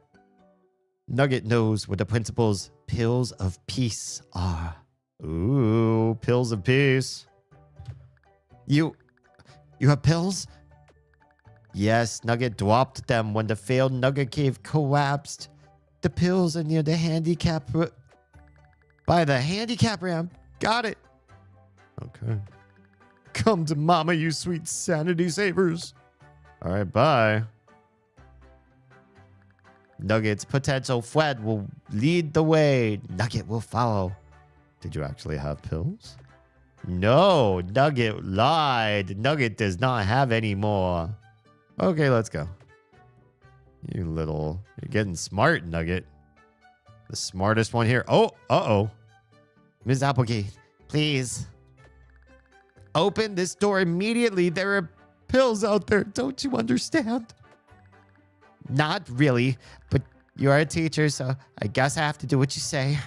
Speaker 1: Nugget knows what the principal's pills of peace are. Ooh, pills of peace. You have pills? Yes, Nugget dropped them when the failed Nugget Cave collapsed. The pills are near the by the handicap ramp. Got it. Okay. Come to Mama, you sweet sanity savers. All right, bye. Nugget's potential friend will lead the way. Nugget will follow. Did you actually have pills? No, Nugget lied. Nugget does not have any more. Okay, let's go. You're getting smart, Nugget. The smartest one here. Oh, uh-oh. Ms. Applegate, please. Open this door immediately. There are pills out there. Don't you understand? Not really, but you are a teacher, so I guess I have to do what you say.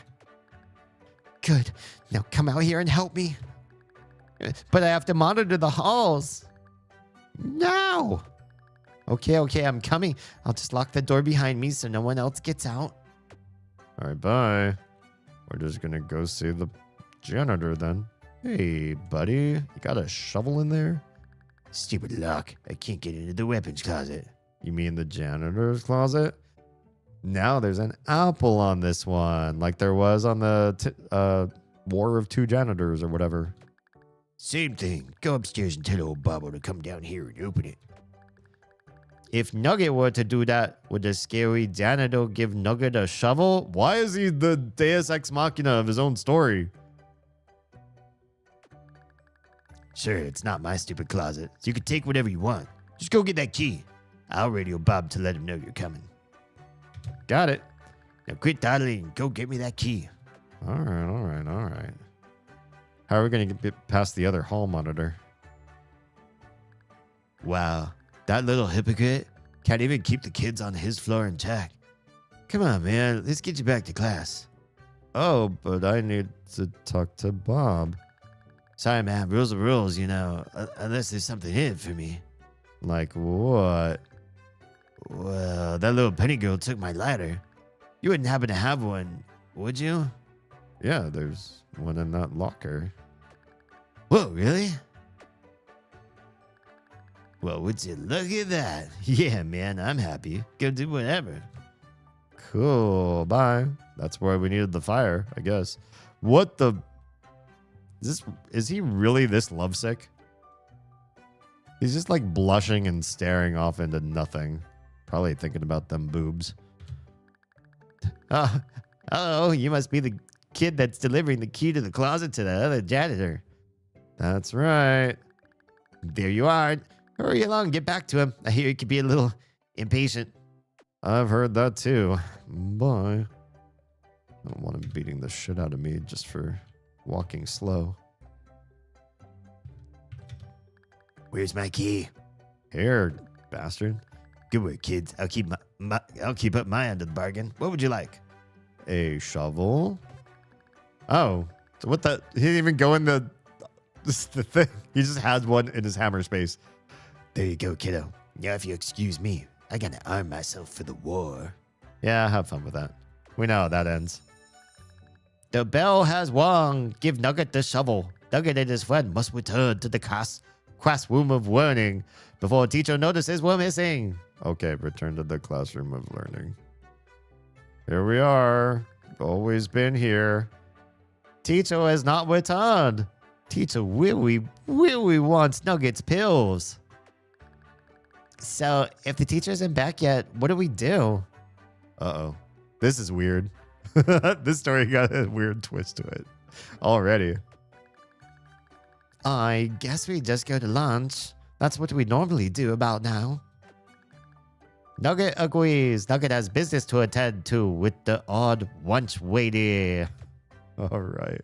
Speaker 1: Good. Now come out here and help me. But I have to monitor the halls. No. Okay, I'm coming. I'll just lock the door behind me so no one else gets out. All right, bye. We're just going to go see the janitor then. Hey, buddy. You got a shovel in there? Stupid lock. I can't get into the weapons closet. You mean the janitor's closet? Now there's an apple on this one, like there was on the War of Two Janitors or whatever. Same thing. Go upstairs and tell old Bobo to come down here and open it. If Nugget were to do that, would the scary janitor give Nugget a shovel? Why is he the Deus Ex Machina of his own story? Sure, it's not my stupid closet, so you can take whatever you want. Just go get that key. I'll radio Bob to let him know you're coming. Got it. Now quit dawdling and go get me that key. All right. How are we going to get past the other hall monitor? Wow, that little hypocrite can't even keep the kids on his floor in check. Come on, man, let's get you back to class. Oh, but I need to talk to Bob. Sorry, man, rules are rules, unless there's something in it for me. Like what? Well, that little penny girl took my lighter. You wouldn't happen to have one, would you? Yeah, there's one in that locker. Whoa, really? Well, would you look at that? Yeah, man, I'm happy. Go do whatever. Cool, bye. That's why we needed the fire, I guess. What the... Is he really this lovesick? He's just like blushing and staring off into nothing. Probably thinking about them boobs. Oh, you must be the kid that's delivering the key to the closet to the other janitor. That's right. There you are. Hurry along, get back to him. I hear he could be a little impatient. I've heard that too. Bye. I don't want him beating the shit out of me just for walking slow. Where's my key? Here, bastard. Good work, kids. I'll keep up my end of the bargain. What would you like? A shovel? Oh, so what the? He didn't even go in the thing. He just has one in his hammer space. There you go, kiddo. Now, if you excuse me, I gotta arm myself for the war. Yeah, have fun with that. We know how that ends. The bell has rung. Give Nugget the shovel. Nugget and his friend must return to the classroom of learning before a teacher notices we're missing. Okay, return to the classroom of learning. Here we are. Always been here.
Speaker 3: Teacher has not returned. Teacher Willie wants Nuggets pills. So, if the teacher isn't back yet, what do we do?
Speaker 1: Uh-oh. This is weird. This story got a weird twist to it already.
Speaker 3: I guess we just go to lunch. That's what we normally do about now. Nugget agrees. Nugget has business to attend to with the odd lunch lady.
Speaker 1: All right.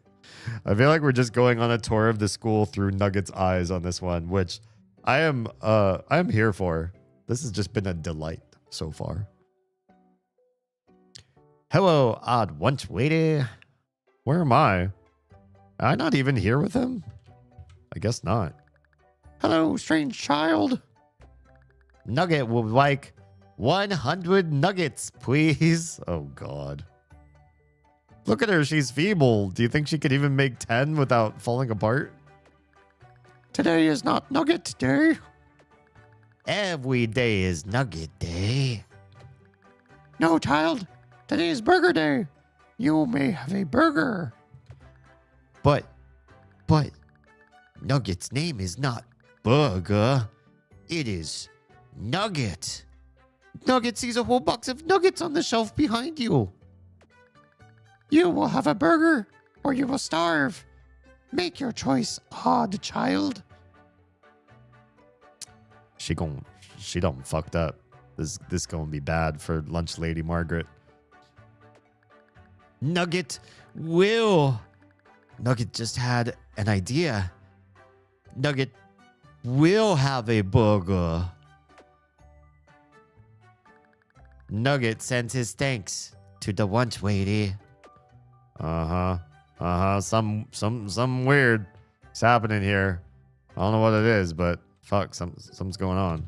Speaker 1: I feel like we're just going on a tour of the school through Nugget's eyes on this one, which I'm here for. This has just been a delight so far.
Speaker 3: Hello, odd lunch lady.
Speaker 1: Where am I? Am I not even here with him? I guess not.
Speaker 3: Hello, strange child. Nugget would like 100 nuggets, please.
Speaker 1: Oh, God. Look at her. She's feeble. Do you think she could even make 10 without falling apart?
Speaker 3: Today is not Nugget Day. Every day is Nugget Day. No, child. Today is Burger Day. You may have a burger. But, Nugget's name is not Burger. It is Nugget. Nugget sees a whole box of nuggets on the shelf behind you. You will have a burger or you will starve. Make your choice, odd child.
Speaker 1: She done fucked up. This gonna be bad for lunch lady Margaret.
Speaker 3: Nugget just had an idea. Nugget will have a burger. Nugget sends his thanks to the lunch lady.
Speaker 1: Some weird is happening here. I don't know what it is, but fuck, something's going on.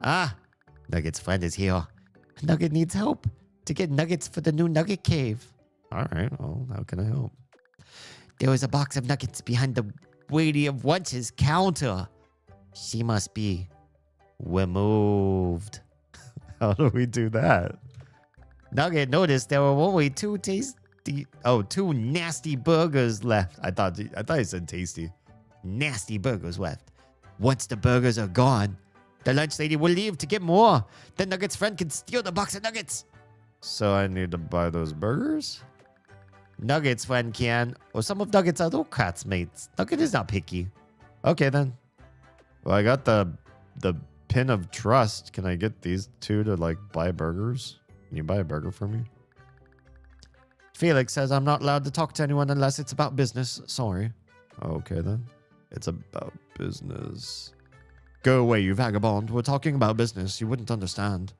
Speaker 3: Ah, Nugget's friend is here. Nugget needs help to get nuggets for the new Nugget Cave.
Speaker 1: All right, well, how can I help?
Speaker 3: There was a box of nuggets behind the lady of lunch's counter. She must be removed.
Speaker 1: How do we do that?
Speaker 3: Nugget noticed there were only two nasty burgers left.
Speaker 1: I thought he said tasty.
Speaker 3: Nasty burgers left. Once the burgers are gone, the lunch lady will leave to get more. Then Nugget's friend can steal the box of nuggets.
Speaker 1: So I need to buy those burgers?
Speaker 3: Nugget's friend can, or some of Nugget's other cat's mates. Nugget is not picky.
Speaker 1: Okay then. Well, I got the pin of trust. Can I get these two to like buy burgers? Can you buy a burger for me?
Speaker 3: Felix says I'm not allowed to talk to anyone unless it's about business. Sorry.
Speaker 1: Okay then. It's about business.
Speaker 3: Go away, you vagabond. We're talking about business. You wouldn't understand.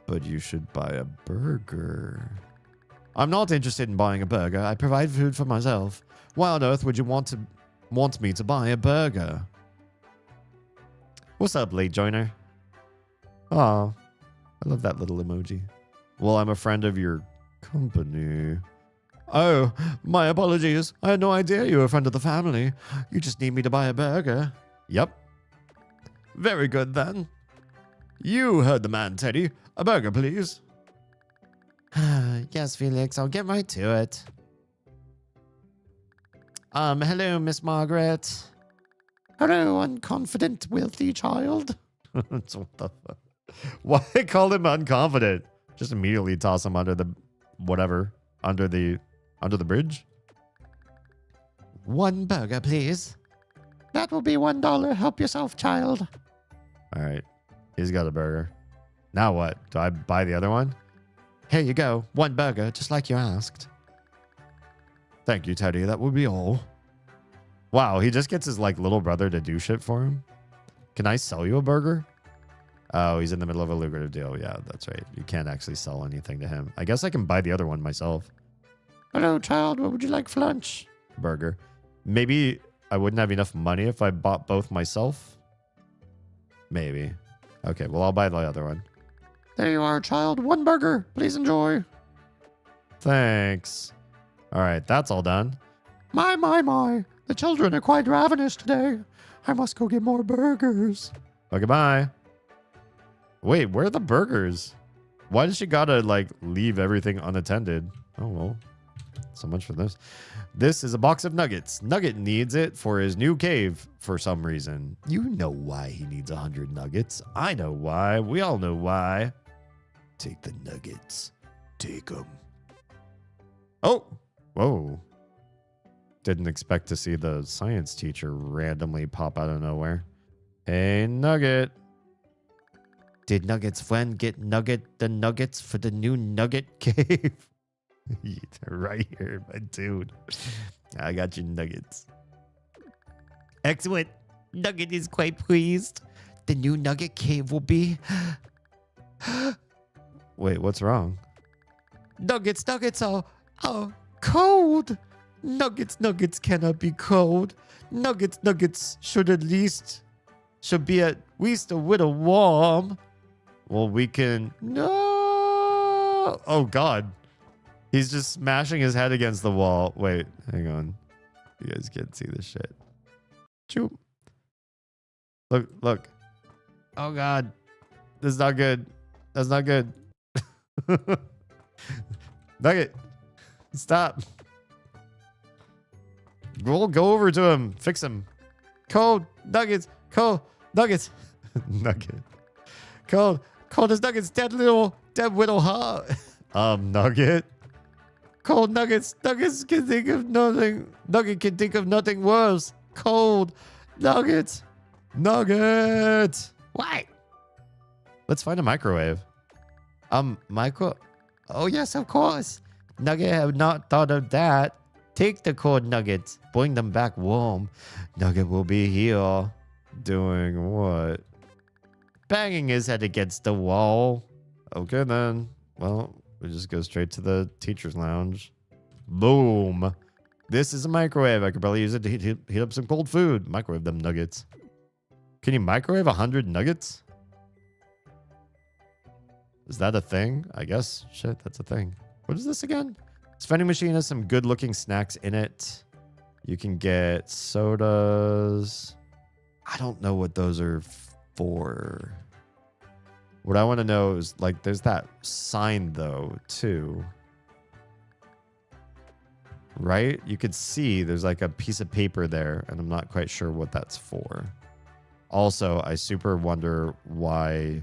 Speaker 1: But you should buy a burger.
Speaker 3: I'm not interested in buying a burger. I provide food for myself. Why on earth would you want me to buy a burger? What's up, late joiner?
Speaker 1: Oh, I love that little emoji. Well, I'm a friend of your company.
Speaker 3: Oh, my apologies. I had no idea you were a friend of the family. You just need me to buy a burger.
Speaker 1: Yep.
Speaker 3: Very good, then. You heard the man, Teddy. A burger, please. Yes, Felix, I'll get right to it. Hello, Miss Margaret. Hello, unconfident, wealthy child.
Speaker 1: What the fuck? Why call him unconfident? Just immediately toss him under the under the bridge.
Speaker 3: One burger, please. That will be $1. Help yourself, child.
Speaker 1: All right. He's got a burger. Now what? Do I buy the other one?
Speaker 3: Here you go. One burger, just like you asked.
Speaker 1: Thank you, Teddy. That would be all. Wow, he just gets his like little brother to do shit for him. Can I sell you a burger? Oh, he's in the middle of a lucrative deal. Yeah, that's right. You can't actually sell anything to him. I guess I can buy the other one myself.
Speaker 3: Hello, child. What would you like for lunch?
Speaker 1: Burger. Maybe I wouldn't have enough money if I bought both myself. Maybe. Okay, well, I'll buy the other one.
Speaker 3: There you are, child. One burger. Please enjoy.
Speaker 1: Thanks. All right, that's all done.
Speaker 3: My. The children are quite ravenous today. I must go get more burgers.
Speaker 1: Well, goodbye. Wait, where are the burgers? Why does she gotta, like, leave everything unattended? Oh, well. So much for this. This is a box of nuggets. Nugget needs it for his new cave for some reason. You know why he needs 100 nuggets. I know why. We all know why. Take the nuggets. Take them. Oh. Whoa. Didn't expect to see the science teacher randomly pop out of nowhere. Hey, Nugget. Did Nugget's friend get the nuggets for the new Nugget cave? Right here, my dude. I got your nuggets. Excellent. Nugget is quite pleased. The new Nugget cave will be... Wait, what's wrong? Nuggets are cold. Nuggets cannot be cold. Nuggets should be at least a little warm. Well, we can... No! Oh, God. He's just smashing his head against the wall. Wait, hang on. You guys can't see this shit. Choop. Look. Oh, God. This is not good. That's not good. Nugget. Stop. We'll go over to him. Fix him. Cold nuggets. Cold nuggets. Nugget. Cold as nuggets. Dead little heart. Nugget. Cold nuggets. Nuggets can think of nothing. Nugget can think of nothing worse. Cold nuggets. Nugget. Why? Let's find a microwave. Oh, yes, of course. Nugget have not thought of that. Take the cold nuggets. Bring them back warm. Nugget will be here. Doing what? Banging his head against the wall. Okay, then. Well, we just go straight to the teacher's lounge. Boom. This is a microwave. I could probably use it to heat up some cold food. Microwave them nuggets. Can you microwave 100 nuggets? Is that a thing? I guess. Shit, that's a thing. What is this again? This vending machine has some good looking snacks in it. You can get sodas. I don't know what those are for. What I want to know is, like, there's that sign, though, too. Right? You could see there's, like, a piece of paper there, and I'm not quite sure what that's for. Also, I super wonder why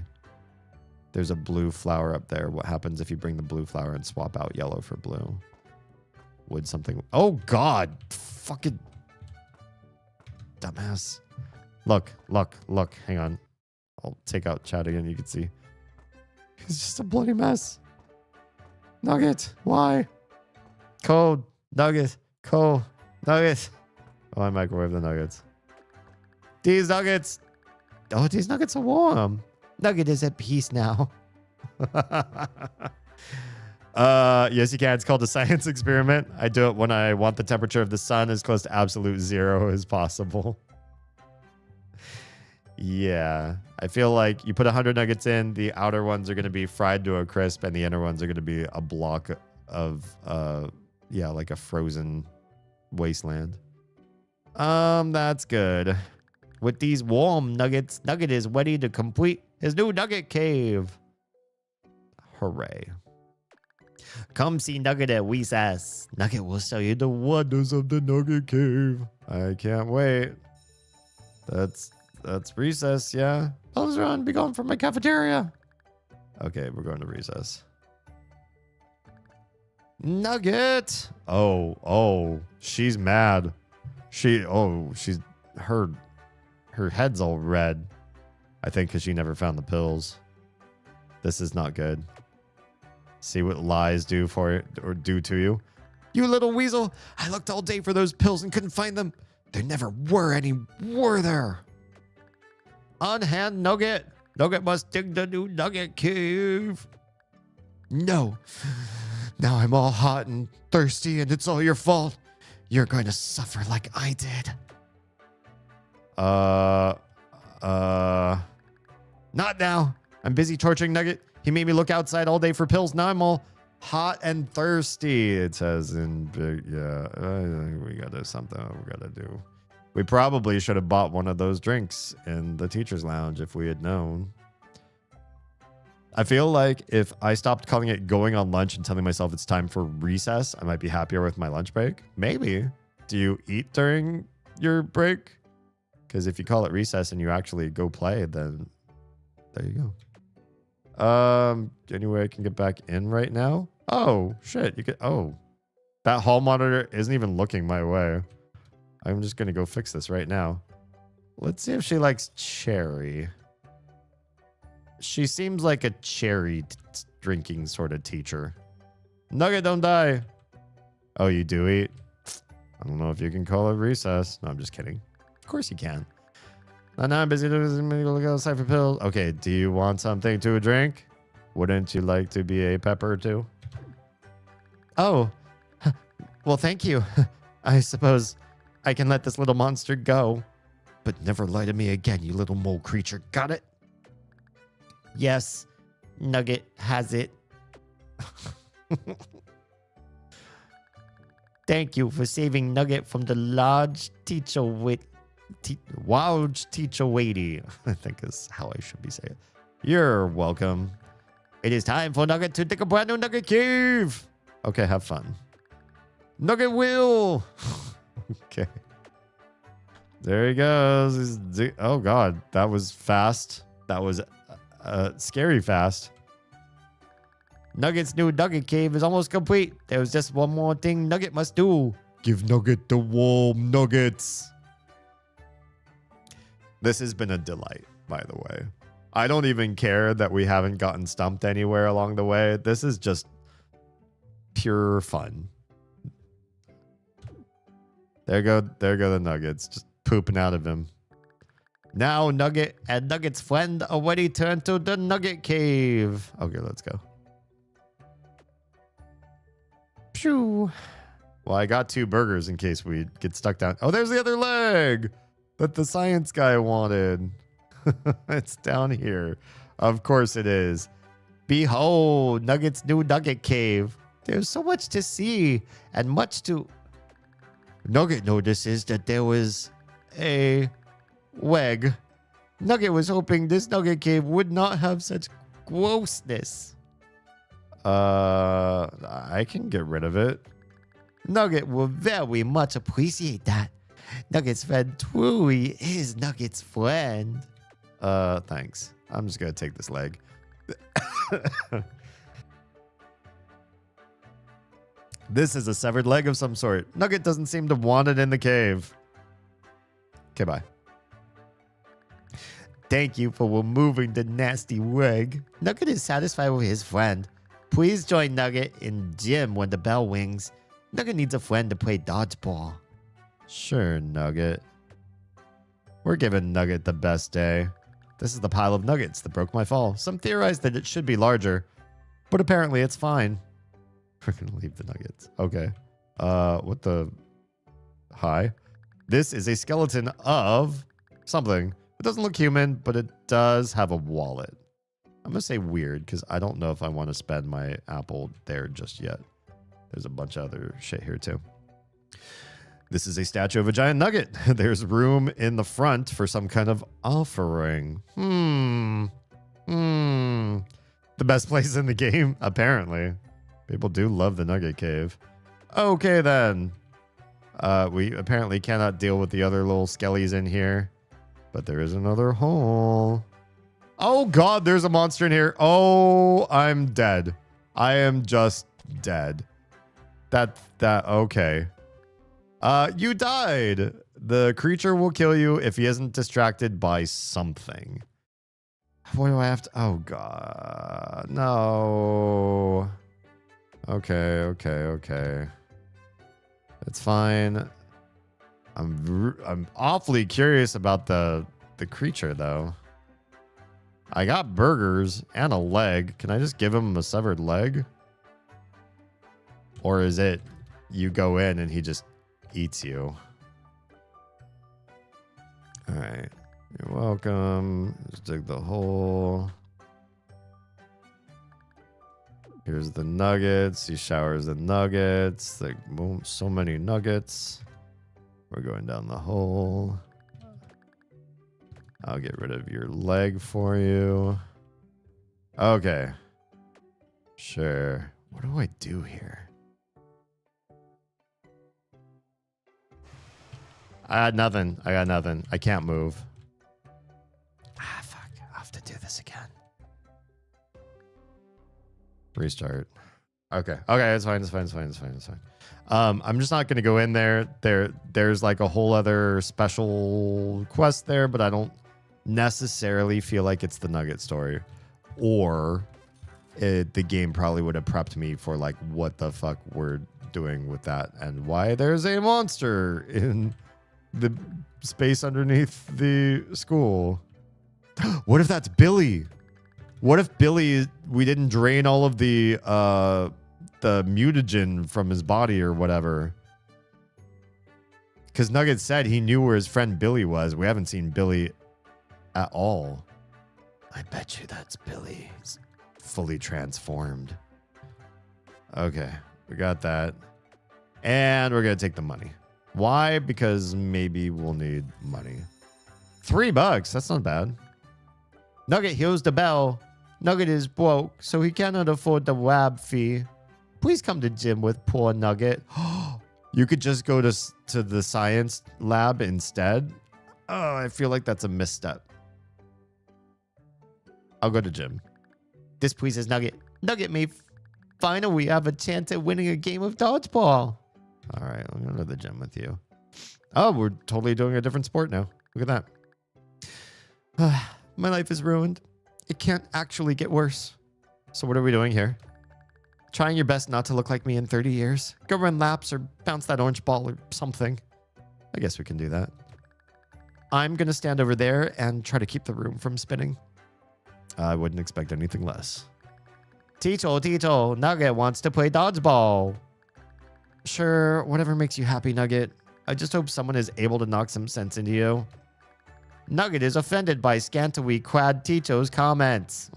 Speaker 1: there's a blue flower up there. What happens if you bring the blue flower and swap out yellow for blue? Would something... Oh, God! Fucking... Dumbass. Look. Hang on. I'll take out chat again. You can see. It's just a bloody mess. Nugget. Why? Cold. Nugget. Cold. Nugget. Oh, I microwave the nuggets. These nuggets. Oh, these nuggets are warm. Nugget is at peace now. Yes, you can. It's called a science experiment. I do it when I want the temperature of the sun as close to absolute zero as possible. Yeah, I feel like you put 100 nuggets in, the outer ones are going to be fried to a crisp, and the inner ones are going to be a block of, yeah, like a frozen wasteland. That's good. With these warm nuggets, Nugget is ready to complete his new Nugget cave. Hooray. Come see Nugget at recess. Nugget will show you the wonders of the Nugget cave. I can't wait. That's recess, yeah. Pelzron, be gone from my cafeteria. Okay, we're going to recess. Nugget. Oh, she's mad. Her head's all red. I think because she never found the pills. This is not good. See what lies do for it or do to you. You little weasel. I looked all day for those pills and couldn't find them. There never were any, were there? Unhand Nugget. Nugget must dig the new Nugget cave. No. Now I'm all hot and thirsty and it's all your fault. You're going to suffer like I did. Not now. I'm busy torturing Nugget. He made me look outside all day for pills. Now I'm all hot and thirsty. It says in big, yeah. I think we got to something we got to do. We probably should have bought one of those drinks in the teacher's lounge if we had known. I feel like if I stopped calling it going on lunch and telling myself it's time for recess, I might be happier with my lunch break. Maybe. Do you eat during your break? Because if you call it recess and you actually go play, then there you go. Anyway, I can get back in right now. Oh, shit. You could. Oh, that hall monitor isn't even looking my way. I'm just going to go fix this right now. Let's see if she likes cherry. She seems like a cherry drinking sort of teacher. Nugget, don't die. Oh, you do eat? I don't know if you can call it recess. No, I'm just kidding. Of course you can. Now I'm busy look outside for pills. Okay, do you want something to drink? Wouldn't you like to be a pepper too? Oh, well, thank you. I suppose I can let this little monster go. But never lie to me again, you little mole creature. Got it? Yes, Nugget has it. Thank you for saving Nugget from the large teacher teacher weighty. I think is how I should be saying it. You're welcome. It is time for Nugget to take a brand new Nugget cave. Okay, have fun. Nugget will. Okay. There he goes. Oh, God. That was fast. That was scary fast. Nugget's new Nugget cave is almost complete. There was just one more thing Nugget must do. Give Nugget the warm nuggets. This has been a delight, by the way. I don't even care that we haven't gotten stumped anywhere along the way. This is just pure fun. There go the nuggets. Just pooping out of him. Now Nugget and Nugget's friend are ready to enter the Nugget cave. Okay, let's go. Phew. Well, I got 2 burgers in case we get stuck down. Oh, there's the other leg that the science guy wanted. It's down here. Of course it is. Behold, Nugget's new Nugget cave. There's so much to see and much to... Nugget notices that there was a weg. Nugget was hoping this Nugget cave would not have such grossness. I can get rid of it. Nugget will very much appreciate that. Nugget's friend truly is Nugget's friend. Thanks. I'm just gonna take this leg. This is a severed leg of some sort. Nugget doesn't seem to want it in the cave. Okay, bye. Thank you for removing the nasty leg. Nugget is satisfied with his friend. Please join Nugget in gym when the bell rings. Nugget needs a friend to play dodgeball. Sure, Nugget. We're giving Nugget the best day. This is the pile of nuggets that broke my fall. Some theorize that it should be larger, but apparently it's fine. We're gonna leave the nuggets. Okay. What the... Hi. This is a skeleton of something. It doesn't look human, but it does have a wallet. I'm going to say weird because I don't know if I want to spend my apple there just yet. There's a bunch of other shit here too. This is a statue of a giant nugget. There's room in the front for some kind of offering. The best place in the game, apparently. People do love the Nugget Cave. Okay, then. We apparently cannot deal with the other little skellies in here. But there is another hole. Oh, God, there's a monster in here. Oh, I'm dead. I am just dead. Okay. You died. The creature will kill you if he isn't distracted by something. What do I have to... Oh, God. No. Okay. It's fine. I'm awfully curious about the creature, though. I got burgers and a leg. Can I just give him a severed leg? Or is it you go in and he just eats you? All right. You're welcome. Just dig the hole. Here's the nuggets. He showers the nuggets. Like, boom, so many nuggets. We're going down the hole. I'll get rid of your leg for you. Okay. Sure. What do I do here? I got nothing. I can't move. Ah, fuck. I have to do this again. Restart. Okay. Okay, it's fine. I'm just not gonna go in there. There's like a whole other special quest there, but I don't necessarily feel like it's the Nugget story. Or the game probably would have prepped me for like what the fuck we're doing with that and why there's a monster in the space underneath the school. What if that's Billy? What if Billy, we didn't drain all of the mutagen from his body or whatever? Because Nugget said he knew where his friend Billy was. We haven't seen Billy at all. I bet you that's Billy. He's fully transformed. Okay, we got that. And we're going to take the money. Why? Because maybe we'll need money. $3. That's not bad. Nugget hears the bell. Nugget is broke, so he cannot afford the lab fee. Please come to gym with poor Nugget. You could just go to the science lab instead. Oh, I feel like that's a misstep. I'll go to gym. This pleases Nugget. Nugget may finally have a chance at winning a game of dodgeball. All right, I'm going to the gym with you. Oh, we're totally doing a different sport now. Look at that. My life is ruined. It can't actually get worse. So what are we doing here? Trying your best not to look like me in 30 years. Go run laps or bounce that orange ball or something. I guess we can do that. I'm going to stand over there and try to keep the room from spinning. I wouldn't expect anything less. Tito, Nugget wants to play dodgeball. Sure, whatever makes you happy, Nugget. I just hope someone is able to knock some sense into you. Nugget is offended by scantily clad Tito's comments.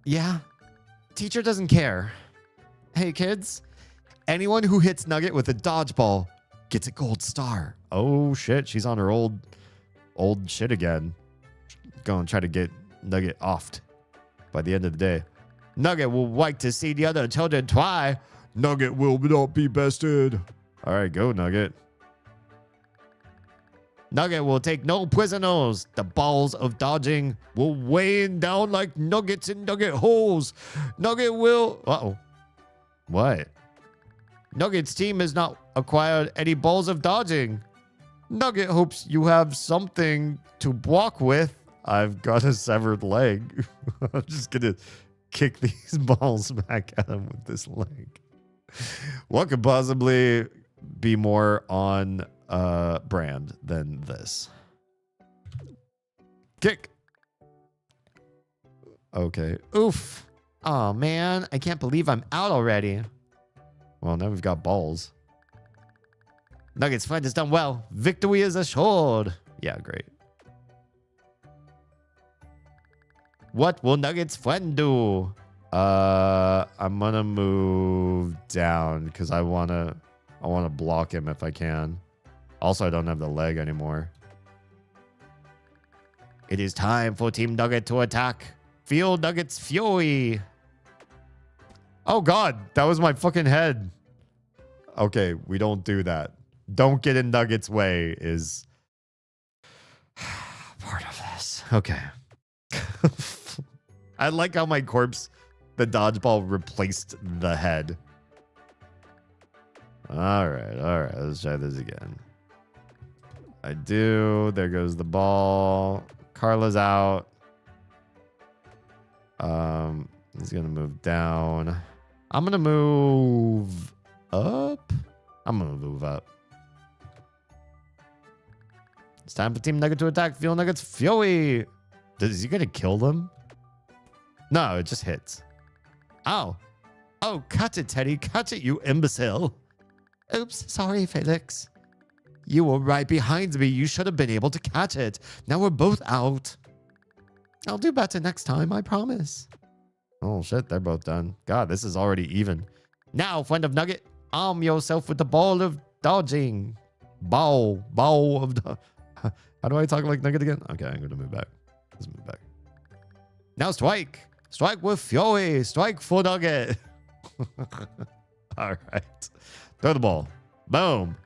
Speaker 1: Yeah, teacher doesn't care. Hey, kids, anyone who hits Nugget with a dodgeball gets a gold star. Oh, shit, she's on her old shit again. Go and try to get Nugget offed by the end of the day. Nugget will like to see the other children try. Nugget will not be bested. All right, go, Nugget. Nugget will take no prisoners. The balls of dodging will rain down like nuggets in nugget holes. Nugget will... Uh-oh. What? Nugget's team has not acquired any balls of dodging. Nugget hopes you have something to block with. I've got a severed leg. I'm just going to kick these balls back at him with this leg. What could possibly be more on brand than this? Kick. Okay. Oof. Oh, man. I can't believe I'm out already. Well, now we've got balls. Nugget's friend has done well. Victory is assured. Yeah, great. What will Nugget's friend do? I'm gonna move down because I wanna block him if I can. Also, I don't have the leg anymore. It is time for Team Nugget to attack. Feel Nugget's fury. Oh God, that was my fucking head. Okay, we don't do that. Don't get in Nugget's way is part of this. Okay. I like how my corpse, the dodgeball replaced the head. All right. Let's try this again. I do. There goes the ball. Carla's out. He's gonna move down. I'm gonna move up. I'm gonna move up. It's time for Team Nugget to attack. Feel Nugget's fury. Is he gonna kill them? No, it just hits. Ow. Oh, cut it, Teddy. Cut it, you imbecile. Oops, sorry, Felix. You were right behind me. You should have been able to catch it. Now we're both out. I'll do better next time, I promise. Oh, shit, they're both done. God, this is already even. Now, friend of Nugget, arm yourself with the ball of dodging. Ball of... How do I talk like Nugget again? Okay, I'm going to move back. Let's move back.
Speaker 3: Now strike. Strike with fury. Strike for Nugget. All right. Throw the ball. Boom.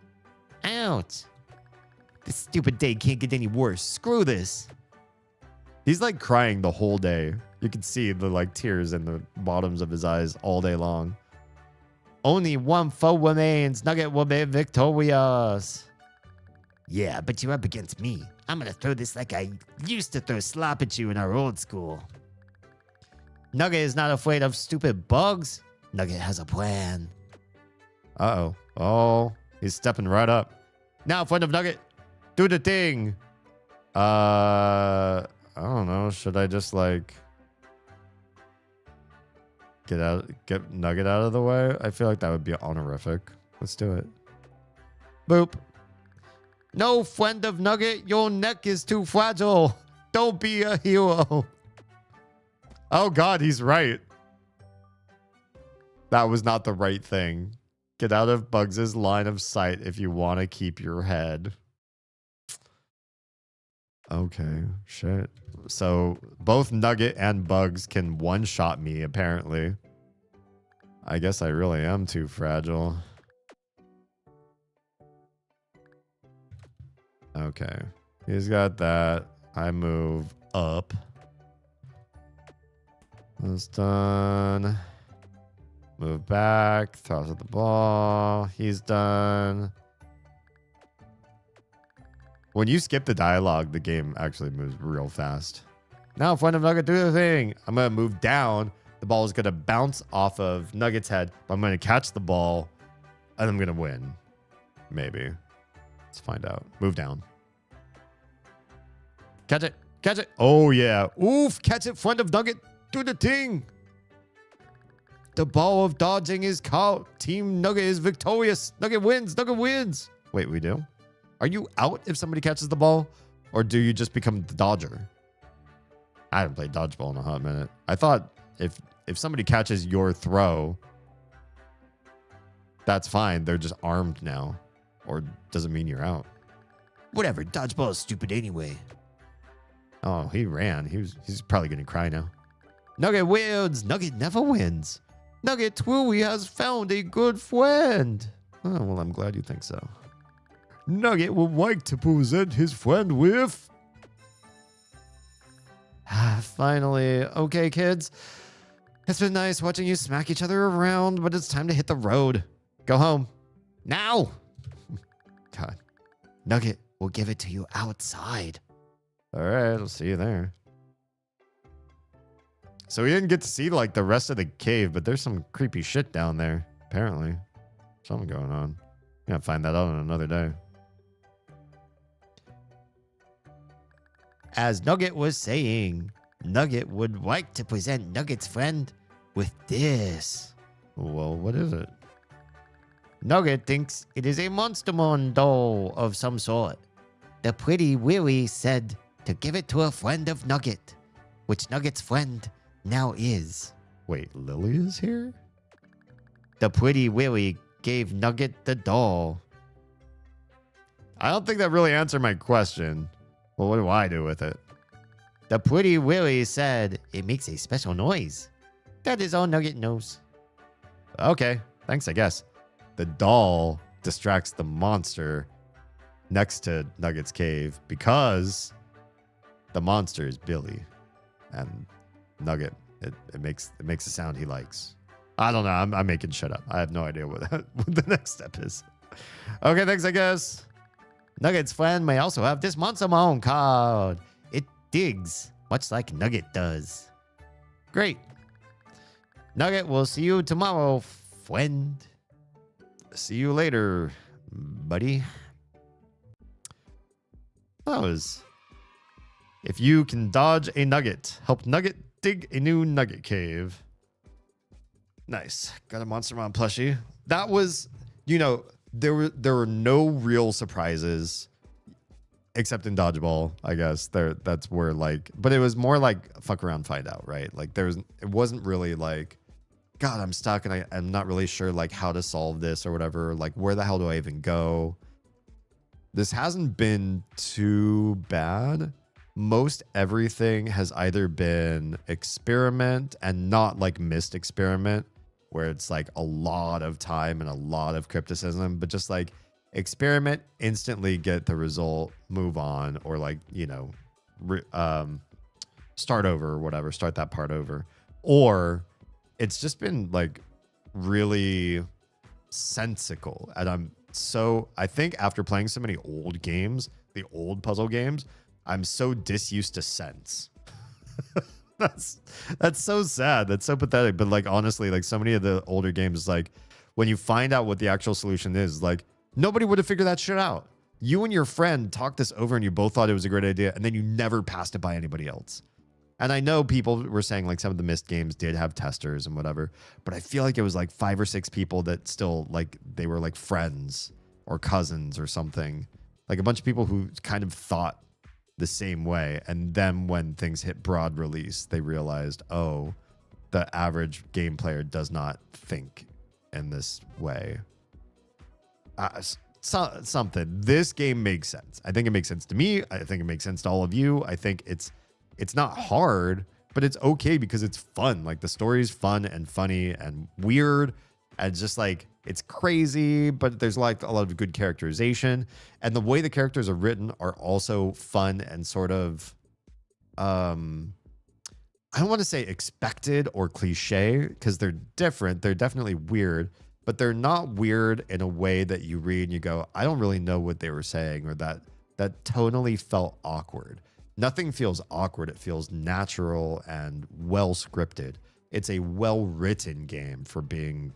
Speaker 3: Out. This stupid day can't get any worse. Screw this. He's like crying the whole day. You can see the like tears in the bottoms of his eyes all day long. Only one foe remains. Nugget will be victorious. Yeah, but you're up against me. I'm gonna throw this like I used to throw slop at you in our old school. Nugget is not afraid of stupid bugs. Nugget has a plan. Uh-oh. Oh, he's stepping right up. Now, friend of Nugget, do the thing. I don't know. Should I just like get Nugget out of the way? I feel like that would be honorific. Let's do it. Boop. No, friend of Nugget, your neck is too fragile. Don't be a hero. Oh God, he's right. That was not the right thing. Get out of Bugs' line of sight if you want to keep your head. Okay, shit. So both Nugget and Bugs can one-shot me, apparently. I guess I really am too fragile. Okay. He's got that. I move up. That's done. Move back. Toss at the ball. He's done. When you skip the dialogue, the game actually moves real fast. Now, friend of Nugget, do the thing. I'm going to move down. The ball is going to bounce off of Nugget's head. But I'm going to catch the ball. And I'm going to win. Maybe. Let's find out. Move down. Catch it. Catch it. Oh, yeah. Oof. Catch it, friend of Nugget. Do the thing. The ball of dodging is caught. Team Nugget is victorious. Nugget wins. Nugget wins. Wait, we do? Are you out if somebody catches the ball? Or do you just become the dodger? I haven't played dodgeball in a hot minute. I thought if somebody catches your throw, that's fine. They're just armed now. Or doesn't mean you're out. Whatever. Dodgeball is stupid anyway. Oh, he ran. He's probably going to cry now. Nugget wins. Nugget never wins. Nugget truly has found a good friend. Oh, well, I'm glad you think so. Nugget would like to present his friend with... Finally. Okay, kids. It's been nice watching you smack each other around, but it's time to hit the road. Go home. Now! God. Nugget will give it to you outside. All right, I'll see you there. So we didn't get to see like the rest of the cave, but there's some creepy shit down there, apparently. Something going on. Gonna find that out on another day. As Nugget was saying, Nugget would like to present Nugget's friend with this. Well, what is it? Nugget thinks it is a Monstermon doll of some sort. The pretty Willy said to give it to a friend of Nugget, which Nugget's friend now is. Wait, Lily is here? The pretty Willy gave Nugget the doll. I don't think that really answered my question. Well, what do I do with it? The pretty Willy said it makes a special noise. That is all Nugget knows. Okay, thanks, I guess. The doll distracts the monster next to Nugget's cave because the monster is Billy. And Nugget, it makes a sound he likes. I don't know. I'm making shit up. I have no idea what the next step is. Okay, thanks, I guess. Nugget's friend may also have this Monstermon card. It digs, much like Nugget does. Great. Nugget, we'll see you tomorrow, friend. See you later, buddy. That was... If you can dodge a nugget, help Nugget dig a new nugget cave. Nice. Got a Monstermon plushie. That was, you know, there were no real surprises except in dodgeball, I guess. That's where like, but it was more like fuck around, find out, right? Like it wasn't really like, God, I'm stuck and I'm not really sure like how to solve this or whatever. Like where the hell do I even go? This hasn't been too bad.
Speaker 1: most everything has either been experiment and not like missed experiment, where it's like a lot of time and a lot of crypticism, but just like experiment, instantly get the result, move on, or like, you know, start over or whatever, start that part over. Or it's just been like really sensical. And I think after playing so many old games, the old puzzle games, I'm so disused to sense. that's so sad. That's so pathetic. But like, honestly, like so many of the older games, like when you find out what the actual solution is, like nobody would have figured that shit out. You and your friend talked this over and you both thought it was a great idea, and then you never passed it by anybody else. And I know people were saying like some of the missed games did have testers and whatever, but I feel like it was like 5 or 6 people that still like, they were like friends or cousins or something. Like a bunch of people who kind of thought the same way. And then when things hit broad release, they realized, oh, the average game player does not think in this way. Something. This game makes sense. I think it makes sense to me. I think it makes sense to all of you. I think it's not hard, but it's okay because it's fun. Like the story's fun and funny and weird, and just like it's crazy, but there's like a lot of good characterization, and the way the characters are written are also fun and sort of I don't want to say expected or cliche because they're different. They're definitely weird, but they're not weird in a way that you read and you go, I don't really know what they were saying, or that tonally felt awkward. Nothing feels awkward. It feels natural and well scripted. It's a well written game for being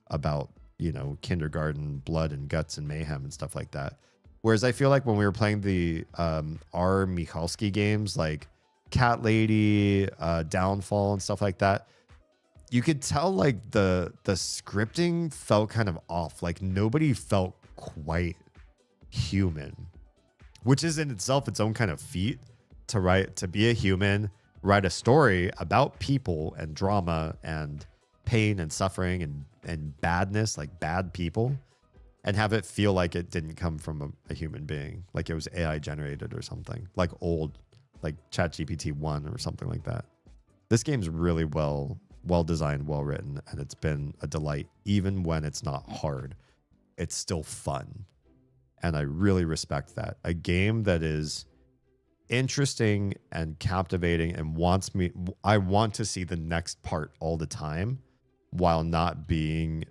Speaker 1: about, you know, kindergarten blood and guts and mayhem and stuff like that. Whereas I feel like when we were playing the R. Michalski games like Cat Lady, Downfall and stuff like that, you could tell like the scripting felt kind of off. Like nobody felt quite human, which is in itself its own kind of feat to be a human, write a story about people and drama and pain and suffering and badness, like bad people, and have it feel like it didn't come from a human being, like it was AI generated or something, like ChatGPT 1 or something like that. This game's really well designed, well written, and it's been a delight. Even when it's not hard, it's still fun. And I really respect that. A game that is interesting and captivating and I want to see the next part all the time while not being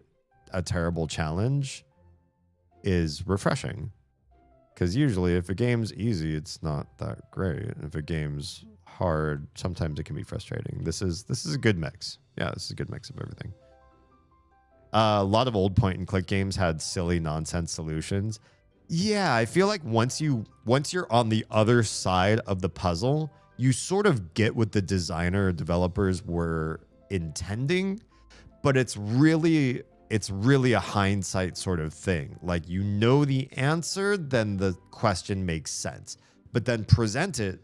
Speaker 1: a terrible challenge is refreshing. Because usually if a game's easy, it's not that great. And if a game's hard, sometimes it can be frustrating. This is a good mix. Yeah, this is a good mix of everything. A lot of old point and click games had silly nonsense solutions. Yeah, I feel like once you're on the other side of the puzzle, you sort of get what the designer or developers were intending, but it's really a hindsight sort of thing. Like, you know the answer, then the question makes sense. But then present it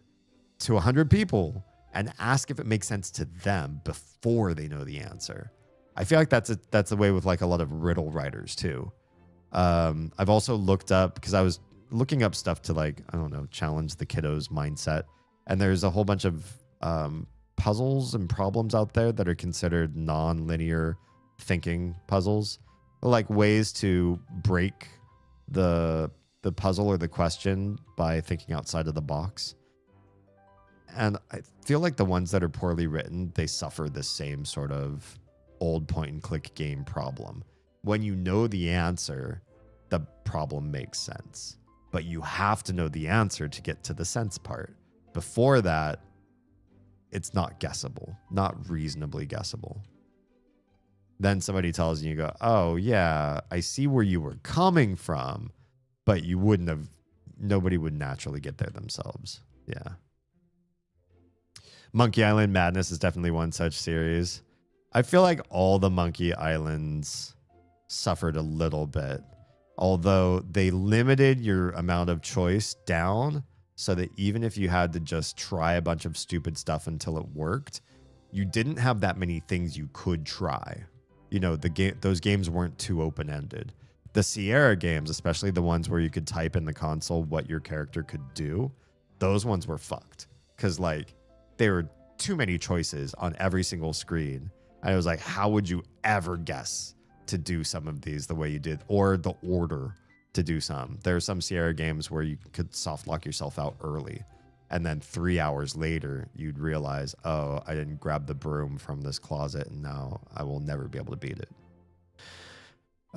Speaker 1: to 100 people and ask if it makes sense to them before they know the answer. I feel like that's the way with like a lot of riddle writers too. I've also looked up, because I was looking up stuff to like, I don't know, challenge the kiddos' mindset. And there's a whole bunch of puzzles and problems out there that are considered non-linear thinking puzzles, like ways to break the puzzle or the question by thinking outside of the box. And I feel like the ones that are poorly written, they suffer the same sort of old point and click game problem. When you know the answer, the problem makes sense, but you have to know the answer to get to the sense part. Before that, it's not guessable, not reasonably guessable. Then somebody tells you, you go, oh yeah, I see where you were coming from, but nobody would naturally get there themselves. Yeah. Monkey Island Madness is definitely one such series. I feel like all the Monkey Islands suffered a little bit, although they limited your amount of choice down so that even if you had to just try a bunch of stupid stuff until it worked, you didn't have that many things you could try. You know, those games weren't too open-ended. The Sierra games, especially the ones where you could type in the console what your character could do, those ones were fucked because like there were too many choices on every single screen. I was like, how would you ever guess to do some of these the way you did, or the order to do some? There are some Sierra games where you could soft lock yourself out early, and then 3 hours later you'd realize, oh, I didn't grab the broom from this closet, and now I will never be able to beat it.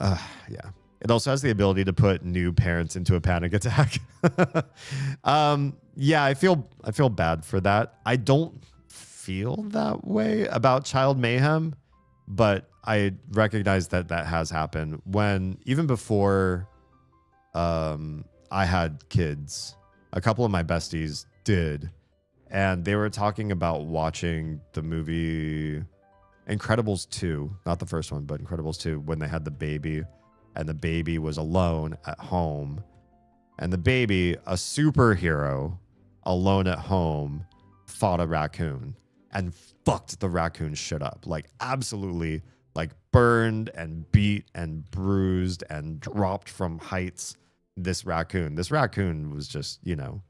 Speaker 1: Yeah. It also has the ability to put new parents into a panic attack. Yeah, I feel bad for that. I don't feel that way about Child Mayhem, but I recognize that that has happened when, even before I had kids, a couple of my besties did, and they were talking about watching the movie Incredibles 2, not the first one, but Incredibles 2, when they had the baby, and the baby was alone at home, and the baby, a superhero alone at home, fought a raccoon and fucked the raccoon shit up. Like, absolutely, like, burned and beat and bruised and dropped from heights this raccoon. This raccoon was just, you know,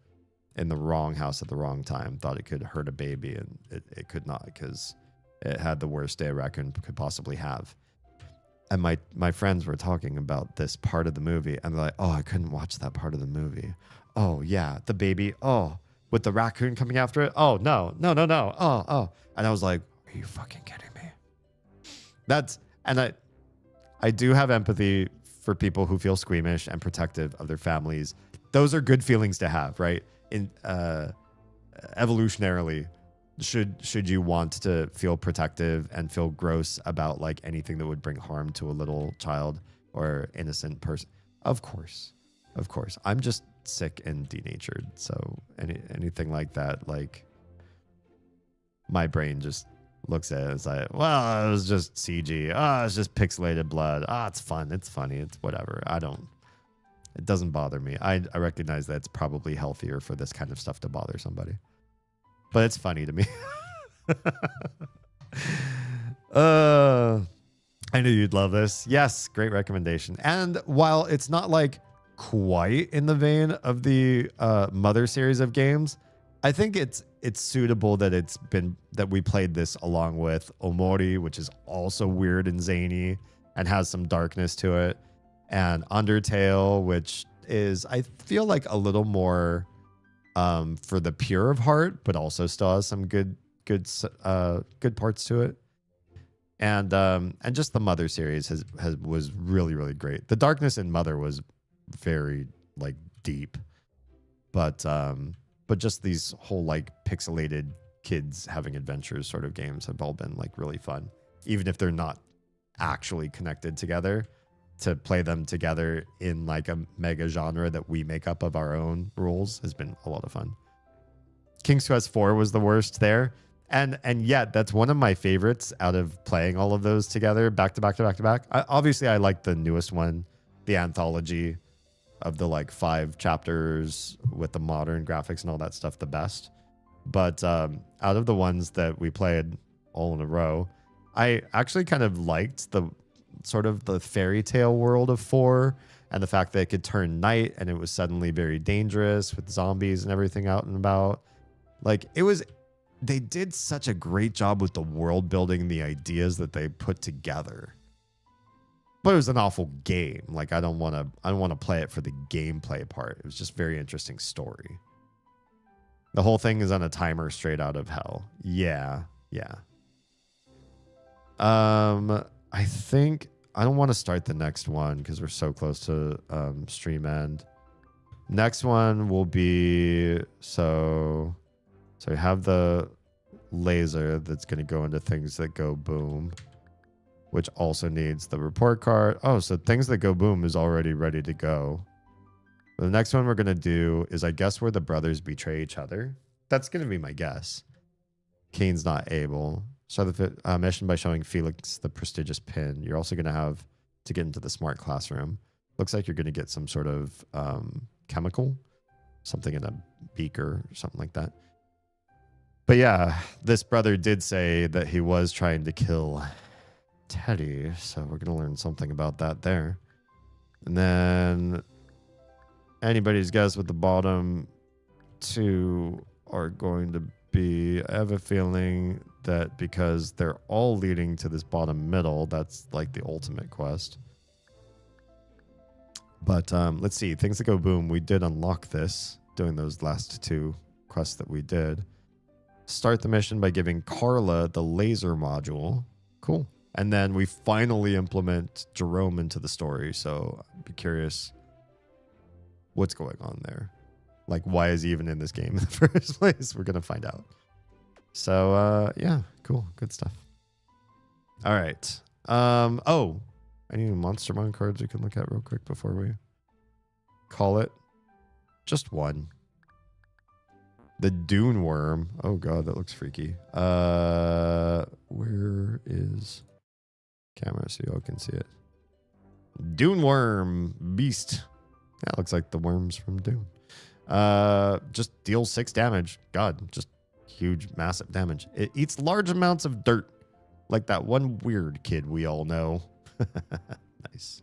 Speaker 1: in the wrong house at the wrong time, thought it could hurt a baby, and it could not, because it had the worst day a raccoon could possibly have. And my friends were talking about this part of the movie, and they're like, oh, I couldn't watch that part of the movie. Oh, yeah, the baby, oh, with the raccoon coming after it? Oh, no. Oh. And I was like, are you fucking kidding me? And I do have empathy for people who feel squeamish and protective of their families. Those are good feelings to have, right? In evolutionarily, should you want to feel protective and feel gross about like anything that would bring harm to a little child or innocent person? Of course. I'm just sick and denatured, so anything like that, like, my brain just looks at it as like, well, it was just CG. It's just pixelated blood. It's fun. It's funny. It's whatever. It doesn't bother me. I recognize that it's probably healthier for this kind of stuff to bother somebody, but it's funny to me. I knew you'd love this. Yes, great recommendation. And while it's not like quite in the vein of the Mother series of games, I think it's suitable that we played this along with Omori, which is also weird and zany and has some darkness to it, and Undertale, which is, I feel like, a little more for the pure of heart, but also still has some good parts to it. And just the Mother series was really, really great. The darkness in Mother was very like deep, but just these whole like pixelated kids having adventures sort of games have all been like really fun, even if they're not actually connected together. To play them together in like a mega genre that we make up of our own rules has been a lot of fun. King's Quest 4 was the worst there, and yet that's one of my favorites out of playing all of those together back to back. Obviously I like the newest one, the anthology of the like 5 chapters with the modern graphics and all that stuff, the best. But out of the ones that we played all in a row, I actually kind of liked the sort of the fairy tale world of 4, and the fact that it could turn night and it was suddenly very dangerous with zombies and everything out and about. Like, they did such a great job with the world building and the ideas that they put together. But it was an awful game. Like, I don't want to play it for the gameplay part. It was just very interesting story. The whole thing is on a timer straight out of hell. Yeah. I think I don't want to start the next one because we're so close to stream end. Next one will be so we have the laser that's going to go into things that go boom, which also needs the report card. Oh, so things that go boom is already ready to go. The next one we're going to do is, I guess, where the brothers betray each other. That's going to be my guess. Kane's not able. Start the mission by showing Felix the prestigious pin. You're also going to have to get into the smart classroom. Looks like you're going to get some sort of chemical, something in a beaker or something like that. But yeah, this brother did say that he was trying to kill Teddy, so we're going to learn something about that there. And then anybody's guess what the bottom two are going to be, I have a feeling that because they're all leading to this bottom middle, that's like the ultimate quest. But let's see, things that go boom. We did unlock this doing those last two quests that we did. Start the mission by giving Carla the laser module. Cool. And then we finally implement Jerome into the story. So I'd be curious what's going on there. Like, why is he even in this game in the first place? We're going to find out. So, yeah, cool. Good stuff. All right. Oh, any Monster Mon cards we can look at real quick before we call it? Just one. The Dune Worm. Oh, God, that looks freaky. Where is camera so y'all can see it? Dune Worm Beast. That looks like the worms from Dune. Just deals 6 damage. God, just huge, massive damage. It eats large amounts of dirt, like that one weird kid we all know. Nice.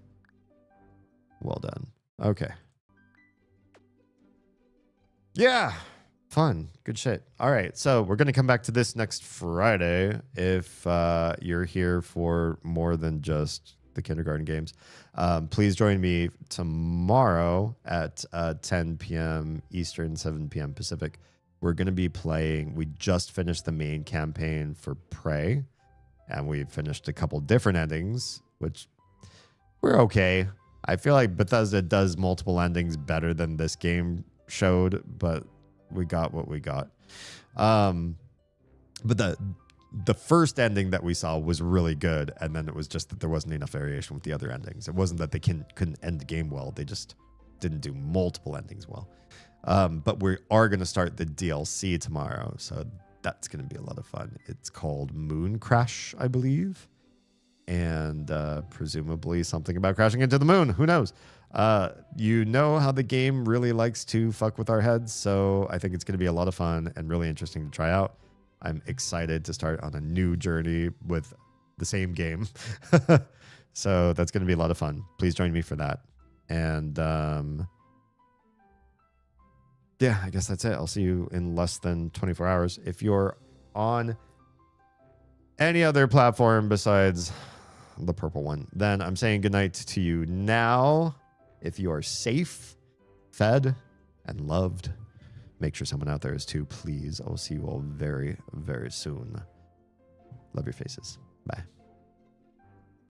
Speaker 1: Well done. Okay. Yeah. Fun. Good shit. All right. So we're going to come back to this next Friday if you're here for more than just the kindergarten games. Please join me tomorrow at 10 p.m. Eastern, 7 p.m. Pacific. We're going to be playing. We just finished the main campaign for Prey, and we finished a couple different endings, which we're okay. I feel like Bethesda does multiple endings better than this game showed, but we got what we got. But the first ending that we saw was really good, and then it was just that there wasn't enough variation with the other endings. It wasn't that they couldn't end the game well. They just didn't do multiple endings well. But we are going to start the DLC tomorrow, so that's going to be a lot of fun. It's called Moon Crash, I believe, and presumably something about crashing into the moon. Who knows? You know how the game really likes to fuck with our heads, so I think it's going to be a lot of fun and really interesting to try out. I'm excited to start on a new journey with the same game. So that's going to be a lot of fun. Please join me for that. And yeah, I guess that's it. I'll see you in less than 24 hours. If you're on any other platform besides the purple one, then I'm saying goodnight to you now. If you are safe, fed, and loved, make sure someone out there is too, please. I'll see you all very, very soon. Love your faces. Bye.